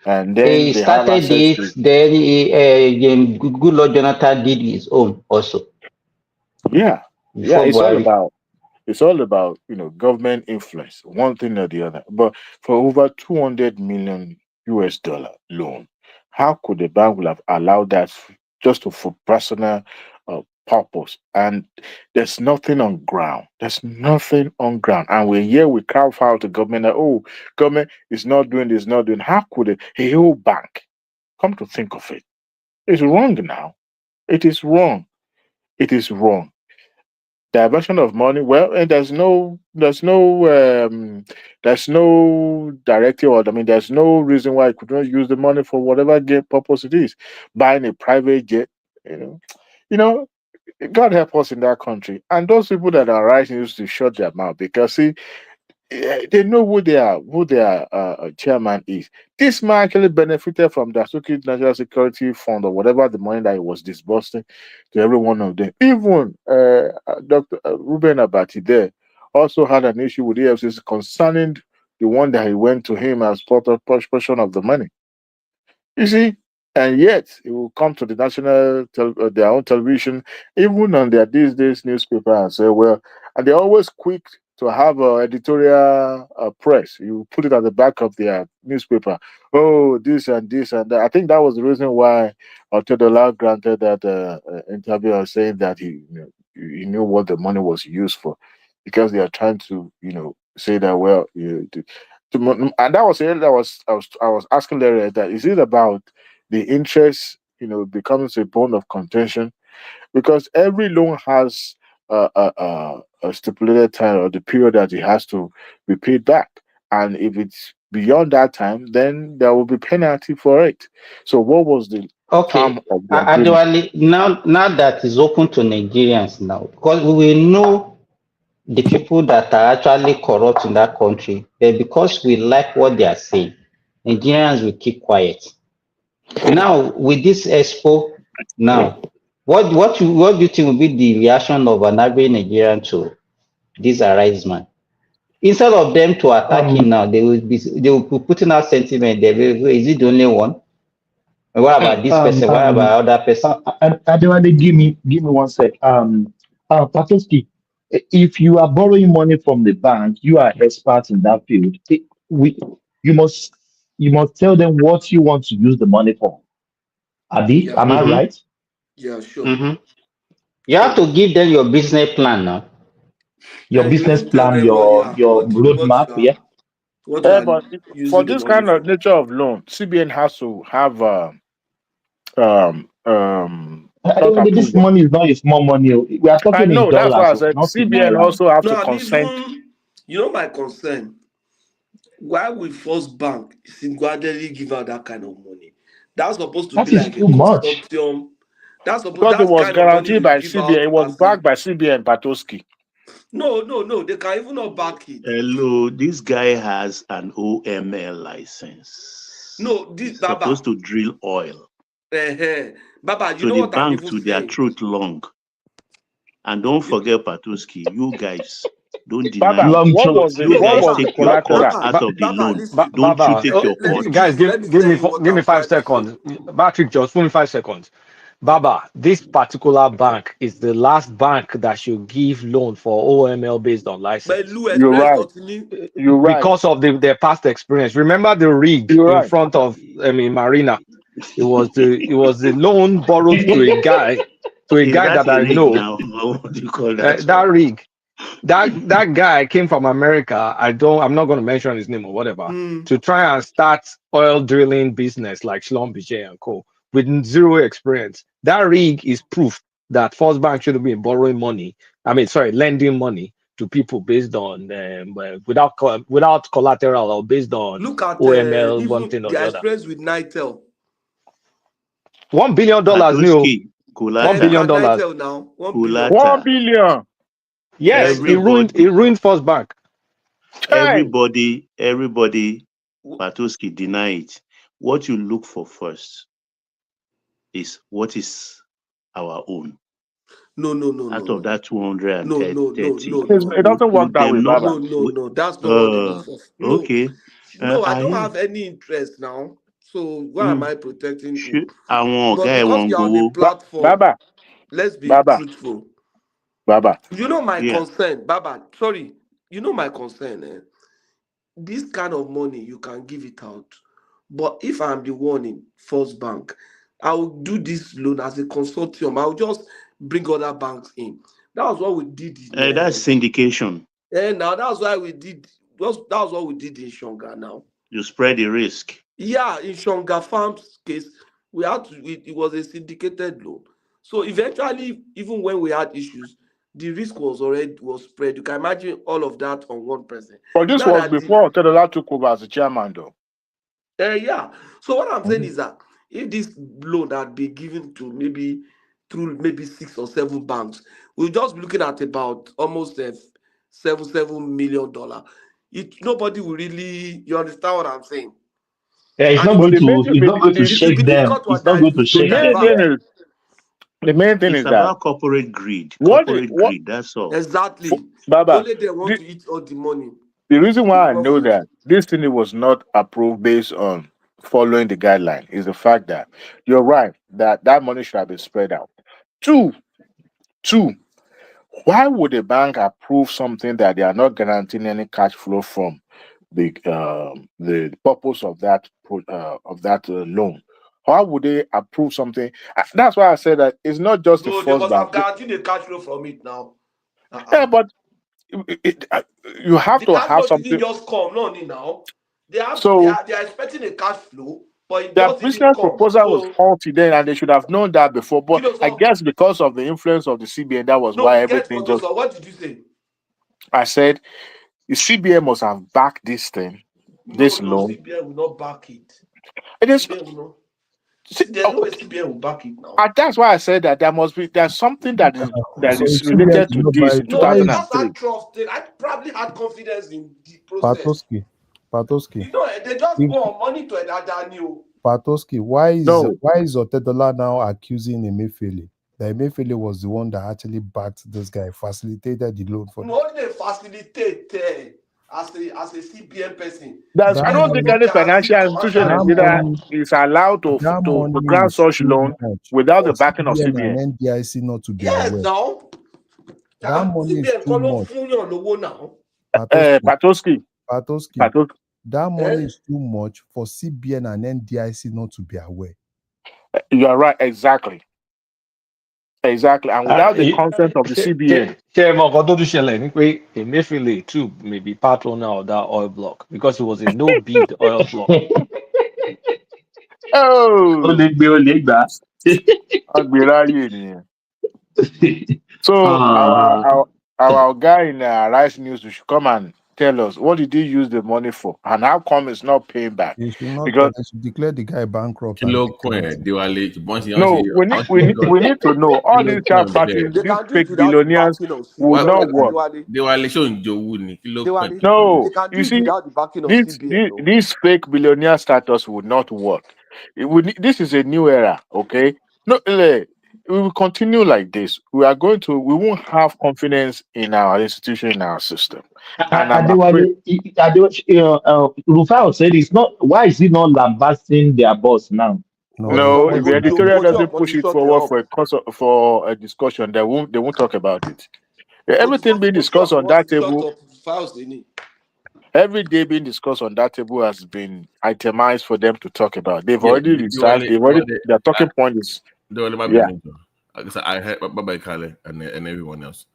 and then he they have started access it. to. Then Good Lord Jonathan did his own also. Yeah, Before it's all Buhari. about government influence, one thing or the other. But for over 200 million US dollar loan, how could the bank will have allowed that just for personal purpose? And there's nothing on ground. There's nothing on ground. And we're here, we carve out the government that, oh, government is not doing this, not doing. How could a whole bank, come to think of it, it's wrong now. It is wrong. It is wrong. Diversion of money, well, and there's no directive, or there's no reason why you could not use the money for whatever purpose it is. Buying a private jet, you know you know God help us in that country, and those people that are rising used to shut their mouth, because see, they know who their chairman is. This man actually benefited from the Suki National Security Fund, or whatever the money that he was disbursing to every one of them. Even Dr. Ruben Abati there also had an issue with EFCC concerning the one that he went to him as portion of the money. You see, and yet it will come to the their own television, even on their these days newspaper, and say, well, and they're always quick to have editorial press. You put it at the back of their newspaper. Oh, this and this and that. I think that was the reason why Otedola granted that interview, saying that he knew what the money was used for, because they are trying to say that, well, and that was it. I was asking Larry that, is it about the interest becomes a bone of contention, because every loan has a stipulated time or the period that it has to be paid back, and if it's beyond that time, then there will be penalty for it. So what was the term of the agreement? Actually, now that is open to Nigerians now, because we know the people that are actually corrupt in that country, but because we like what they are saying, Nigerians will keep quiet. Now, with this expo, now, what do you think will be the reaction of an average Nigerian to this arrangement? Instead of them to attack him now, they will be putting out sentiment. Is it the only one? What about this person? What about other person? Adewale, give me 1 sec. Patoski, if you are borrowing money from the bank, you are expert in that field. You must tell them what you want to use the money for. Abi, am I right? Yeah, sure. You have to give them your business plan now. Your business plan, your roadmap, yeah. But for this kind of nature of loan, CBN has to have this money is not a small money. We are talking I know, in that's why I dollars. said Not in CBN naira. also have to No, consent. you know my concern. Why will First Bank single-handedly give out that kind of money? That's supposed to That be is like a too much. consortium. Because it was kind of money guaranteed you by give CBN. out It was as backed by CBN Patoski. No. They can even not back it. Hello, this guy has an OML license. No, this He's Baba. supposed to drill oil. Baba, you So know the what I'm bank even to their saying? truth long. And don't forget Patoski, you guys don't deny Baba, it. what was You guys the take your cut collateral? out of the loan. Listen. Don't you Baba, take your Let cut. me guys, let me give tell me you what give me I'm 5 trying to say. seconds. Patrick, just 25 seconds. Baba, this particular bank is the last bank that should give loan for OML based on license. You're right. You're right. Because of their past experience. Remember the rig You're in right. front of Marina. It was the loan borrowed to a guy Is that that a I rig know. now? What do you call that? That rig. That guy came from America. I'm not going to mention his name or whatever, to try and start oil drilling business like Schlumberger and co. with zero experience. That rig is proof that First Bank should have been borrowing money. Lending money to people based on without collateral or based on Look at OML, one even thing or their the other. experience with Nitel. $1 billion new. Patoski, $1 billion. Nitel now. 1 billion. 1 billion. Yes, it ruined First Bank. Everybody, Patoski, deny it. What you look for first is what is our own. No. Out of that 230, It doesn't work that way, Baba. No. That's not what they look for. No. Okay. No, I don't have any interest now. So why am I protecting who? But because you're on the platform, Baba, let's be Baba, truthful. Baba. You know my concern, Baba. Sorry, you know my concern. This kind of money you can give it out, but if I'm the one in First Bank, I will do this loan as a consortium. I'll just bring other banks in. That was what we did. That's syndication. And now that's why we did. That was what we did in Shonga. Now you spread the risk. Yeah, in Shonga Farms case, we had to. It was a syndicated loan. So eventually, even when we had issues, the risk was spread. You can imagine all of that on one person. But this was before Otedola took over as the chairman, though. Yeah. So what I'm saying is that if this loan had been given to maybe 6 or 7 banks, we'll just be looking at about almost $7 million. Nobody will really. You understand what I'm saying? Yeah, it's not going to shake them. It's not going to shake them. The main thing is about corporate greed. Greed, that's all. Exactly. Baba, only they want to eat all the money. The reason why I know that this thing was not approved based on following the guideline is the fact that you're right that that money should have been spread out. Two, why would a bank approve something that they are not guaranteeing any cash flow from the purpose of that loan? How would they approve something? That's why I said that it's not just the No, they first must have bank. guaranteed the cash flow from it now. Yeah, but you have The to cash have flow didn't something. just come, no, now. They So are expecting a cash flow, but it their just didn't business come. proposal was So faulty then, and they should have known that before. But Kilo I so, guess because of the influence of the CBN, that was no, why we get everything photos. just. So what did you say? I said the CBN must have backed this thing, this No, loan. CBN will not back it. It is. CBN will not. There's no way CBN will back it now. And that's why I said that there's something that is So if CBN related did to not this buy, in No, I just 2003. had trust. I probably had confidence in the process. Patoski, You know, they just if put money to Daniel. Patoski, why is No. Otedola now accusing Emefiele that Emefiele was the one that actually backed this guy, facilitated the loan for them? No, they facilitate as a CBN person. I don't think any financial institution in Nigeria is allowed to grant such loan without the backing of CBN. and NDIC not to be Yes, aware. now. That money is CBN too call much. now. Patoski. That money is too much for CBN and NDIC not to be aware. You are right, exactly. And without the consent of the CBN. Emefiele too may be part owner of that oil block because it was a no bid oil block. Oh, so our guy in Rice News should come and tell us what did he use the money for and how come it's not paying back? They should not Because they should declare the guy bankrupt. no, we need to know all these child parties, these fake billionaires will not work. No, they can do you it see, without the backing of CBN. this fake billionaire status would not work. This is a new era, okay? No, we will continue like this. We won't have confidence in our institution, in our system. And I'm afraid. Rufai said it's not. Why is he not lambasting their boss now? No, if the editorial doesn't push it forward for a discussion, they won't talk about it. Everything being discussed on that table. Every day being discussed on that table has been itemized for them to talk about. They've already researched. Their talking point is. I heard Baba Kale and everyone else.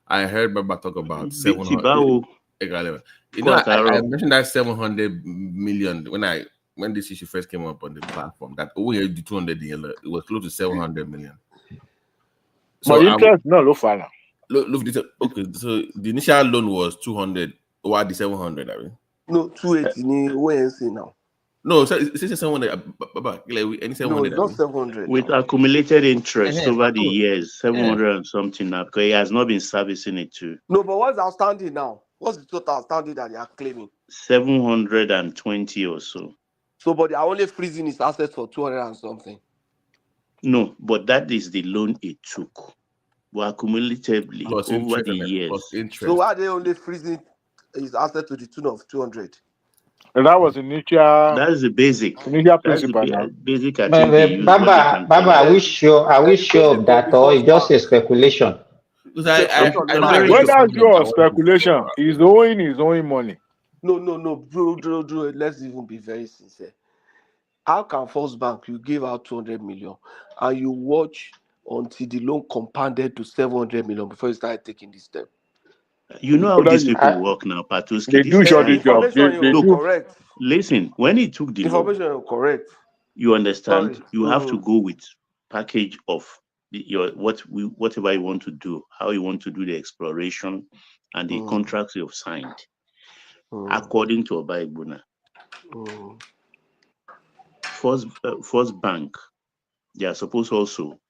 I heard Baba talk about 700. You know, I mentioned that 700 million when this issue first came up on the platform. That over the 200, it was close to 700 million. So interest no low far now. Look, okay. So the initial loan was 200. Or the 700, I mean. No, 280 now. No, so it's 700. Any 700? No, it's not 700. With accumulated interest over the years, 700 and something now, because he has not been servicing it too. No, but what's outstanding now? What's the total outstanding that they are claiming? 720 or so. So, but they are only freezing his assets for 200 and something. No, but that is the loan it took. But accumulatively over the years. So why are they only freezing his asset to the tune of 200? And that was initial. That is the basic. Initial principle. Basic. I think Baba, are we sure of that, or it's just a speculation? Whether it's your speculation, he's owing his own money. No, Drew, let's even be very sincere. How can First Bank you give out 200 million and you watch until the loan compounded to 700 million before you start taking this step? You know how these people work now, Patuski. They do short job. They do correct. Listen, when he took the information loan, correct. You understand? Sorry. You have to go with package of whatever you want to do, how you want to do the exploration, and the contracts you've signed, according to Oba Igbuna. First Bank, they are supposed also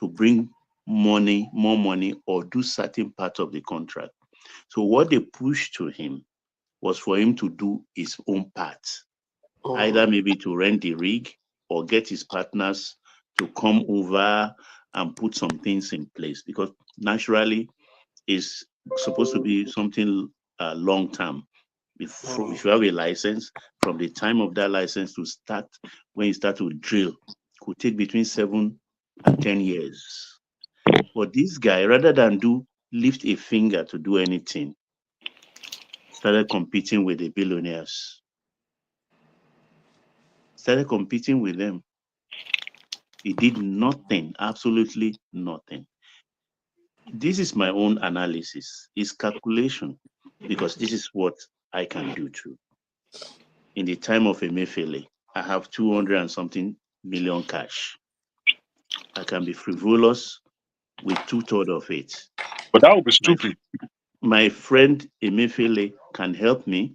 to bring more money, or do certain parts of the contract. So what they pushed to him was for him to do his own part, either maybe to rent the rig or get his partners to come over and put some things in place, because naturally it's supposed to be something long term. If you have a license, from the time of that license to start, when you start to drill, could take between 7 and 10 years. But this guy, rather than lift a finger to do anything, started competing with the billionaires. Started competing with them. He did nothing, absolutely nothing. This is my own analysis. It's calculation, because this is what I can do too. In the time of Emefiele, I have 200 and something million cash. I can be frivolous with 2/3 of it. But that would be stupid. My friend Emefiele can help me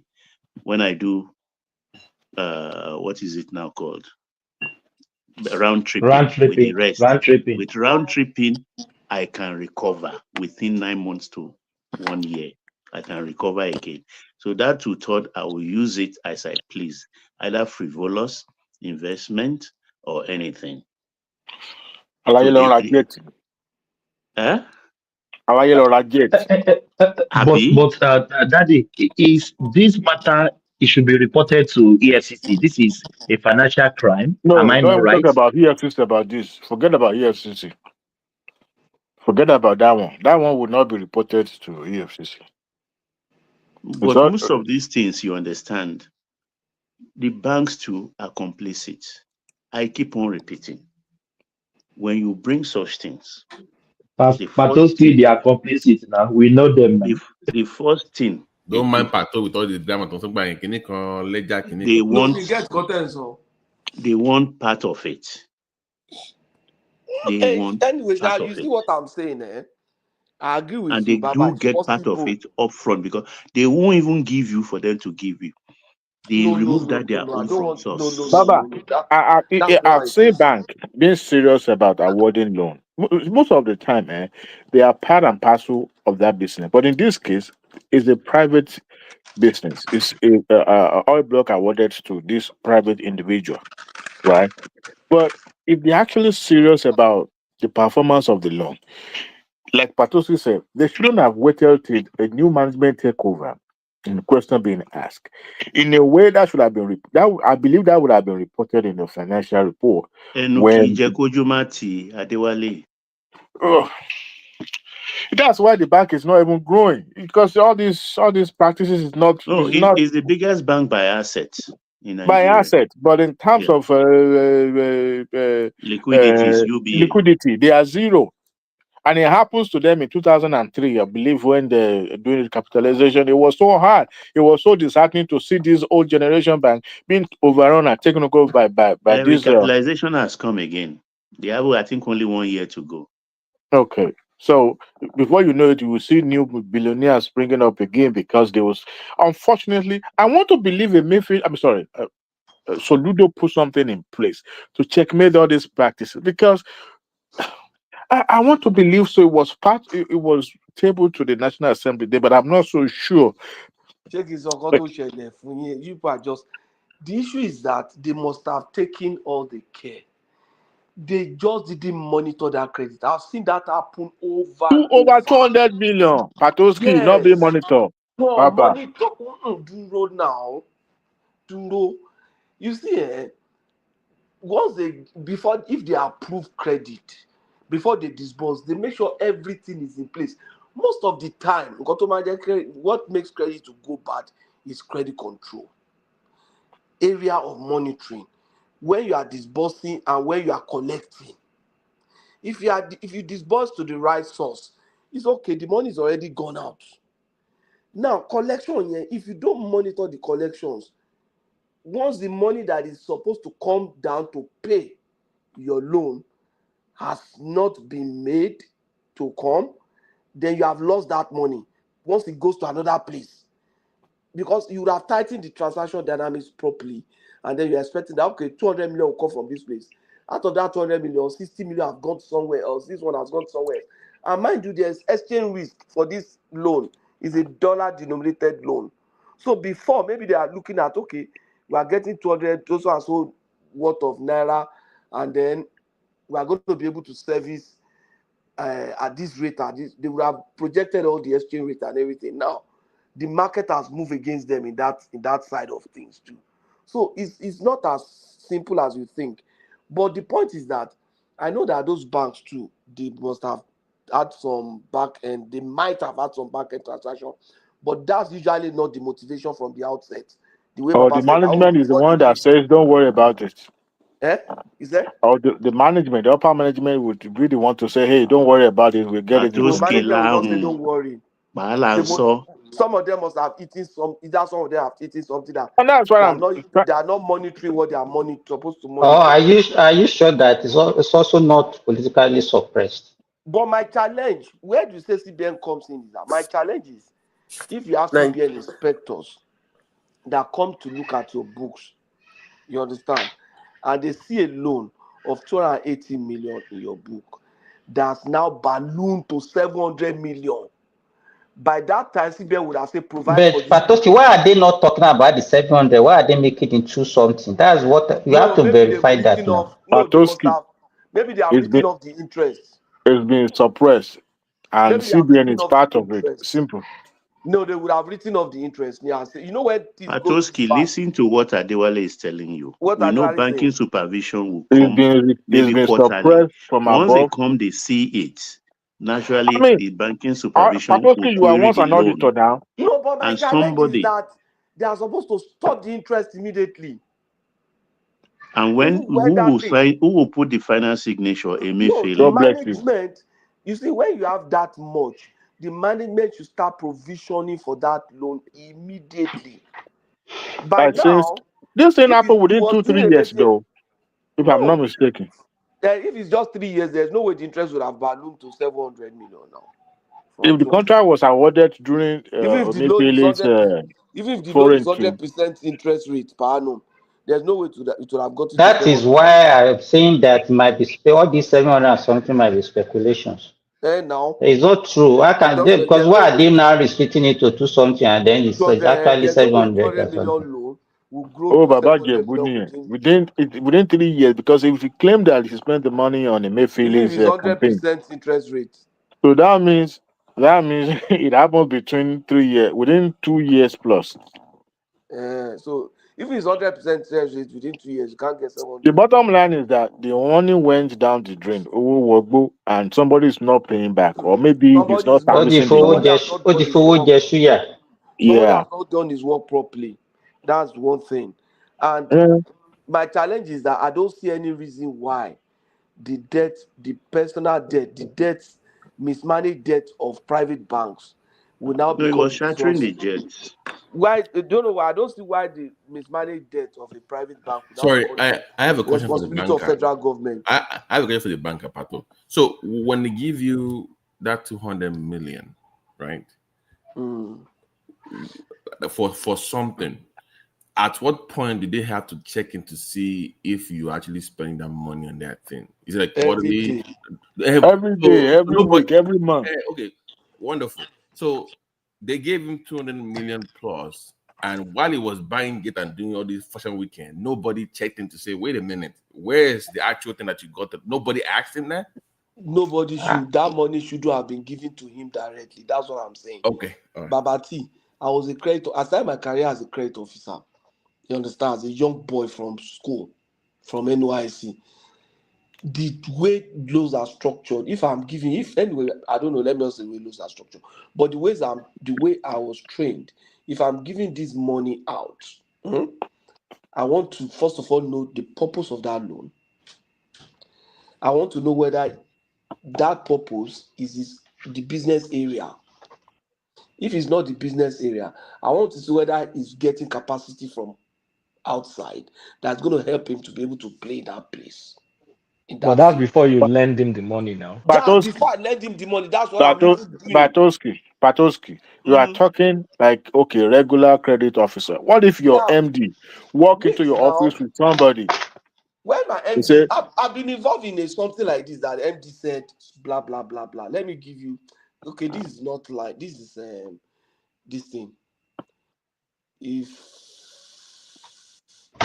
when I do, what is it now called? Round tripping. With the rest. With round tripping, I can recover within 9 months to 1 year. I can recover again. So that 2/3, I will use it as I please, either frivolous investment or anything. But Daddy, is this matter, it should be reported to EFCC. This is a financial crime. No, am I don't not even right? talk about EFCC about this. Forget about EFCC. Forget about that one. That one would not be reported to EFCC. But most of these things, you understand, the banks too are complicit. I keep on repeating. When you bring such things, Patoski, they are complicit now. We know them now. The first thing don't mind Pato with all the drama. They want part of it. They want anyway, part you of see it. what I'm saying, eh? I agree with And you, they Baba. do get part of it up front, because they won't even give you for them to give you. They remove that their own from source. Baba, I'll say bank being serious about awarding loan. Most of the time, they are part and parcel of that business. But in this case, it's a private business. It's a oil block awarded to this private individual, right? But if they're actually serious about the performance of the loan, like Patosi said, they shouldn't have waited till a new management takeover and the question being asked. In a way, that should have been I believe that would have been reported in the financial report. Enuki Jekojumati Adewale. That's why the bank is not even growing, because all these practices is not. No, it's the biggest bank by assets in Nigeria. By asset, but in terms of liquidity, they are zero. And it happens to them in 2003, I believe, when they're doing recapitalization. It was so hard. It was so disheartening to see this old generation bank being overrun and taken over by this. Recapitalization has come again. They have, I think, only 1 year to go. Okay. So before you know it, you will see new billionaires springing up again, because there was, unfortunately, I want to believe Soludo put something in place to checkmate all these practices, because I want to believe so. It was tabled to the National Assembly there, but I'm not so sure. You people are just, the issue is that they must have taken all the care. They just didn't monitor that credit. I've seen that happen over 200 million. Patoski not being monitored. No, monitor Duro now. Duro. You see, once if they approve credit, before they disburse, they make sure everything is in place. Most of the time, what makes credit to go bad is credit control. Area of monitoring, when you are disbursing and when you are collecting. If you disburse to the right source, it's okay, the money is already gone out. Now, collection, if you don't monitor the collections, once the money that is supposed to come down to pay your loan has not been made to come, then you have lost that money once it goes to another place. Because you would have tightened the transaction dynamics properly, and then you're expecting that, okay, 200 million will come from this place. Out of that 200 million, 60 million have gone somewhere else. This one has gone somewhere else. And mind you, there's exchange risk for this loan. It's a dollar-denominated loan. So before, maybe they are looking at, okay, we are getting 200 so and so worth of Naira, and then we are going to be able to service at this rate. They would have projected all the exchange rate and everything. Now, the market has moved against them in that side of things too. So it's not as simple as you think. But the point is that I know that those banks too, they must have had some back end, they might have had some back end transaction, but that's usually not the motivation from the outset. The way Or Baba the said, management is the before one the that deal. says, don't worry about it. Is there? Or the management, the upper management would really want to say, hey, don't worry about it, we'll get it. No, management will not say don't worry. So Some of them must have eaten some. Either some of them have eaten something that and that's why they are not monitoring what they are supposed to Oh, monitor. are you sure that it's also not politically suppressed? But my challenge, where do you say CBN comes in? Is that my challenge is if you have Like- CBN inspectors that come to look at your books, you understand, and they see a loan of 280 million in your book that's now ballooned to 700 million. By that time, CBN would have said provide for But this. Patoski, why are they not talking about the 700? Why are they making it into something? That's what you have to Maybe they've verify that written now. off. No, they must have. Maybe they have it's written off the interest. been suppressed, and Maybe they have CBN written is off the part of it. interest. Simple. No, they would have written off the interest. Yeah, you know when things go this Patoski, far. listen to what Adewale is telling you. What We know Adewale banking saying? supervision will It's come been maybe quarterly. suppressed from Once they above. come, they see it. Naturally, I mean, the banking supervision will Patoski, you are query once the an loan. auditor now. No, but my And challenge is somebody, that they are supposed to stop the interest immediately. and when who will put the final signature? No, Emefiele. the management. You see, when you have that much, the management should start provisioning for that loan immediately. By now, This thing if happened within was 2-3 doing a years, message, though, if I'm not no, mistaken. if it's just 3 years, there's no way the interest would have ballooned to 700 million now. If the contract was awarded during Even if the loan is Emefiele's 100%, even if the loan is foreign team, 100% interest rate per annum, there's no way it would have gotten to That is 700. why I'm saying that might be all these 700 and something might be speculations. Now It's not true. Why can't they? Because why are they now restricting it to do something and then it's because actually there's no way 700 or 200 million something? loan will grow oh, to Baba 700 million Jebuni, within 3 years, because if you claim that he spent the money on even if Emefiele's it's campaign, 100% interest rate. so that means it happened between 3 years, within 2 years plus. So if it's 100% interest rate within 2 years, you can't get 700. The bottom line is that the money went down the drain, and somebody is not paying back, or maybe he's not servicing the money. Somebody has not done his work properly. That's one thing. And my challenge is that I don't see any reason why the debt, the personal debt, the debt, mismanaged debt of private banks will now No, it become was a shattering source. the jets. Why? I don't know why. I don't see why the mismanaged debt of a private bank will now Sorry, become I have a question for the responsibility of banker. federal government. I have a question for the banker, Pato. So when they give you that 200 million, right? For something, at what point do they have to check in to see if you're actually spending that money on that thing? Is it like quarterly? Every day, every week, every month. Okay, wonderful. So they gave him 200 million plus, and while he was buying it and doing all this fashion weekend, nobody checked in to say, wait a minute, where's the actual thing that you got? Nobody asked him that? Nobody should. That money should have been given to him directly. That's what I'm saying. Okay. All right. Babati, I was a credit. I started my career as a credit officer. You understand? As a young boy from school, from NYC. The way loans are structured, if anyway, I don't know, let me not say the way loans are structured, but the way I was trained, if I'm giving this money out, I want to first of all know the purpose of that loan. I want to know whether that purpose is the business area. If it's not the business area, I want to see whether it's getting capacity from outside that's going to help him to be able to play that place. But that's before you lend him the money now. That's before I lend him the money. That's what I'm even doing. Patoski, you are talking like, okay, regular credit officer. What if your MD walk into your office with somebody? When my MD, I've been involved in something like this that MD said, blah, blah, blah, blah. Let me give you, okay, this is not like, this is this thing.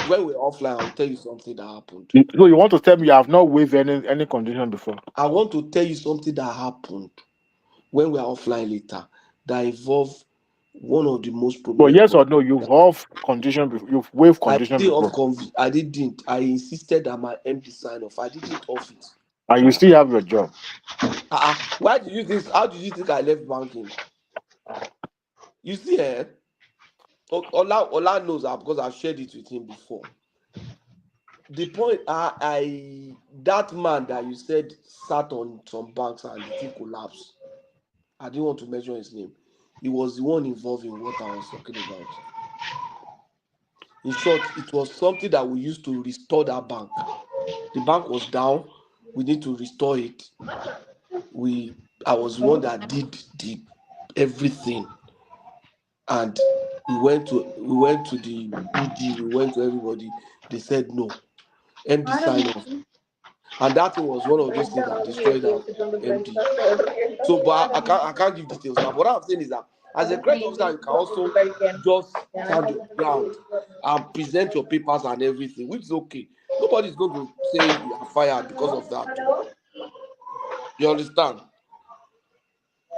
When we're offline, I'll tell you something that happened. So you want to tell me you have not waived any condition before? I want to tell you something that happened when we're offline later that involved one of the most But prominent. yes or no, you've off condition, you've waived I condition did before, I didn't. I insisted that my MD sign off. I didn't off it. and you still have your job. Why do you think? How do you think I left banking? You see, Ola knows that because I've shared it with him before. The point, that man that you said sat on some banks and the thing collapsed. I didn't want to mention his name. He was the one involved in what I was talking about. In short, it was something that we used to restore that bank. The bank was down. We need to restore it. I was the one that did everything, and we went to the ED. We went to everybody. They said no. MD sign off, and that thing was one of those things that destroyed our MD. So, but I can't give details now. But what I'm saying is that as a credit officer, you can also just stand your ground and present your papers and everything, which is okay. Nobody's going to say you are fired because of that. You understand?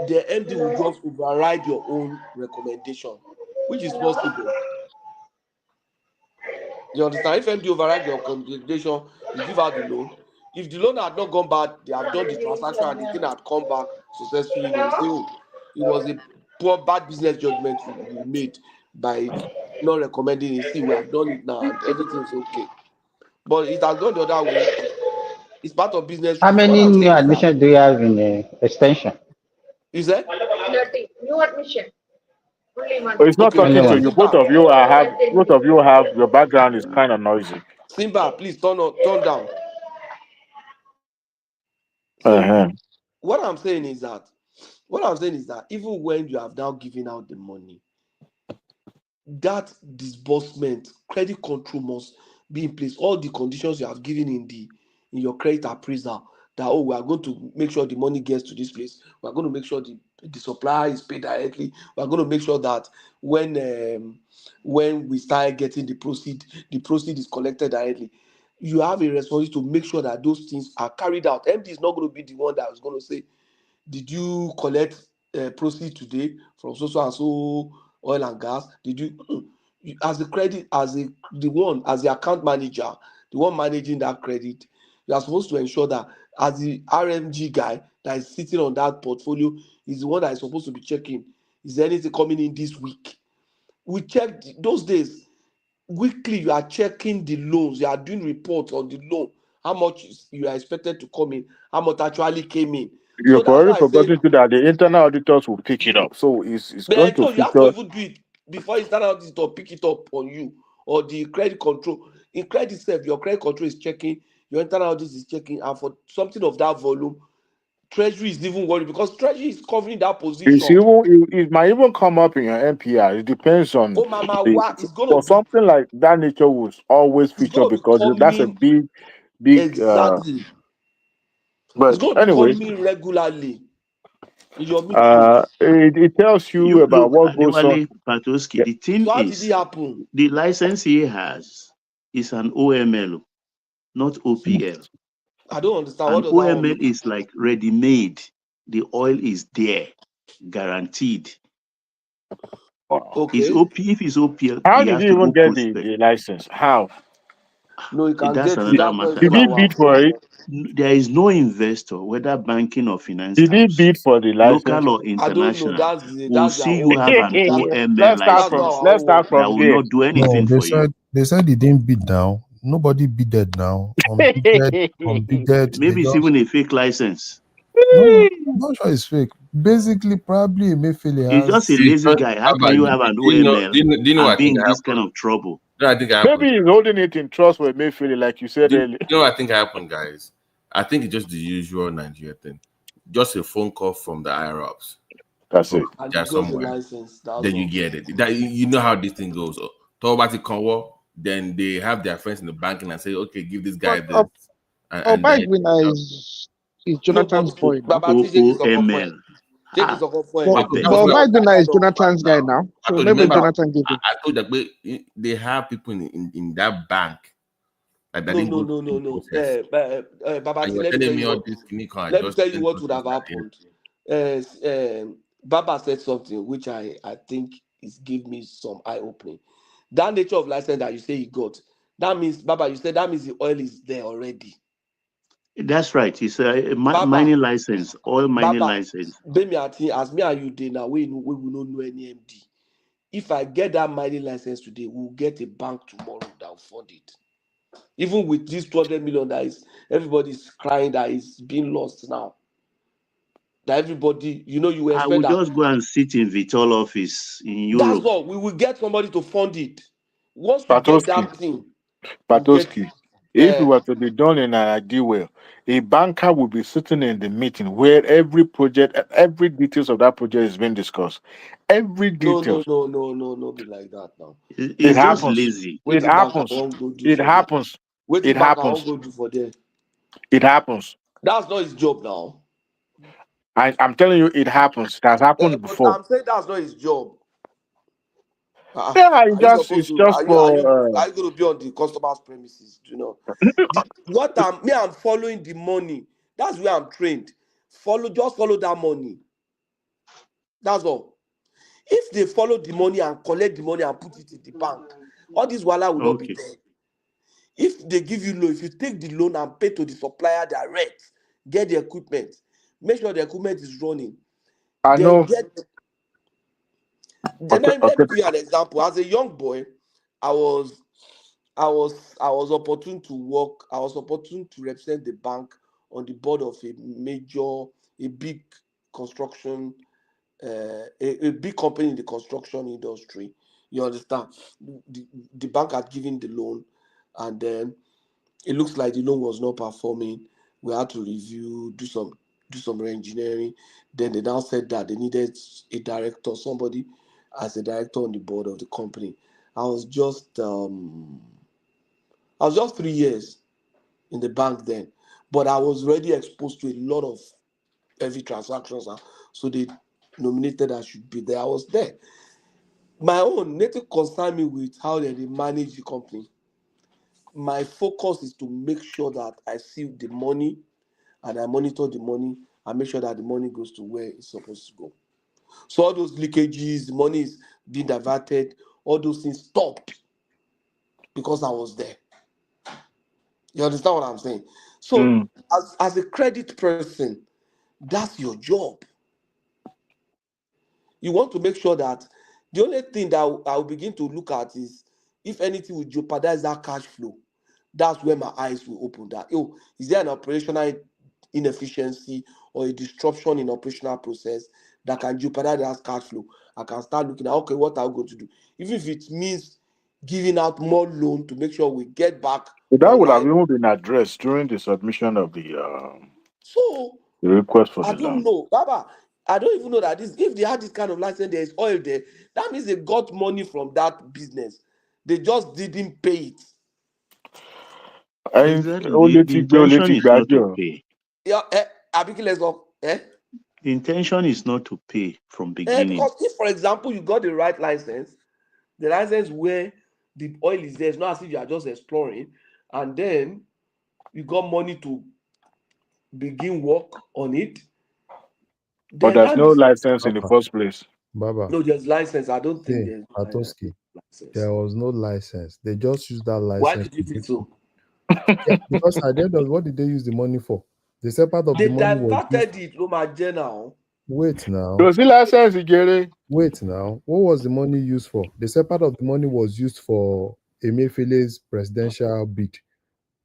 The MD will just override your own recommendation, which is possible. You understand? If MD override your recommendation, you give out the loan. If the loan had not gone bad, they have done the transaction and the thing had come back successfully, they will say, oh, it was a bad business judgment we made by not recommending it. See, we have done it now and everything is okay. But it has gone the other way. It's part of business. How many new admissions do you have in extension? You said? New admission. But it's not talking to you. Both of you have your background is kind of noisy. Simba, please turn down. So what I'm saying is that even when you have now given out the money, that disbursement, credit control must be in place. All the conditions you have given in your credit appraisal, that we are going to make sure the money gets to this place. We are going to make sure the supplier is paid directly. We are going to make sure that when we start getting the proceed is collected directly. You have a responsibility to make sure that those things are carried out. MD is not going to be the one that is going to say, did you collect proceed today from so and so oil and gas? Did you as the account manager, the one managing that credit, you are supposed to ensure that as the RMG guy that is sitting on that portfolio is the one that is supposed to be checking, is there anything coming in this week? We checked those days weekly. You are checking the loans, you are doing reports on the loan, how much you are expected to come in, how much actually came in. You're probably forgetting to that the internal auditors will pick it up. So it's going to you have to even do it before internal auditor pick it up on you, or the credit control. In credit itself, your credit control is checking, your internal audit is checking, and for something of that volume, Treasury is even worried because Treasury is covering that position. It might even come up in your NPR. It depends on. It's gonna for something like that nature will always feature because that's a big. Exactly. But it's going to anyway, be coming regularly. Your it tells you about what goes on. Patoski, the thing so how is, did it happen? The license he has is an OML, not OPL. I don't understand. An OML is like ready-made. The oil is there, guaranteed. Okay. If it's OPL, how did he even get the license? How? No, you can That's get another matter. Did he bid for it? There is no investor, whether banking or finance. Did he bid for the license? Local or international? I don't know. We'll see you have an OML license. Let's start from that will there. not do anything No, for you. they said he didn't bid now. Nobody bidded now. Unbidded. Maybe it's even a fake license. No, I'm not sure it's fake. Basically, probably Emefiele He's has. just a lazy guy. How can you have an OML and be in this kind of trouble? I think happened. Maybe he's holding it in trust with Mayfield, like you said earlier. You know what I think happened, guys? I think it's just the usual Nigeria thing. Just a phone call from the higher ups. That's it. Just somewhere. Then you get it. That you know how this thing goes. Talk about the convo, then they have their friends in the banking and say, okay, give this guy this. Is Jonathan's boy. OML. But Biden is Jonathan's guy now. So maybe Jonathan gave it. I told that they have people in that bank. No. Baba, let me tell you what would have happened. Baba said something which I think it gave me some eye opening. That nature of license that you say you got, that means, Baba, you said that means the oil is there already. That's right. It's a Baba, mining license, oil mining Baba, license. as me and you dey now, we will not know any MD. If I get that mining license today, we'll get a bank tomorrow that will fund it. Even with this 200 million that is, everybody's crying that is being lost now. That everybody, you I expect will that. just go and sit in Vitol office in Europe. That's all. We will get somebody to fund it. Once we get that thing, Patoski, if it were to be done in an ideal way, a banker will be sitting in the meeting where every project, every details of that project is being discussed. Every details. No, be like that now. It's just lazy. It happens. It happens. It happens. Go do for them. It happens. That's not his job now. I'm telling you, it happens. It has happened before. I'm saying that's not his job. Yeah, Are you going to be on the customer's premises? I'm following the money. That's where I'm trained. Just follow that money. That's all. If they follow the money and collect the money and put it in the bank, all this wala will not be there. If they give you loan, if you take the loan and pay to the supplier direct, get the equipment, make sure the equipment is running. I know. Let me give you an example. As a young boy, I was opportune to work. I was opportune to represent the bank on the board of a big construction, a big company in the construction industry. You understand? The bank had given the loan, and then it looks like the loan was not performing. We had to review, do some re-engineering. Then they now said that they needed a director, somebody as a director on the board of the company. I was just 3 years in the bank then, but I was already exposed to a lot of heavy transactions. So they nominated I should be there. I was there. My own native concern me with how they manage the company. My focus is to make sure that I see the money and I monitor the money and make sure that the money goes to where it's supposed to go. So all those leakages, the money is being diverted, all those things stopped because I was there. You understand what I'm saying? So as a credit person, that's your job. You want to make sure that the only thing that I'll begin to look at is if anything will jeopardize that cash flow. That's where my eyes will open. That is there an operational inefficiency or a disruption in operational process that can jeopardize that cash flow? I can start looking at what I'm going to do, even if it means giving out more loan to make sure we get back. That would have even been addressed during the submission of the request for the loan. I don't know, Baba. I don't even know that if they had this kind of license, there is oil there. That means they got money from that business. They just didn't pay it. Exactly. The intention is not to pay. Yeah, let's go. The intention is not to pay from beginning. Because if, for example, you got the right license, the license where the oil is there, it's not as if you are just exploring, and then you got money to begin work on it. But there's no license in the first place. Baba. No, there's license. I don't think there's Patoski. There was no license. They just used that license. Why did you think so? Yeah, because at the end of what did they use the money for? They said part of the money was diverted it from my journal. Wait now. Was the license again? Wait now. What was the money used for? They said part of the money was used for Emefiele's presidential bid.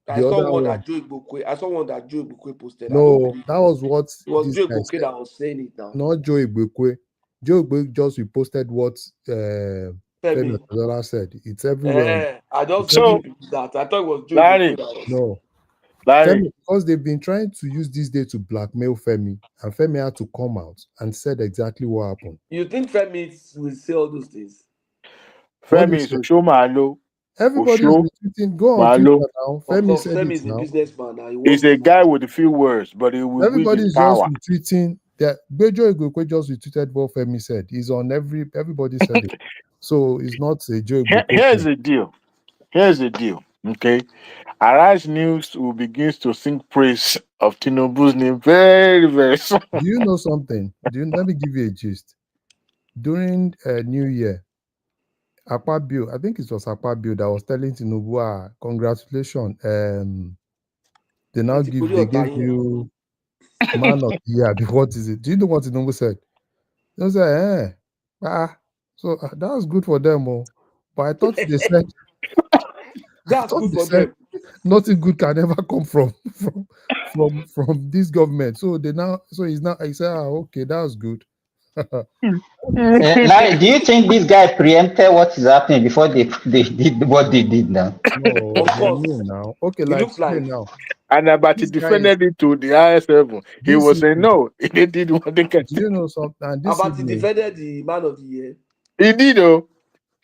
I saw one that Joe Igbokwe posted. No, that was what it was Joe Igbokwe that was saying it now. Not Joe Igbokwe. Joe Igbokwe just reposted what Femi said. It's everywhere. I just didn't that. I thought it was Joe Igbokwe that was. No. Femi, because they've been trying to use this day to blackmail Femi, and Femi had to come out and said exactly what happened. You think Femi will say all those things? Femi is Oshomalo. Everybody is retweeting. Go on Twitter now. Femi said Femi it is now. a businessman now. He's a guy with a few words, but he will everybody use is power. just retweeting that. Bejo Igokwe just retweeted what Femi said. He's on everybody said it. So it's not a Joe Igokwe. Here's the deal. Okay. Arise News will begin to sing praise of Tinubu's name very, very soon. Do you know something? Let me give you a gist. Femi, because they've been trying to use this day to blackmail Femi, and Femi had to come out and said exactly what happened. You think Femi will say all those things? during New Year, Akpabio, I think it was Akpabio that was telling Tinubu, congratulations. They now It's give, Kuri they gave Otayin. you man of the year. What is it? Do you know what Tinubu said? They said, so that's good for them. Oh. But I thought they said, That's good for them. nothing good can ever come from this government. So he said, okay, that's good. Larry, do you think this guy preempted what is happening before they did what they did now? No, Of they course. knew now. Okay, It like looks today like. now. And but he This guy is defended it to the IS7. He this was saying evening. no, he did what they can. Do you know something? And this About he evening, defended the man of the year. He did though.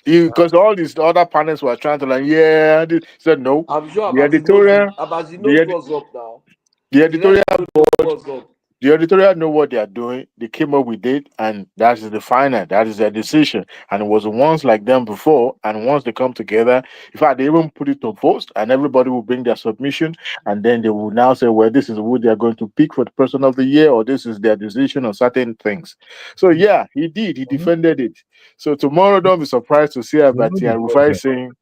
Because all these other panels were trying to like, yeah, he said no. I'm sure The editorial, Abazi the, knows ed- what's up now. the The editorial rest don't know what's up. The editorial know what they are doing. They came up with it, and that is the final. That is their decision. And it was once like them before, and once they come together, in fact, they even put it on post, and everybody will bring their submission, and then they will now say, well, this is who they are going to pick for the person of the year, or this is their decision on certain things. So yeah, he did. He defended it. So tomorrow, don't be surprised to see you know Abati the and Rufai problem. saying,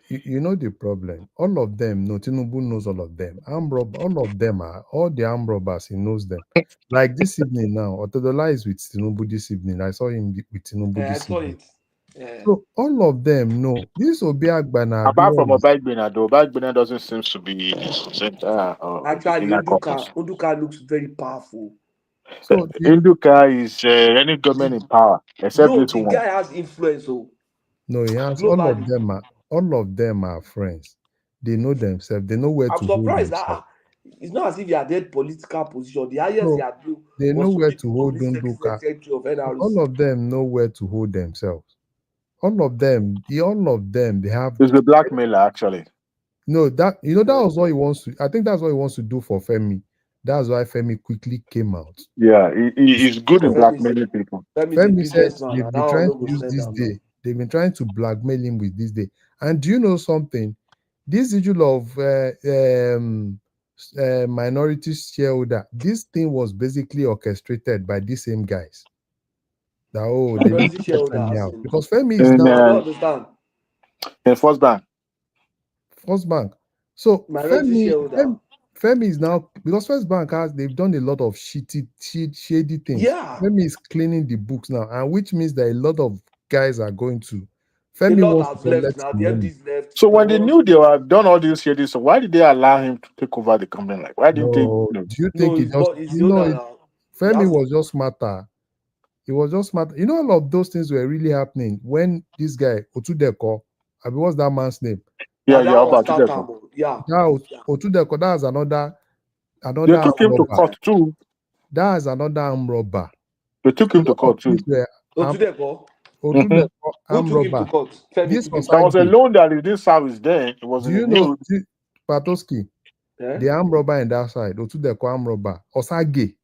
You know the problem. All of them, no, Tinubu knows all of them. All of them are all the armed robbers. He knows them. Like this evening now, Otodola is with Tinubu this evening. I saw him with Tinubu I this saw evening. it. So all of them know this Obiagbana. apart from Obagbena, though, Obagbena doesn't seem to be Actually, inner caucus. Uduka looks very powerful. So Induka is any government in power except No, this the one. guy has influence. Oh, no, he has globally. all of them are friends. They know themselves. They know where I'm to hold surprised themselves. that it's not as if you are dead political position. The highest So they are doing they know was to where be to the hold police Dunduka. secretary of So NRC. all of them know where to hold themselves. All of them, they have. It's the blackmailer, actually. No, that was what he wants to. I think that's what he wants to do for Femi. That's why Femi quickly came out. Yeah, he's good in blackmailing people. Femi said they've been trying to use this day. They've been trying to blackmail him with this day. And do you know something? This issue of minority shareholder, this thing was basically orchestrated by these same guys. That they need to get Femi out because Femi is now. I don't understand. In First Bank. First Bank. So Minority shareholder. Femi is now because First Bank they've done a lot of shady things. Yeah. Femi is cleaning the books now, and which means that a lot of guys are going to. A Femi lot wants has to left collect now. the The money. MDs left. So when they knew they were done all this shady, so why did they allow him to take over the company? Like, why didn't they? No, do you think he just? It's the owner now. Femi was just smarter. He was just smart. You know, all of those things were really happening when this guy Otudeko. I mean, what's that man's name? Yeah, Otudeko. Otudeko. That's another. They took him to court too. That is another arm robber. They took him to court too. Otudeko. Otudeko, Who took him to court? This was there was a loan that he didn't service then. It was in the news. Patoski? Yeah? The arm robber in that side, Otudeko arm robber. Osage.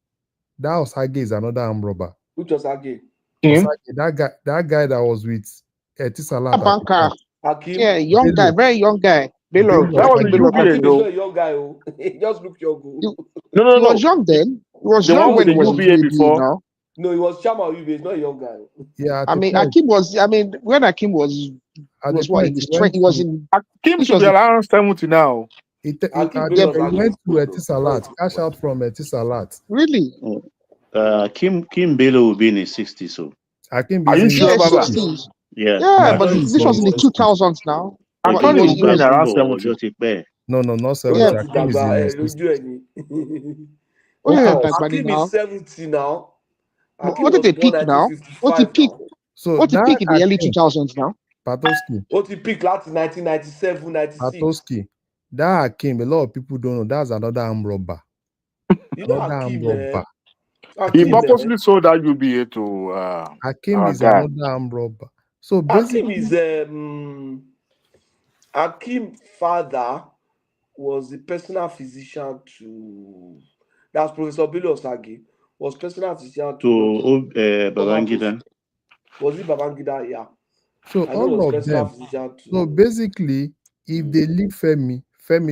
That Osage is another arm robber. Which Osage? Osage, that guy that was with Etisalat. Banker. Hakim. Yeah, young guy, very young guy. Baylor. That was the UBA, Hakim is not a young guy. Oh. He just looked young. No. He was young then. He was young when he was in UBA before. Now. No, he was chairman of UBA. He's not a young guy. Yeah, Hakim was. when Hakim was what? He was 20. He was in. Hakim should be around 70 now. He went to Etisalat, cash out from Etisalat. Really? Kim Bello will be in his 60s. So. Hakim Are you sure, Baba? Yeah, but this was in the 2000s now. I thought he was around 70. No, not 70. Yeah. Hakim is in Hakim is 70 now. What did they pick now? What did he pick? What did he pick in the early 2000s now? Patoski. What he picked last in 1997, 96. Patoski. That Hakim, a lot of people don't know. That's another arm robber. Another arm robber. He purposely sold that UBA to Hakim is another arm robber. So basically, Hakim's father was the personal physician to. That's Professor Bello Osage. Was personal physician to Babangida. Was it Babangida? Yeah. So all of them. So basically, if they leave Femi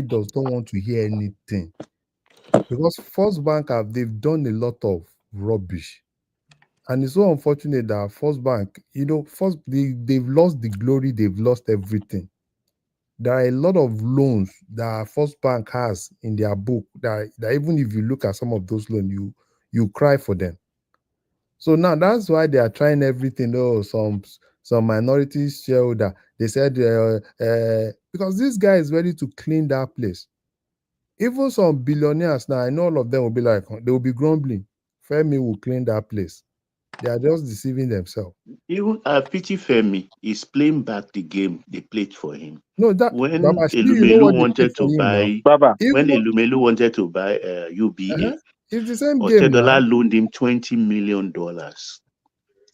don't want to hear anything. Because First Bank they've done a lot of rubbish. And it's so unfortunate that First Bank, first they've lost the glory, they've lost everything. There are a lot of loans that First Bank has in their book that even if you look at some of those loans, you cry for them. So now that's why they are trying everything. Oh, some minority shareholder, they said because this guy is ready to clean that place. Even some billionaires now, I know all of them will be like, they will be grumbling. Femi will clean that place. They are just deceiving themselves. Even pity Femi is playing back the game they played for him. No, that When Baba, Elumelu wanted to buy, when even, Elumelu wanted to buy UBA, it's the same game Otedola now. loaned him $20 million.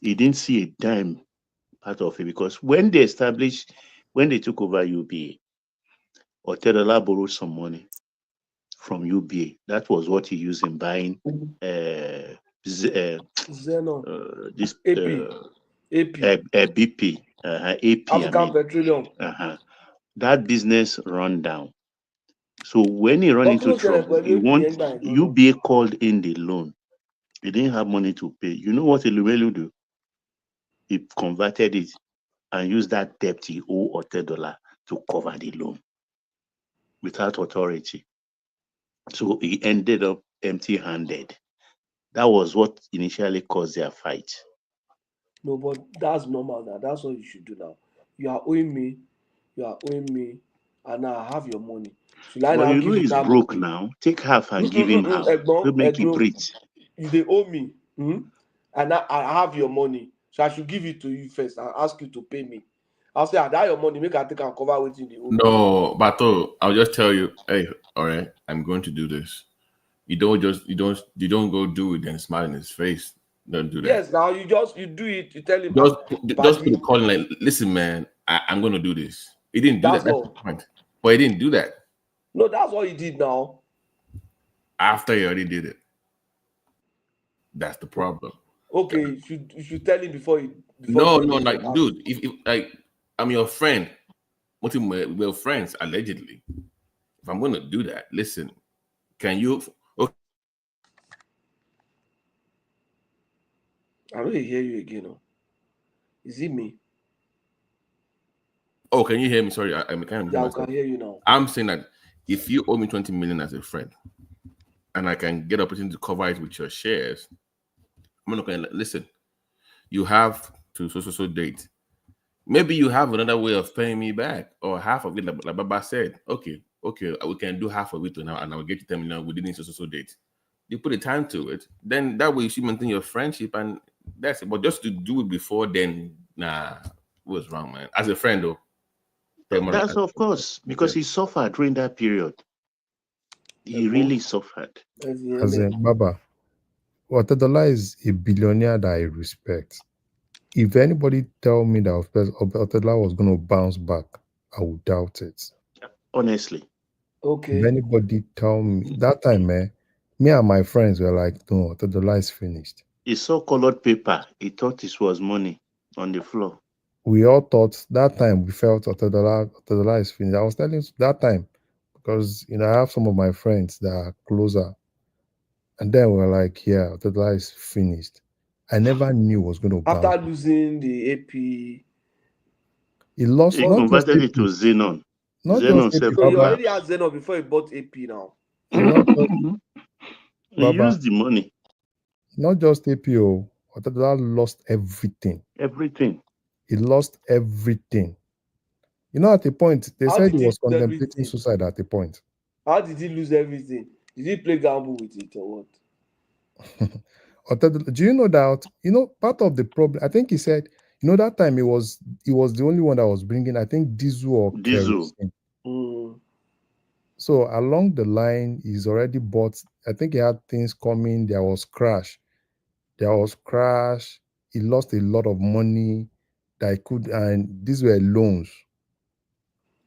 He didn't see a dime part of it because when they took over UBA, Otedola borrowed some money from UBA. That was what he used in buying Xenon. this AP. BP, AP. African Petroleum. That business run down. So when he run into trouble, UBA called in the loan. He didn't have money to pay. You know what Elumelu do? He converted it and used that debt he owed Otedola to cover the loan without authority. So he ended up empty-handed. That was what initially caused their fight. No, but that's normal now. That's what you should do now. You are owing me, and now I have your money. Should I Well, now you give know you he's that broke money? now. Take half and give him half. To make it breathe. They owe me, and now I have your money. So I should give it to you first and ask you to pay me. I'll say, I that your money, make I take and cover within the owe me. No, Bato, I'll just tell you, hey, all right, I'm going to do this. You don't go do it and smile in his face. Don't do that. Yes, now you do it, you tell him Just put a call in like, listen, man, I'm gonna do this. He didn't do that. That's the point. But he didn't do that. No, that's what he did now. After he already did it. That's the problem. Okay, you should tell him before he. No, like, dude, if like I'm your friend, we're friends allegedly. If I'm gonna do that, listen, can you? Okay. I don't hear you again. No? Is it me? Oh, can you hear me? Sorry, I'm kind of. Yeah, I can hear you now. I'm saying that if you owe me 20 million as a friend, and I can get opportunity to cover it with your shares, I'm not gonna listen. You have to so date. Maybe you have another way of paying me back, or half of it, like Baba said. Okay, we can do half of it now, and I'll get you 10 million within so date. You put a time to it, then that way you should maintain your friendship, and that's it. But just to do it before then, nah, what's wrong, man? As a friend, though. That's of course, because he suffered during that period. He really suffered. As in, Baba, Otedola is a billionaire that I respect. If anybody tell me that Otedola was going to bounce back, I would doubt it. Honestly. Okay. If anybody tell me that time, me and my friends were like, no, Otedola is finished. He saw colored paper. He thought this was money on the floor. We all thought that time we felt Otedola is finished. I was telling you that time because I have some of my friends that are closer, and then we were like, yeah, Otedola is finished. I never knew it was going to bounce. After losing the AP, he converted it to Xenon. Xenon so he already had Xenon before he bought AP now. He used the money. Not just APO. Otedola lost everything. Everything. He lost everything. At a point, they said he was contemplating suicide at a point. How did he lose everything? Did he play gamble with it or what? Do you know that? Part of the problem, I think he said, that time he was the only one that was bringing, I think, diesel or kerosene. So along the line, he's already bought, I think he had things coming. There was crash. He lost a lot of money and these were loans.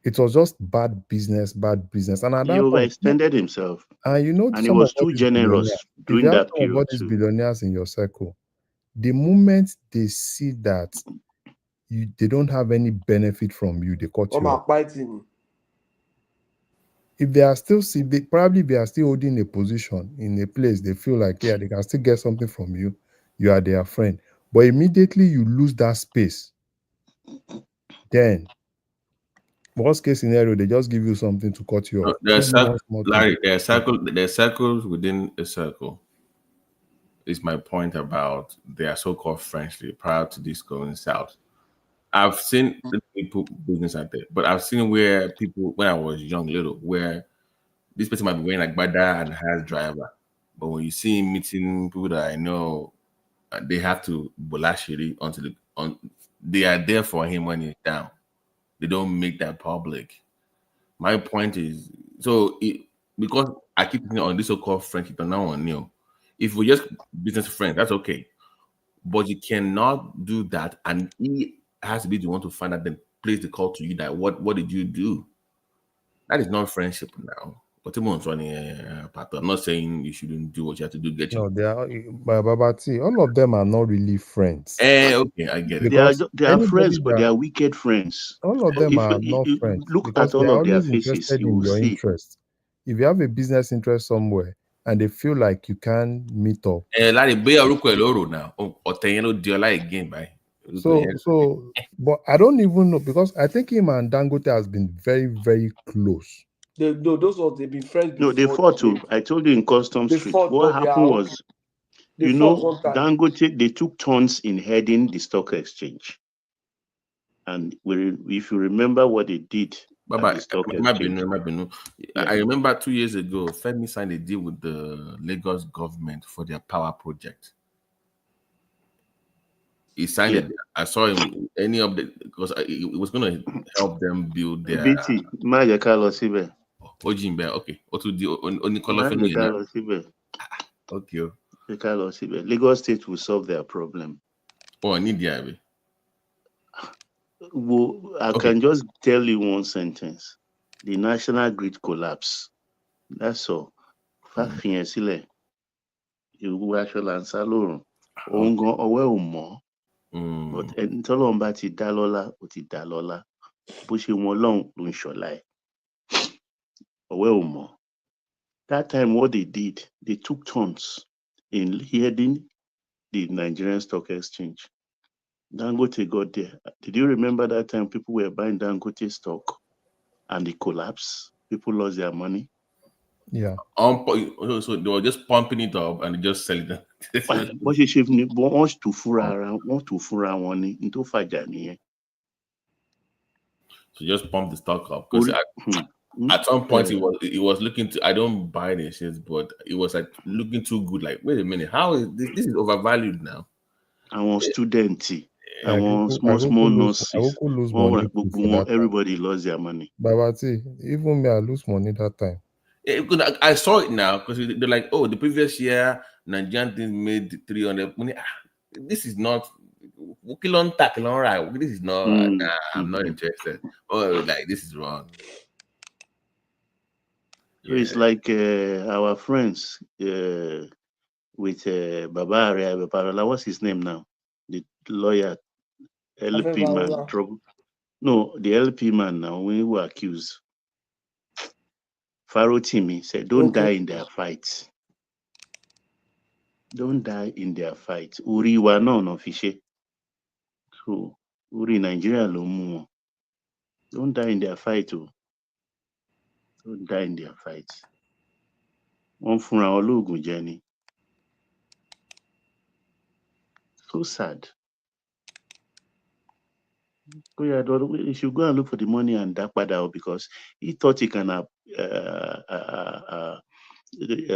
It was just bad business. And at he overextended himself. And he was too generous during that period. What is billionaires in your circle? The moment they see that they don't have any benefit from you, they cut you off. If they are still holding a position in a place, they feel like, yeah, they can still get something from you. you are their friend. But immediately you lose that space, then worst case scenario, they just give you something to cut you off. There's circles within a circle. Is my point about their so-called friendship prior to this going south. I've seen people business out there, but I've seen where people, when I was young, little, where this person might be wearing like Bada and has driver, but when you see him meeting people that I know, they have to bolashiri they are there for him when he's down. They don't make that public. My point is, because I keep thinking on this so-called friendship and now on new. If we're just business friends, that's okay. But you cannot do that, and he has to be the one to find out, then place the call to you that what did you do? That is not friendship now. But I'm not saying you shouldn't do what you have to do. No, they are Babati. All of them are not really friends. Okay, I get it. They are friends, but they are wicked friends. All of them are not friends. Look at all of their faces. Interested You in will your see. interest. If you have a business interest somewhere and they feel like you can meet up. But I don't even know, because I think him and Dangote has been very, very close. They've been friends before. No, they fought too. I told you in Customs Street. What happened was, Dangote, they took turns in heading the stock exchange. And if you remember what they did at the stock exchange. I remember 2 years ago, Femi signed a deal with the Lagos government for their power project. He signed it. I saw him any update because it was going to help them build their BT. Okay. Okay. Lagos State will solve their problem. Oh, I need the Well, I can just tell you one sentence. The national grid collapse. That's all. You actually answer Lauren. But until on ti dalola, o ti dalola. Pushing one long lun sholai. That time, what they did, they took turns in heading the Nigerian Stock Exchange. Dangote got there. Did you remember that time people were buying Dangote stock and it collapsed? People lost their money. Yeah. So they were just pumping it up and just selling it. So just pump the stock up. Because at some point it was looking to, I don't buy the shares, but it was like looking too good. Like, wait a minute, how is this? This is overvalued now. I want students. I want small nurses. Everybody lost their money. Babati, even me, I lose money that time. Because I saw it now, because they're like, oh, the previous year Nigerian things made 300 money. This is not this is not I'm not interested. Oh, like this is wrong. So it's like our friends with Baba Ariya, what's his name now? The lawyer, LP man. Trouble. No, the LP man now, when we were accused. Pharaoh Timi said, don't die in their fights. Don't die in their fights. Uri wa no fishe. So Uri Nigeria lo. Don't die in their fight. Don't die in their fights. One for our logo journey. So sad. You should go and look for the money and that because he thought he can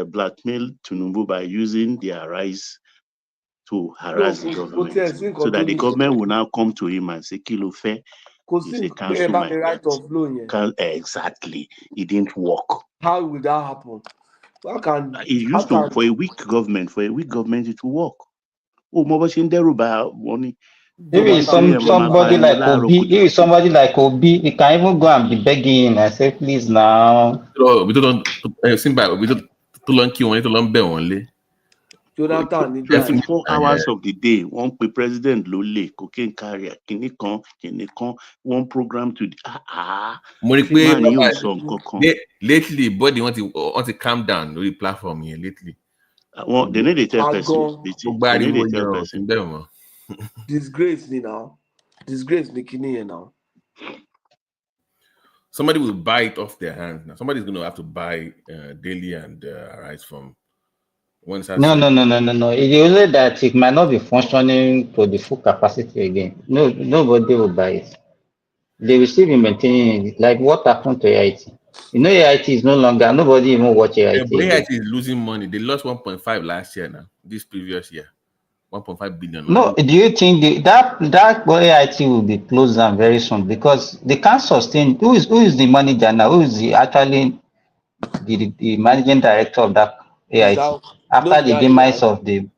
blackmail Tinubu by using their rise to harass the government, so that the government will now come to him and say, Kilo Fe, you say cancel my debt. Exactly. It didn't work. How will that happen? It used to, for a weak government, it will work. Oh, money. Maybe somebody like Obi, he can even go and be begging and say, please now. We don't 24 hours of the day, one president Lole, cocaine carrier, one program to lately, but they want to calm down the platform here lately. Well, they need to tell person. They need to tell person. Disgrace me now. Disgrace me kini now. Somebody will buy it off their hands. Now somebody's going to have to buy daily and rice from. No. It's only that it might not be functioning to the full capacity again. No, nobody will buy it. They will still be maintaining it. Like what happened to AIT? You know, AIT is no longer. Nobody even watch AIT. But AIT is losing money. They lost 1.5 last year. Now this previous year, 1.5 billion. No, do you think that AIT will be closed down very soon because they can't sustain? Who is the manager now? Who is actually the managing director of that AIT after the demise of the?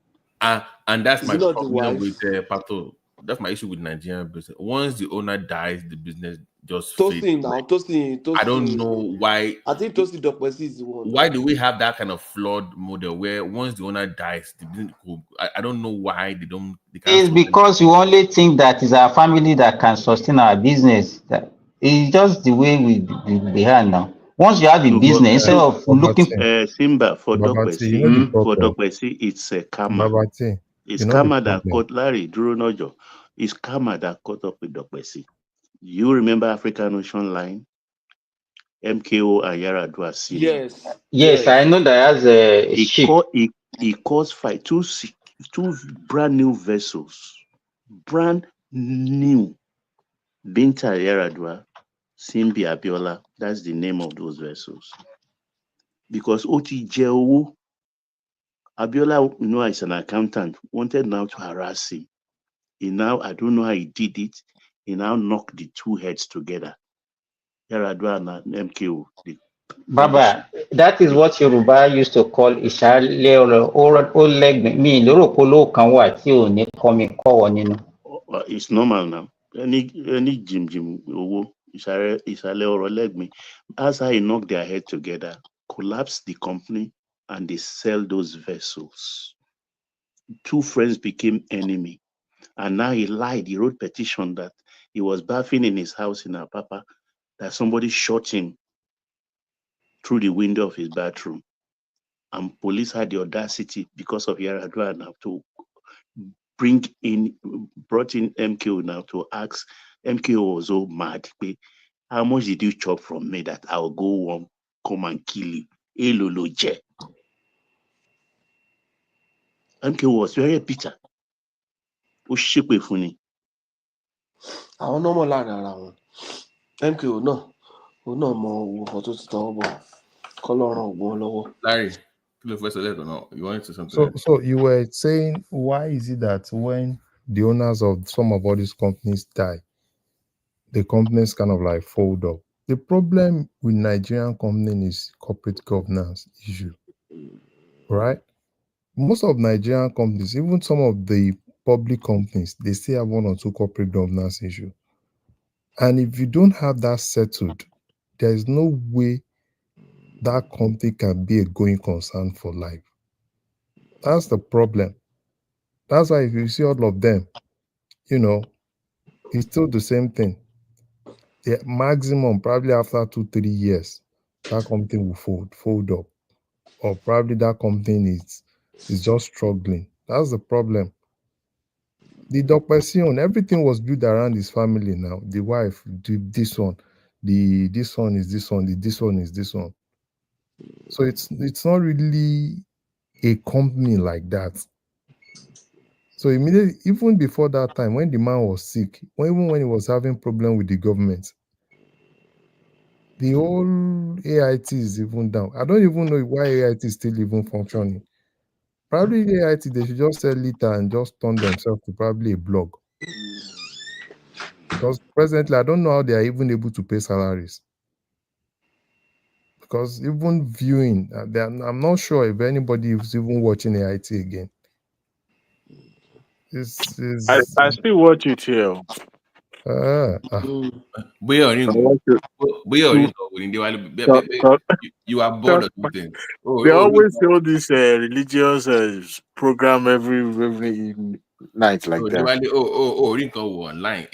And that's my problem with Pato. That's my issue with Nigerian business. Once the owner dies, the business just fades. I don't know why. I think Tosin Dokpesi is the one. Why do we have that kind of flawed model where once the owner dies, the business I don't know why they can't. It's because you only think that it's our family that can sustain our business. That it's just the way we are now. Once you have a business, instead of looking Simba for Dokpesi, it's a karma. It's karma that caught Larry Duronojo. It's karma that caught up with Dokpesi. You remember African Ocean Line? MKO and Yaradua scene. Yes, I know that has a ship. He caused fight. Two brand new vessels. Brand new. Binta Yaradua, Simbi Abiola. That's the name of those vessels. Because OTJO, Abiola, you know, is an accountant, wanted now to harass him. I don't know how he did it. He now knocked the two heads together. Yaradua and MKO. Baba, that is what Yoruba used to call Ishale or Oleg. Me, Lorokolo can what you need coming call. It's normal now. Any Jim Ishale or Oleg me. As I knocked their head together, collapsed the company, and they sell those vessels. Two friends became enemy. And now he lied. He wrote petition that he was bathing in his house in Apapa, that somebody shot him through the window of his bathroom. And police had the audacity, because of Yaradua now, to brought in MKO now to ask. MKO was so mad. How much did you chop from me that I'll go come and kill you? MKO was very bitter. Àwọn normal láàrin ara wọn. MKO náà òun náà mọ owó kan tó ti tọwọ́ bọ̀ kọ́lọ́run ògbón lọ́wọ́. Larry, you wanted to say something? So you were saying, why is it that when the owners of some of all these companies die, the companies kind of like fold up? The problem with Nigerian companies is corporate governance issue, right? Most of Nigerian companies, even some of the public companies, they still have one or two corporate governance issue. And if you don't have that settled, there is no way that company can be a going concern for life. That's the problem. That's why if you see all of them, you know, it's still the same thing. The maximum, probably after 2-3 years, that company will fold up. Or probably that company is just struggling. That's the problem. The Dokpesi, everything was built around his family now. The wife, this one, this one is this one, this one is this one. So it's not really a company like that. So immediately, even before that time, when the man was sick, even when he was having problem with the government, the whole AIT is even down. I don't even know why AIT is still even functioning. Probably the AIT, they should just sell it and just turn themselves to probably a blog. Because presently, I don't know how they are even able to pay salaries. Because even viewing, I'm not sure if anybody is even watching AIT again. I still watch it here. You are bored of something. They always show this religious program every night like that. Online.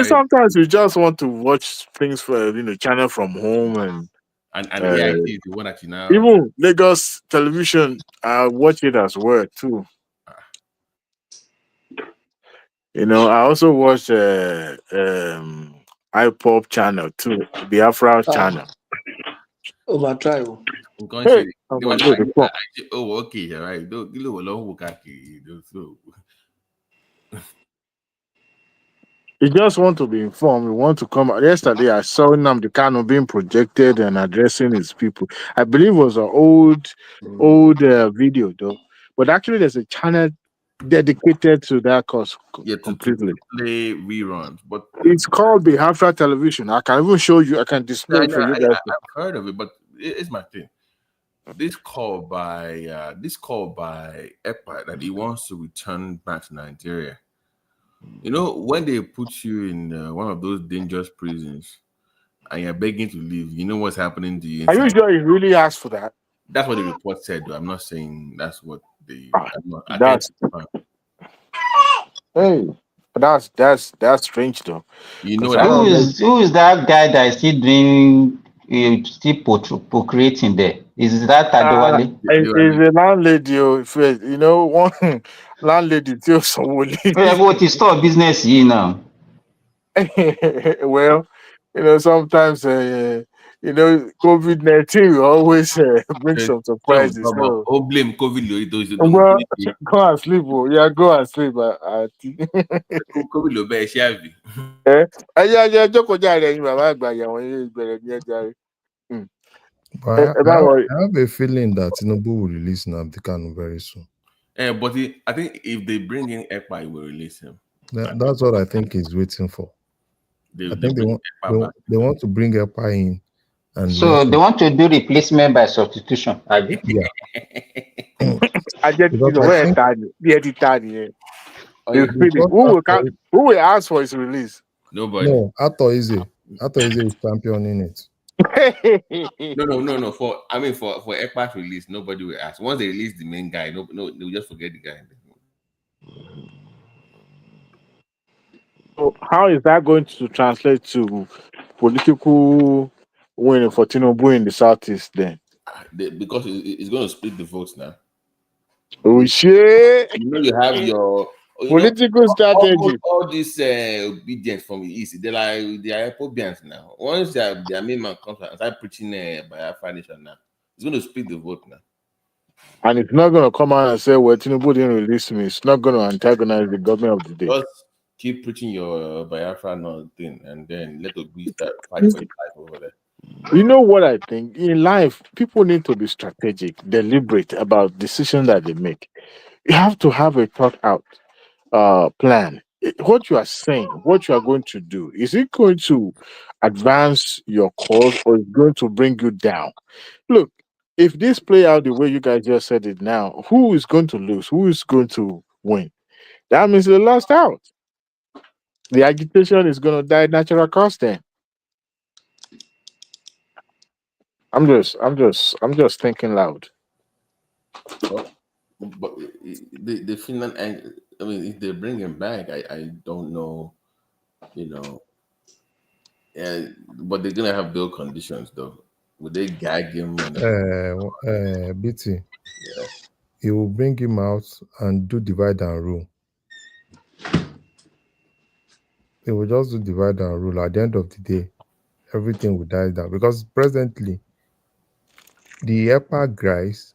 Sometimes you just want to watch things for channel from home, and And AIT is the one that you now. Even Lagos television, I watch it as well too. You know, I also watch iPop channel too, the Afro channel. Over try. Hey, I'm gonna do the pop. Oh, okay, all right. Don't you know so. You just want to be informed. You want to come. Yesterday, I saw Nnamdi Kanu being projected and addressing his people. I believe it was an old video, though. But actually, there's a channel dedicated to that cause completely. To play reruns, but It's called Biafra Television. I can even show you. I can display it for you guys. I've heard of it, but it's my thing. This call by EPA that he wants to return back to Nigeria. You know, when they put you in one of those dangerous prisons and you're begging to leave, you know what's happening to you. Are you sure he really asked for that? That's what the report said, though. I'm not saying that's what they. Hey, that's strange, though. You know who is that guy that is still doing, still procreating there? Is that Adewale? Is a landlady, you know, one landlady too. What is store business here now? Well, you know, sometimes you know, COVID-19 will always bring some surprises. So. Oh, blame COVID. Well, go and sleep. Yeah, go and sleep. COVID But I have a feeling that Tinubu will release Nnamdi Kanu very soon. But I think if they bring in EPA, he will release him. That's what I think he's waiting for. I think they want to bring EPA in. And so they want to do replacement by substitution. Yeah. Who will ask for his release? Nobody. No, ALAAFIN is championing it. No. For EPA's release, nobody will ask. Once they release the main guy, no, they'll just forget the guy. So how is that going to translate to political winning for Tinubu in the Southeast then? Because it's going to split the votes now. Oh shit! You know you have your political strategy. All this obedience from the East, they are Epobians now. Once their main man comes and start preaching Biafra nation now, it's going to split the vote now. And it's not going to come out and say, well, Tinubu didn't release me. It's not going to antagonize the government of the day. Just keep preaching your Biafra thing and then let Obi start fighting for your life over there. You know what I think? In life, people need to be strategic, deliberate about decisions that they make. You have to have a thought out plan. What you are saying, what you are going to do, is it going to advance your cause or is it going to bring you down? Look, if this play out the way you guys just said it now, who is going to lose? Who is going to win? That means they lost out. The agitation is going to die natural cost then. I'm just thinking loud. But the Finland, I mean, if they bring him back, I don't know, you know. But they're gonna have those conditions, though. Would they gag him? BT. Yeah. He will bring him out and do divide and rule. He will just do divide and rule. At the end of the day, everything will die down because presently the EPA guys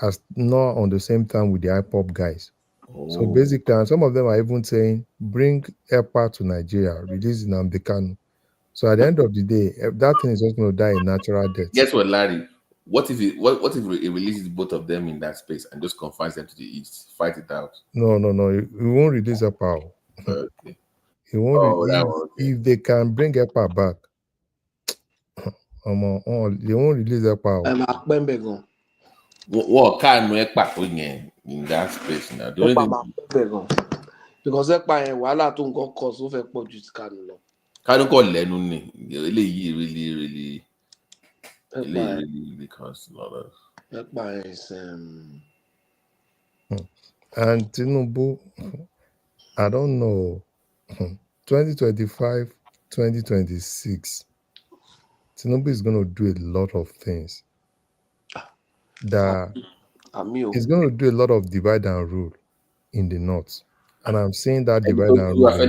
are not on the same time with the IPOP guys. So basically, and some of them are even saying, bring EPA to Nigeria, release Nnamdi Kanu. So at the end of the day, that thing is just going to die a natural death. Guess what, Larry? What if it releases both of them in that space and just confines them to the east? Fight it out. No. He won't release EPA. Okay. He won't. If they can bring EPA back, they won't release EPA. What kind of EPA in that space now? Because EPA and wàhálà tó nǹkan cause ó fẹ́ pọ̀ ju ti Kanu lọ. Kanu kò lẹ́nu ni really costs a lot of. EPA is and Tinubu, I don't know, 2025, 2026, Tinubu is going to do a lot of things that is going to do a lot of divide and rule in the north. And I'm saying that divide and rule. That's a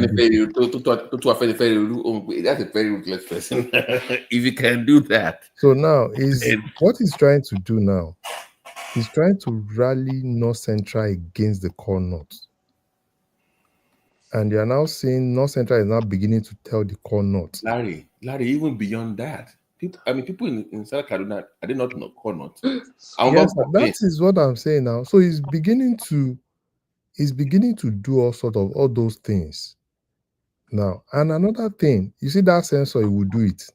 very ruthless person. If you can do that. So now what he's trying to do now. He's trying to rally North Central against the core North. And they are now saying North Central is now beginning to tell the core North. Larry, even beyond that. People in South Carolina, I did not know core North. Yes, that is what I'm saying now. So he's beginning to do all those things now. And another thing, you see that sensor, he will do it.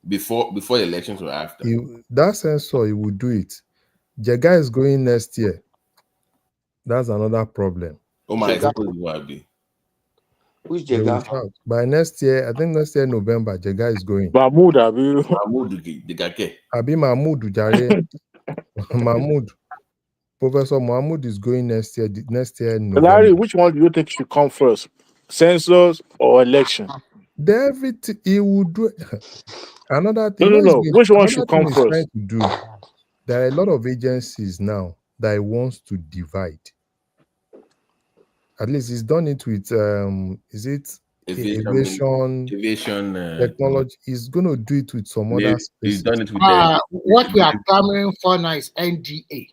Before the elections or after? That sensor, he will do it. Jega is going next year. That's another problem. Oh my God. Which Jega? By next year, I think next year, November, Jega is going. Mahmoud, Abi Mahmoud Ujare. Mahmoud. Professor Mahmoud is going next year, November. Larry, which one do you think should come first? Census or election? Everything he will do. Another thing. No. Which one should come first? Trying to do. There are a lot of agencies now that he wants to divide. At least he's done it with aviation technology. He's going to do it with some other spaces. He's done it with what we are clamoring for now is NDA.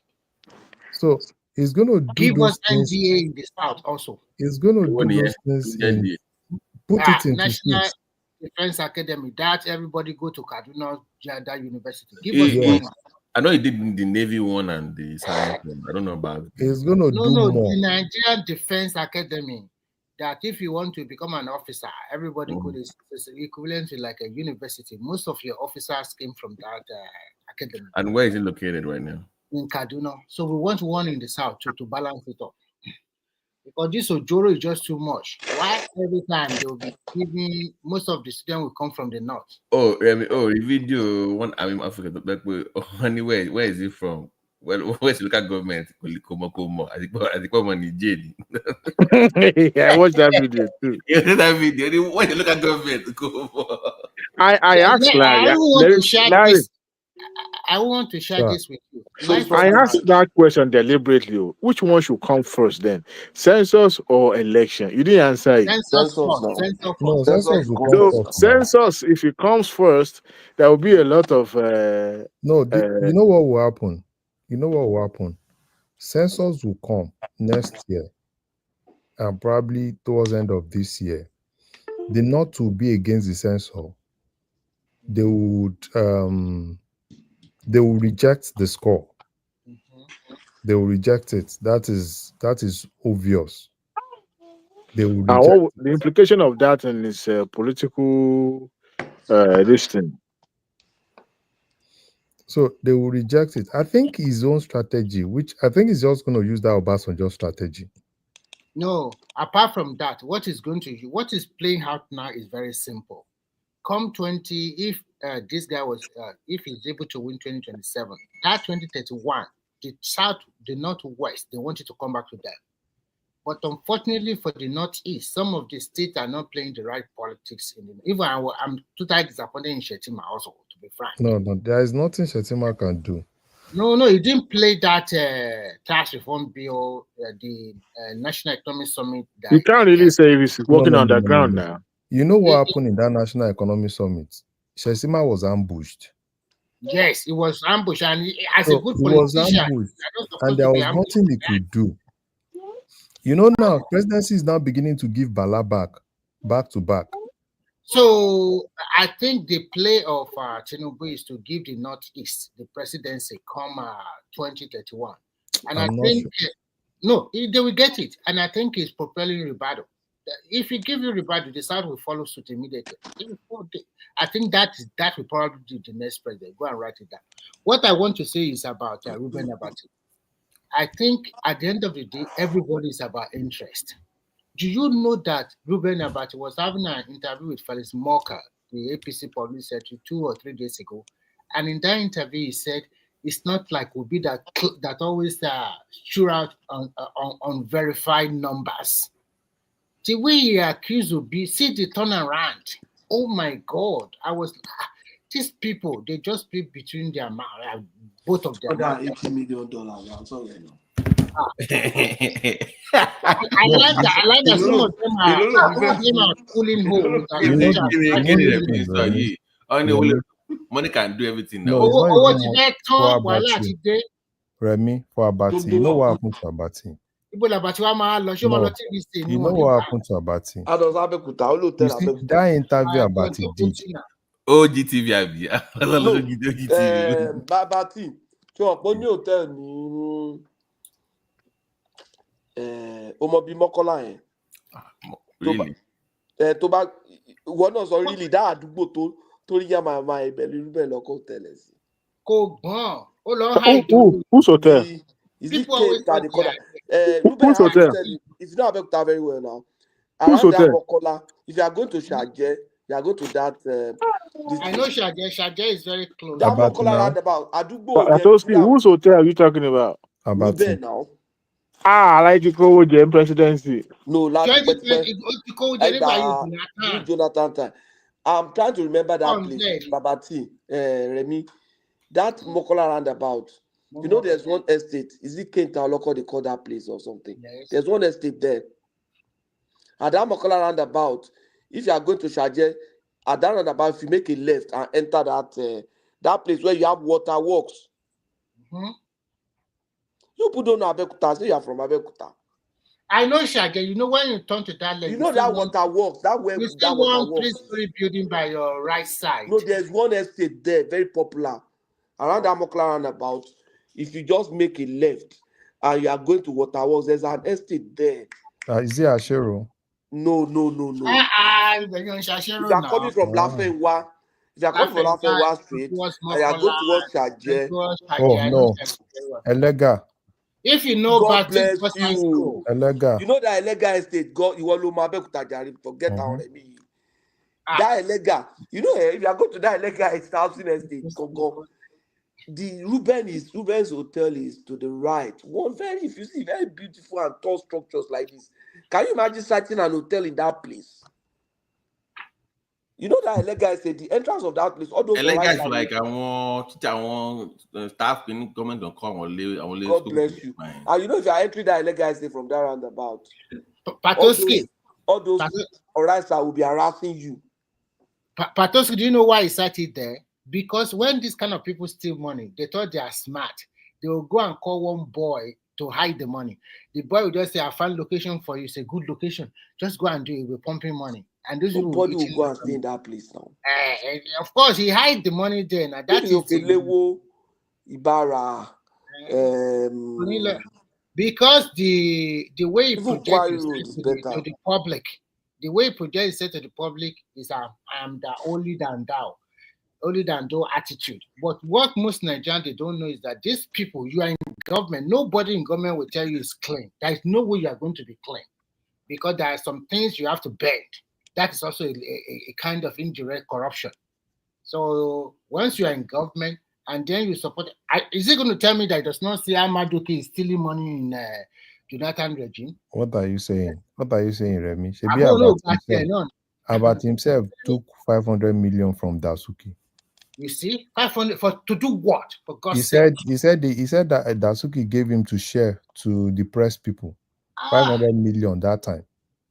So he's going to give us NDA in the south also. He's going to do those things. Put it into National space. Defense Academy. That everybody go to Kaduna Jada University. Give us one. I know he did the Navy one and the science one. I don't know about it. He's going to do more. The Nigerian Defense Academy, that if you want to become an officer, everybody could is equivalent to like a university. Most of your officers came from that academy. And where is it located right now? In Kaduna. So we want one in the south to balance it up. Because this Ojoro is just too much. Why every time they will be giving, most of the students will come from the north? The video one Africa, like anyway, where is it from? Well, where's the local government? Yeah, I watched that video too. Yeah, that video. Where's the local government? I asked Larry. I want to share this with you. I asked that question deliberately. Which one should come first then? Census or election? You didn't answer it. Census, if it comes first, there will be a lot of... you know what will happen? Census will come next year and probably towards the end of this year. The North will be against the census. They will reject the score. They will reject it. That is obvious. They will reject the implication of that in this political this thing. So they will reject it. I think his own strategy, which I think he's just going to use that Obasanjo strategy. No, apart from that, what is playing out now is very simple. Come 20, if this guy if he's able to win 2027, that 2031, the South, the Northwest, they want it to come back to them. But unfortunately for the Northeast, some of the states are not playing the right politics. Even I'm totally disappointed in Shetima also, to be frank. No, there is nothing Shetima can do. No, he didn't play that tax reform bill, the National Economic Summit. You can't really say he's working on the ground now. You know what happened in that National Economic Summit? Shetima was ambushed. Yes, he was ambushed, and as a good politician, and there was nothing he could do. You know, now presidency is now beginning to give Bala back to back. So I think the play of Tinubu is to give the Northeast the presidency come 2031, and I think they will get it, and I think it's propelling Ribado. If you give you Ribado, the South will follow suit immediately. I think that will probably be the next president. Go and write it down. What I want to say is about Ruben Abati. I think at the end of the day, everybody is about interest. Do you know that Ruben Abati was having an interview with Felix Morka, the APC police secretary, 2 or 3 days ago, and in that interview he said it's not like Obi that always shoot out on verified numbers. The way he accused Obi, see the turnaround. oh my God, I was these people, they just split between their both of their mouths. $180 million. I'm sorry, I know. I like that some of them are pulling home. Money can do everything now. No, it's not even for Abati. Remy, for Abati. You know what happened to Abati? No. You know what happened to Abati? You see, that interview Abati did. OGTV, Babati. So, when you tell me, Omobi Mokola, really? To back, one was really that to Yama, my belly, local tellers. Who's hotel? Is it Kate at the corner? Who's hotel? If you know about that very well now, Who's around that hotel? Mokola, if you are going to Shaje, you are going to that. I know Shaje. Shaje is very close. That Mokola roundabout. Whose hotel are you talking about? Ruben now. I like to go with the presidency. No, last Jonathan time. I'm trying to remember that place. Babati, Remy. That Mokola roundabout. You know, there's one estate. Is it Kenta Local they call that place or something? Yes. There's one estate there. At that Mokola roundabout, if you are going to Shaje, at that roundabout, if you make a left and enter that place where you have water works. Mm-hmm. You put on Abeokuta, say you are from Abeokuta. I know Shaje. You know when you turn to that left, you know that water works. That way, you see one 3-story building by your right side. No, there's one estate there, very popular. Around that Mokola roundabout, if you just make a left and you are going to Waterworks, there's an estate there. Is it Ashero? No. If you are coming from Lafenwa, if you are coming from Lafenwa Street, and you are going towards Shaje. Oh no, Elega. If you know, God bless you. Elega. You know that Elega estate. God, you want to forget how me. That Elega, you know, if you are going to that Elega estate, the Ruben's hotel is to the right. One if you see very beautiful and tall structures like this. Can you imagine starting an hotel in that place? You know that Elega estate, the entrance of that place, all those Elega is like I want staff in comment on come or God bless you. And you know if you are entering that Elega estate from that roundabout, all those Orisa will be harassing you. Patoski, do you know why he started there? Because when these kind of people steal money, they thought they are smart. They will go and call one boy to hide the money. The boy will just say, I found location for you. It's a good location. Just go and do it. We're pumping money. And those nobody will go and stay in that place now. Of course, he hide the money there. Now, that is Ibarra. Because the way he projects to the public, the way he projects to the public is I am the only than thou attitude. But what most Nigerians they don't know is that these people, you are in government, nobody in government will tell you is clean. There is no way you are going to be clean because there are some things you have to bend. That is also a kind of indirect corruption. So once you are in government and then you support, is it going to tell me that it does not say Amadoke is stealing money in Jonathan regime? What are you saying? Remy? About himself took 500 million from Dasuki. You see, 500 to do what? For God's he said that Dasuki gave him to share to the press people. 500 million that time.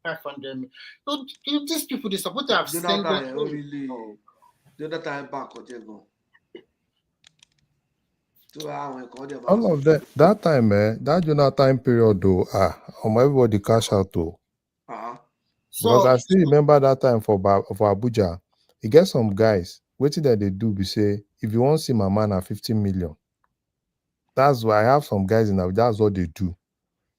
500 million. So these people, they supposed to have sent all of that time, that Jonathan period though, everybody cash out though. Because I still remember that time for Abuja, you get some guys waiting that they do be say, if you want to see my man at 15 million, that's why I have some guys in Abuja, that's what they do.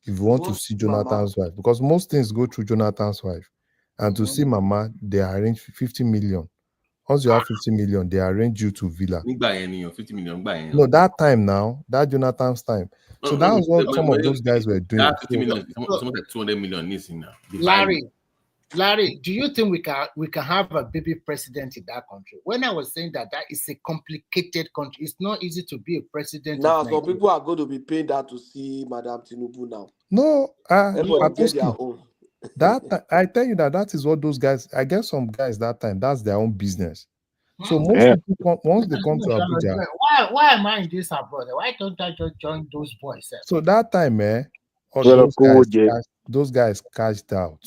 If you want to see Jonathan's wife, because most things go through Jonathan's wife, and to see Mama, they arrange 50 million. Once you have 50 million, they arrange you to villa. 50 million. No, that time now, that Jonathan's time. So that was what some of those guys were doing. That 50 million, almost like 200 million missing now. Larry, do you think we can have a baby president in that country? When I was saying that is a complicated country, it's not easy to be a president. Now, some people are going to be paying that to see Madam Tinubu now. No, I tell you that is what those guys. I guess some guys that time that's their own business. So most Yeah. people come, once they come to Abuja. Why am I in this abroad? Why don't I just join those boys? So that time, or Well, those guys cashed out.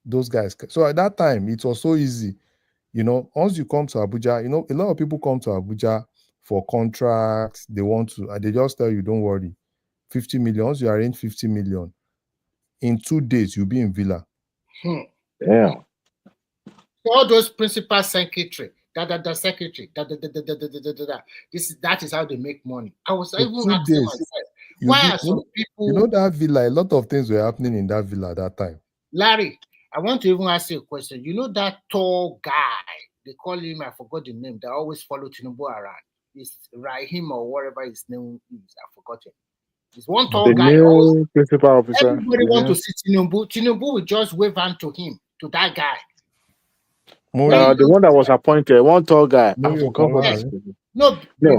Those guys. So at that time, it was so easy. You know, once you come to Abuja, you know, a lot of people come to Abuja for contracts. They want to, and they just tell you, don't worry, 50 million. Once you arrange 50 million, in 2 days, you'll be in Villa. Yeah. All those principal secretary, secretary, that is how they make money. I was In even 2 asking days, myself, why are some people? You know that villa, a lot of things were happening in that villa at that time. Larry, I want to even ask you a question. You know that tall guy, they call him, I forgot the name, they always follow Tinubu around. It's Rahim or whatever his name is, I forgot it. He's one tall guy. New principal officer. Everybody want to see Tinubu. Tinubu will just wave hand to him, to that guy. The one that was appointed, one tall guy. I forgot what Yes. his name. No, No.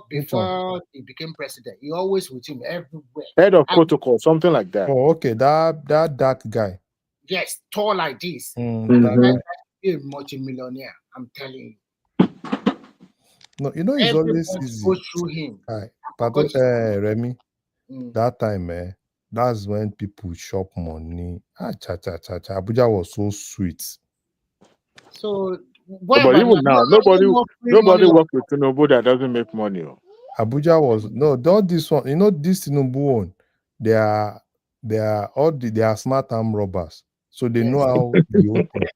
before he became president, he always with him everywhere. Head of protocol, something like that. Oh, okay, that dark guy. Yes, tall like this. Mhm. That guy is a multi-millionaire. I'm telling you. No, you know it's always Everybody easy. go through him. Remy, that time, that's when people shop money. Abuja was so sweet. So, But even now, nobody works with Tinubu that doesn't make money. Abuja was not this one. You know this Tinubu one. They are smart arm robbers, so they know how the whole thing.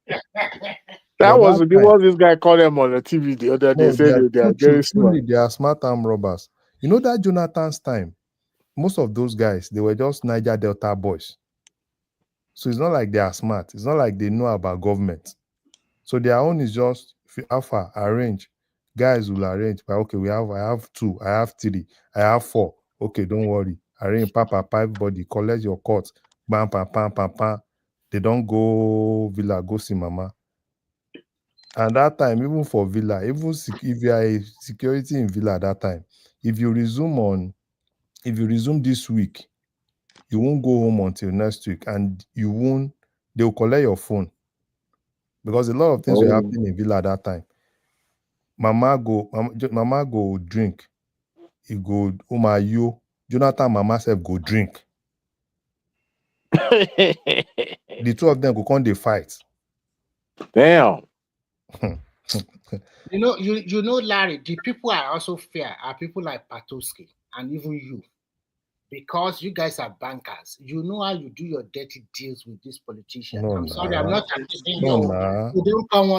That was this guy called them on the TV the other day. Said they are very smart. They are smart arm robbers. You know that Jonathan's time, most of those guys, they were just Niger Delta boys. So it's not like they are smart. It's not like they know about government. So their own is just alpha, arrange. Guys will arrange. But okay, I have 2, I have 3, I have 4. Okay, don't worry. Arrange, everybody, collect your court. Bam, pam, pam, pam, pam. They don't go Villa, go see mama. And that time, even for Villa, even if you are a security in Villa at that time, if you resume this week, you won't go home until next week, and they'll collect your phone. Because a lot of things were happening in Villa at that time. Mama go drink. He go, Jonathan mama self go drink. The two of them go come they fight. Damn. You know, Larry, the people are also fair are people like Patoski and even you. Because you guys are bankers, you know how you do your dirty deals with these politicians. I'm sorry, I'm not accusing you. Don't come.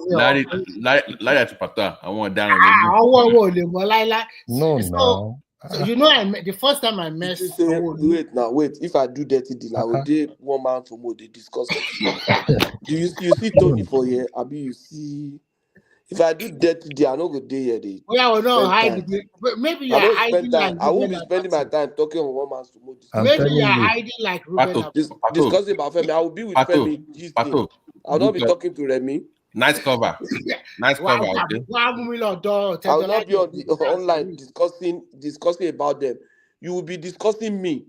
Larry to Pata. I want down. So you know, the first time I met. Wait. If I do dirty deal, I will do one man for more. They discuss it. Do you see Tony for here? Abi, you see. If I do dirty deal, I no go there here. Maybe you are hiding like I won't be spending my time talking on one man's tomorrow. Maybe you are hiding like Ruben. Discussing about Femi. I will be with Femi. I will not be talking to Remy. Nice cover. Nice cover. Okay? I will not be on the online discussing about them. You will be discussing me.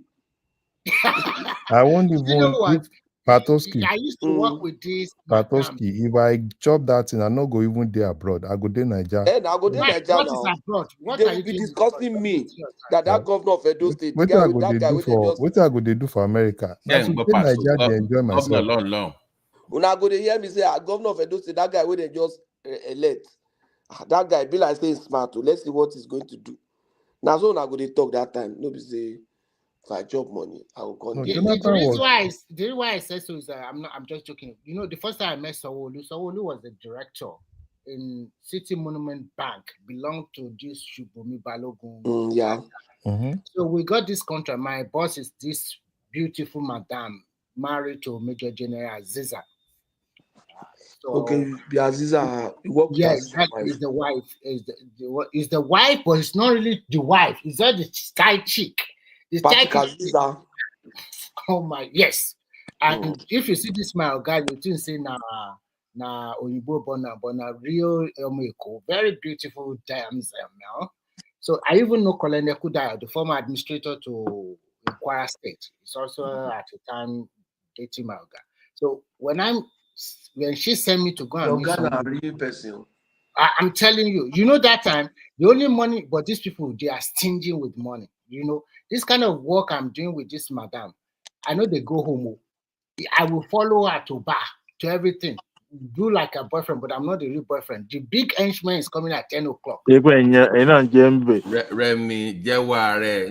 I won't even Patoski. I used to work with this. Patoski, if I chop that thing, I not go even there abroad. I go there Niger. I go there Niger now. What is abroad? They will be discussing me. That governor of Edo State. What I go they do for America? Yeah, Niger, they enjoy myself. Long. When I go to hear me say, governor of Edo State, that guy where they just elect. That guy be like saying smart. Let's see what he's going to do. Now so I go they talk that time. Nobody say if I job money, I will go. The reason why I said so is that I'm just joking. You know, the first time I met Sawolu was the director in City Monument Bank, belonged to this Shubumi Balogun. Yeah. So we got this contract. My boss is this beautiful madam married to Major General Ziza. So, okay, Aziza, yes, that is the wife. Is the wife, but it's not really the wife. It's not the side chick. The side chick. Oh my, yes. And if you see this smile guy, you think say na Oyibo bona real Omeko, very beautiful damsel now. So I even know Colonel Kudai, the former administrator to Kwara State. He's also at the time dating my Oga. So when she sent me to go and Your meet Ghana somebody, real person. I'm telling you, that time, the only money, but these people, they are stingy with money. This kind of work I'm doing with this madam, I know they go home. I will follow her to bar, to everything. Do like a boyfriend, but I'm not the real boyfriend. The big henchman is coming at 10 o'clock. Remy, Jaware,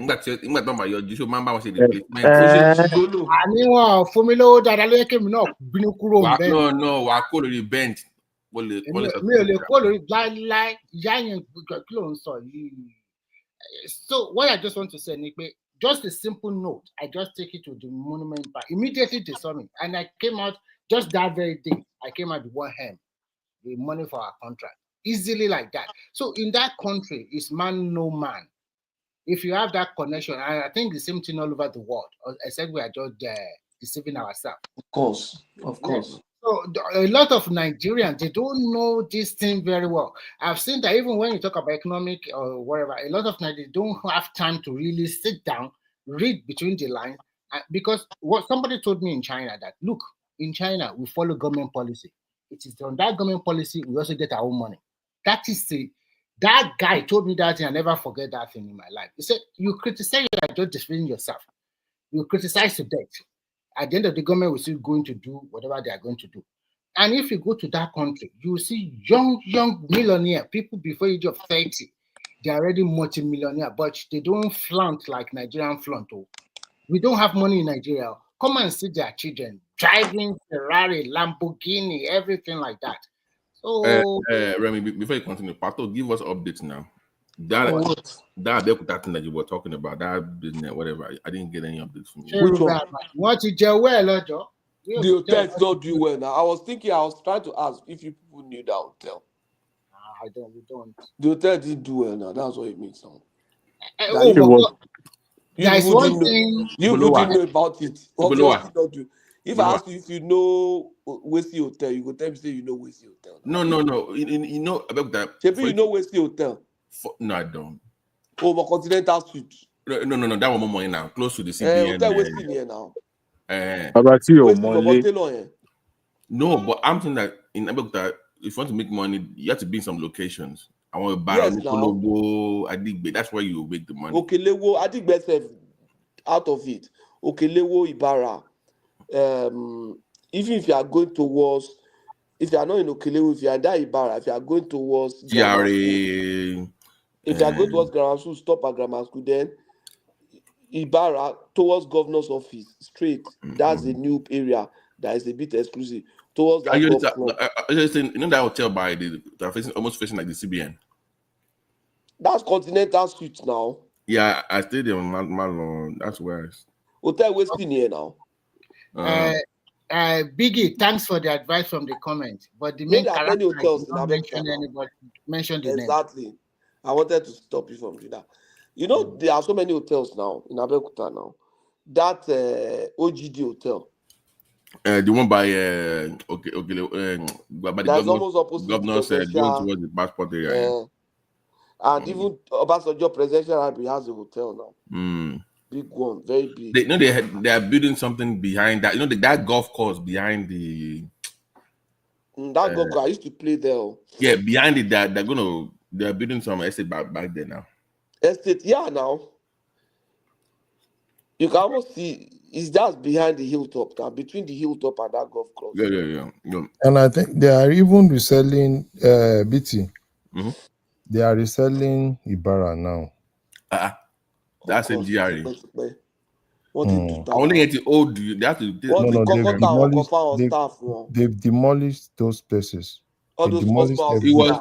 no, Wakolo bench. So what I just want to say, Nick, just a simple note. I just take it to the monument bar. Immediately they saw me, and I came out just that very day. I came out with one hand, the money for our contract, easily like that. So in that country, it's man no man. If you have that connection, and I think the same thing all over the world, except we are just deceiving ourselves. Of course. So a lot of Nigerians, they don't know this thing very well. I've seen that even when you talk about economic or whatever, a lot of Nigerians don't have time to really sit down, read between the lines, because what somebody told me in China that, look, in China, we follow government policy. It is on that government policy, we also get our own money. That guy told me that, and I never forget that thing in my life. He said, you criticize, you are just defending yourself. You criticize to death. At the end of the government, we're still going to do whatever they are going to do. And if you go to that country, you will see young millionaire, people before age of 30, they're already multi-millionaire, but they don't flaunt like Nigerian flaunt. We don't have money in Nigeria. Come and see their children driving Ferrari, Lamborghini, everything like that. So Remy, before you continue, Pato, give us updates now. That thing that you were talking about, that business, whatever, I didn't get any updates from you. Which one? What did you wear, The hotel is not doing well now. I was trying to ask if you people knew that hotel. We don't. The hotel didn't do well now. That's what it means now. There's one thing. You didn't know about it. Obviously not do. If I ask you if you know Westy Hotel, you go tell me say you know Westy Hotel. No. You know about that. Maybe you know Westy Hotel. No, I don't. Over Continental Suite. No. That one more now, close to the CBN. Hotel Westy here now. No, but I'm saying that in Abeokuta, if you want to make money, you have to be in some locations. I want to buy Okolobo, Adigbe. That's where you make the money. Okelewo, Adigbe out of it. Okelewo, Ibara. Even if you are going towards, if you are not in Okelewo, if you are in that Ibara, if you are going towards GRA, if you are going towards grammar school, stop at grammar school, then Ibara towards governor's office, straight. That's a new area that is a bit exclusive. Towards that you know that hotel by almost facing like the CBN. That's Continental Suite now. Yeah, I stayed there on Malon. That's where Hotel Westin here now. Biggie, thanks for the advice from the comment. But the main character, many hotels not mention anybody, mention the exactly. Name. I wanted to stop you from doing that. You know, there are so many hotels now in Abeokuta now. That OGD hotel. The one by by the almost opposite governor's going towards the passport area. And even Obasanjo Presidential Library has a hotel now. Big one, very big. They are building something behind that. You know, that golf course behind the. That golf course, I used to play there. Yeah, behind it, they're building some estate back there now. Estate, yeah, now. You can almost see it's just behind the hilltop now, between the hilltop and that golf course. Yeah. And I think they are even reselling BT. Mm-hmm. They are reselling Ibara now. That's a GRE. Only get it old. They have to. They've demolished those places. All those small it was,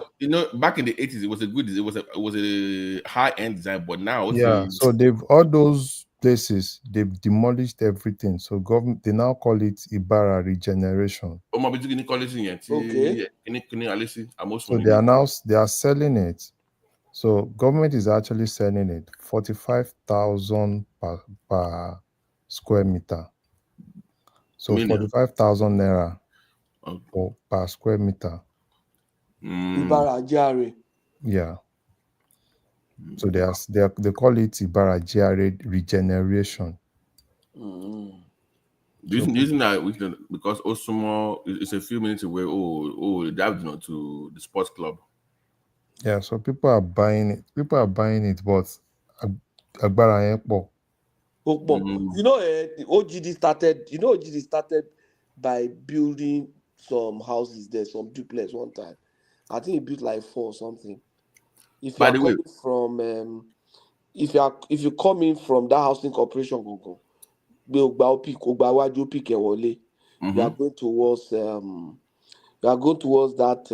back in the 80s, it was a good. It was a high-end design, but now so they've all those places. They've demolished everything. So government they now call it Ibara Regeneration. Okay. So they are selling it. So government is actually selling it 45,000 per square meter. So 45,000 naira per square meter. Ibara GRA. Yeah. So they call it Ibara GRA Regeneration. Using that because Osimo is a few minutes away. They have to to the sports club. Yeah, so people are buying it. But agbára yẹn pọ̀. You know, the OGD started. You know, OGD started by building some houses there, some duplex one time. I think he built like 4 or something. If you By are the way, coming from, if you come in from that housing corporation, you are going towards that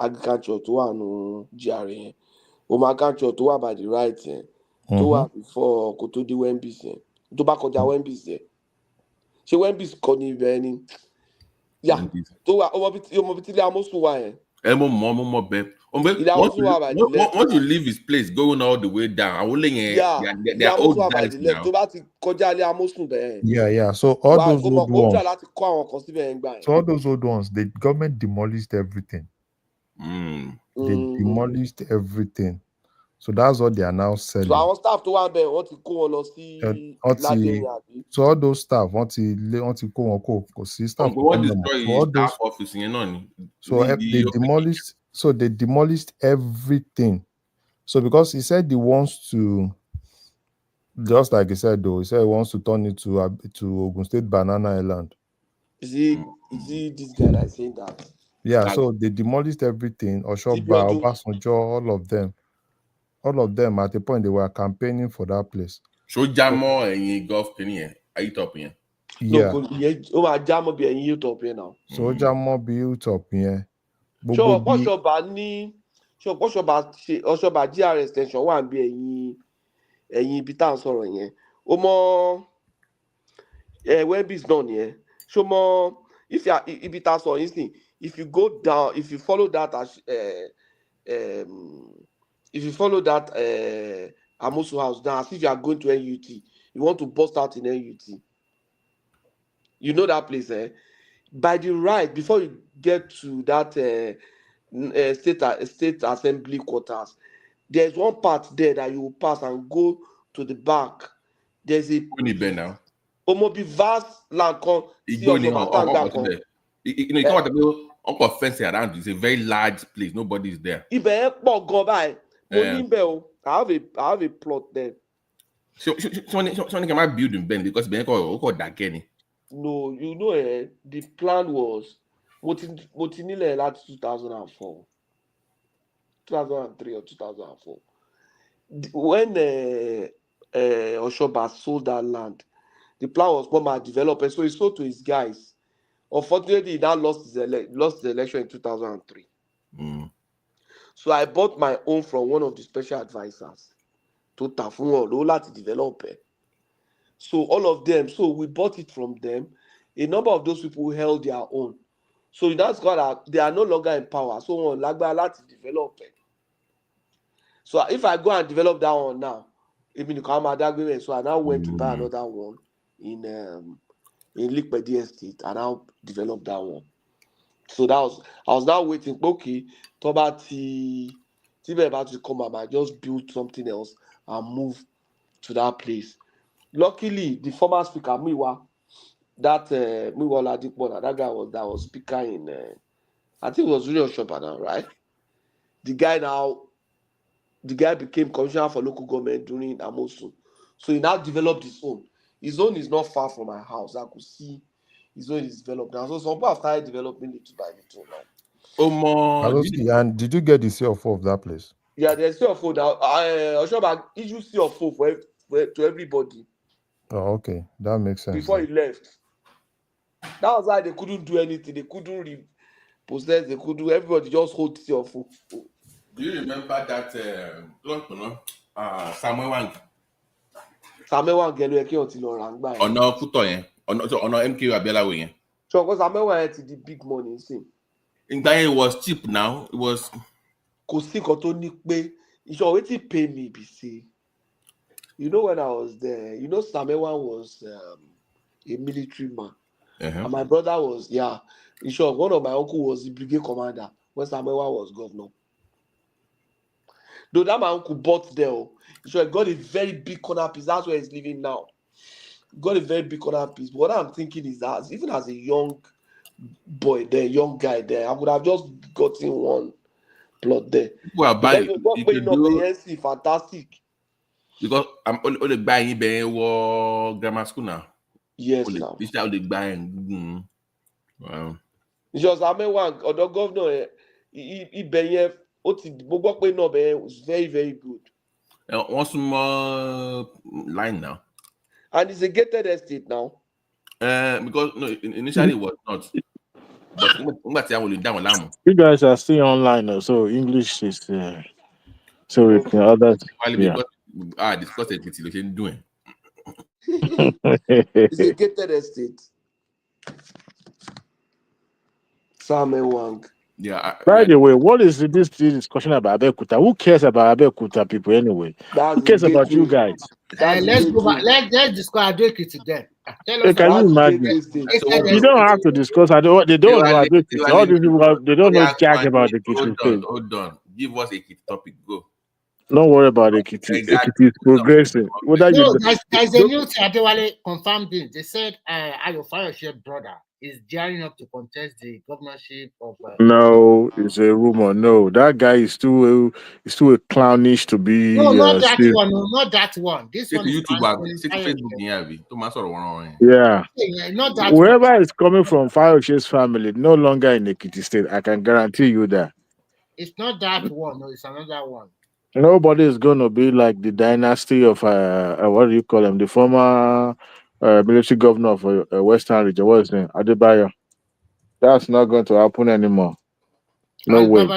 agriculture to one GRA. Agriculture to one by the right, to one before Koto di Wembis, to back on the Wembis. She Wembis koni beni. Yeah, to one omobitili amosu wa. Once you leave his place, going all the way down, I will they're old guys now. Yeah. So all those old ones. The government demolished everything. They demolished everything. So that's what they are now selling. So our staff to one bed, what to go on see. So all those staff want to go see staff. They demolished everything. So because he said he wants to, just like he said though, he said he wants to turn it to Ogun State Banana Island. Is he this guy that is saying that? Yeah, so they demolished everything. Oshoba, Obasanjo, all of them at the point they were campaigning for that place. So Jamo and golf are you top here? Yeah. Jamo be a top here now. So Jamo be top here. Sure, what's about GR extension one be a bitan sorrow here. Web is done here. Show more if it has or anything. If you go down, if you follow that Amosu house down, as if you are going to NUT, you want to bust out in NUT. You know that place, by the right, before you get to that state assembly quarters, there's one part there that you will pass and go to the back. There's a now. Be vast land come. You know, you talk about Uncle Fence around. It's a very large place. Nobody's there. I have a plot there. So can I build in Ben because Ben called that Kenny. No, you know, the plan was Motinile last 2004, 2003 or 2004. When Oshoba sold that land, the plan was for my developer, so he sold to his guys. Unfortunately, he now lost his election in 2003. So I bought my own from one of the special advisors to Tafunwa Lola to developer. So all of them, so we bought it from them. A number of those people held their own. So that's got they are no longer in power. So on Lagbala to develop it. So if I go and develop that one now, even the so I now went to buy another one in Likpedi Estate and now develop that one. So I was now waiting. Okay, about to come up, I just built something else and move to that place. Luckily, the former speaker Miwa, that guy was speaker in I think it was Junior Shopper now, right? The guy became commissioner for local government during Amosu. So he now developed his own. His own is not far from my house. I could see his own is developed now. So some people have started developing little by little now. And did you get the CFO of that place? Yeah, there's CFO now. Oshoba issue CFO to everybody. Oh, okay. That makes sense. Before he left. That was why they couldn't do anything. They couldn't repossess. They could do. Everybody just hold CFO. Do you remember that Samuel Wang? Samuel Wang gelu eke until Orangba. Ono Kuto yen. Ono MK Abiola yen. So because Samuel Wang had the big money, see. In that it was cheap now. It was. Kosi koto nikbe. You should already pay me, BC. You know when I was there, you know Samuel Wang was a military man. And my brother was, in short, one of my uncle was the brigade commander when Samuel Wang was governor. Though that my uncle bought there, so I got a very big corner piece. That's where he's living now. got a very big corner piece. But what I'm thinking is that even as a young boy there, young guy there, I would have just gotten one plot there. People are Because buying. you got You paying could up do the fantastic. because I'm only buying war grammar school now. Yes, now. This time they buying. Wow. Just I mean one other governor he was very, very good. One more line now. And it's a gated estate now. Because no, initially it was not. But You guys are still online, so English is so we can others. Yeah. Discuss it with you doing. It's a gated estate. Samuel Wang. Yeah. By the way, what is this discussion about Abeokuta? Who cares about Abeokuta people anyway? Who cares about you guys? Let's go back. Let's discuss Abeokuta then. Hey, can you imagine? You don't have to discuss. They don't know Abeokuta. All these people, they don't know jack about the kitchen state. Hold on. Give us a key topic. Go. Don't worry about Ekiti. Ekiti is progressing. Whether no, there's a new thing Adewale confirmed this. They said Ayo Fayoshe's brother is gearing up to contest the governorship of. No, it's a rumor. No, that guy is too clownish to be. No, not that one. No, not that one. This one is Facebook. Yeah. Not that Whoever one. is coming from Fayoshe's family, no longer in Ekiti State. I can guarantee you that. It's not that one. No, it's another one. Nobody is going to be like the dynasty of what do you call him? The former military governor of Western region. What is his name? Adebayo. That's not going to happen anymore. No way.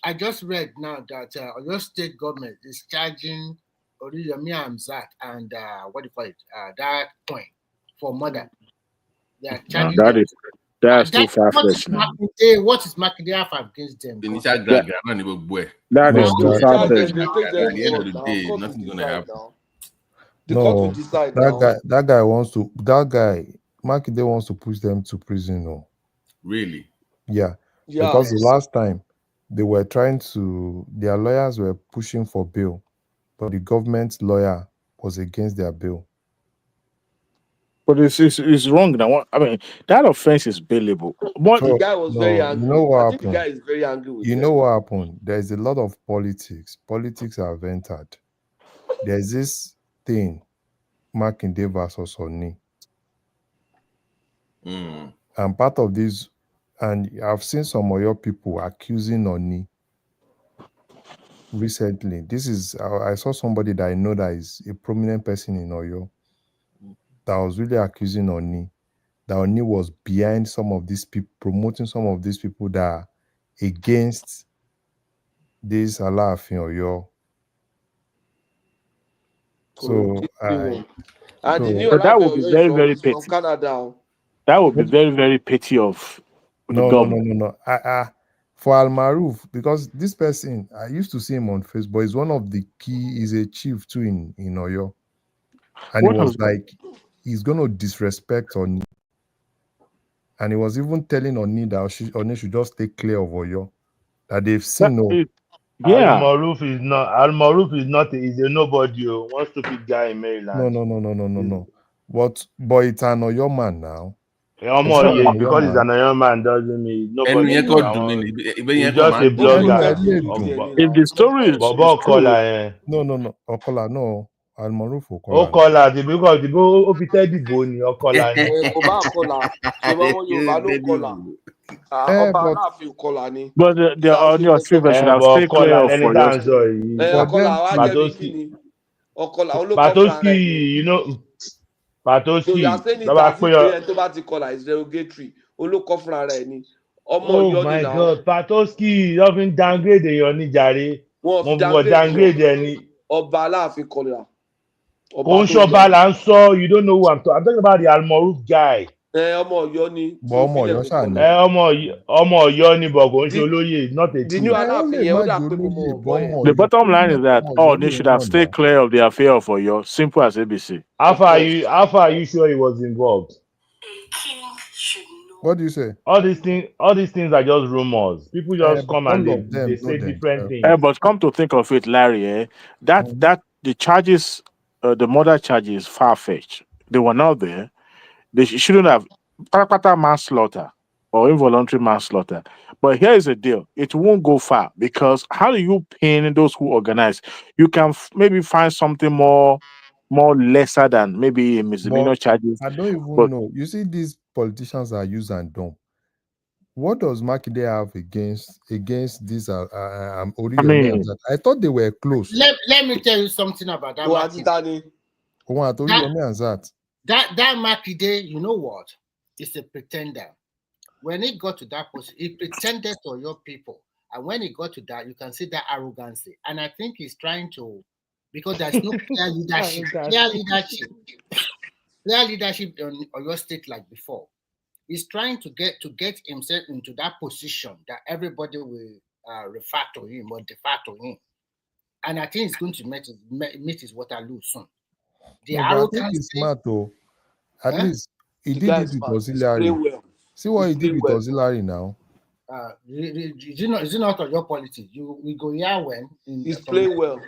I just read now that your state government is charging Oriyemi Hamzat and what do you call it? That coin for murder. They are charging. That's too far-fetched now. What is Makinde have against them? That is too far-fetched. At the end of the day, nothing's going to happen. No, that guy wants to. That guy, Makinde wants to push them to prison. No, really? Yeah, because the last time they were trying to, their lawyers were pushing for bail, but the government lawyer was against their bail. But it's wrong now. I mean, that offense is bailable. But the guy was very angry. You know what I happened? think the guy is very angry with you know what happened? There's a lot of politics. Politics are entered. There's this thing, Makinde versus Oni. And part of this, and I've seen some of your people accusing Oni recently. I saw somebody that I know that is a prominent person in Oyo that was really accusing Oni, that Oni was behind some of these people, promoting some of these people that are against this ALAAFIN Oyo. So that would be very, very petty. That would be very, very petty of the government. No. For Al-Maruf, because this person, I used to see him on Facebook, he's one of the key, he's a chief too in Oyo. And he was like, he's going to disrespect Oni. And he was even telling Oni that Oni should just stay clear of Oyo. That they've seen Al-Maruf is not he's a nobody, one stupid guy in Maryland. No. But it's an Oyo man now. Because he's an Oyo man doesn't mean nobody. He's just a blogger. If the story is No. Okola, no. Al-Maruf Okola, because the go officer the boni Okola ni. But the on your silver should have stayed clear of Patoski, you know. Patoski. So you are saying it is derogatory. Oh my God, Patoski, you have been downgraded your nijare. Downgrade any. ALAAFIN Kola. You don't know who I'm talking about. The Al-Maruf guy. Ọmọ Ọ̀yọ́ ni but kò ń ṣe olóyè, not a team. The bottom line is that they should have stayed clear of the affair of Oyo. Simple as ABC. How far are you sure he was involved? What do you say? All these things are just rumors. People just come and they say different things. But come to think of it, Larry, that the charges, the murder charge is far-fetched. they were not there. They shouldn't have manslaughter or involuntary manslaughter. But here is the deal: it won't go far because how do you pin those who organize? You can maybe find something more lesser than maybe misdemeanor But charges. I don't But even know. You see, these politicians are use and dumb. What does Makinde have against this I Oriyomi mean, and that? I thought they were close. Let me tell you something about that. Oriyomi and that. That Makinde, you know what? It's a pretender. When it got to that position, he pretended to your people. And when it got to that, you can see that arrogancy. And I think he's trying to, because there's no clear leadership. Clear leadership on your state like before. He's trying to get himself into that position that everybody will refer to him or defer to him. And I think he's going to meet his Waterloo soon. No, but I think he's smart though. At least he did it with auxiliary. Well. See what he did with auxiliary now. Is it not of your politics? We go here when he's playing well.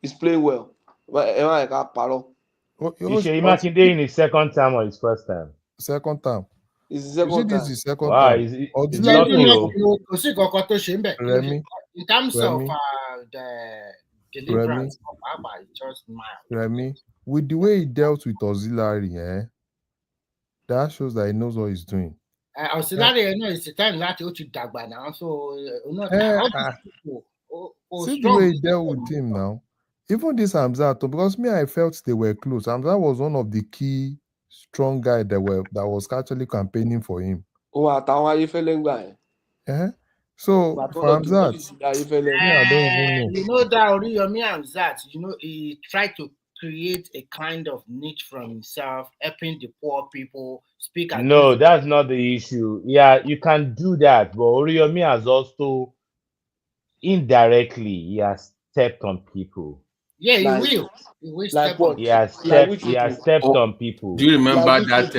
He's playing well. Seyi Makinde in his second term or his first time? Second term. It's the second time. This is second wow, time. It's lucky. In terms of the deliverance of Abba, it's just mild. Remy, with the way he dealt with auxiliary, that shows that he knows what he's doing. Auxiliary, it's the time that you dagba now, so see the way he dealt with him now. Even this Hamzat, because me, I felt they were close. Hamzat was one of the key strong guys that was actually campaigning for him. So for Hamzat, I don't even know. You know that Oriyomi Hamzat, he tried to create a kind of niche for himself, helping the poor people speak. No, that's not the issue. Yeah, you can do that, but Oriyomi has also indirectly he has stepped on people. Yeah, he will. He will step on. He has stepped on people. Do you remember that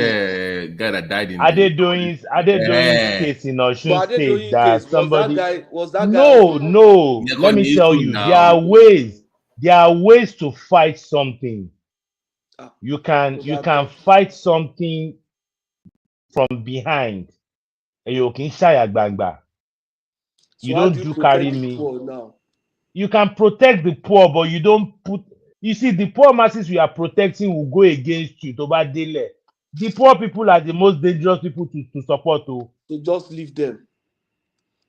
guy that died in Adedoyin's case in Osun State that somebody was that guy? No. Let me tell you, there are ways to fight something. You can fight something from behind. You can You don't do carry me. You can protect the poor, but you don't put. You see, the poor masses we are protecting will go against you. The poor people are the most dangerous people to support. To just leave them.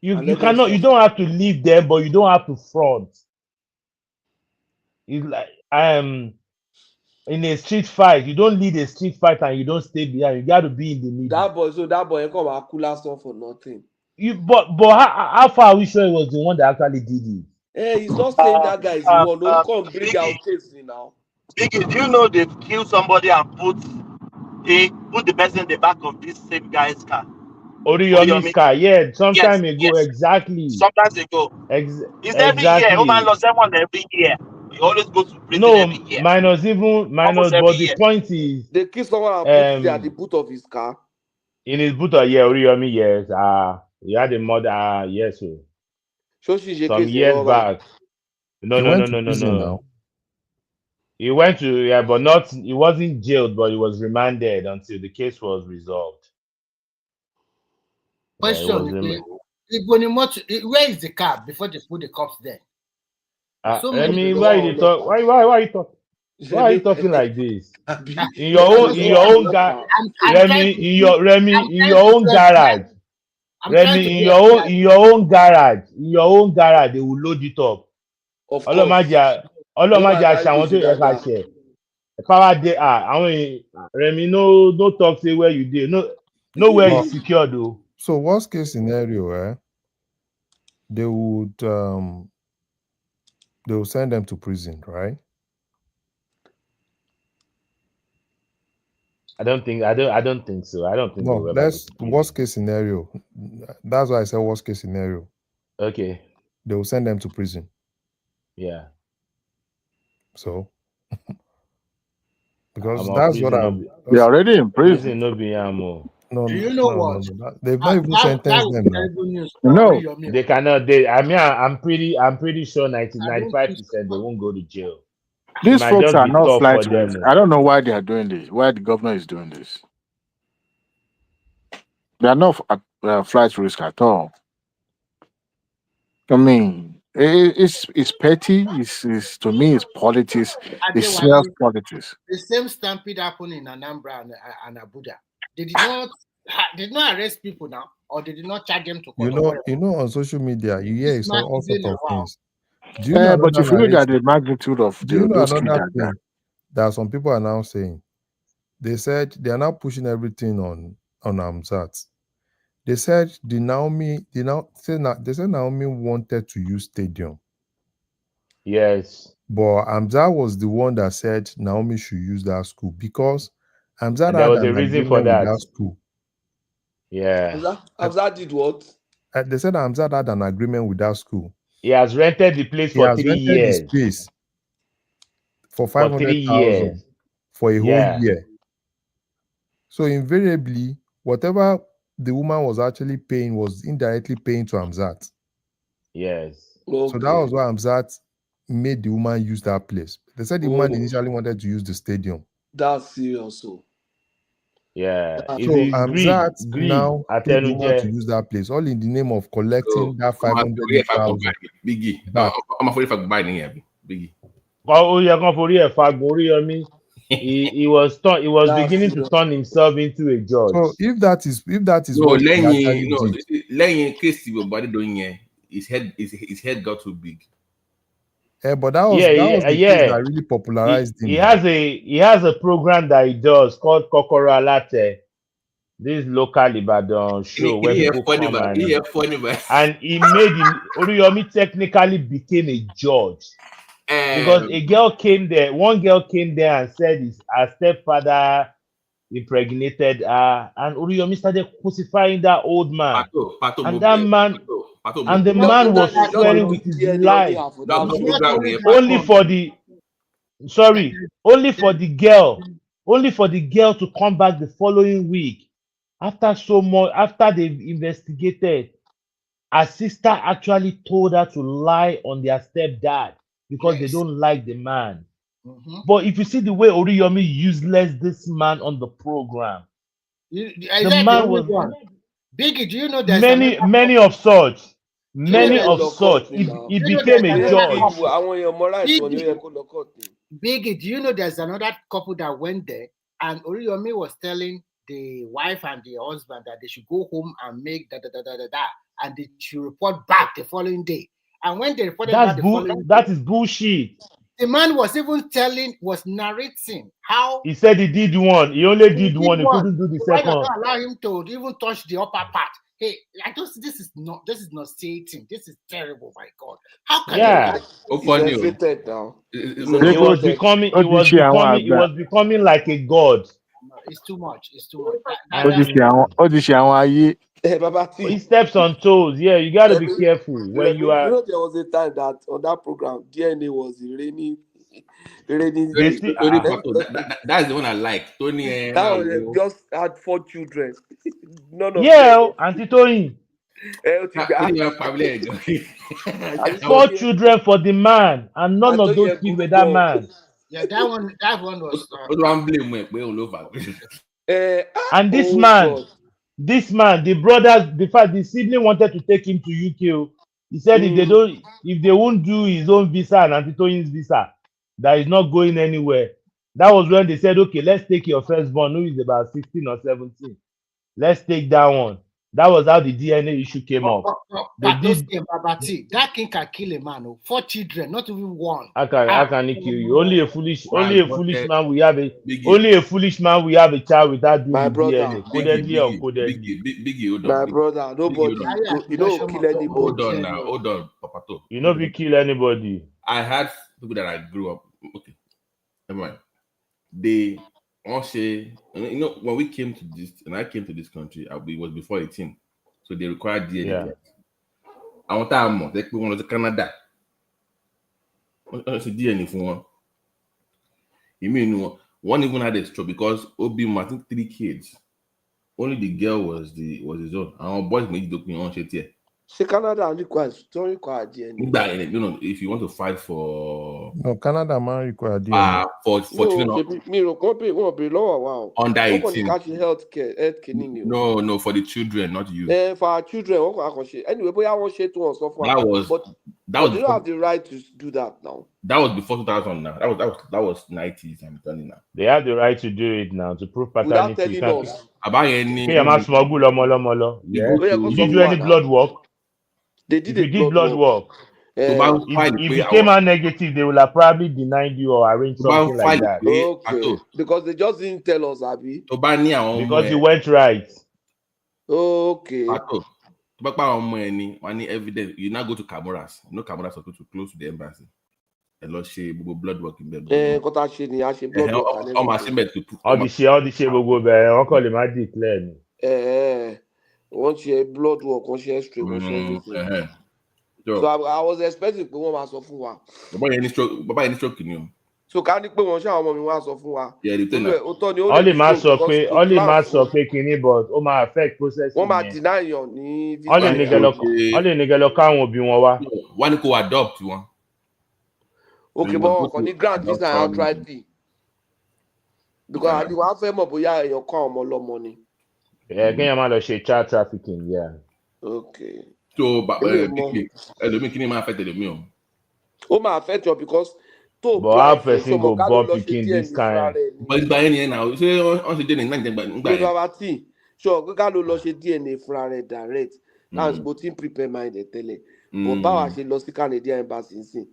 You cannot. You don't have to leave them, but you don't have to front. It's like in a street fight. You don't lead a street fight and you don't stay behind. You got to be in the middle. That boy come and cool us off for nothing. But how far are we sure it was the one that actually did it? He's not saying that guy is the one. Don't come bring our case now. Do you know they've killed somebody and put the person in the back of this same guy's car? Oriyomi's car, yeah, sometime ago, exactly. Sometimes ago. It's every year. Woman lost someone every year. He always goes to prison every year. Minus, but the point is they kill someone and put it at the boot of his car. In his boot, Oriyomi, yes. He had a mother, yes. Some years back. No. He went to but he wasn't jailed, but he was remanded until the case was resolved. Question: where is the car before they put the cops there? Why are you talking? Why are you talking like this? In your own garage, Remy, in your own garage. Remy, in your own garage, they will load it up. Of course. Remy, no talk say where you did. Nowhere is secure though. So worst case scenario, they will send them to prison, right? I don't think so. I don't think no. That's worst case scenario. That's why I said worst case scenario. Okay. They will send them to prison. Yeah. So because that's what they're already in prison. No, do you know what? They've not even sentenced them. No, they cannot. I'm pretty sure 95% they won't go to jail. These might folks just are be not tough flight for risk. them. I don't know why they are doing this. Why the governor is doing this. They are not flight risk at all. I mean, it's petty. It's to me, it's politics. It smells politics. The same stampede happened in Anambra and Abuja. They did not arrest people now, or they did not charge them to court. You know, on social media, you hear all sorts of things. Do you know But another if you look at narrative? the magnitude of Do you know those another kids thing that some people are now saying? They said they are now pushing everything on AMIDST. They said they said Naomi wanted to use stadium. Yes. But AMIDST was the one that said Naomi should use that school because AMIDST there had was an a reason for agreement with that. that school. Yeah. AMIDST did what? They said AMIDST had an agreement with that school. He has rented the place for 3 years. He has rented the space for 500,000 for a whole year. So invariably, whatever the woman was actually paying was indirectly paying to AMIDST. Yes. Okay. So that was why AMIDST made the woman use that place. They said the woman initially wanted to use the stadium. That's serious. So. Yeah. So AMIDST now paid the woman to use that place, all in the name of collecting that 500,000. Biggie. I'm afraid if I could buy it here. Biggie. Oh, you're going for it. He was beginning to turn himself into a judge. So if that is no, what he actually did, in case your body doing here, his head got too big. But that was the case that really popularized him. He has a program that he does called Kokoro Alate. This local Ibadan show where people come and he made him. Oriyomi technically became a judge because one girl came there and said her stepfather impregnated her, and Oriyomi started crucifying that old man. And that man, and the man was swearing with his life. Only for the girl to come back the following week after they've investigated. Her sister actually told her to lie on their stepdad because they don't like the man. But if you see the way Oriyomi useless this man on the program, the man was Biggie. Do you know there's many of such. He became a judge. Biggie, do you know there's another couple that went there and Oriyomi was telling the wife and the husband that they should go home and make and they should report back the following day. And when they reported back the following that is bullshit. The man was even narrating how he said he did one. He only did one. He couldn't do the second. Why not allow him to even touch the upper part? Hey, this is not stating. This is terrible, my God. How can He was becoming like a god. No, it's too much. He steps on toes. Yeah, you got to be careful when you are. You know, there was a time that on that program, DNA was raining. That's the one I like. Tony. That just had 4 children. None of them. Auntie Tony. 4 children for the man, and none of those kids were that man. Yeah, that one was. And this man, the brothers, the sibling wanted to take him to UK. He said if they won't do his own visa and Auntie Tony's visa, that is not going anywhere. That was when they said, okay, let's take your firstborn, who is about 16 or 17. Let's take that one. That was how the DNA issue came up. That king can kill a man. 4 children, not even one. How can he kill you? Only a foolish man we have a child without doing DNA. Codedly or uncodedly. Biggie, my brother, nobody. You don't kill anybody. Hold on, Papato. You know, we kill anybody. I had people that I grew up. Okay, never mind. They all say, you know, when we came to this, and I came to this country, it was before 18, so they required DNA. Yeah. I want that more. They want to Canada. It's DNA for one. You mean one even had a stroke because Obi, I think 3 kids. Only the girl was his own. Our boys made the on shit here. Say Canada requires DNA. You know, if you want to fight for No, Canada man require DNA. for children under 18. No, for the children, not you. For our children, anyway, but I want to that was but they don't have the right to do that now. That was before 2000 now. That was 90s. I'm telling you now. They have the right to do it now to prove paternity. Without telling us. About any. Yeah. Did you do any blood work? They did. If you did blood work. If you came out negative, they will have probably denied you or arranged something like that. Okay. Because they just didn't tell us, Abby. Because you went right. Okay. Any evidence, you now go to cameras. No cameras are too close to the embassy. A lot of blood work in there. All the shit will go there. I'll call him. I declare. Once you blood work, once you straight, once everything. So I was expecting to go and for one. Any stroke in you. So can you put one shot on me once of one? Yeah, the thing. Only mass of kini, but it might affect processing. One might deny you. Only nigga can't be one. One could adopt one. Okay, but on the ground, this is outright fee. Because I do have more, but yeah, you come more money. Yeah, can you manage child trafficking? Yeah. Okay. So, but making him affected the meal. Oh, my affect you because. But how person go born picking this kind? But it's by any now. Say on the day but sure, we got to lose DNA for direct. That's both in prepare mind and tell it. But power she lost the Canadian embassy.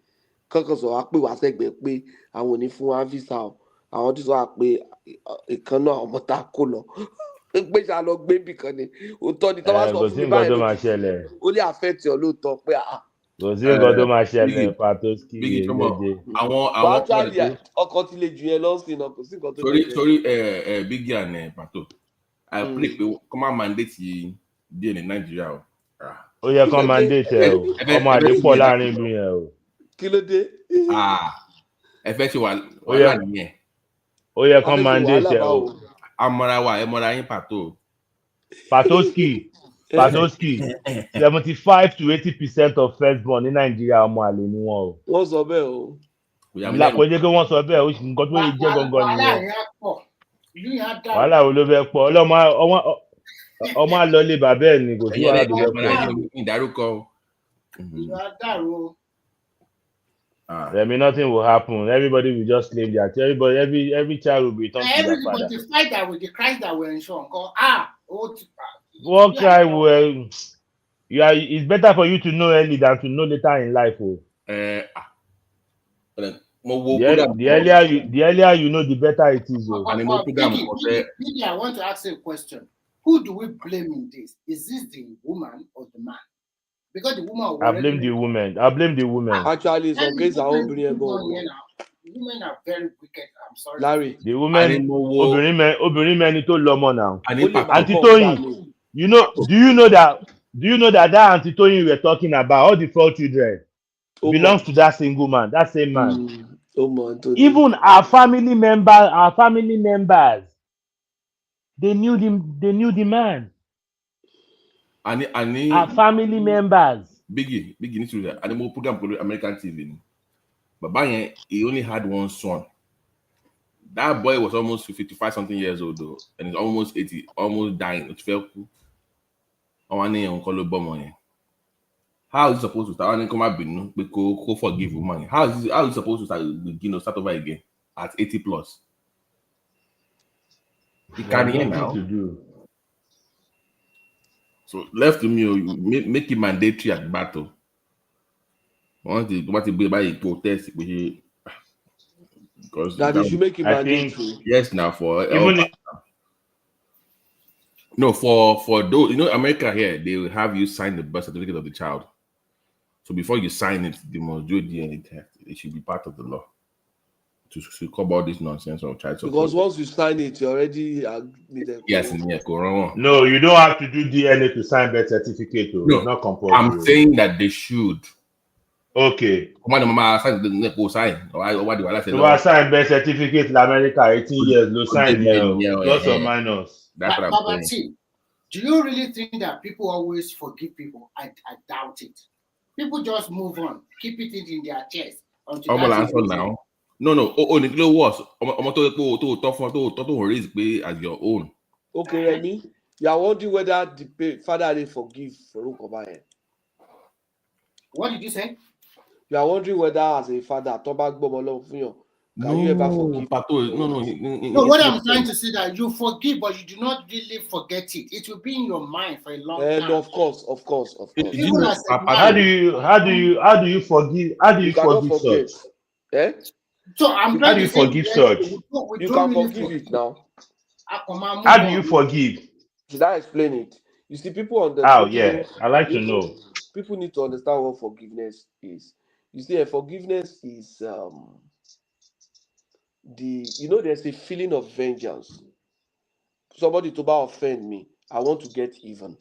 Because of our was like be I want if one visa. I want to be a canoe or motacono. Which I love baby canny. Who thought it was only affect your loot talk. Actually, Biggie and Pato. I play come mandate be in Nigeria. Oh, yeah, come mandate. Effectual. Oh, yeah, come mandate. Amara Pato. Patoski. 75 to 80% of firstborn in Nigeria are more. What's up, Bill? La koje ko won so be o nkan to je gongon ni. Wala wo lo be po. Ọmọ lọ lé bàbá ẹ̀ ni kò sí wàhálà tó be po. Ìdárúkọ. Nothing will happen. Everybody will just claim that. Every child will be turned to their father. Everybody fight that with the Christ that were in show. What cry will it's better for you to know early than to know later in life. The earlier you know, the better it is. Biggie, I want to ask you a question. Who do we blame in this? Is this the woman or the man? Because the woman. I blame the woman. Actually, some cases are women are very wicked. I'm sorry. Larry. The women obìnrin mẹ́ni tó lọ́mọ now. Auntie Toyin, do you know that Auntie Toyin we were talking about, all the 4 children belongs to that single man, that same man. Even our family members, they knew the man. Our family members. Biggie needs to do that. And program American TV. But by he only had one son. That boy was almost 55 something years old though, and he's almost 80, almost dying. It felt cool. How is he supposed to start? Come out, go forgive money. How is he supposed to start over again at 80 plus? He can't hear now. To do. So left to me, make it mandatory at battle. Once they be by protest, because that they should make it mandatory. Yes, now for for those, America here, they will have you sign the birth certificate of the child. So before you sign it, they must do a DNA test. It should be part of the law to cover all this nonsense of child support. Because once you sign it, you already agree. Yes, no, you don't have to do DNA to sign birth certificate. No, it's not compulsory. I'm saying that they should. Okay. Mama sign the sign. What do I say? You sign birth certificate in America 18 years. No sign plus or minus. That's what I'm saying. Do you really think that people always forgive people? I doubt it. People just move on, keep it in their chest. I'm gonna answer now. No. The kilo was. I'm to raise pay as your own. Okay, Remy, you are wondering whether the father they forgive for Okoya'S. What did you say? You are wondering whether as a father, can you ever forgive? No, what I'm trying to say that you forgive, but you do not really forget it. It will be in your mind for a long time. No, of course. How do you forgive? How do you forgive such? So I'm How do you forgive such? You can forgive it now. How do you forgive? Should I explain it? You see, people understand. How? Yeah, I like to know. People need to understand what forgiveness is. You see, forgiveness is there's a feeling of vengeance. Somebody to offend me, I want to get even.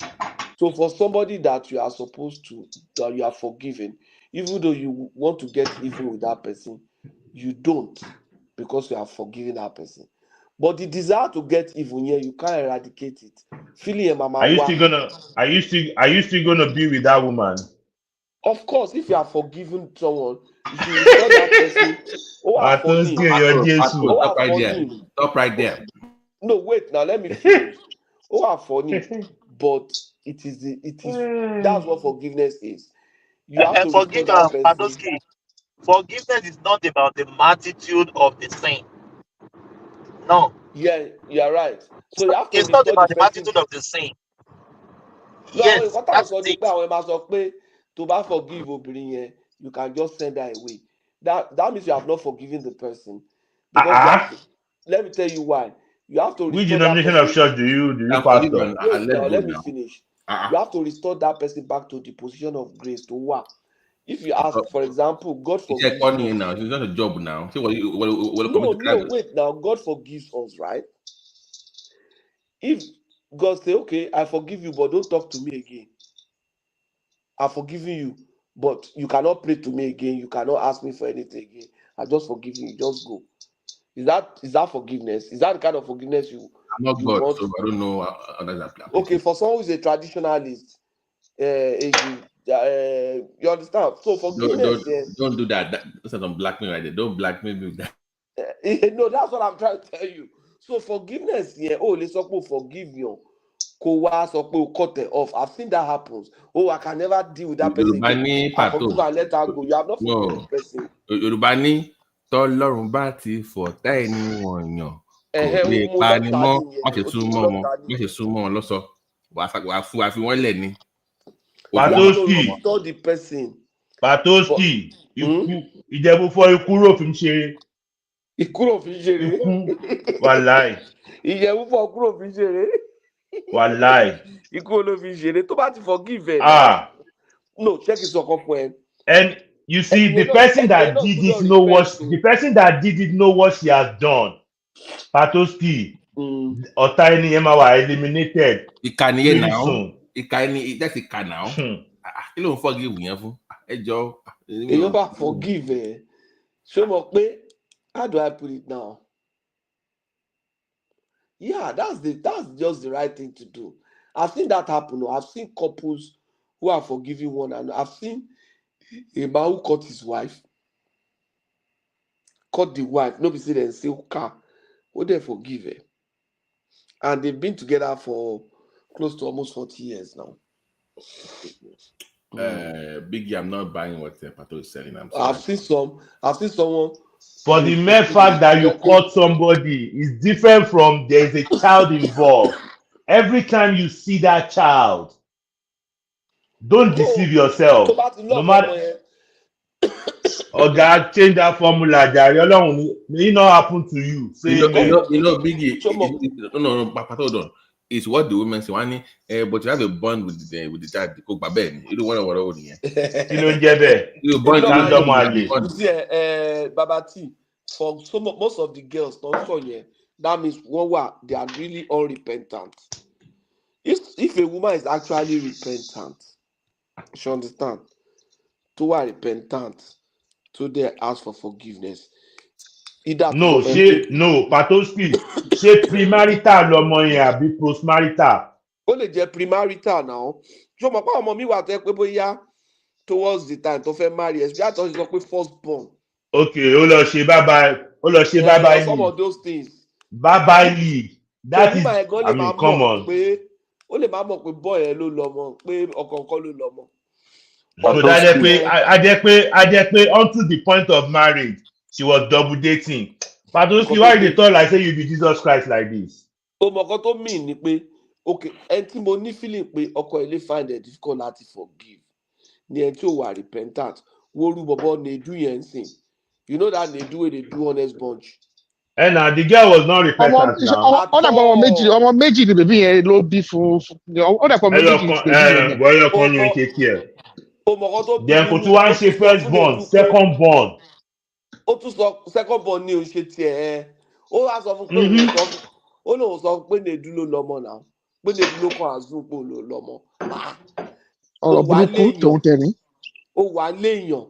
So for somebody that you are that you are forgiven, even though you want to get even with that person, you don't, because you are forgiving that person. But the desire to get even here, you can't eradicate it. Feeling mama. Are you still gonna be with that woman? Of course, if you are forgiving someone, you should restore that person. Stop right there. No, wait. Now let me finish. Funny, but it is that's what forgiveness is. You have to forgive Padoski. Forgiveness is not about the multitude of the sin. No. Yeah, you are right. So you have to. It's not about the multitude of the sin. Yes, what I'm saying to forgive you can just send that away. That means you have not forgiven the person. Because let me tell you why. You have to. Which denomination of church do you pastor? Let me finish. You have to restore that person back to the position of grace to work. If you ask, for example, God forgives us. Now. It's not a job now. No, wait now. God forgives us, right? If God say, okay, I forgive you, but don't talk to me again. I've forgiven you, but you cannot pray to me again. You cannot ask me for anything again. I just forgive you. Just go. Is that forgiveness? Is that the kind of forgiveness you? I'm not God, want? So I don't know how that applies. Okay, for someone who's a traditionalist, you understand? So forgiveness. Don't do that. That's not blackmail right there. Don't blackmail me with that. No, that's what I'm trying to tell you. So forgiveness, let's talk forgive you. Cut it off. I've seen that happens. I can never deal with that person. I forgive and let her go. You have not forgiven the person. Yorùbá tọ́lọ́run bá ti fọ̀tá ẹni wọ̀nyàn kò lè pa ni mọ́ wọ́n ṣe súnmọ́ wọn lọ́sọ̀ wàá fi wọ́n lẹ̀ ni. Patoski Ìjẹ̀bú fọ ikú rò fi ń ṣeré. Ikú rò fi ń ṣeré. Wàláì. Ìjẹ̀bú fọ ikú rò fi ń ṣeré. Wàláì. Ikú ló fi ń ṣeré tó bá ti forgive ẹ. No, check it ọkọ fún ẹ. And you see, the person that did it know what she has done. Patoski, ọ̀tá ẹni yẹn máa wà eliminated. Ìkànnì yẹn náà. Ìkànnì that's ìkà náà. Kí ló ń forgive yẹn fún? Ẹ jọ. Èyàn bá forgive ẹ. Ṣé mo pé how do I put it now? Yeah, that's just the right thing to do. I've seen that happen. I've seen couples who are forgiving one another. I've seen a man who caught his wife, caught the wife, nobody say they say car, who they forgive her. And they've been together for close to almost 40 years now. Biggie, I'm not buying what Pato is selling. I've seen someone. For the mere fact that you caught somebody is different from there's a child involved. Every time you see that child, don't deceive yourself. No matter. Oh God, change that formula, Jare. May it not happen to you. You know, Biggie. No, Pato don't. It's what the women say. But you have a bond with the dad. You don't want to worry. You don't get there. You bond randomly. You see, Babati, for most of the girls, that means they are really unrepentant. If a woman is actually repentant, she understand. To are repentant, to they ask for forgiveness. Patoski, say premarital lomo yen abi postmarital. ó lè jẹ́ primarital now ṣé o mọ̀ pé àwọn ọmọ mi wà tó yẹ pé bóyá towards the time tó fẹ́ marry ẹ̀ bí àtọ́ ṣe sọ pé first born. Okay, ó lọ ṣe bye-bye some league. of those things. Bye-bye league. That is, I mean, come on. Ó lè máa mọ̀ pé boy ẹ̀ ló lọ́mọ, pé ọ̀kọ̀ọ̀kan ló lọ́mọ. So I jẹ́ pé until the point of marriage, she was double dating. Patoski, why they talk like say you be Jesus Christ like this? O mọ̀ kan tó mean ni pé, okay, ẹni tí mo ní feeling pé ọkọ ilé find it difficult láti forgive. Ni ẹni tí ó wà repentant. Woru bọ̀bọ̀ Nedu yẹn sìn. You know that Nedu wey dey do honest bunch. And the girl was not repentant now. ọmọ méjì ni bèbí yẹn ló bí fún ọdàpọ̀ méjì ni bèbí yẹn. Bọ́yọ̀ kan ló ń take care. O mọ̀ kan tó bí. Then kò tún wá ń ṣe first born, second born. Ó tún sọ second born ni o ṣe tiẹ̀ ẹ́. Ó wá sọ fún pé ó lóun sọ pé Nedu ló lọ́mọ náà. Pé Nedu ló kàn àzúpò ló lọ́mọ. Ọ̀rọ̀ burúkú tòun tẹ̀rín. Ó wà léèyàn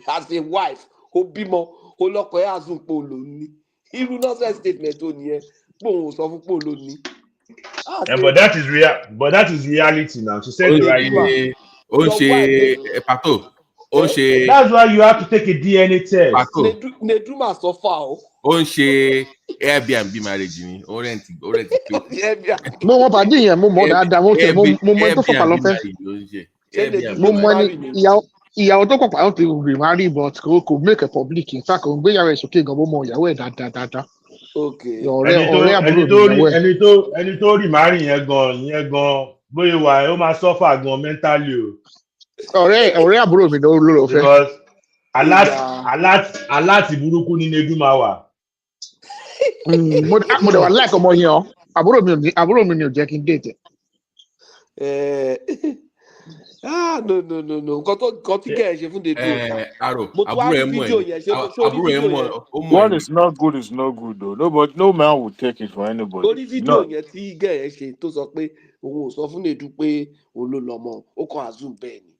as a wife ó bímọ ó lọ́kọ̀ ẹ̀ àzúpò ló ní. Irú nonsense statement tó nìyẹn pé òun ò sọ fún pò ló ní. But that is reality now. She said the right thing. Ó ń ṣe pàtó. Ó ń ṣe. That's why you have to take a DNA test. Pàtó. Nedu máa sọ fà o. Ó ń ṣe Airbnb marriage ni. Ó rẹ̀ǹtì. Mo mọ pàdé yẹn, mo mọ dáadáa, mo mọ tó fọpá lọ́fẹ́. Mo mọ ẹni ìyàwó tó pọ̀pá ó ti remarry but kò make a public in fact kò gbéyàwó ẹ̀ sókè gan, mo mọ ìyàwó ẹ̀ dáadáa. Ọ̀rẹ́ àbúrò mi ìyàwó ẹ̀. Ẹni tó remarry yẹn gan bóyá wà ó máa suffer gan mentally o. Ọ̀rẹ́ àbúrò mi ló lọ fẹ́. Because aláti burúkú ní Nedu máa wà. Mo dẹ̀ wà láìka ọmọ yẹn ọ́ àbúrò mi ni ò jẹ́ kí n date. No nǹkan tí kẹ́ ẹ̀ ṣe fún Nedu. Àbúrò ẹ̀ mọ̀ What is not good is not good though. No man will take it for anybody. Lórí fídíò yẹn tí gẹ̀ ẹ̀ ṣe tó sọ pé òun ò sọ fún Nedu pé òun ló lọ́mọ ó kàn assume bẹ́ẹ̀ ni.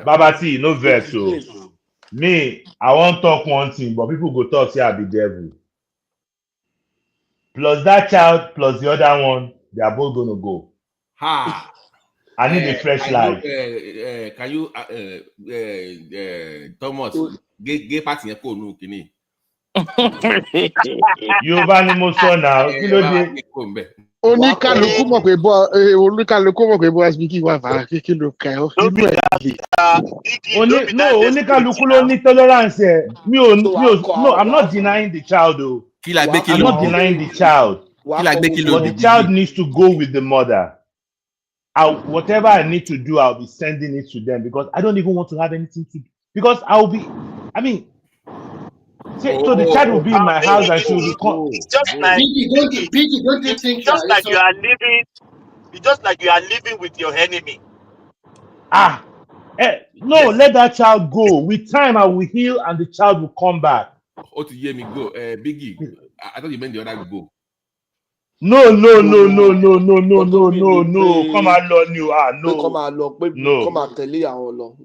Babati, no vex o. Me, I wan talk one thing, but people go talk say I be devil. Plus that child, plus the other one, they are both gonna go. I need a fresh life. Can you, Thomas, gay party yẹn kò nù kìíní. Yorùbá ni mo sọ náà, kí ló dé? Oníkálukú mọ̀ pé Bobriski wà fà kí ló kà ọ́. Oníkálukú ló ní tolerance ẹ̀. No, I'm not denying the child o. I'm not denying the child. But the child needs to go with the mother. Whatever I need to do, I'll be sending it to them because I don't even want to have anything to do. Because so the child will be in my house and she will become. It's just like you are living with your enemy. No, let that child go. With time, I will heal and the child will come back. Oh, to hear me go, Biggie. I thought you meant the other go. No. Come on, Lord, you are no. Come on, tell you àwọn lọ.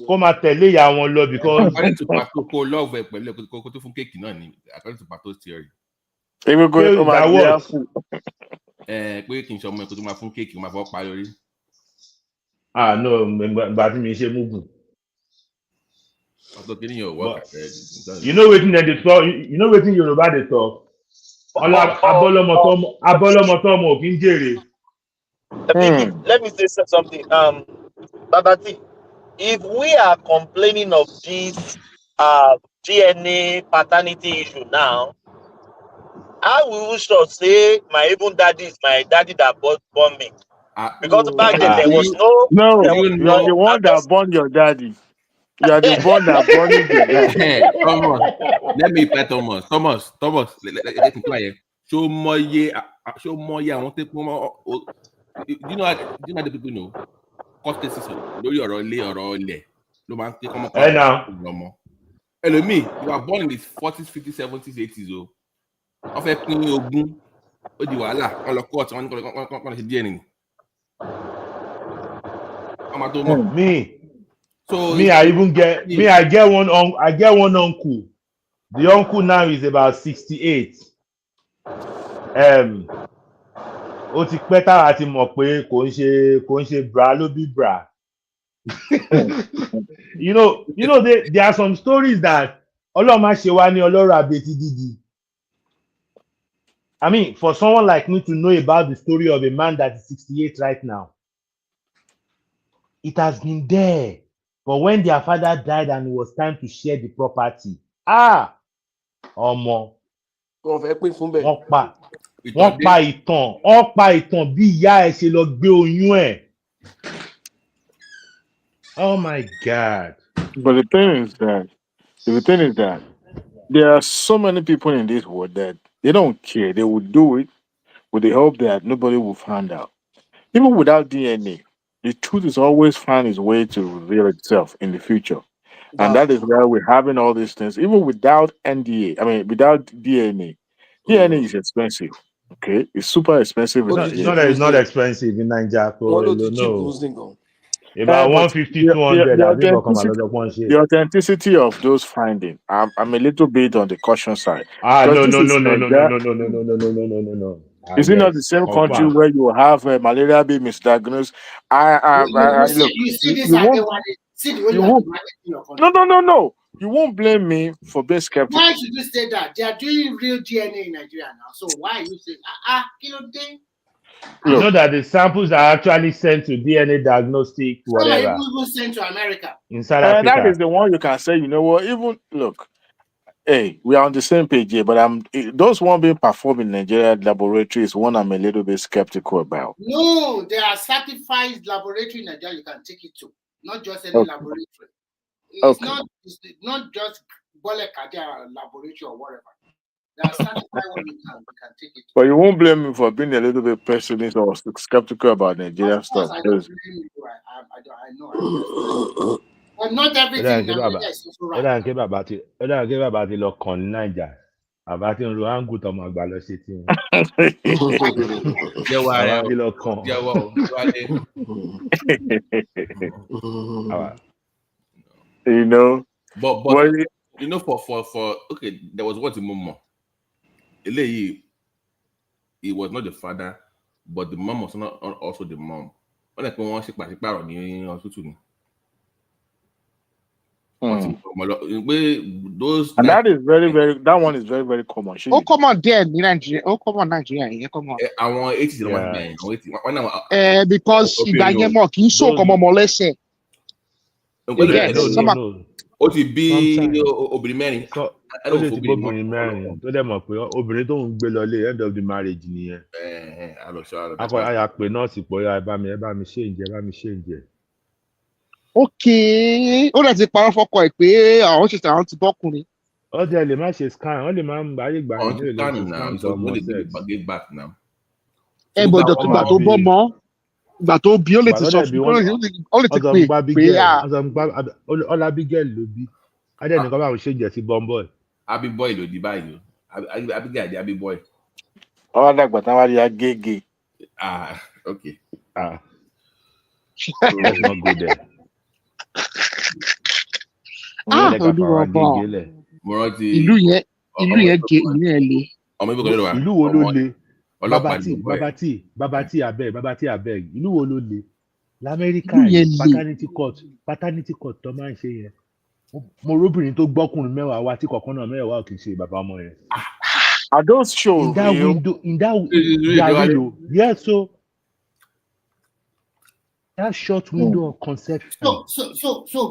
Come on, tell you àwọn lọ because. According to Pato, love pẹ̀lú kó tó fún kéèkì náà ni. According to Pato's theory. Even go to my house. Pé kì í ṣe ọmọ ẹ̀kọ́ tó máa fún kéèkì máa fọ́ pa lórí. No, but me ṣe mugu. You know wetin dem dey talk. You know wetin Yoruba dey talk. Abọ́lọ́mọ tọ́mọ ò kí ń jèrè. Let me say something. Babati, if we are complaining of this DNA paternity issue now, I will sure say my daddy is my daddy that born me. Because back then there was no. You are the one that born your daddy. You are the one that born your daddy. Thomas, let me play Thomas. Let me play. Show more I want to you know the people know. Cost cases lórí ọ̀rọ̀ ilé ló máa ń tẹ́ kọ́mọ́ lọ́mọ. Ẹlòmíì, you are born in the 40s, 50s, 70s, 80s o. Wọ́n fẹ́ pín ogún, ó di wàhálà, wọ́n lọ court, wọ́n ní ṣe díẹ̀ nìyí. Me, I get one uncle The uncle now is about 68. Ó ti pẹ́ táwa ti mọ̀ pé kò ń ṣe bra ló bí bra. You know, there are some stories that Ọlọ́run ṣe wá ní ọlọ́rọ̀ àbètí dídì. I mean, for someone like me to know about the story of a man that is 68 right now, it has been there. But when their father died and it was time to share the property, ọmọ, wọ́n pa ìtàn bí ìyá ẹ̀ ṣe lọ gbé oyún ẹ̀. Oh my God. But the thing is that there are so many people in this world that they don't care. They will do it with the hope that nobody will find out. Even without DNA, the truth is always find its way to reveal itself in the future. And that is why we're having all these things, even without NDA. I mean, without DNA. DNA is expensive. Okay, it's super expensive. It's not expensive in Nigeria. No. About 150, 200. The authenticity of those findings, I'm a little bit on the caution side. No. Is it not the same country where you have malaria being misdiagnosed? No. You won't blame me for being skeptical. Why should you say that? They are doing real DNA in Nigeria now. So why you say, you know that the samples are actually sent to DNA diagnostic, whatever. Some are even sent to America. Inside Africa. That is the one you can say, you know what, even, look, hey, we are on the same page here, but those one being performed in Nigeria laboratory is one I'm a little bit skeptical about. No, there are certified laboratory in Nigeria you can take it to, not just any laboratory. It's not just Bolekadia laboratory or whatever. There are certified one you can take it to. But you won't blame me for being a little bit pessimist or skeptical about Nigeria stuff. I don't blame you. I know. But not everything. Ó dà ń ké bàbá ti lọ kàn ní Naija. Bàbá ti ń lo áńgù tọmọ àgbà lọ ṣe tí wọn. Bàbá ti lọ kàn. You know, but you know, for okay, there was what Momo. He was not the father, but the mom was not also the mom. Those and that is very that one is very common. Come on, there, Nigeria. Come on, Nigeria. Yeah, come on. I want 80. Because if I get more, you so come on, molested. Ó ti bí obìnrin mẹ́rin. Ó lè ti bóbìnrin mẹ́rin tó dẹ̀ mọ̀ pé obìnrin tó ń gbé lọlé end of the marriage nìyẹn. Àyà pé nọ́ọ̀sì pọ̀ ya ẹ bá mi ṣe ǹjẹ́. Okay, ó lè ti parọ́ fọ́kọ ẹ̀ pé àwọn ṣẹ̀ṣẹ̀ àwọn ti bọ́kùnrin. Ó jẹ́ lè má ṣe scan, ó lè má ń báyé gbà ní ilé scan tó ọmọ sex. Bọ̀dọ̀ tó gbà tó bọ́ mọ́. Ìgbà tó bí ó lè ti sọ fún ó lè ti pè Ọlábígẹ́lì ló bí adẹ́nìkan báwo ṣe jẹ́ sí bọ́m̀bọ́ì. Abiboy ló di báyìí Abigail di Abiboy. Ọwọ́ dàgbà táwọn wá rí agége. Okay. Let's not go there. Ìlú yẹn le. Ìlú wo ló le? Babati abeg. Ìlú wo ló le? L'Amẹ́ríkà paternity court tó máa ń ṣe yẹn. Mo róbìnrin tó gbọ́kùnrin mẹ́wàá wá tí kọ̀ọ̀kan náà mẹ́wàá ò kì í ṣe bàbá ọmọ yẹn. Are those shows yes, so that short window of conception. So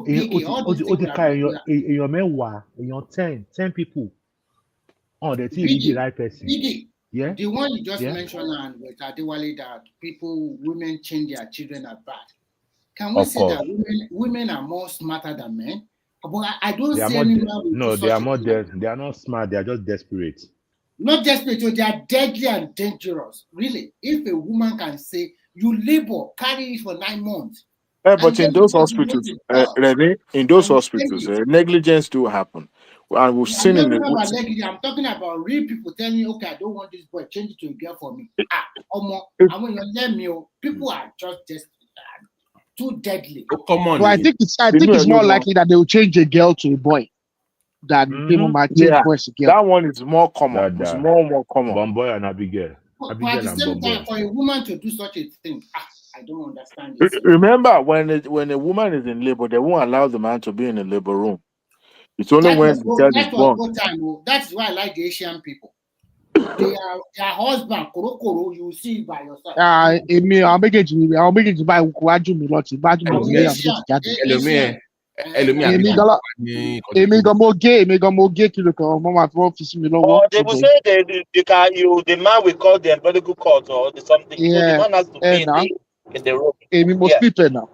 Biggie, ó ti ka èèyàn mẹ́wàá, èèyàn 10 people. Oh, they think the right person. Biggie. Yeah. The one you just mentioned and with Adewale that women change their children are bad. Can we say that women are more smarter than men? But I don't see anyone. No, they are not. They are not smart. They are just desperate. Not desperate. They are deadly and dangerous. Really, if a woman can say you labor, carry it for 9 months. But in those hospitals, Remy, negligence do happen. And we've seen in I'm talking about real people telling you, okay, I don't want this boy, change it to a girl for me. And when you let me, people are just too deadly. Come on. Well, I think it's more likely that they will change a girl to a boy. that people might change Yeah, voice again. that one is more common. It's more common. Bomboy and Abigail. But at Abigail the and same time, Bomboy. for a woman to do such a thing, I don't understand this. Remember, when a woman is in labor, they won't allow the man to be in the labor room. It's only That when the child is born. was time. That's why I like the Asian people. Their husband, koro, you see it by yourself. Èmi àwọn méjèèjì báyìí kò wájú mi lọ tí bájú mi ní àwọn méjèèjì jáde. Èmi gan mo gé kìlọ̀ kan mo máa fi wọ́n fi sí mi lọ́wọ́. Or they will say the man will call the umbilical cord or something. Yeah, so the man has to be in the room. Èmi mo sleep now.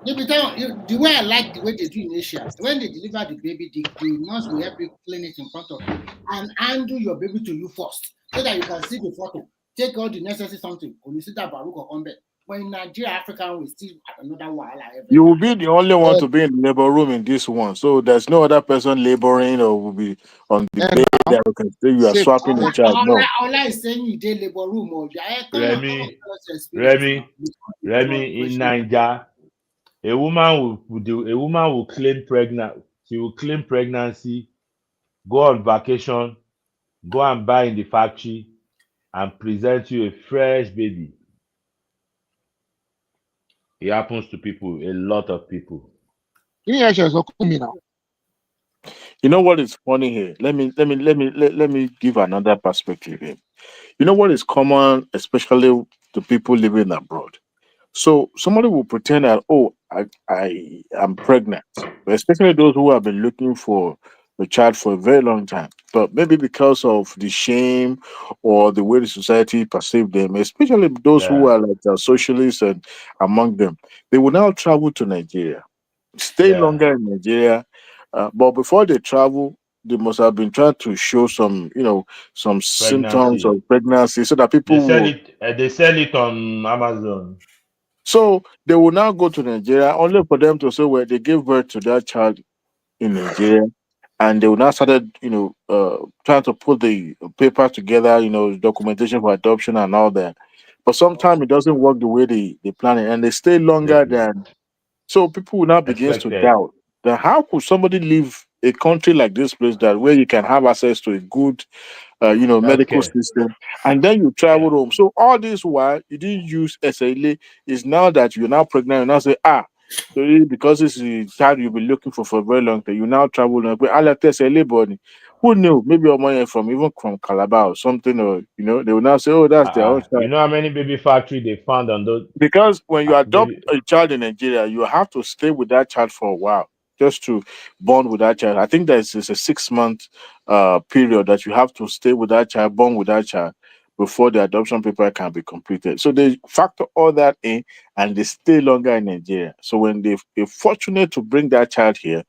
The way I like the way they do in Asia, when they deliver the baby, the nurse will help you clean it in front of you and handle your baby to you first, so that you can see the photo. Take all the necessary something. When you see that Baruch or Combe, but in Nigeria, African will still have another while. You will be the only one to be in the labor room in this one. So there's no other person laboring or will be on the bed that you can say you are swapping the child. No. All I is saying you did labor room or Remy, in Nigeria, a woman will claim pregnant. She will claim pregnancy, go on vacation, go and buy in the factory, and present you a fresh baby. It happens to people, a lot of people. You know what is funny here? Let me give another perspective here. You know what is common, especially to people living abroad. So somebody will pretend that, oh, I am pregnant, especially those who have been looking for a child for a very long time. But maybe because of the shame or the way the society perceives them, especially those who are like socialists and among them, they will now travel to Nigeria, stay longer in Nigeria. But before they travel, they must have been trying to show some, some symptoms of pregnancy so that people they sell it on Amazon. So they will now go to Nigeria only for them to say where they gave birth to that child in Nigeria, and they will now started, trying to put the paper together, documentation for adoption and all that. But sometimes it doesn't work the way they plan it, and they stay longer than. So people will now begin to doubt that how could somebody leave a country like this place that where you can have access to a good medical system, and then you travel home. So all this while you didn't use SLA is now that you're now pregnant, you now say, so because this is a child you've been looking for a very long time, you now travel and I like SLA body. Who knew? Maybe your money even from Calabar or something, or they will now say, oh, that's their own child. You know how many baby factory they found on those? Because when you adopt a child in Nigeria, you have to stay with that child for a while just to bond with that child. I think there's a 6-month period that you have to stay with that child, bond with that child before the adoption paper can be completed. So they factor all that in and they stay longer in Nigeria. So when they're fortunate to bring that child here,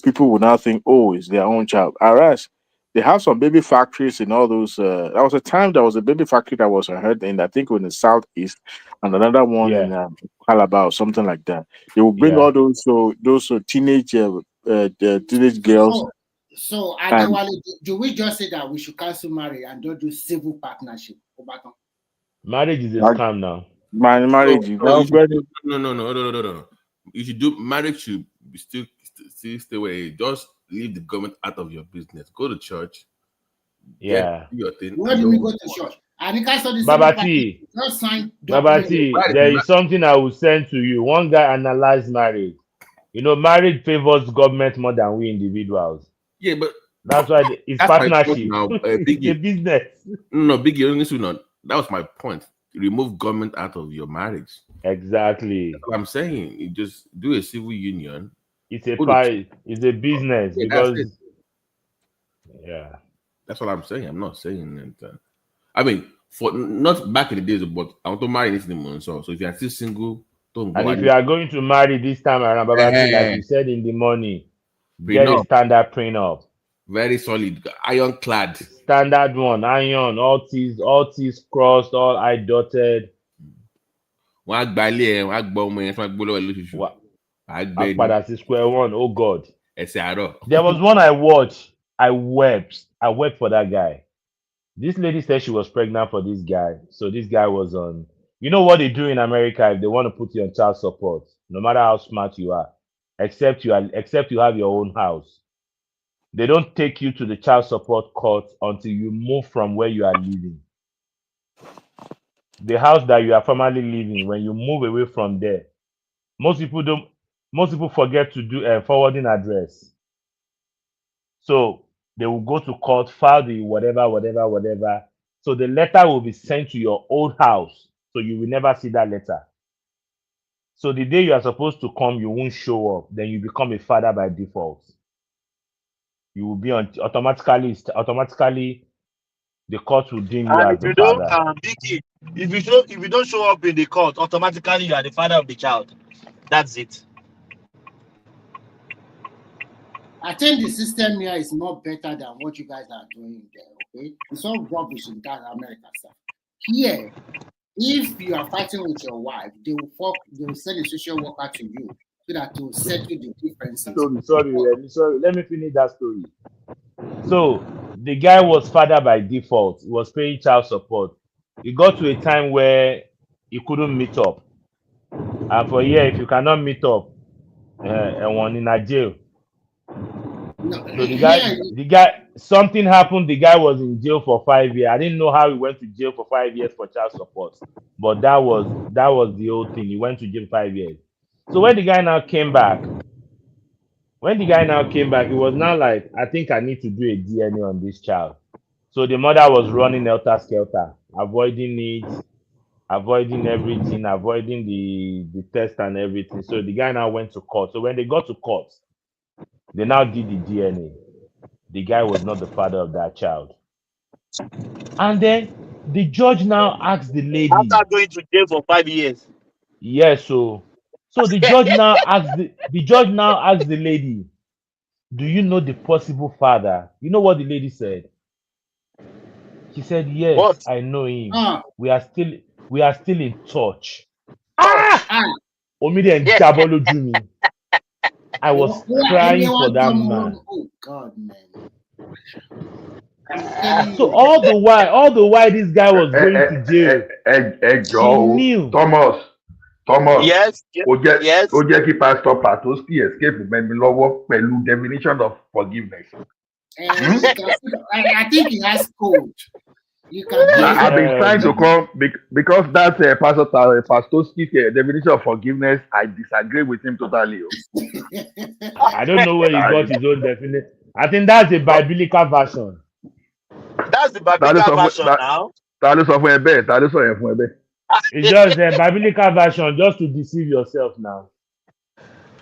people will now think, oh, it's their own child. Whereas they have some baby factories in all those. There was a time there was a baby factory that was heard in, I think, in the southeast, and another one in Calabar or something like that. They will bring all those teenage teenage girls. So Adewale, do we just say that we should cancel marriage and don't do civil partnership? Marriage is a scam now. Marriage. No. You should do marriage should still stay away. Just leave the government out of your business. Go to church. Yeah. Where do we go to church? Babati, there is something I will send to you. One guy analyzed marriage. Marriage favors government more than we individuals. Yeah, but that's why it's partnership. Now, it's a business. No, Biggie, that was my point. Remove government out of your marriage. Exactly. That's what I'm saying. You just do a civil union. It's a business because that's what I'm saying. I'm not saying that. I mean, for not back in the days, but I want to marry this anymore. So if you are still single, don't go. And if you are going to marry this time around, like you said in the morning, get a standard prenup. Very solid, ironclad. Standard one, iron, all T's crossed, all I dotted. Square one. Oh God. There was one I watched. I wept for that guy. This lady said she was pregnant for this guy. So this guy was on. You know what they do in America if they want to put you on child support, no matter how smart you are, except you have your own house. they don't take you to the child support court until you move from where you are living. The house that you are formerly living, when you move away from there, most people forget to do a forwarding address. So they will go to court, file the whatever. So the letter will be sent to your old house. So you will never see that letter. So the day you are supposed to come, you won't show up. Then you become a father by default. You will be automatically the court will deem you And as if the you don't, father. Vicky, if you don't show up in the court, automatically you are the father of the child. That's it. I think the system here is more better than what you guys are doing there. Okay, it's all rubbish in that America stuff. Here, if you are fighting with your wife, they will send a social worker to you so that to settle the differences. Sorry. Let me finish that story. So the guy was father by default. He was paying child support. It got to a time where he couldn't meet up. And for a year, if you cannot meet up, one in a jail. No, So the guy, something happened. The guy was in jail for 5 years. I didn't know how he went to jail for 5 years for child support, but that was the whole thing. He went to jail 5 years. So when the guy now came back, it was now like, I think I need to do a DNA on this child. So the mother was running helter skelter, avoiding it, avoiding everything, avoiding the test and everything. So the guy now went to court. So when they got to court, they now did the DNA. The guy was not the father of that child. And then the judge now asked the lady. After going to jail for 5 years. Yes, so the judge now asked the lady, do you know the possible father? You know what the lady said? She said, yes, what? I know him. We are still in touch. Omide Jabolo Jumi. I was crying for that man. Oh God, man. So all the while this guy was going to jail, he knew. Thomas. Yes. Ó jẹ́ kí Pastor Patoski escape mẹ́mi lọ́wọ́ pẹ̀lú definition of forgiveness. I think he has code. I've been trying to come because that Pastor Patoski's definition of forgiveness, I disagree with him totally. I don't know where he got his own definition. I think that's the biblical version. That's the biblical version now. Ta ló sọ fún ẹ bẹ́ẹ̀? Ta ló sọ yẹn fún ẹ bẹ́ẹ̀? It's just a biblical version just to deceive yourself now.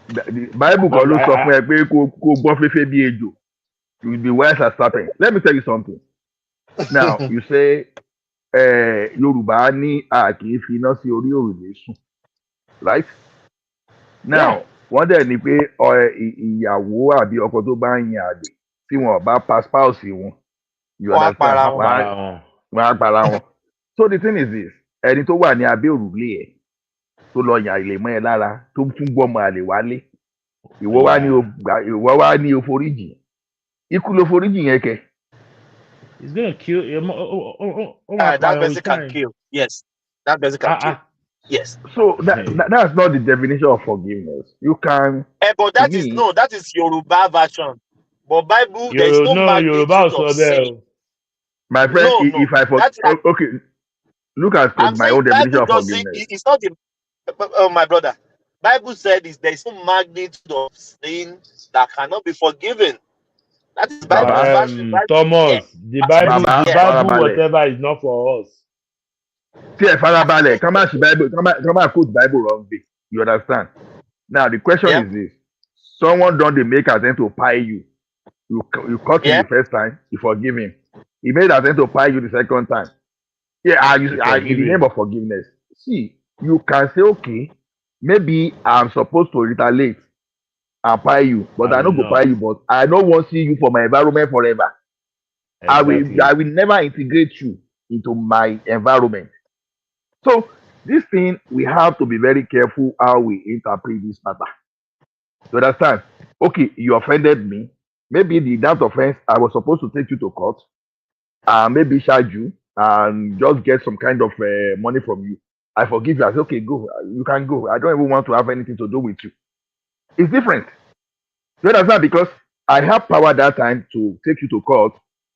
The Bible kan ló sọ fún ẹ pé kó gbọ́ fẹ́fẹ́ bí ejò. You will be wise as serpent. Let me tell you something. Now, you say, Yorùbá ní a kì í fi iná sí orí òrùlé sùn. Right? Now, wọ́n dẹ̀ ní pé ìyàwó àbí ọkọ tó bá ń yan àlè tí wọ́n bá pa spouse wọn. You understand? Wọ́n á para wọn. So the thing is this, ẹni tó wà ní abẹ́ òrùlé ẹ̀ tó lọ yàn àlè mọ́ ẹ lára tó tún gbọ́mọ àlè wálé. Ìwọ wá ní o foríjì. Ikú ló foríjì yẹn kẹ. He's gonna kill him. That person can kill. Yes. That person can kill. Yes. So that's not the definition of forgiveness. You can. But that is Yoruba version. But Bible, there is no magnitude of sin. My friend, if I forgive, okay, look at my own definition of forgiveness. It's not my brother. Bible said there is no magnitude of sin that cannot be forgiven. That is Bible. Thomas, the Bible, whatever is not for us. See, farabalẹ̀, come on, quote Bible wrongly. You understand? Now the question is this: someone don't make attempt to pay you. You caught him the first time, you forgive him. He made attempt to pay you the second time. Yeah, in the name of forgiveness. See, you can say, okay, maybe I'm supposed to retaliate and pay you, but I don't go pay you, but I don't want to see you for my environment forever. Exactly. I will never integrate you into my environment. So this thing, we have to be very careful how we interpret this matter. You understand? Okay, you offended me. Maybe that offense, I was supposed to take you to court, maybe charge you, and just get some kind of money from you. I forgive you. I say, okay, go. You can go. I don't even want to have anything to do with you. It's different. You understand? Because I have power that time to take you to court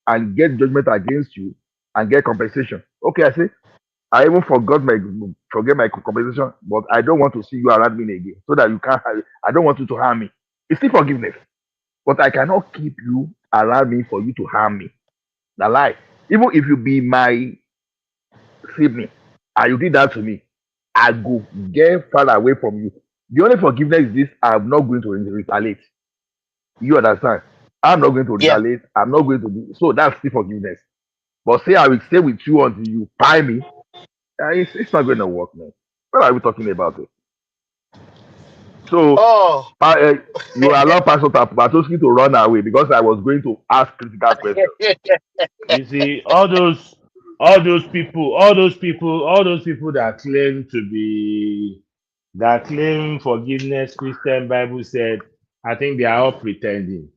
and get judgment against you and get compensation. Okay, I say I even forget my compensation, but I don't want to see you around me again, so that you can't. I don't want you to harm me. It's still forgiveness, but I cannot keep you around me for you to harm me. The lie. Even if you be my sibling and you did that to me, I go get far away from you. The only forgiveness is this: I'm not going to retaliate. You understand? I'm not going to Yeah. retaliate. I'm not going to do so. That's still forgiveness. But say I will stay with you until you buy me. It's not going to work, man. What are we talking about? It? So you allow Pastor Batoski to run away because I was going to ask critical questions. You see, all those people that claim forgiveness, Christian Bible said, I think they are all pretending.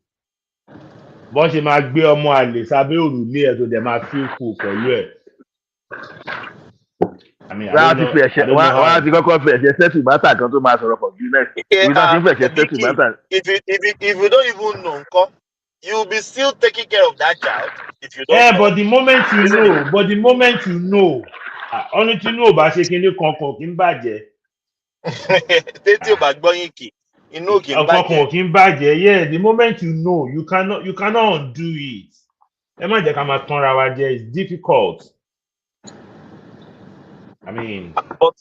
But she might be ọmọ àlè sábẹ́ òrùlé ẹ̀ tó dẹ̀ máa feel cool pẹ̀lú ẹ̀. I mean, I don't know how. Wọ́n á ti kọ́kọ́ fẹ̀ ṣe settle matter kan tó máa sọ̀rọ̀ forgiveness. We don't fẹ̀ ṣe settle matter. If you don't even know, you'll be still taking care of that child. If you don't. Yeah, but the moment you know, only to know bá ṣe kíní kankan kí n bàjẹ́. Tètè ò bá gbọ́ yín kì inú kì í bàjẹ́. Kankan kí n bàjẹ́. Yeah, the moment you know, you cannot undo it. Ẹ má jẹ́ ká máa tanra wa jẹ. It's difficult. I mean, but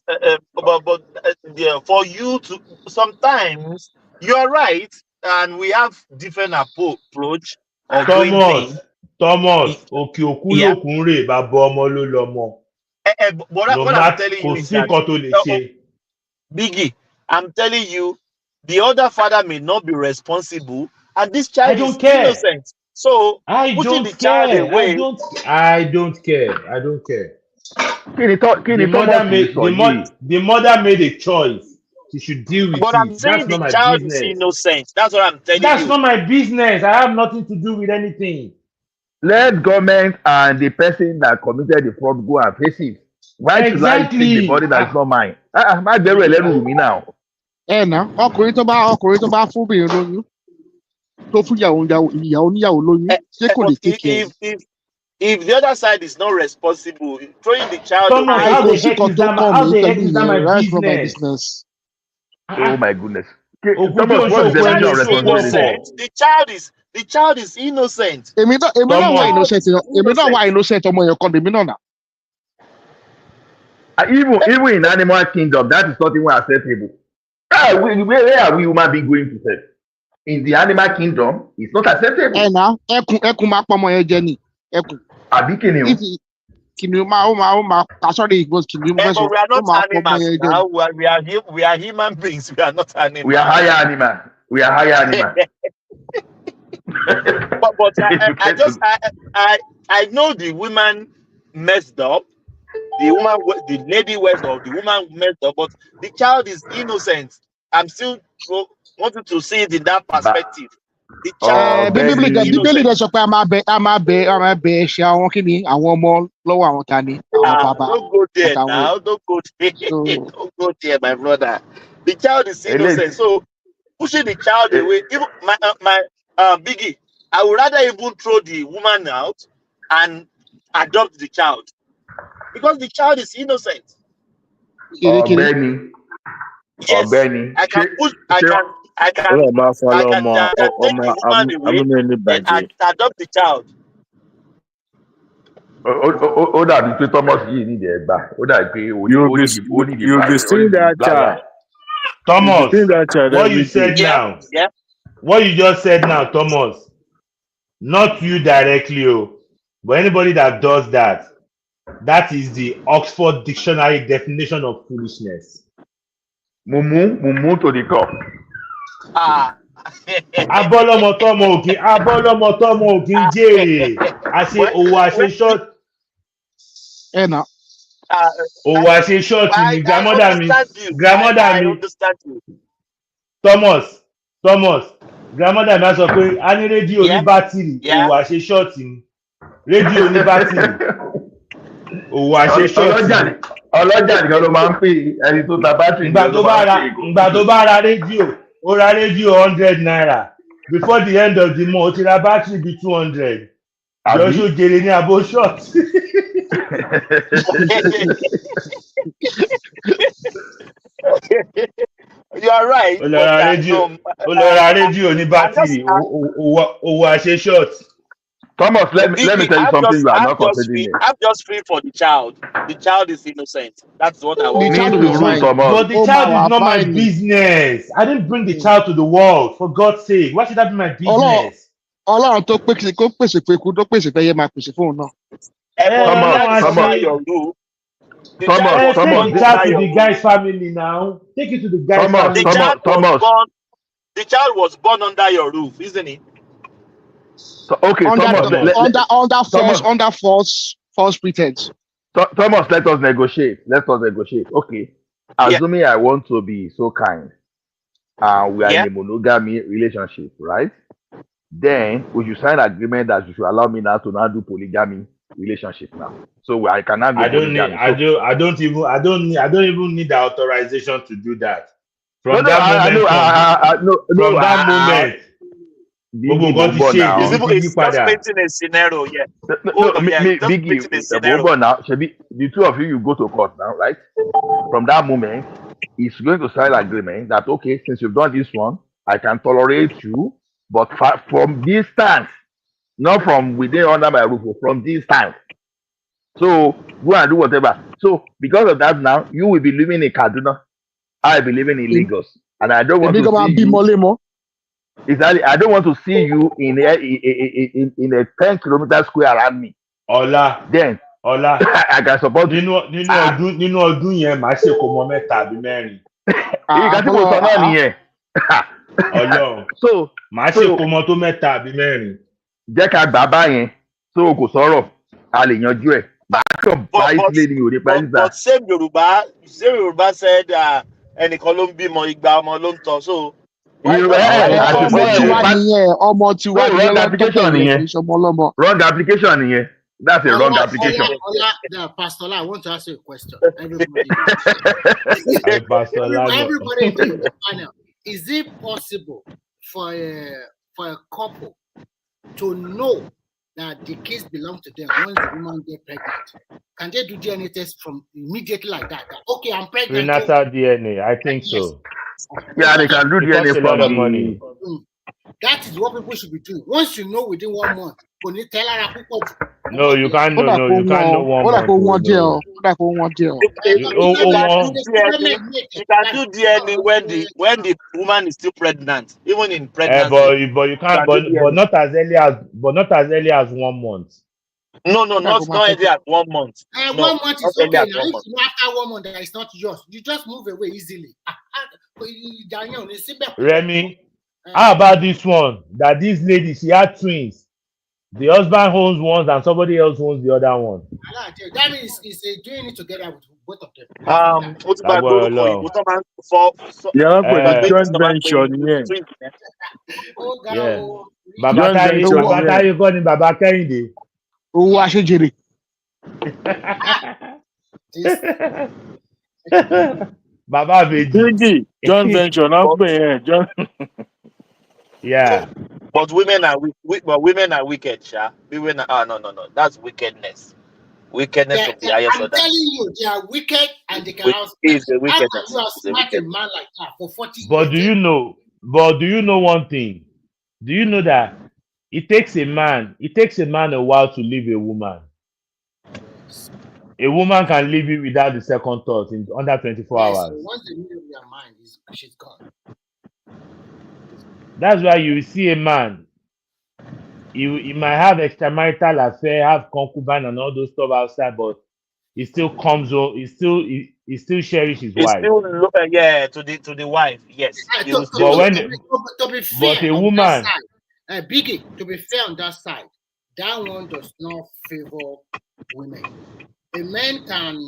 for you to sometimes you're right, and we have different approach of doing things. Thomas, òkè òkú lókun rè bàbá ọmọ ló lọmọ. What I'm telling you is that, Biggie, I'm telling you, the other father may not be responsible, and this child is innocent. So pushing the child away. I don't care. The mother made a choice. She should deal with it. But I'm saying the child is innocent. That's what I'm telling you. That's not my business. I have nothing to do with anything. Let government and the person that committed the fraud go and face it. Why should I take the body that's not mine? Má gbẹ́rù ẹlẹ́rù mi now. Ná ọkùnrin tó bá fún obìnrin lóyún tó fún ìyàwó níyàwó lóyún ṣé kò lè take care. If the other side is not responsible, throwing the child away. How the heck is that my business? Oh my goodness. The child is innocent. Èmi náà wà innocent ọmọ yẹn kan èmi náà nà. Even in animal kingdom, that is not even acceptable. Where are we human beings going to say? In the animal kingdom, it's not acceptable. Ẹkùn máa pọ̀ ọmọ yẹn jẹ ni. Ẹkùn. Àbí kìnìún. Kìnìún máa sorry, it was kìnìún. We are not animals now. We are human beings. We are not animals. We are higher animal. but I know the woman messed up. The lady messed up. The woman messed up. But the child is innocent. I'm still wanting to see it in that perspective. The child Bíbélì dẹ̀ sọ pé a máa bẹ ṣe àwọn kíni àwọn ọmọ lọ́wọ́ àwọn tani àwọn bàbá. Don't go there now. Don't go there. Don't go there, my brother. The child is innocent. So pushing the child away. Even my Biggie, I would rather even throw the woman out and adopt the child because the child is innocent. Benny. Yes, I can push. I can take the woman away and adopt the child. Ó dàbí pé Thomas yìí ní ẹgbà. Ó dàbí pé you'll be seeing that child. Thomas, what you said now, what you just said now, Thomas, not you directly, but anybody that does that, that is the Oxford Dictionary definition of foolishness. Mumu to the top. Abọ́lọ́mọ tọ́mọ òkín jèrè. Àṣe òwò àṣe short. Òwò àṣe short ni grandmother mi. Thomas, grandmother mi á sọ pé a ní rédíò ní bátìrì, òwò àṣe short ni. Rédíò ní bátìrì, òwò àṣe short ni. Ọlọ́jà nìkan ló máa ń pè ẹni tó ta bátìrì. Ìgbà tó bá ra rédíò, ó ra rédíò 100 naira. before the end of the month, the battery be 200. Joshua Abi? Jeremy about shot. You are right. Olora radio ní battery. Owó àṣẹ short. Thomas, let me tell you something you are not considering. I'm just free for the child. The child is innocent. That's what I want. But the child is not my business. I didn't bring the child to the world, for God's sake. Why should that be my business? Ọlọ́run tó pèsè kó pèsè pé kú tó pèsè fẹ́ yẹ máa pèsè fóun náà. Thomas, take the child to the guy's family now. Take it to the guy's family. The child was born under your roof, isn't it? So, okay, under false pretense. Thomas, let us negotiate. Okay, assuming I want to be so kind, we are in a monogamy relationship, right? Then we should sign agreement that you should allow me now to do polygamy relationship now. So I cannot. I don't even need the authorization to do that. From that moment. It's just painting a scenario, yeah. The two of you go to court now, right? From that moment, it's going to sign agreement that okay, since you've done this one, I can tolerate you, but from distance, not from within under my roof, from distance. So go and do whatever. So because of that, now you will be living in Kaduna, I will be living in Lagos, and I don't want to see you. Exactly. I don't want to see you in a 10-kilometer square around me. Ola. Then Ola. I can support you. Nínú ọdún yẹn màá ṣe kò mọ mẹ́ta àbí mẹ́rin. Ìgbà tí mo sọ náà nìyẹn. Ọlọ́run. So màá ṣe kò mọ tó mẹ́ta àbí mẹ́rin. Jẹ́ ká gbà báyẹn. So kò sọ̀rọ̀. A lè yanjú ẹ̀. Màá kàn bá ìsílẹ̀ ní òde Paris. But same Yorùbá said ẹnìkan ló ń bímọ igba ọmọ ló ń tọ́ so. Wrong application nìyẹn. That's a wrong application. Pastor, I want to ask you a question. Everybody in the panel, is it possible for a couple to know that the kids belong to them once the woman gets pregnant? Can they do DNA test from immediately like that? Okay, I'm pregnant. Prenatal DNA, I think so. Yeah, they can do DNA for a lot of money. That is what people should be doing. Once you know within 1 month, no, you can't know. No, you can't know 1 month. You can do DNA when the woman is still pregnant, even in pregnancy. But you can't. But not as early as 1 month. No, not early as 1 month. 1 month is okay. Now, if you know after 1 month that it's not yours, you just move away easily. Remy, how about this one? That this lady, she had twins. The husband owns one and somebody else owns the other one. That means he's doing it together with both of them. What's about joint venture? Yeah. Baba Taye got in Baba Kehinde. Oh, I should Jerry. Baba Beji. Joint venture, not John. Yeah. But women are wicked, Sha. No. That's wickedness. Wickedness of the highest order. I'm telling you, they are wicked and they can also. Is the wickedness. How can you smart a man like that for 40 But years? do you know one thing? Do you know that it takes a man a while to leave a woman? A woman can leave you without the second thought in under 24 hours. So once they leave their mind, she's gone. That's why you see a man, he might have extramarital affair, have concubine and all those stuff outside, but he still comes home, he still cherishes his wife. Still look to the wife, yes. But a woman, Biggie, to be fair on that side, that one does not favor women. A man can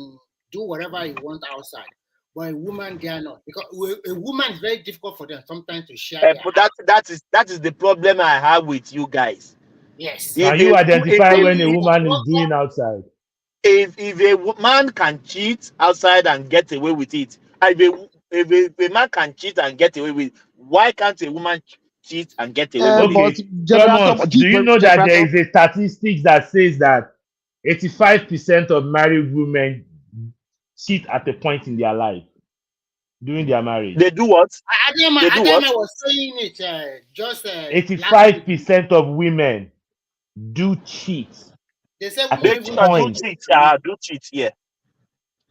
do whatever he wants outside, but a woman they are not, because a woman is very difficult for them sometimes to share. But that is the problem I have with you guys. Yes. Can you identify when a woman is doing outside? If a man can cheat outside and get away with it, if a man can cheat and get away with it, why can't a woman cheat and get away with Okay, it. Thomas, do you know that there is a statistics that says that 85% of married women cheat at a point in their life during their marriage? They do what? Adema was saying it just 85% of women do cheat. They say at women a even point, do cheat, yeah.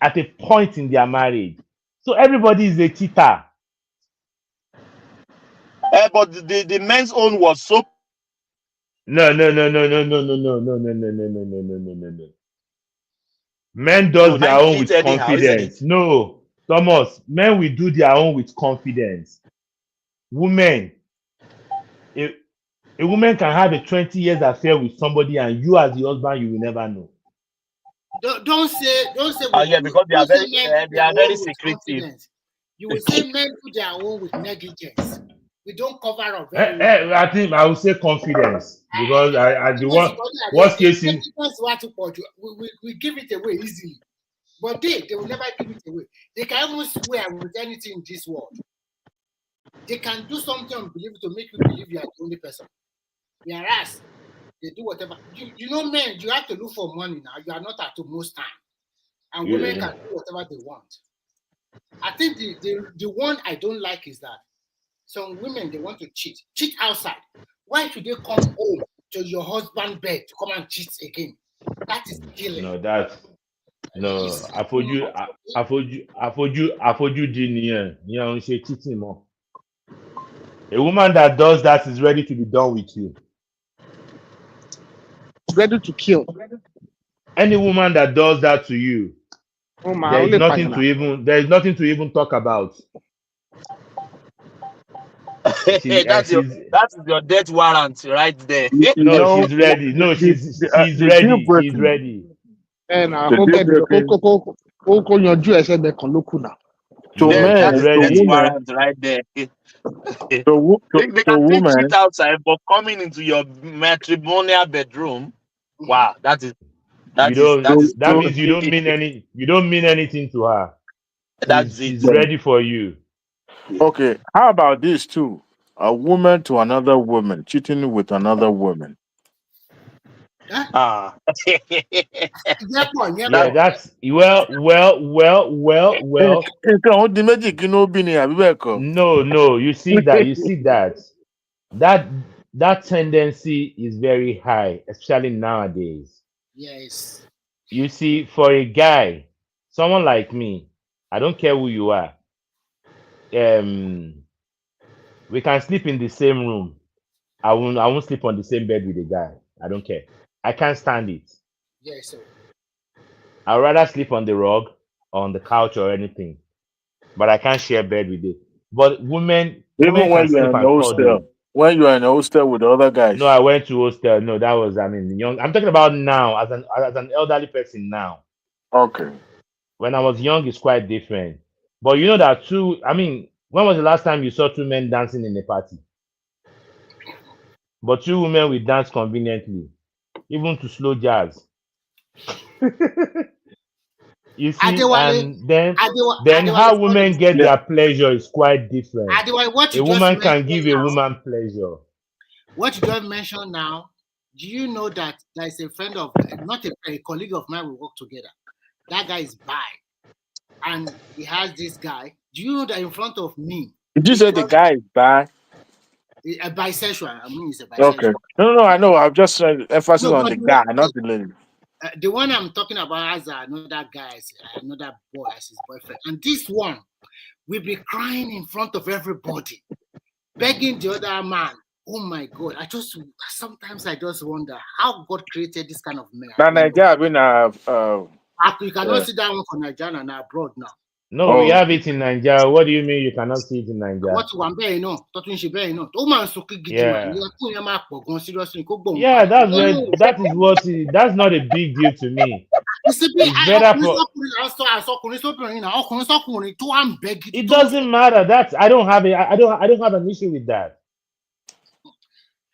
At a point in their marriage. So everybody is a cheater. But the men's own was so. No. Men does their own with confidence. No, Thomas, men will do their own with confidence. Women, a woman can have a 20 years affair with somebody, and you as the husband, you will never know. Don't say Yeah, because they are very secretive. You will say men do their own with negligence. We don't cover up very well. I think I would say confidence, because I the worst case in we give it away easily, but they will never give it away. They can even swear with anything in this world. They can do something unbelievable to make you believe you are the only person. Whereas they do whatever. You know, men, you have to look for money now. You are not at home most time, and women can do whatever they want. I think the one I don't like is that some women, they want to cheat outside. Why should they come home to your husband's bed to come and cheat again? That is killing. No, I told you, cheating more. A woman that does that is ready to be done with you. Ready to kill. Any woman that does that to you, there is nothing to even talk about. That's your death warrant right there. No, she's ready. No, she's ready. She's ready. And I hope that So man, warrant right there. They can still cheat outside, but coming into your matrimonial bedroom, wow, that means you don't mean anything to her. She's ready for you. Okay, how about this too? A woman to another woman cheating with another woman. Yeah, that's well. No. You see that tendency is very high, especially nowadays. Yes. You see, for a guy, someone like me, I don't care who you are. We can sleep in the same room. I won't sleep on the same bed with a guy. I don't care. I can't stand it. Yes, sir. I'd rather sleep on the rug, on the couch, or anything. But I can't share bed with it. But women Even when you're in the hostel. When you are in a hostel with the other guys. No, I went to hostel. No, that was young. I'm talking about now as an elderly person now. Okay. When I was young, it's quite different. But you know that when was the last time you saw two men dancing in a party? But two women will dance conveniently, even to slow jazz. You see, and then how women get their pleasure is quite different. A woman can give a woman pleasure. What you just mentioned now, do you know that there is a friend of, not a colleague of mine, we work together. That guy is bi, and he has this guy. Do you know that in front of me? Did you say the guy is bi? A bisexual. I mean, he's a bisexual. Okay. No, I know. I've just emphasis on the guy, not the lady. The one I'm talking about has another guy, another boy as his boyfriend. And this one will be crying in front of everybody, begging the other man. Oh my God. Sometimes I just wonder how God created this kind of man. You cannot see that one for Nigeria and abroad now. No, we have it in Nigeria. What do you mean you cannot see it in Nigeria? Yeah, that's not a big deal to me. It's better for. It doesn't matter. I don't have an issue with that.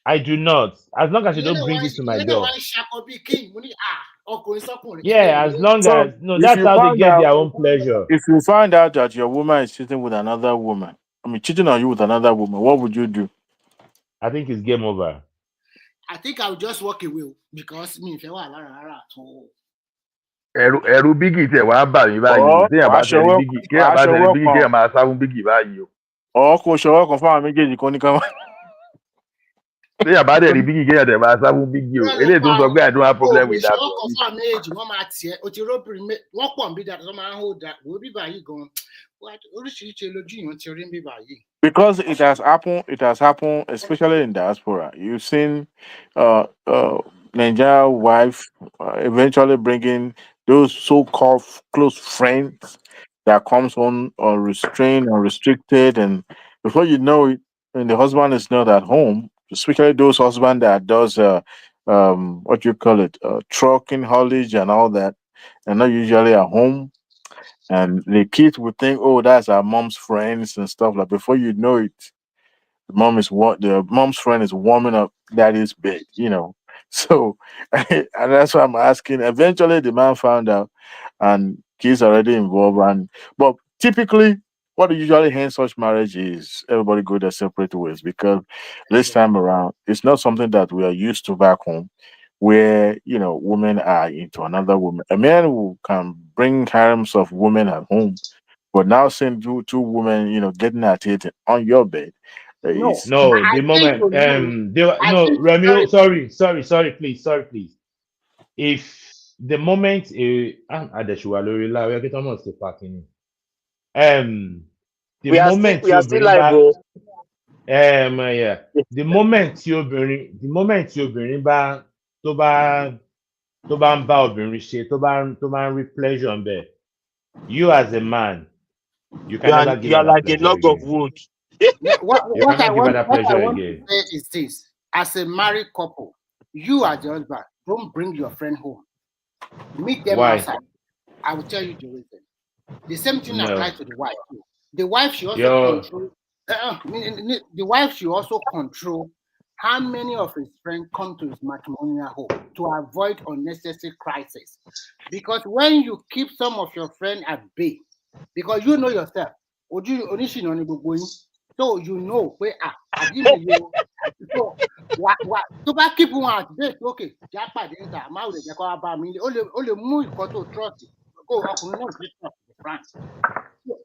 I do not. As long as you don't bring it to my door. Yeah, as long as that's how they get their own pleasure. If you find out that your woman is cheating with another woman, cheating on you with another woman, what would you do? I think it's game over. I think I'll just walk away because me if I want at all. ẹ̀rù bígì tẹ̀ wá bà mí báyìí téèyàn bá tẹ̀lé bígì kéèyàn bá tẹ̀lé bígì kéèyàn máa sá fún bígì báyìí o. kò ṣọwọ́ kan fáwọn méjèèjì kan ní káwọn. téèyàn bá tẹ̀lé bígì kéèyàn tẹ̀ máa sá fún bígì o eléyìí tó sọ pé I don't have problem with that. ṣọwọ́ kan fáwọn méjèèjì wọ́n máa tiẹ̀ o ti róbìnrin wọ́n pọ̀ bí dáadáa wọ́n máa ń hold that wo bíbá yìí gan oríṣiríṣi lójú yìí ti rí bíbá yìí. Because it has happened, especially in diaspora. You've seen Nigeria wife eventually bringing those so-called close friends that comes on unrestrained, unrestricted, and before you know it, and the husband is not at home, especially those husband that does what you call it, trucking, haulage, and all that, and not usually at home. And the kids would think, oh, that's our mom's friends and stuff like. Before you know it, the mom's friend is warming up daddy's bed, So, and that's why I'm asking. Eventually, the man found out, and kids already involved. But typically, what usually ends such marriage is everybody go their separate ways, because this time around, it's not something that we are used to back home, where women are into another woman. A man who can bring harems of women at home, but now seeing two women, getting at it on your bed. No, the moment Remy, sorry, please. If the moment the moment we are still live, bro. The moment you're bringing back tó bá ń bá obìnrin ṣe tó bá ń rí pleasure ń bẹ, you as a man, you can never give her that pleasure again. You are like a log of wood. What I want to say is this: as a married couple, you as the husband, don't bring your friend home. Meet them outside. I will tell you the reason. The same thing applies to the wife too. The wife should also control. The wife should also control how many of his friends come to his matrimonial home to avoid unnecessary crisis. Because when you keep some of your friends at bay, because you know yourself, so you know where so back keep one at bay, okay.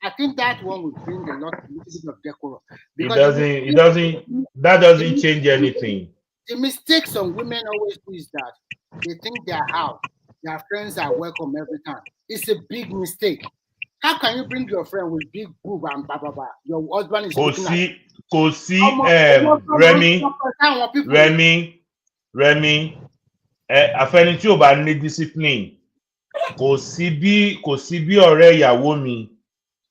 I think that one will bring a little bit of decorum. That doesn't change anything. The mistake some women always do is that they think their house, their friends are welcome every time. It's a big mistake. How can you bring your friend with big boob and blah blah blah? Your husband is Remy, àfẹni tí ò bá ní discipline, kò sí bí ọ̀rẹ́ ìyàwó mi,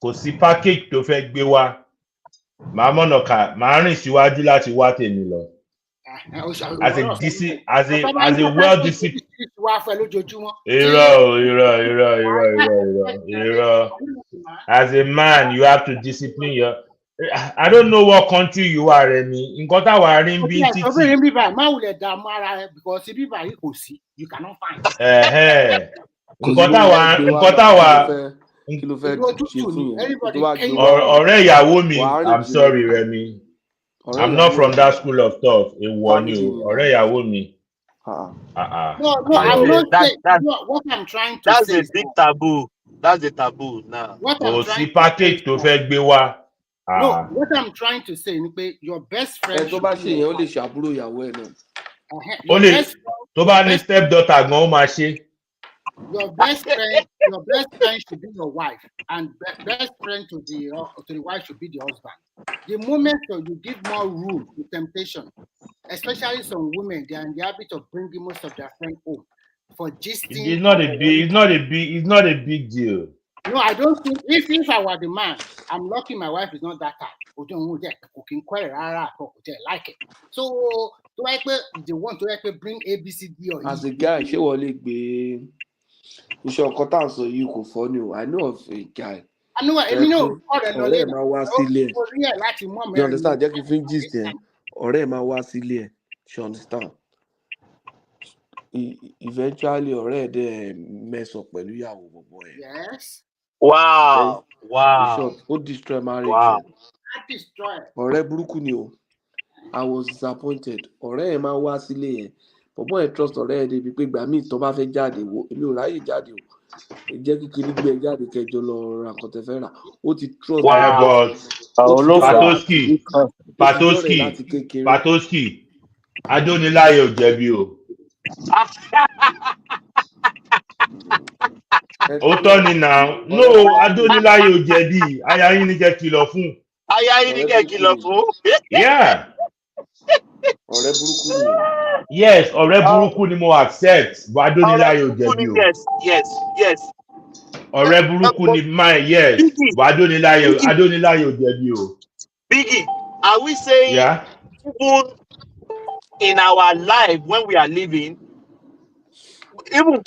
kò sí package tó fẹ́ gbé wá, màá rìn síwájú láti wá tèmi lọ. As a well disciplined. As a man, you have to discipline your. I don't know what country you are, Remy. In Kota Warin BTT. You cannot find. Ọ̀rẹ́ ìyàwó mi. I'm sorry, Remy. I'm not from that school of thought. Ọ̀rẹ́ ìyàwó mi. No, I'm not saying what I'm trying to that's say. That's a big taboo. That's the taboo now. Kò sí package tó fẹ́ gbé wá. No, what I'm trying to say is your best friend. Tó bá ṣe yẹn ó lè ṣàbúrò ìyàwó ẹ̀ náà. Tó bá ní step daughter gan ó máa ṣe. Your best friend should be your wife, and best friend to the wife should be the husband. The moment you give more room to temptation, especially some women, they are in the habit of bringing most of their friends home for gisting. It's not a big deal. No, I don't think if I were the man, I'm lucky my wife is not that type. Cooking quite like it. So they want to bring ABCD or as a guy, she will be. Iṣẹ́ ọkọ tá à ń sọ yìí kò fọ́ ni o. I know of a guy. Ọ̀rẹ́ ẹ̀ máa wá sílé ẹ̀. You understand? Jẹ́ kí n fi ń gist ẹ̀. Ọ̀rẹ́ ẹ̀ máa wá sílé ẹ̀. You understand? Eventually, ọ̀rẹ́ ẹ̀ dẹ̀ mess up pẹ̀lú ìyàwó gbogbo ẹ̀. Yes. Wow. Ó destroy marriage. Wow. Ọ̀rẹ́ burúkú ni o. I was disappointed. Ọ̀rẹ́ ẹ̀ máa wá sílé yẹn. Bọ̀bọ́ ẹ̀ trust ọ̀rẹ́ ẹ̀ débi pé ìgbà míì tó bá fẹ́ jáde wo èmi ò ráyè jáde o. Jẹ́ kí kinní gbé ẹ jáde kẹjọ lọ ra nǹkan tẹ́ fẹ́ rà. Ó ti trust But Patoski, Adonilaye ò jẹ̀bi o. Ó tọ́ ni now. No, Adonilaye ò jẹ̀bi. Aya yín ni kẹ́ kìlọ̀ fún. Aya yín ni kẹ́ kìlọ̀ fún. Yeah. Ọ̀rẹ́ burúkú ni. Yes, ọ̀rẹ́ burúkú ni mo accept. But Adonilaye ò jẹ̀bi o. Yes. Ọ̀rẹ́ burúkú ni mine, yes. But Adonilaye ò jẹ̀bi o. Biggie, are we saying even in our life when we are living, even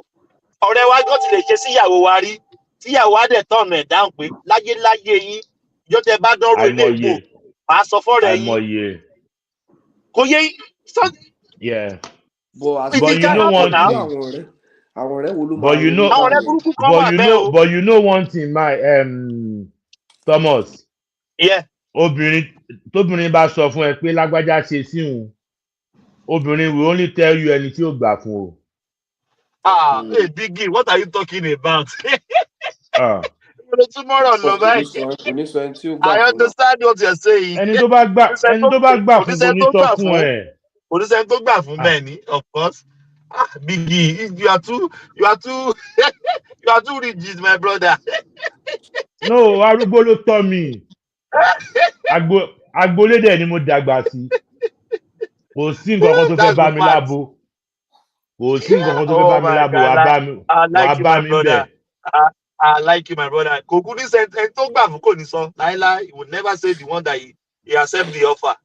ọ̀rẹ́ wa gbọ́ ti lè ṣe síyàwó wa rí, tíyàwó wa dẹ̀ tọ̀nà ẹ̀ dáhùn pé láyé yín yóò tẹ bá dọ́rọ̀ ilé ìgbò máa sọ fọ́rẹ̀ yín. Kò yé Yeah. But you know one thing. But you know one thing, my Thomas. Yeah. Tóbìnrin bá sọ fún ẹ pé lágbájá ṣe sí òun, obìnrin will only tell you ẹni tí ó gbà fún o. Hey Biggie, what are you talking about? Tomorrow, I understand what you're saying. Ẹni tó bá gbà fún kò ní sọ fún ẹ. Oníṣẹ́ tó gbà fún mẹ́ni, of course. Biggie, you are too rigid, my brother. No, arúgbó ló tọ́ mi. Agbolédè ni mo dàgbà sí. Kò sí nǹkan kan tó fẹ́ bá mi lábo. Wà bá mi bẹ̀. I like you, my brother. Kò ní sẹ́ni tó gbà fún kò ní sọ. Láíláí, he would never say the one that he accept the offer.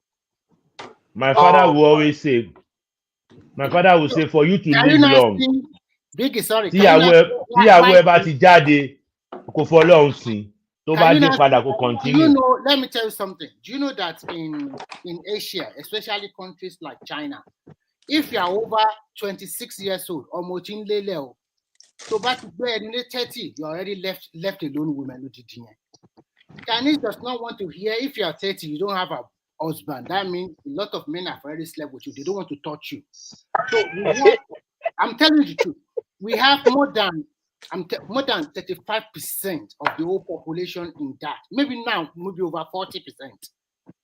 My father will always say, for you to live long. Biggie, sorry. Tíyàwó ẹ bá ti jáde, kò fọlọ́run sí. Tó bá dé padà kò continue. You know, let me tell you something. Do you know that in Asia, especially countries like China, if you are over 26 years old, or so back when you're 30, you already left alone women. Chinese does not want to hear if you are 30, you don't have a husband. That means a lot of men have already slept with you. They don't want to touch you. So I'm telling you the truth. We have more than 35% of the whole population in that. Maybe now, maybe over 40%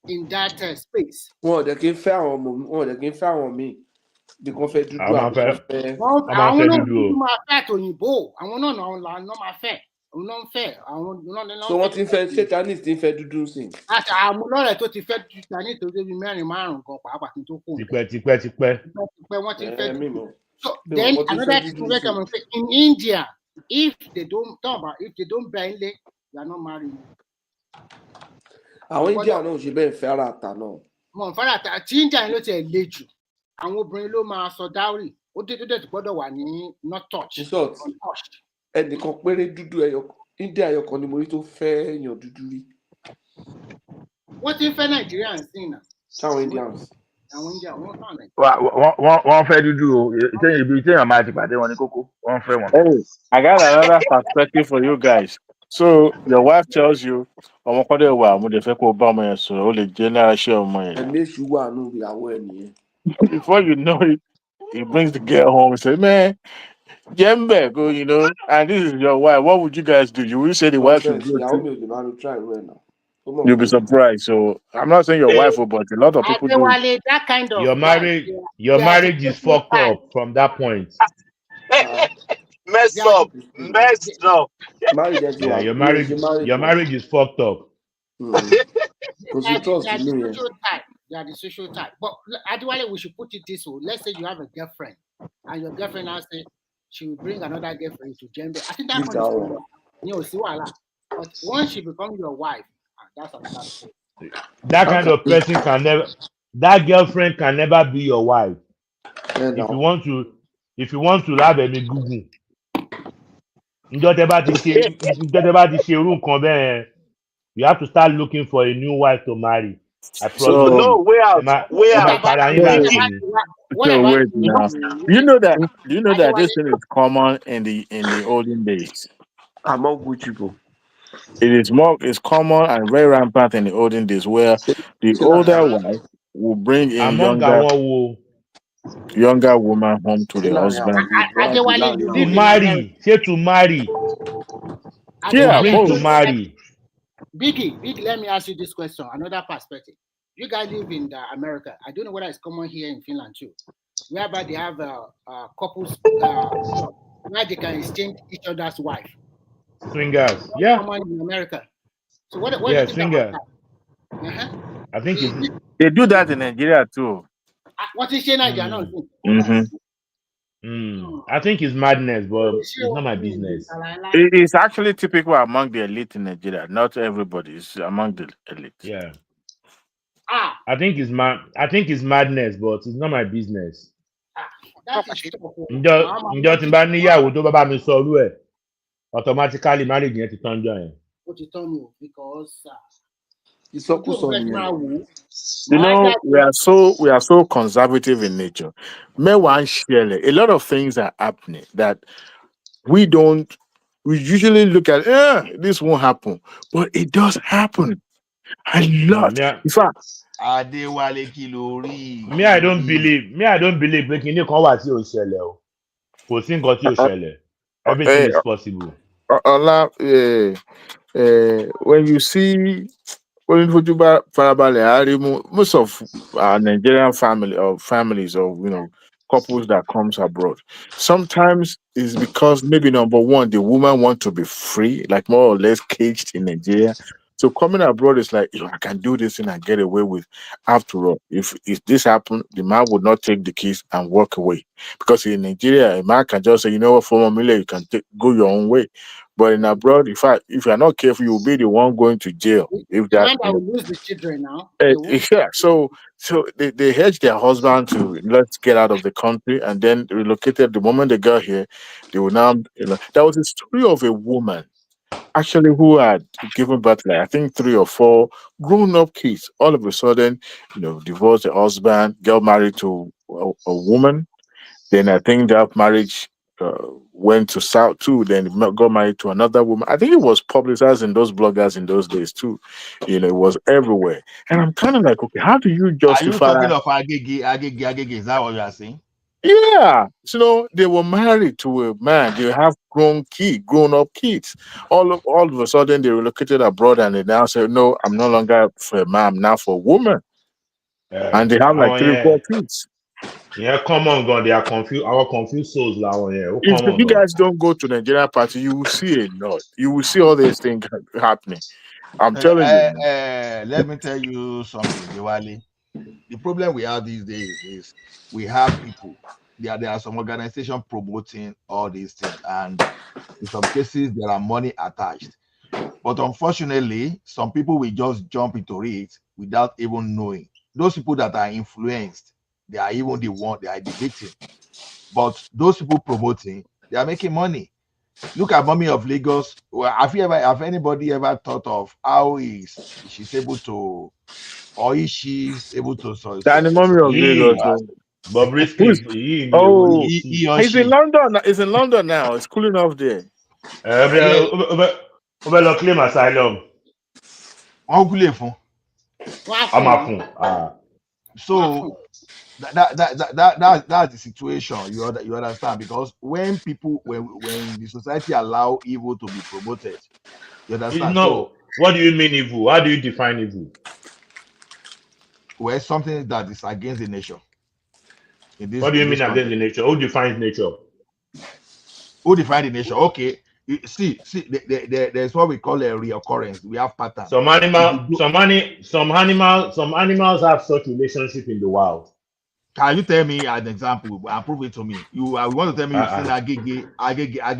in that space. Well, they can fail on me. They can fail to do I want to do my fair to you, Bo. I want to know my fair. Non fair. So what in fair Chinese thing fair to do thing? I'm not to fair Chinese to give me many man go papa to go. So then another thing in India, if they don't bend it, they are not married. Àwọn India náà ṣe bẹ́ẹ̀ fẹ́ ara ta náà. Wọ́n fẹ́ ara ta tí India ló ti ẹ̀ le jù. Àwọn obìnrin ló máa sọ dáwrì. Ó dé gbọ́dọ̀ wà ní not touch. Ẹnìkan péré dúdú India ẹyọkan ni mo rí tó fẹ́ èèyàn dúdú rí. Wọ́n ti ń fẹ́ Nàìjíríà sí náà. Sáwọn Indians. Àwọn India wọ́n fà Nàìjíríà. Wọ́n fẹ́ dúdú o. Ibi téèyàn máa ti pàdé wọn ní kókó. Wọ́n fẹ́ wọn. Hey, I got another perspective for you guys. So your wife tells you, ọmọ kan dẹ̀ wà, mo dẹ̀ fẹ́ kó bá ọmọ yẹn sọ̀rọ̀, ó lè jẹ́ náírà ṣé ọmọ yẹn. Ẹ̀mí èṣù wà nù ìyàwó ẹ̀ nìyẹn. Before you know it, he brings the girl home and say, man, Jembe, go, you know, and this is your wife. What would you guys do? You will say the wife will do it. You'll be surprised. So I'm not saying your wife will, but a lot of people do. That kind of your marriage is fucked up from that point. Messed up. Yeah, your marriage is fucked up. They are the social type. But actually, we should put it this way. Let's say you have a girlfriend, and your girlfriend now say she will bring another girlfriend to Jembe. I think that's but once she becomes your wife, that's another thing. That kind of person that girlfriend can never be your wife. If you want to have a Google, you have to start looking for a new wife to marry. No, way out. Wait now. Do you know that this thing is common in the olden days? I'm not good people. It's common and very rampant in the olden days where the older wife will bring in Among our wo younger woman home to the husband. Adewale, you to live in America. marry, say to marry, to Yeah, bring to both. marry. Biggie, let me ask you this question, another perspective. You guys live in America. I don't know whether it's common here in Finland too, whereby they have couples where they can exchange each other's wife. Swingers, yeah. Common in America. So what do you think swingers. about that? I think it's They do that in Nigeria too. What is saying Nigeria? I think it's madness, but it's not my business. It is actually typical among the elite in Nigeria. Not everybody. It's among the elite. Yeah. I think it's madness, but it's not my business. That is true. Ǹjọ́ tí n bá níyàwó tó bá mi sọ orú ẹ̀, automatically marriage yẹn ti tán jọ yẹn. What you tell me? Because you know, we are so conservative in nature. A lot of things are happening that we usually look at, this won't happen, but it does happen a lot. In fact, Adewale Kilori. Me, I don't believe breaking the kan wà tí ó ṣẹlẹ̀ o. Kò sí nǹkan tí ó ṣẹlẹ̀. Everything is possible. When you see most of our Nigerian families or couples that comes abroad, sometimes it's because maybe number one, the woman want to be free, like more or less caged in Nigeria. So coming abroad is like, I can do this and I get away with. After all, if this happened, the man would not take the keys and walk away. Because in Nigeria, a man can just say, you know what, for $1 million, you can go your own way. But in abroad, if you're not careful, you'll be the one going to jail. If that will lose the children now. Yeah, so they hedged their husband to let's get out of the country and then relocated. The moment they got here, they will now, there was a story of a woman actually who had given birth, like I think 3 or 4 grown-up kids. All of a sudden, divorced the husband, got married to a woman. Then I think that marriage went to South too. Then got married to another woman. I think it was publicized in those bloggers in those days too. It was everywhere. And I'm kind of like, okay, how do you justify? Are you talking of Agege? Is that what you are saying? Yeah, they were married to a man. They have grown-up kids. All of a sudden, they relocated abroad, and they now say, "No, I'm no longer for a man. I'm now for a woman." And they have like 3 or 4 kids. Yeah, come on, God. They are confused. Our confused souls, If you guys don't go to Nigeria party, you will see a lot. You will see all these things happening. I'm telling you. Let me tell you something, Diwali. The problem we have these days is we have people. There are some organizations promoting all these things, and in some cases there are money attached. But unfortunately, some people will just jump into it without even knowing. Those people that are influenced, they are even they are the victim. But those people promoting, they are making money. Look at Mommy of Lagos. Well, have anybody ever thought of how she's able to, or is she's able to? The Mommy of Lagos. Bobriski. He's in London. He's in London now. It's cooling off there. Claim asylum. So that's the situation. You understand? Because when the society allow evil to be promoted, you understand? No. What do you mean evil? How do you define evil? Well, something that is against the nature. What do you mean against the nature? Who defines nature? Who defines the nature? Okay. See, there's what we call a reoccurrence. We have patterns. Some animals have such relationship in the wild. Can you tell me an example and prove it to me? You want to tell me you've seen Agege?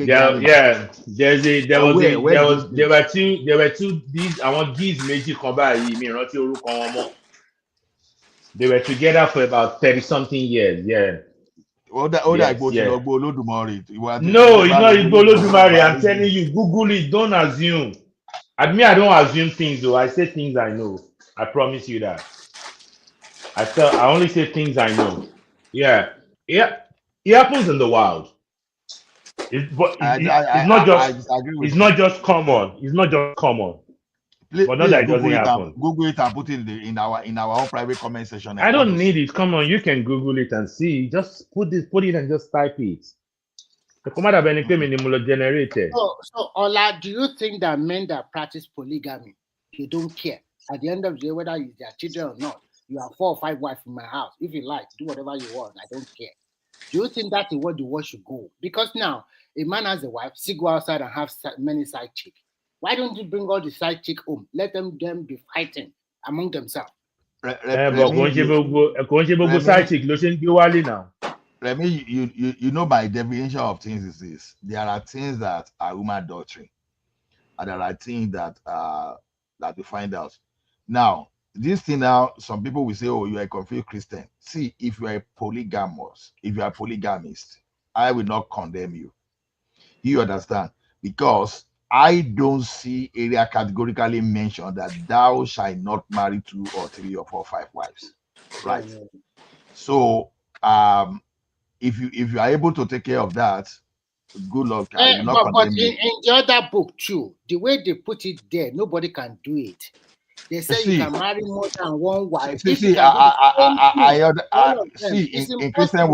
Yeah. There were two these I want these meji kan báyìí mi rántí orúkọ wọn mọ́. They were together for about 30-something years. Yeah. No, it's not Igbo Olodumare. I'm telling you, Google it. Don't assume. I don't assume things though. I say things I know. I promise you that. I only say things I know. Yeah. It happens in the wild. It's not just common. It's not just common. Please, But not that it Google doesn't it happen. and Google it and put it in our own private comment section. I don't need it. Come on, you can Google it and see. Just put it and just type it. The command have anything minimal generated. So Ola, do you think that men that practice polygamy, they don't care at the end of the day whether it's their children or not? You have 4 or 5 wives in my house. If you like, do whatever you want. I don't care. Do you think that is where the world should go? Because now a man has a wife, still go outside and have many side chicks. Why don't you bring all the side chick home? Let them be fighting among themselves. But side chick now. Remy, you know my definition of things is this. There are things that are human doctrine, and there are things that we find out. Now, this thing now, some people will say, oh, you are a confused Christian. See, if you are a polygamous, if you are a polygamist, I will not condemn you. You understand? Because I don't see area categorically mentioned that thou shalt not marry 2 or 3 or 4 or 5 wives. Right? So, if you are able to take care of that, good luck. I will not But condemn you. in the other book too, the way they put it there, nobody can do it. They say you can marry more than 1 wife. See, in Christian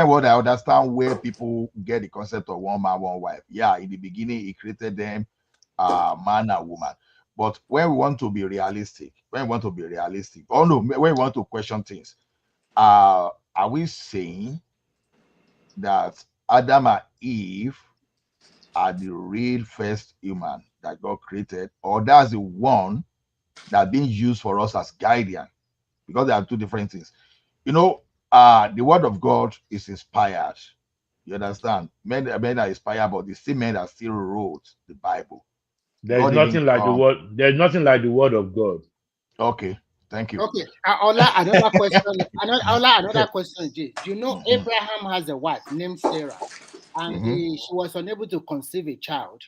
world, I understand where people get the concept of 1 man, 1 wife. Yeah, in the beginning, he created them, man and woman. But when we want to be realistic, or no, when we want to question things, are we saying that Adam and Eve are the real first human that God created, or that's the one that being used for us as guardian? Because there are 2 different things. You know, the word of God is inspired. You understand? Men are inspired, but the same men that still wrote the Bible. There's nothing like the word. There's nothing like the word of God. Okay, thank you. Okay, Ola, another question. Another question. Do you know Abraham has a wife named Sarah, and she was unable to conceive a child,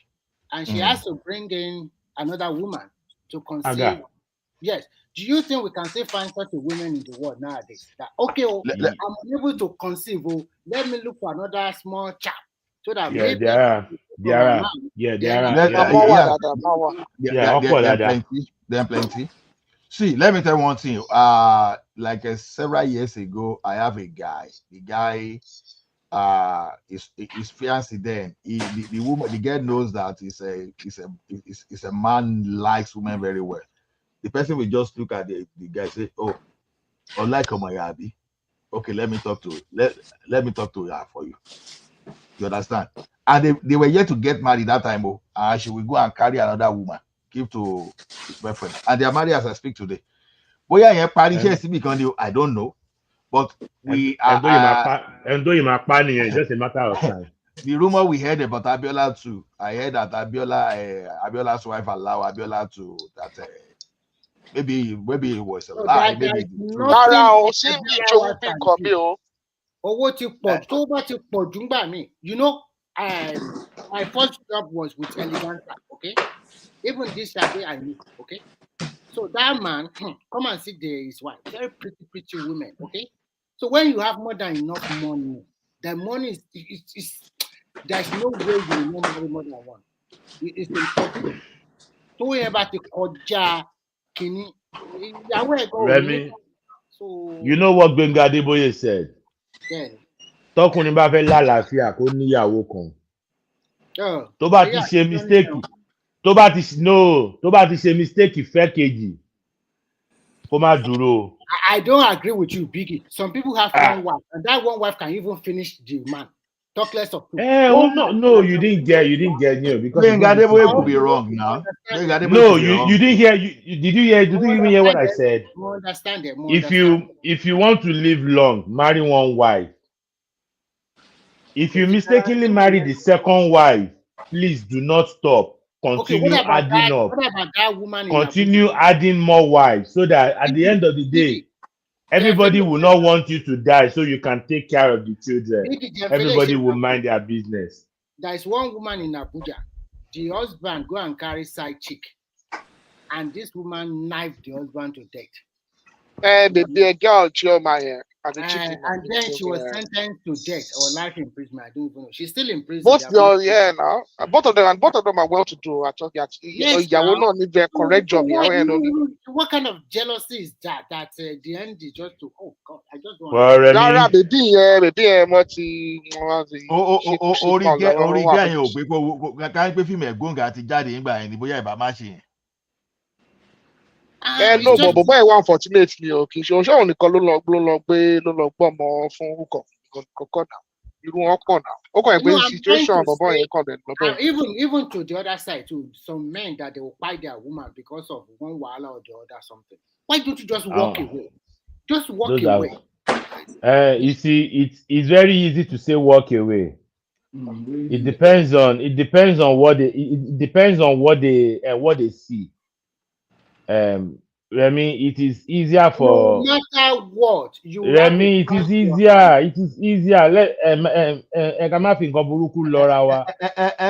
and she has to bring in another woman to conceive. Aga. Yes. Do you think we can still find such a woman in the world nowadays? That I'm unable to conceive. Let me look for another small chap so that maybe there are plenty. See, let me tell you one thing. Like several years ago, I have a guy. The guy is fiancé. Then the girl knows that is a man likes women very well. The person will just look at the guy and say, oh, like Omayabi. Okay, let me talk to her for you. You understand? And they were yet to get married that time. And she will go and carry another woman, give to his boyfriend. And they are married as I speak today. But yeah, I don't know. But we are. Just a matter of time. The rumor we heard about Abiola too. I heard that Abiola's wife allowed Abiola to that. Maybe it was a lie. Maybe you know, my first job was with Eleganza, okay? Even this Saturday I knew, okay? So that man, come and see his wife, very pretty women, okay? So when you have more than enough money, the money is there's no way you will not marry more than 1. It's impossible. So we about the Koja Kini. Remy, you know what Gbenga Adeboye said? Tọkùnrin bá fẹ́ lálàáfíà kó níyàwó kan. Tó bá ti ṣe mistake, tó bá ti ṣe mistake fẹ́ kejì, kó má dúró. I don't agree with you, Biggie. Some people have 1 wife, and that 1 wife can even finish the man. Talk less of 2. No, you didn't get because Adeboye could be wrong now. No, you didn't hear. Did you even hear what I said? Understand it. If you want to live long, marry 1 wife. If you mistakenly marry the 2nd wife, please do not stop. Continue adding up. What about that woman? Continue adding more wives so that at the end of the day, everybody will not want you to die so you can take care of the children. Everybody will mind their business. There is 1 woman in Abuja. The husband go and carry side chick. And this woman knifed the husband to death. The girl, Chioma here. And then she was sentenced to death or life imprisonment. I don't even know. She's still in prison. Both of them are well to do. Yes, not need their correct job. What kind of jealousy is that? That the end is just to God, I just don't Naira baby orí gẹ́yìn ò pé kó ká pé fíìmù ẹ̀gbọ́ngà ti jáde nígbà yẹn ni bóyá ìbá má ṣe yẹn. No, but boy, unfortunately, okay. She was only call ló lọ gbé ọmọ fún hook now. Irú wọn pọ̀ now. Ó kàn pé situation boy yẹn kàn dẹ̀ even to the other side, to some men that they will buy their woman because of one wahala or the other something. Why don't you just walk away? Just walk away. You see, it's very easy to say walk away. It depends on what they see. Remy, it is easier for no matter what you Remy, it is easier.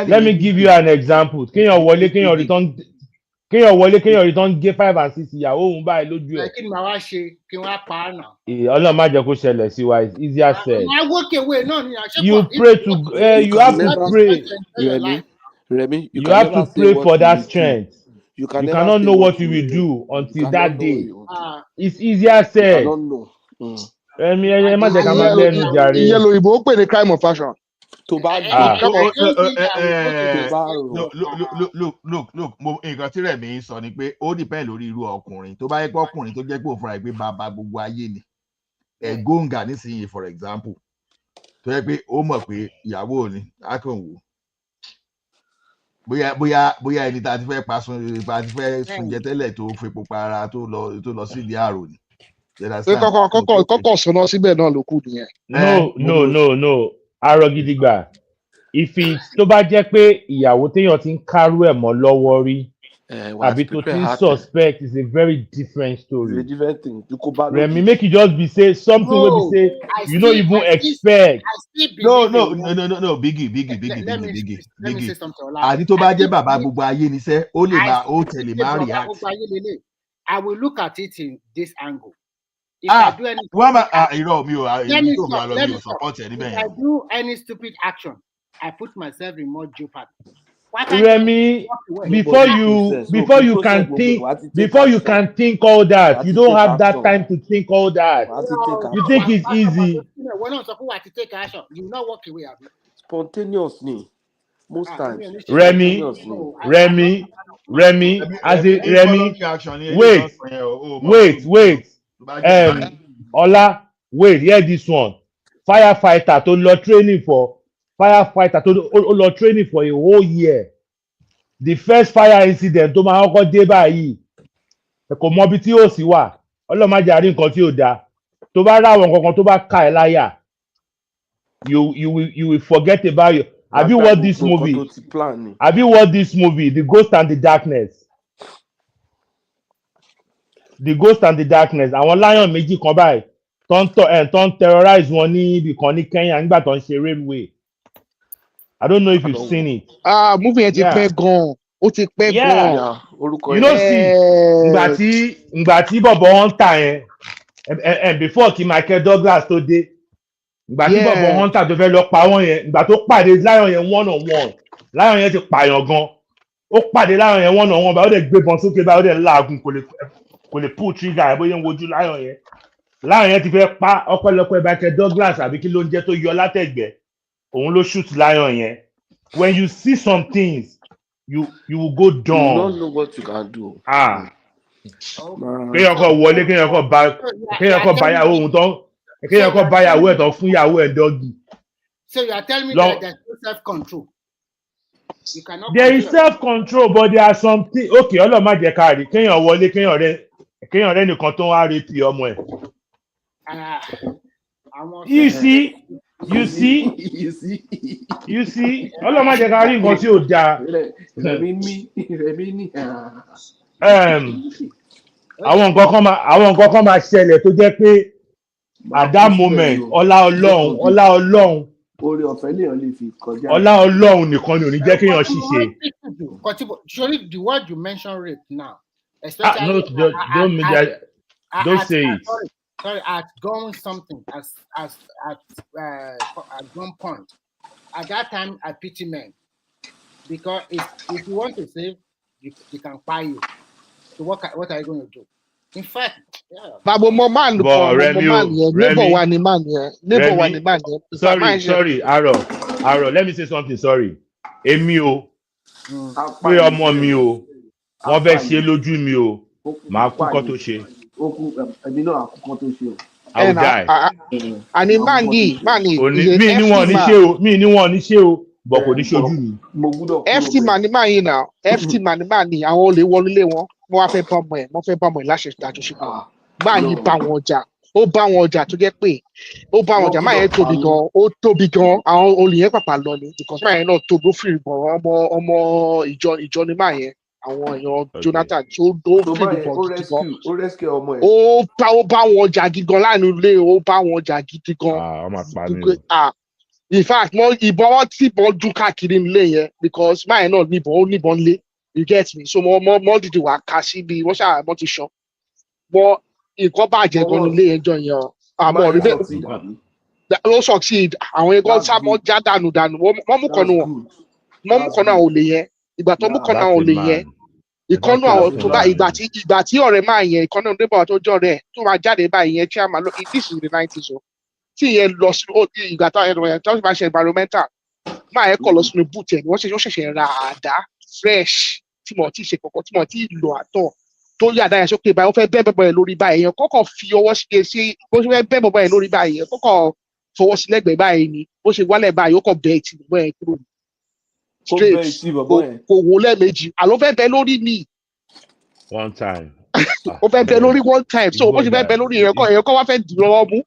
Let me give you an example. Kéèyàn wọlé kéèyàn return gé 5 and 6 ìyàwó òun báyìí lójú ẹ̀. Kí ni màá wá ṣe kí wọ́n á pa á nà? Ọlọ́run má jẹ́ kó ṣẹlẹ̀ sí wa, it's easier said. I walk away náà ni àṣẹ. You pray to you have to pray. Remy, you have to pray for that strength. You cannot know what you will do until that day. It's easier said. I don't know. Ẹ má jẹ́ ká máa lẹ́nu jàre. Ìyẹn lóyìnbó ó pè ní crime of passion. Look, nǹkan tí Rẹ̀mí sọ ni pé ó depend lórí irú ọkùnrin tó bá yẹ pé ọkùnrin tó jẹ́ pé òun fúnra ẹ̀ pé bàbá gbogbo ayé ni ẹ̀góǹgà nísìnyí for example tó yẹ pé ó mọ̀ pé ìyàwó ni á kàn wò bóyá ẹni tá a ti fẹ́ sunjẹ tẹ́lẹ̀ tó fepo para tó lọ sí ìdí àrò ni. Kọ́kọ́ sọ̀nà síbẹ̀ náà ló kù nìyẹn. No. Arọ gidigba. Tó bá jẹ́ pé ìyàwó téèyàn ti ń kárú ẹ̀ mọ́ lọ́wọ́ rí àbí tó ti ń suspect is a very different story. It's a different thing. Remi, make you just be say something wey be say you no even expect. No, Biggie. Àní tó bá jẹ́ bàbá gbogbo ayé ni sẹ́, ó lè máa ó tẹ̀lé máa react. I will look at it in this angle. If I do any stupid action, I put myself in more jeopardy. Remy, before you can think all that, you don't have that time to think all that. You think it's easy. We're not supposed to take action. You not walk away. Spontaneously, most times. Remy, wait. Ola, wait, hear this one. Firefighter to lọ training for a whole year. The first fire incident tó máa kọ́kọ́ dé báyìí kò mọ ibi tí ó sì wà. Ọlọ́run má jẹ́ àrí nǹkan tí ò dáa. Tó bá ráwọn kankan tó bá ká ẹ láyà, you will forget about you. Have you watched this movie? The Ghost and the Darkness? The Ghost and the Darkness. Àwọn lion méjì kan báyìí tó ń terrorize wọn ní ibì kan ní Kenya nígbà tó ń ṣe railway. I don't know if you've seen it. Movie yẹn ti pẹ́ gan-an. Ó ti pẹ́ gan-an. You know see, ìgbà tí bọ̀bọ̀ Hunter yẹn before kí Michael Douglas tó dé. Ìgbà tí bọ̀bọ̀ Hunter tó fẹ́ lọ pa wọ́n yẹn, ìgbà tó pàdé lion yẹn one on one. Lion yẹn ti pààyàn gan. Ó pàdé lion yẹn one on one, báyọ̀ dẹ̀ gbébọn sókè báyọ̀ dẹ̀ láàgùn kò lè pull trigger ẹ̀ bóyá ń wojú lion yẹn. Lion yẹn ti fẹ́ pa ọpẹ́lọpẹ́ Michael Douglas àbí kí ló ń jẹ́ tó yọ látẹ̀gbẹ́. Òun ló shoot lion yẹn. When you see some things, you will go down. You don't know what you can do. Kéèyàn kọ wọlé, kéèyàn kọ báyàwó òun tán, kéèyàn kọ báyàwó ẹ̀ tán fún ìyàwó ẹ̀ dọ́gì. So you are telling me that there is no self-control. There is self-control, but there are some things. Okay, Ọlọ́run má jẹ́ ká rí. Kéèyàn wọlé, kéèyàn rẹ́ nìkan tó ń wá retí ọmọ ẹ̀. You see, Ọlọ́run má jẹ́ ká rí nǹkan tí ò dáa. Àwọn nǹkan kan máa ṣẹlẹ̀ tó jẹ́ pé at that moment ọlá Ọlọ́run orí ọ̀fẹ́ lèèyàn lè fi kọjá. Ọlá Ọlọ́run nìkan ni ò ní jẹ́ kéèyàn ṣiṣẹ́. Surely the word you mention rape now, especially don't say it. at gun something at gunpoint. At that time, I pity men because if you want to save, they can buy you. So what are you going to do? In fact, yeah. But Remy, sorry, Aro, let me say something. Sorry, Emi o, pé ọmọ mi o, wọ́n fẹ́ ṣe lójú mi o, màá kú kọ́ tó ṣe. I will die. And in Mani, Mi ni wọ́n ní ṣe o, but kò ní ṣojú mi. FT Mani now, FT Mani, àwọn olè wọlé lé wọn, wọ́n fẹ́ bá ọmọ ẹ̀ láṣẹ àjọṣepọ̀. Báyìí bá wọn ọjà, ó bá wọn ọjà tó jẹ́ pé ó bá wọn ọjà máa yẹn tóbi gan, àwọn olè yẹn pàpà lọ ni, because máa yẹn náà tóbi ó fìrì bọ̀ ọmọ ìjọ ni máa yẹn. Àwọn èèyàn Jonathan tó fìdí bọ̀ gidi gan. Ó bá wọn jà gidi gan láàrin ilé, ó bá wọn jà gidi gan. In fact, ìbọn wọn tí ìbọn dún káàkiri nílé yẹn because máa yẹn náà níbọn lé, you get me, so mọ́ dìde wà ká síbi wọ́n ṣàmọ́ ti sọ. But nǹkan bàjẹ́ gan nílé ẹjọ́ yẹn àmọ́ rí bẹ́ẹ̀ ló succeed àwọn ẹgbẹ́ sábọ́ já dànù wọ́n mú kan náà ò lè yẹn ìgbà tó mú kan náà ò lè yẹn ìkọ́nù àwọn tó bá ìgbà tí ọ̀rẹ́ máa yẹn ìkọ́nù nígbà tó jọ rẹ̀ tó máa jáde báyìí yẹn tí a máa lọ this is the 90s o tí yẹn lọ sí ìgbà tó yẹn tó máa ṣe environmental máa yẹn kọ̀ lọ sínú boot ẹ̀ wọ́n ṣẹ̀ṣẹ̀ ra àdá fresh tí mo ti ṣe kọ̀kọ́ tí mo ti lò àtọ̀ tó yà dáyà sókè báyìí ó fẹ́ bẹ́ bẹ́bọ̀ ẹ̀ lórí báyìí èèyàn kọ́kọ́ fi ọwọ́ sí bó ṣe fẹ́ bẹ́ bẹ́bọ̀ ẹ̀ lórí báyìí èèyàn kọ́kọ́ fọwọ́ sí lẹ́gbẹ̀ẹ́ báyìí ni bó ṣe wálẹ̀ báyìí ó kọ̀ bẹ́ ìtì bẹ́bọ̀ ẹ̀ kúrò straight kò wò lẹ́ẹ̀mejì àló fẹ́ bẹ́ lórí mi. One time. Ó fẹ́ bẹ́ lórí one time so bó ṣe fẹ́ bẹ́ lórí èèyàn kọ́ wá fẹ́ dì lọ́wọ́ mú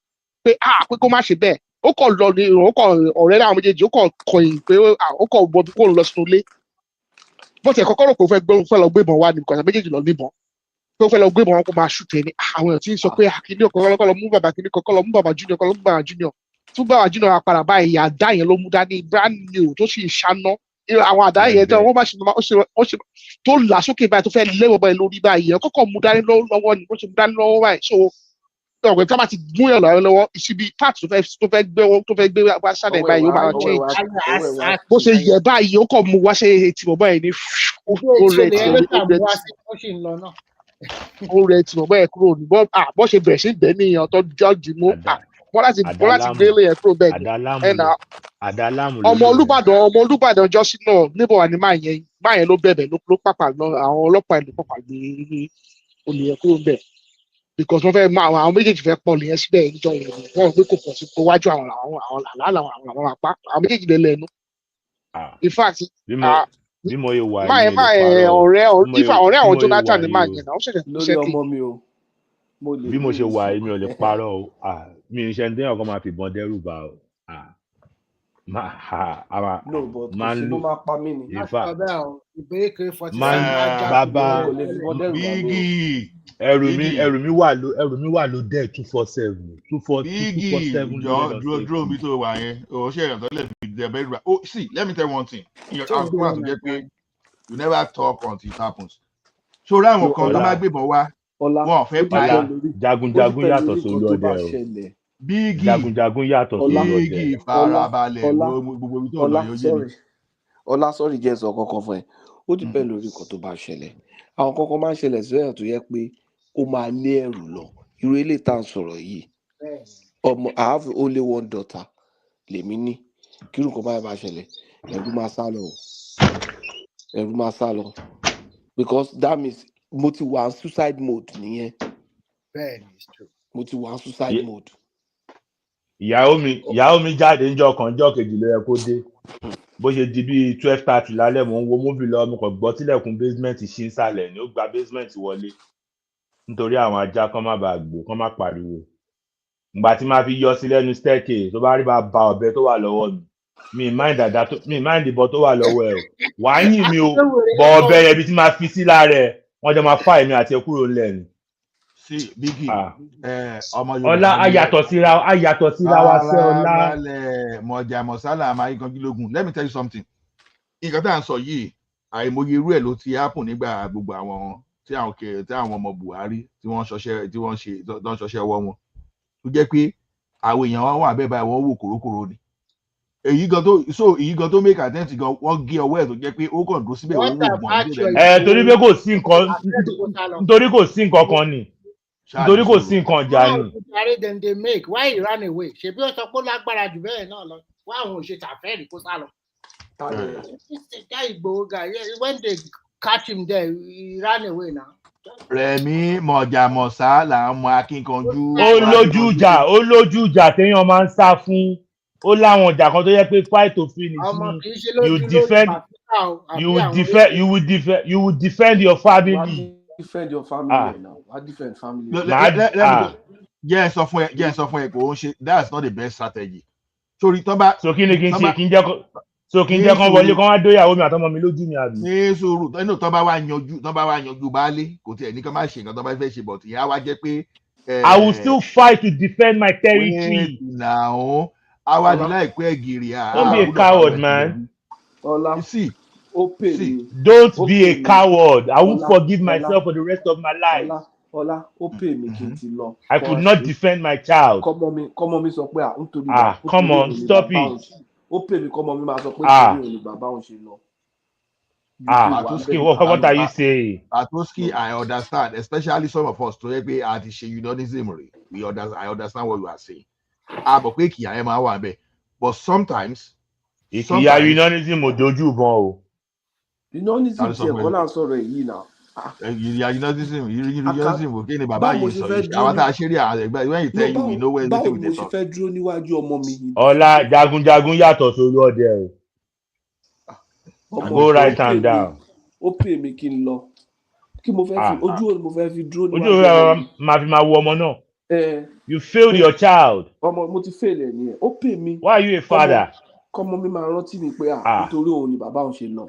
pé pé kó má ṣe bẹ́ẹ̀ ó kọ̀ lọ ní ó kọ̀ ọ̀rẹ́ àwọn méjèèjì ó kọ̀ kọ̀yìn pé ó kọ̀ bọ́ bí kò ń lọ sínú ilé bó ti ẹ̀ kọ́kọ́ rò pé ó fẹ́ lọ gbébọn wá ní kọ̀ọ̀sán méjèèjì lọ níbọn tó fẹ́ lọ gbé wọn kó máa ṣùtẹ̀ ní àwọn èèyàn tí ń sọ pé kíní ọkọ̀ lọ mú bàbá kíní kọ́kọ́ lọ mú bàbá junior kọ́ lọ mú bàbá junior tún bàbá junior apàdà báyìí àdá yẹn ló mú dání brand new tó sì ṣáná àwọn àdá yẹn tó wọ́n bá ṣe tó là sókè báyìí tó fẹ́ lé bàbá yẹn lórí báyìí yẹn kọ́kọ́ mú dání lọ́wọ́ ni bó ṣe mú dání lọ́wọ́ báyìí so ọ̀gbẹ́ tí wọ́n bá ti gún yàn lọ́wọ́ ìṣibi part tó fẹ́ gbé wá sálẹ̀ báyìí ó máa change bó ṣe yẹ báyìí ó kọ̀ mú wá ṣe ti bàbá yẹn ní ó rẹ tí mo bẹ́ẹ̀ kúrò ní bọ́ ṣe bẹ̀rẹ̀ sí bẹ́ẹ̀ ní ìyàn tó jọ́ọ̀jì mú bọ́ láti gbélé yẹn kúrò bẹ́ẹ̀ ni ẹ̀nà ọmọ Olúbàdàn jọ́sí náà níbọ̀ wà ní máa yẹn ló bẹ̀bẹ̀ ló pàpà lọ àwọn ọlọ́pàá ìlú pàpà gbé olè yẹn kúrò bẹ́ẹ̀ because wọ́n fẹ́ máa àwọn méjèèjì fẹ́ pọ̀ lè yẹn síbẹ̀ níjọ́ yẹn wọ́n gbé kò pọ̀ sí kó wájú àwọn àpá àwọn méjèèjì lè lẹ́nu in fact bí mo yẹ wà ọ̀rẹ́ àwọn Jonathan ní máa yẹn náà ó ṣẹ̀ṣẹ̀ ṣiṣẹ́ kí bí mo ṣe wà èmi ò lè parọ́ o mi ò ṣe ń dẹ́yàn kan máa fi ìbọn dẹ́rù bá o máa ń lò ìfà bàbá Bígì ẹrù mi wà ló dẹ̀ 247 dúró bí tó wà yẹn o ṣe ìrìn àtọ́lẹ̀ fi dẹ̀bẹ̀ rà oh see let me tell you one thing àkókò àti jẹ́ pé you never talk until it happens so ráwọn kan tó máa gbébọn wá wọn ò fẹ́ pa á jagunjagun yàtọ̀ sórí ọdẹ o Bígì jagunjagun yàtọ̀ sórí ọdẹ Bígì farabalẹ̀ gbogbo ibi tó lọ yóò yé mi. Ọlá sọ́ọ̀rì jẹ́ sọ kọ́kọ́ fún ẹ ó ti bẹ́ẹ̀ lórí nǹkan tó bá ṣẹlẹ̀ àwọn kọ́kọ́ máa ń ṣẹlẹ̀ sílẹ̀ tó yẹ pé ó máa lé ẹrù lọ irú eléyìí tá à ń sọ̀rọ̀ yìí ọmọ I have only one daughter lèmi ní kí irú nǹkan báyìí bá ṣẹlẹ̀ ẹ̀rù máa sá lọ because that means mo ti wà suicide mode nìyẹn mo ti wà suicide mode. ìyàwó mi jáde níjọ́ kejì ló yẹ kó dé bó ṣe di bíi 12:30 lálẹ́ mò ń wo múfì lọ mo kàn gbọ́ tílẹ̀kùn basement ṣí ń sàlẹ̀ ni ó gba basement wọlé nítorí àwọn ajá kan má bàa gbó kan má pariwo ìgbà tí máa fi yọ sí lẹ́nu staircase tó bá rí bá ba ọ̀bẹ tó wà lọ́wọ́ mi mi mind ìbọn tó wà lọ́wọ́ ẹ̀ wàá yìn mi o bọ̀ ọ̀bẹ yẹn bí tí máa fi sí lára ẹ̀ wọ́n jọ máa fà èmi àti ẹ kúrò ńlẹ̀ ni. sí Bígì ọmọ Yorùbá ọlá ayàtọ̀ síra wa sẹ́ ọlá. mọ̀jà mọ̀sálà amáyíkangílógún let me tell you something nǹkan tá à ń sọ yìí àìmọye irú ẹ̀ ló ti happen nígbà gbogbo àwọn tí àwọn ọmọ Buhari tí wọ́n ṣọṣẹ́ ọwọ́ wọn tó jẹ́ pé àwọn èèyàn wọn wà bẹ́ẹ̀ báyìí wọ́n wò kòrókòrò ni èyí gan tó make attempt gan wọ́n gé ọwọ́ ẹ̀ tó jẹ́ pé ó kàn dúró síbẹ̀ ó wò gbọ̀n torí pé kò sí nǹkan nítorí kò sí nǹkan kan ni nítorí kò sí nǹkan jà ni. then they make why he ran away ṣebí ó sọ pé ó lágbára jù bẹ́ẹ̀ náà lọ why àwọn òṣè tàfẹ́ẹ̀rì kó sá lọ. Ìgbòho guy when they catch him there he ran away now. Rẹ̀mí mọ̀jàmọ̀sá là ń mọ akínkanjú. ó lójú ìjà téèyàn máa ń sá fún ó láwọn ìjà kan tó yẹ pé fight to finish ni you will defend your family. Defend your family now. I defend family. Jẹ́ ẹ sọ fún ẹ kò ń ṣe that's not the best strategy. Sórí tán bá. So kí ni kí n ṣe kí n jẹ́ kán wọlé kán wá dóyàwó mi àtọmọ mi lójú mi àbí. Ní sùúrù tán bá wá yanjú baálé kò tiẹ̀ ní kán má ṣe nǹkan tán bá fẹ́ ṣe but ìyá wa jẹ́ pé. I will still fight to defend my territory. Now, àwa ní láìpẹ́ gírí. Don't be a coward, man. You see. Don't be a coward. I won't forgive myself for the rest of my life. Ọlá, ó pè mí kí n ti lọ. I could not defend my child. Kọ́mọ mi sọ pé nítorí come on, stop it. Ó pè mí kọ́mọ mi máa sọ pé nítorí òní bàbá òun ṣe lọ. Matuski, what are you saying? Matuski, I understand, especially some of us to be at the unionism. I understand what you are saying. But pé kìí máa wà bẹ́ẹ̀. But sometimes. Ìkìyà unionism ò dojú bọ́n o. Unionism tiẹ̀ kọ́ là ń sọ̀rọ̀ èyí náà. Unionism kí ni bàbá yìí sọ yìí àwọn tá a ṣe rí àgbẹ̀ when you tell you we know where everything we dey talk. Báwo mo ṣe fẹ́ dúró níwájú ọmọ mi. Ọlá jagunjagun yàtọ̀ sórí ọdẹ o. Go write am down. Ó pè mí kí n lọ. Kí mo fẹ́ fi ojú òní mo fẹ́ fi dúró níwájú. Ojú òní máa fi máa wo ọmọ náà. You failed your child. Ọmọ mo ti fail ẹ̀ nìyẹn. Ó pè mí. Why are you a father? Kọ́mọ mi máa rántí mi pé nítorí òun ni bàbá òun ṣe lọ.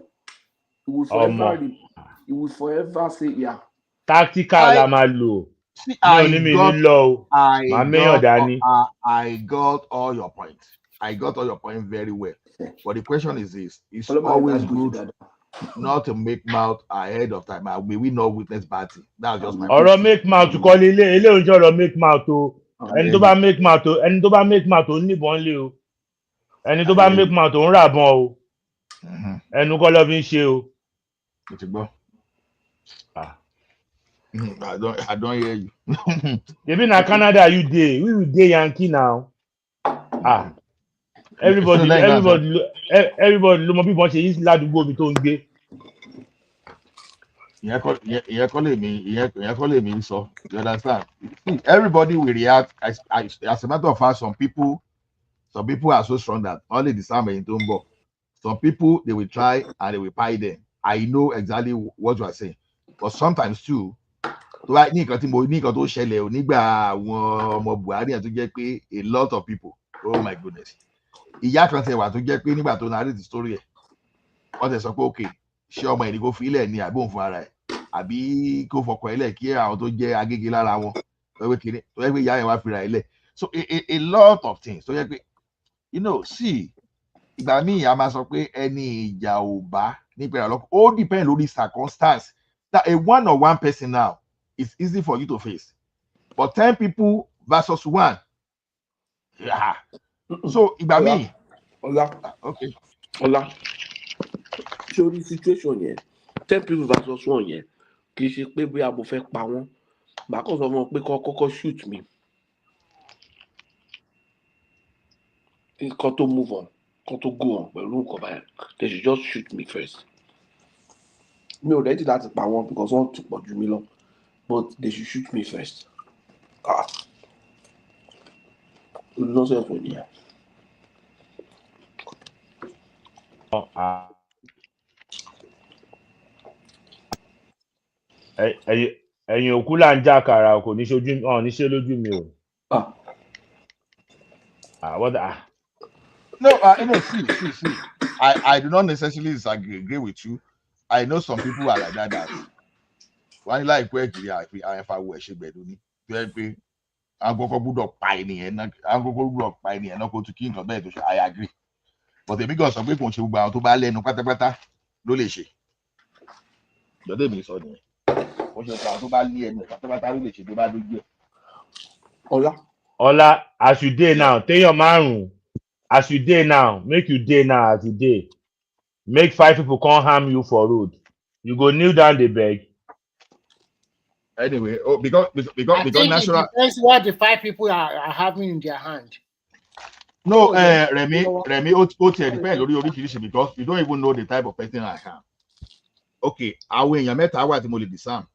He will forever say yeah. Tactical la máa lò. I got all your points. I got all your points very well. But the question is this: it's always good not to make mouth ahead of time. May we not witness bad thing. That's just my. Ọ̀rọ̀ make mouth kọ́ ilé oúnjẹ ọ̀rọ̀ make mouth o. Ẹni tó bá make mouth o níbọn lé o. Ẹni tó bá make mouth o ń ràbọn o. Ẹnu kọ́ lọ́ fi ń ṣe o. I don't hear you. Maybe na Canada you dey. We will dey Yankee now. Everybody ló mọ bí wọ́n ṣe yí ládùúgbò mi tó ń gbé. Ìyẹn kọ́ lè mi sọ. You understand? Everybody will react as a matter of fact. Some people are so strong that only the same in Tombo. Some people they will try and they will pie them. I know exactly what you are saying, but sometimes too. Tó bá ní nǹkan tó ṣẹlẹ̀ ò nígbà àwọn ọmọ Buhari àti tó jẹ́ pé a lot of people, oh my goodness, ìyá kan tẹ wà tó jẹ́ pé nígbà tó narrate the story ẹ̀ wọ́n tẹ sọ pé okay ṣé ọmọ ẹ̀ ní kó fi ilẹ̀ ní àbí òun fún ara ẹ̀ àbí kó fọkàn ilẹ̀ kí àwọn tó jẹ́ agége lára wọn tó yẹ pé ìyá yẹn wá fira ilẹ̀. So a lot of things tó yẹ pé see ìgbà míì a máa sọ pé ẹni ìjà ò bá nípa ìrànlọ́kọ̀ ó depend lórí circumstance that a one person now. It's easy for you to face, but 10 people versus 1. Yeah. So, Ibami. Okay. Ola. Show the situation here. 10 people versus 1 here. Kì í ṣe pé bóyá mo fẹ́ pa wọ́n. Màá kàn sọ fún wọn pé kọ́kọ́ shoot me. Kọ́ tó move on. Kọ́ tó go on pẹ̀lú nǹkan báyìí. They should just shoot me first. Mi ò ready láti pa wọ́n because wọ́n ti pọ̀ jù mí lọ. But they should shoot me first. Nonsense with you. Ẹ̀yin òkú là ń já àkàrà kò ní ṣe lójú mi o. No, see. I do not necessarily disagree with you. I know some people are like that. Wọ́n ní láìpẹ́ kiri àyẹ̀fàwọ̀ ẹ̀ṣẹ̀ gbẹ̀dọ̀ ni tó yẹ pé agbọ́kọ̀ gbúdọ̀ pa ènìyàn náà kó tún kí nǹkan bẹ́ẹ̀ tó ṣe. I agree, but èmi gan sọ pé kò ń ṣe gbogbo àwọn tó bá lẹ́nu pátápátá ló lè ṣe. Ìjọba mi sọ nìyẹn, kò ṣe àwọn tó bá lé ẹnu pátápátá ló lè ṣe tó bá dójú ẹ̀. Ọlá Ola, as you dey now, tell your man, as you dey now, make you dey now as you dey. Make 5 people come harm you for road. You go kneel down the beg. Anyway, I because think national. it depends what the 5 people are having in their hand. No, Remy, depend because you don't even know the type of person I am. Okay, àwọn èèyàn mẹ́ta wà tí mo lè disarm.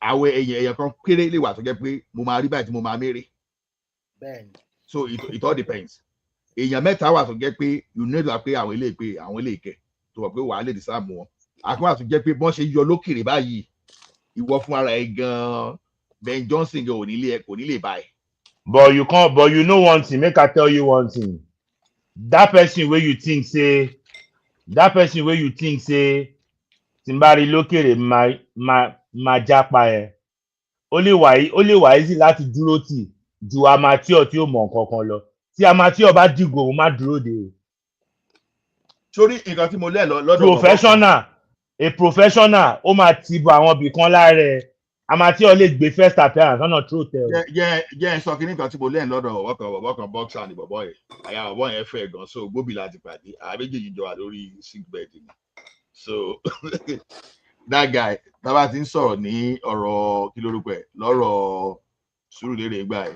Àwọn èèyàn kan kéré lè wà tó jẹ́ pé mo máa rí báyìí tí mo máa mérè. So it all depends. Èèyàn mẹ́ta wà tó jẹ́ pé you need to pé àwọn ilé ìkẹ́ tó wà pé wàá lè disarm wọn. Àkọ́kọ́ àti jẹ́ pé bọ́n ṣe yọ lókèrè báyìí ìwọ fún ara ẹ gan Ben Johnson gan kò ní lè báyìí. But you know one thing, make I tell you one thing. That person where you think say Timbari lókèrè ma japa ẹ. Ó lè wà easy láti dúró tì ju amateur tí ó mọ̀ kankan lọ. Tí amateur bá dìgò, ó má dúró de. Sórí nǹkan tí mo lẹ́ lọ́dọ̀ professional ó máa ti bọ àwọn ibì kan lára ẹ. Amateur lè gbé first appearance lọ́nà true tell. Jẹ́ sọ kí nǹkan tí mo lẹ́ lọ́dọ̀ ọ̀wọ́kan boxer ni bọ̀bọ̀ yẹn. Àyà ọ̀bọ̀ yẹn fẹ́ gan so gbóbi láti pàdé. Àbẹ́jì jọ wà lórí sick bed ni. So that guy tábà ti ń sọ̀rọ̀ ní ọ̀rọ̀ kí lórúkọ ẹ̀ lọ́rọ̀ Sùúrùlérè gbà ẹ̀.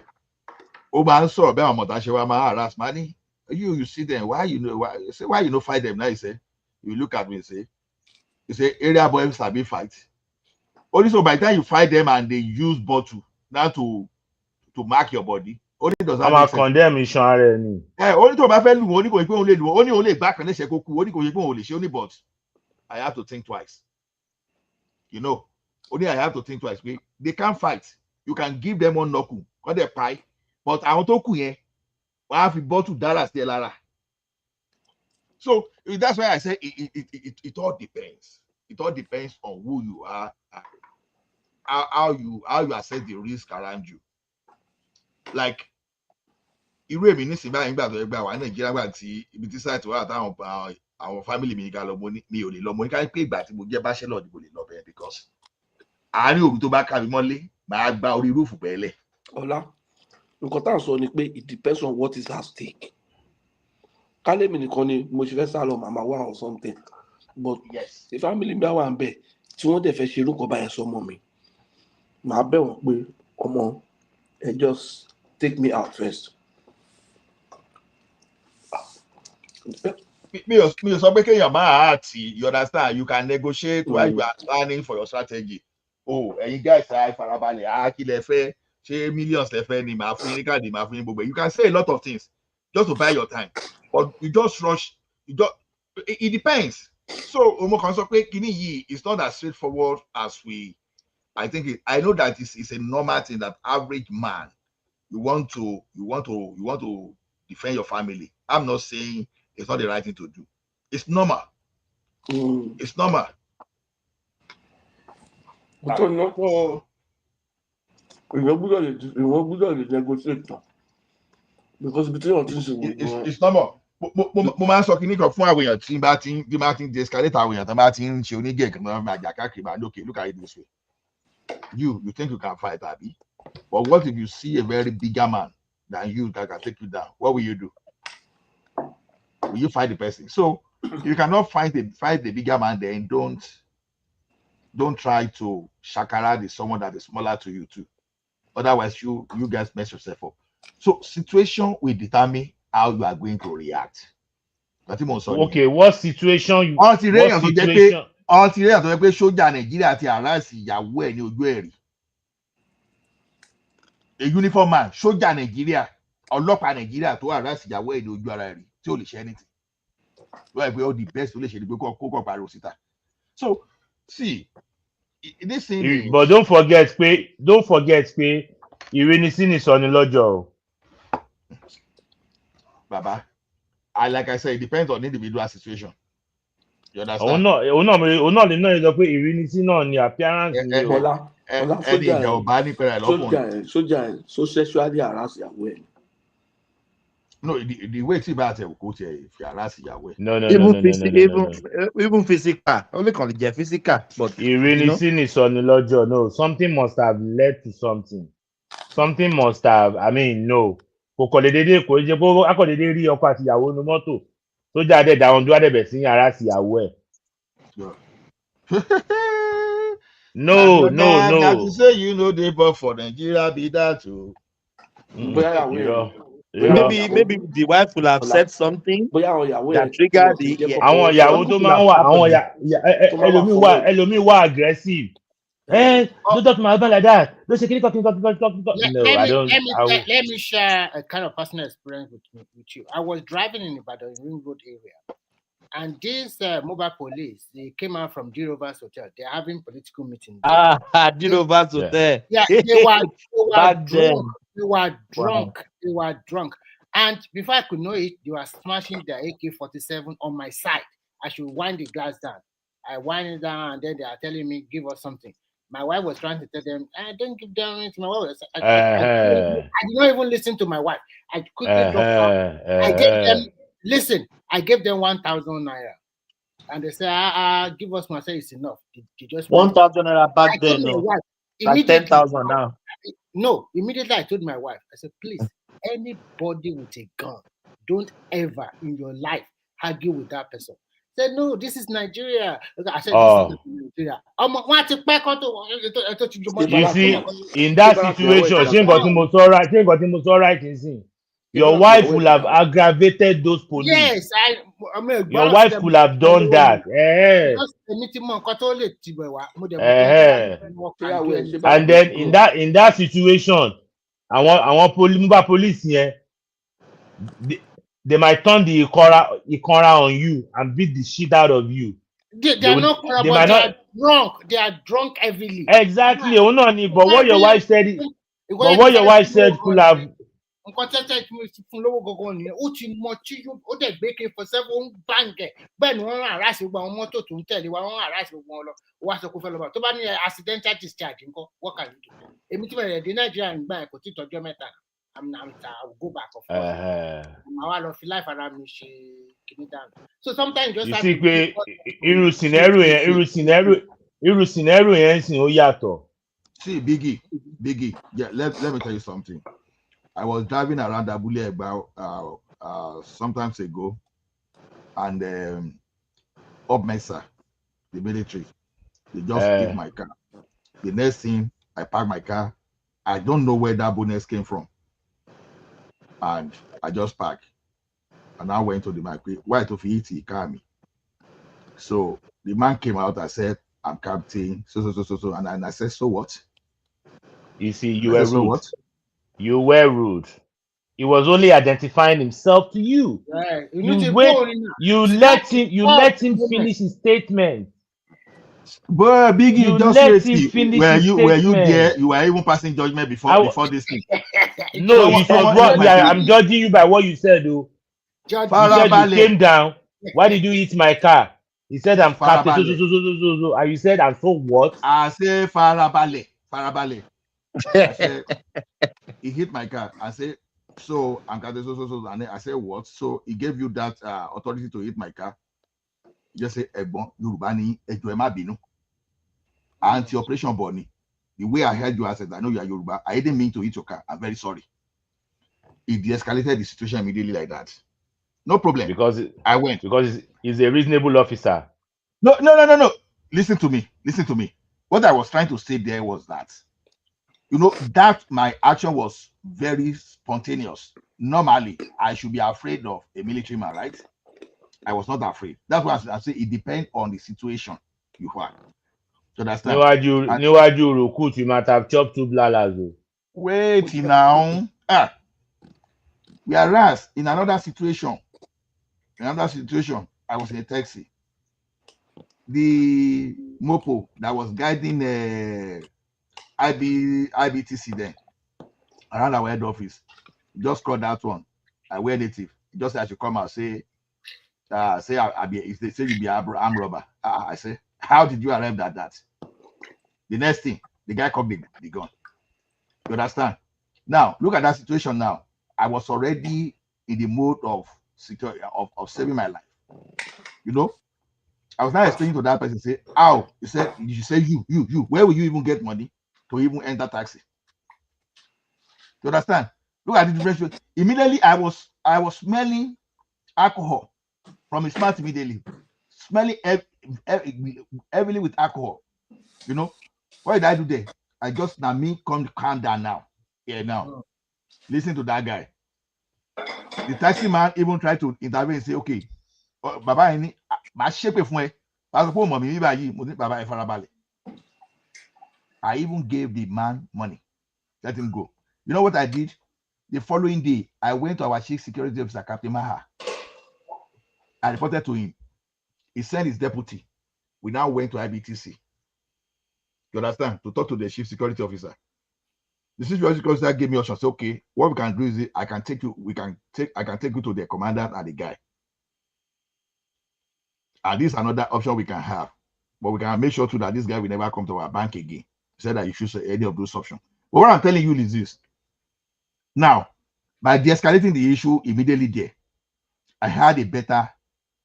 Ó máa ń sọ̀rọ̀ bẹ́ẹ̀ àwọn ọ̀tá ṣe wá máa harass máa ní you see them why you no fight them now you say you look at me and say area boys sabi fight. Only so by the time you fight them and they use bottle now to mark your body. Only does that make sense. Condemn iṣan ara ẹ ni. Only tó bá fẹ́ lù wọ́n, ó ní kò yẹ pé òun lè lù wọ́n, ó ní òun lè gbá kan léṣe kó kú, ó ní kò yẹ pé òun lè ṣe, ó ní but I have to think twice. You know, only I have to think twice. They can't fight. You can give them one knuckle, call them pie, but àwọn tó kù yẹn, wọ́n á fi bottle dára sí ẹ lára. So that's why I say it all depends. It all depends on who you are, how you assess the risk around you. Like irú èmi nísìnyí báyìí nígbà tó yẹ gbà wá Nàìjíríà gbà tí ibi tí site wà táwọn àwọn family mi ká lọ mi ò lè lọ mo ní ká pé ìgbà tí mo jẹ́ bachelor ni mo lè lọ bẹ́ẹ̀ because àárín òru tó bá ká mi mọ́lé màá gba orí rúùfù pẹ́ẹ́lẹ̀. Ọlá nǹkan tá à ń sọ ni pé it depends on what is at stake. Kálẹ̀ mi nìkan ni mo ṣe fẹ́ sá lọ màmá wà or something but the family mi wà ń bẹ̀ tí wọ́n dẹ̀ fẹ́ ṣe irú nǹkan báyẹn sọmọ mi màá bẹ̀ wọ́n pé ọmọ ẹ just take me out first. Me sọ pé kéèyàn máa àti you understand you can negotiate while you are planning for your strategy. Ẹ̀yin guys ẹ farabalẹ̀ kí lẹ fẹ́ ṣé millions lẹ fẹ́ ni màá fún yín ní káàdì màá fún yín gbogbo. You can say a lot of things just to buy your time but you just rush it depends. So ọmọ kan sọ pé kíní yìí is not as straightforward as I think I know that it's a normal thing that average man you want to defend your family. I'm not saying it's not the right thing to do. It's normal. It's normal. It's normal. Mo máa ń sọ kíní kan fún àwọn èèyàn tí bá ti ń de-escalate àwọn èèyàn tó bá ti ń ṣe onígẹ̀ kan náà máa jà káàkiri máa lókè look at it this way. You think you can fight, Abi? But what if you see a very bigger man than you that can take you down? What will you do? Will you fight the person? So you cannot fight the bigger man, then don't try to shakara someone that is smaller to you too. Otherwise, you guys mess yourself up. So situation will determine how you are going to react. Okay, what situation? Ọtí rẹ̀ yàn tó jẹ́ pé sójà Nàìjíríà ti àráàsì ìyàwó ẹ̀ ní ojú ẹ̀rí. A uniform man, sójà Nàìjíríà, ọlọ́pàá Nàìjíríà tó àráàsì ìyàwó ẹ̀ ní ojú ara ẹ̀rí tí ò lè ṣe anything. Wọ́n pé all the best tó lè ṣe ni pé kó kọ̀ pariwo síta. So see, this thing. But don't forget pé ìrínisí ni sọni lọ́jọ́ o. Baba, like I said, it depends on individual situation. You understand? Òun náà lè náà sọ pé ìrínisí náà ni appearance ni o. Ẹni ìjà ọba ní pẹ̀lú ẹ̀lọ́kùnrin. Sójà so sexually harass ìyàwó ẹ̀. No, the way tí bá tẹ̀ kó tiẹ̀ fi harass ìyàwó ẹ̀. No. Even physical. Only can get physical. But ìrínisí ni sọni lọ́jọ́. No, something must have led to something. something must have, I mean, no. Kò kọ̀ lè dédé kò jẹ́ kó akọ̀dédé rí ọkọ àti ìyàwó nu mọ́tò. Sójà dẹ̀ dáwọn dúró dẹ̀ bẹ̀ sí yàrá sí ìyàwó ẹ̀. No. Now to say you know they but for Nigeria be that too. Maybe the wife will have said something that triggered the. Àwọn ìyàwó tó máa ń wà àwọn ẹlòmíì wà aggressive. Don't talk to my husband like that. Don't say talk. No, I don't. Let me share a kind of personal experience with you. I was driving in Ibadan Ring Road area, and this mobile police, they came out from D Rovers Hotel. They're having political meeting. D Rovers Hotel. Yeah, they were drunk. They were drunk. And before I could know it, they were smashing their AK-47 on my side. I should wind the glass down. I wind it down, and then they are telling me, give us something. My wife was trying to tell them, don't give them anything. My wife was, I did not even listen to my wife. I quickly dropped out. I gave them, listen, I gave them 1,000 Naira. And they said, give us my say it's enough. They just 1,000 Naira back then, no. Like 10,000 now. No, immediately I told my wife, I said, please, anybody with a gun, don't ever in your life argue with that person. Said, no, this is Nigeria. I said, this is Nigeria. You see, in that situation, she ain't got him right in sin. Your wife will have aggravated those police. Yes, your wife could have done that. And then in that situation, I want police here. They might turn the Ikora on you and beat the shit out of you. They are not drunk. They are drunk heavily. Exactly. But what your wife said could have. I'll go back of course. So sometimes you just see scenario See, Biggie, yeah, let me tell you something. I was driving around Abule about sometimes ago, and up Mesa, the military, they just hit my car. The next thing, I parked my car. I don't know where that bonus came from. And I just parked. And I went to the market. Why to eat he called me. So the man came out and said, I'm captain, so. And I said, so what? You see, you were rude. So what? You were rude. He was only identifying himself to you. Right. You let him finish his statement. But Biggie, just were you there? You were even passing judgment before this thing. No, you said what? I'm judging you by what you said, though. You said you came down. Why did you hit my car? He said I'm captain. So. And you said I'm so what? I say Farabale. I said he hit my car. I said so I'm captain. So. And then I said what? So he gave you that authority to hit my car. Just say Egbon Yorubani Ejoema Binu. Anti-operation Bonnie. The way I heard you, I said, I know you are Yoruba. I didn't mean to hit your car. I'm very sorry. It de-escalated the situation immediately like that. No problem. Because I went. Because he's a reasonable officer. No. Listen to me. What I was trying to say there was that, that my action was very spontaneous. Normally, I should be afraid of a military man, right? I was not afraid. That's why I say it depends on the situation you are. So that's that. You might have chopped 2 blalas. Wait now. Whereas in another situation, I was in a taxi. The mopo that was guiding IBTC then around our head office just called that one. I wear native. Just as you come out say if they say you be arm robber. I say, how did you arrive at that? The next thing, the guy called me the gun. You understand? Now look at that situation now. I was already in the mode of security of saving my life. I was not explaining to that person, say, how? He said, you say you, where will you even get money to even enter taxi? You understand? Look at the difference. Immediately, I was smelling alcohol from his mouth immediately, smelling heavily with alcohol. You know, what did I do there? I just now me calm down now. Yeah, now listen to that guy. The taxi man even tried to intervene and say, okay, Baba, my shape of way. I even gave the man money. Let him go. You know what I did? The following day, I went to our chief security officer, Captain Maha. I reported to him. He sent his deputy. We now went to IBTC. You understand? To talk to the chief security officer. The chief security officer gave me option. Say, okay, what we can do is I can take you to the commandant and the guy. And this is another option we can have. But we can make sure too that this guy will never come to our bank again. He said that you should say any of those options. But what I'm telling you is this. Now, by de-escalating the issue immediately there, I had a better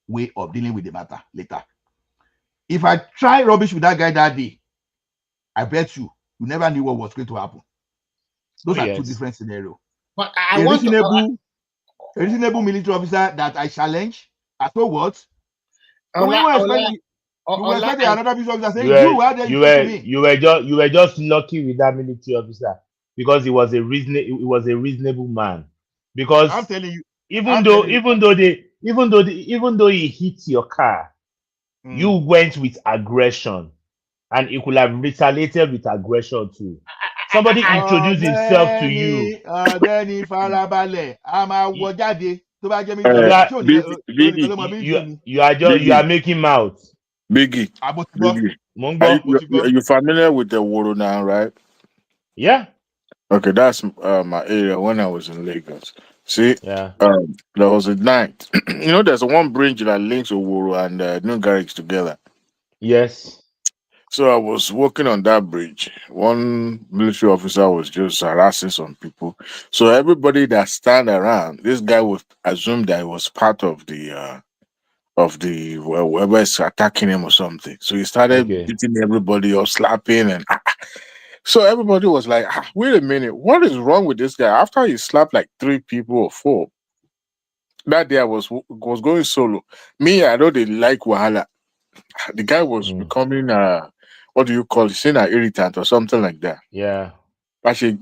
way of dealing with the matter later. If I try rubbish with that guy that day, I bet you never knew what was going to happen. Those are two different scenarios. But I want a reasonable military officer that I challenge, I told what? You were just lucky with that military officer because he was a reasonable man. Because I'm telling you, even though he hit your car, you went with aggression, and he could have retaliated with aggression too. Somebody introduced himself to you. You are making mouth. Biggie. Are you familiar with the Woro now, right? Yeah. Okay, that's my area when I was in Lagos. See, yeah, there was a night. You know, there's one bridge that links Woro and New Garage together. Yes. So I was walking on that bridge. One military officer was just harassing some people. So everybody that stand around, this guy would assume that he was part of the whoever is attacking him or something. So he started beating everybody or slapping and so everybody was like, wait a minute, what is wrong with this guy? After he slapped like 3 people or 4, that day I was going solo. Me, I know they like Wahala. The guy was becoming what do you call it? Saying an irritant or something like that. Yeah. You see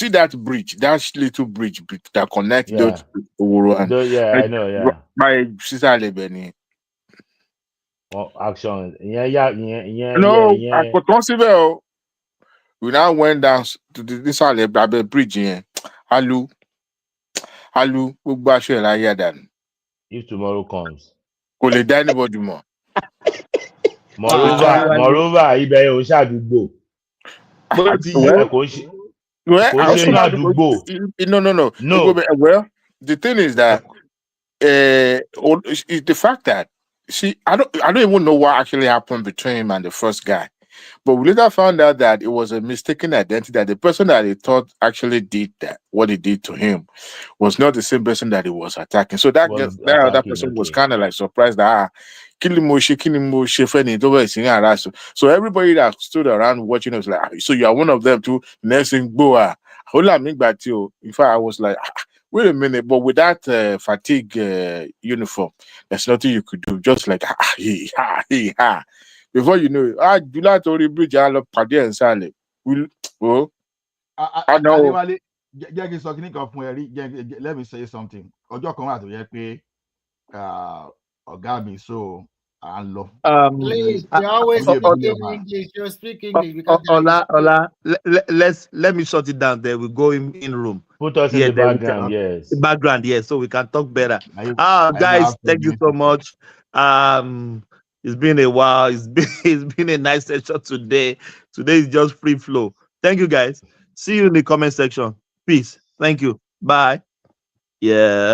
that bridge, that little bridge that connects those Woro and I know, yeah. My sister Lebeni. Action. We now went down to this bridge here. Hello. If tomorrow comes. Will it die anybody more? Moreover, ibẹ̀ ò ṣàdúgbò. No. Well, the thing is that the fact that I don't even know what actually happened between him and the first guy. But we later found out that it was a mistaken identity, that the person that he thought actually did that, what he did to him, was not the same person that he was attacking. So that other person was kind of like surprised that so everybody that stood around watching was like, so you are one of them too. Next thing, in fact, I was like, wait a minute, but with that fatigue uniform, there's nothing you could do. Just like before you know it, do not only bridge I love Paddy and Sally. I know. Let me say something. Please, you always speak English. You speak English because let me shut it down there. We go in room. Put us in the background, yes. The background, yes, so we can talk better. Guys, thank you so much. It's been a while. It's been a nice session today. Today is just free flow. Thank you, guys. See you in the comment section. Peace. Thank you. Bye. Yeah.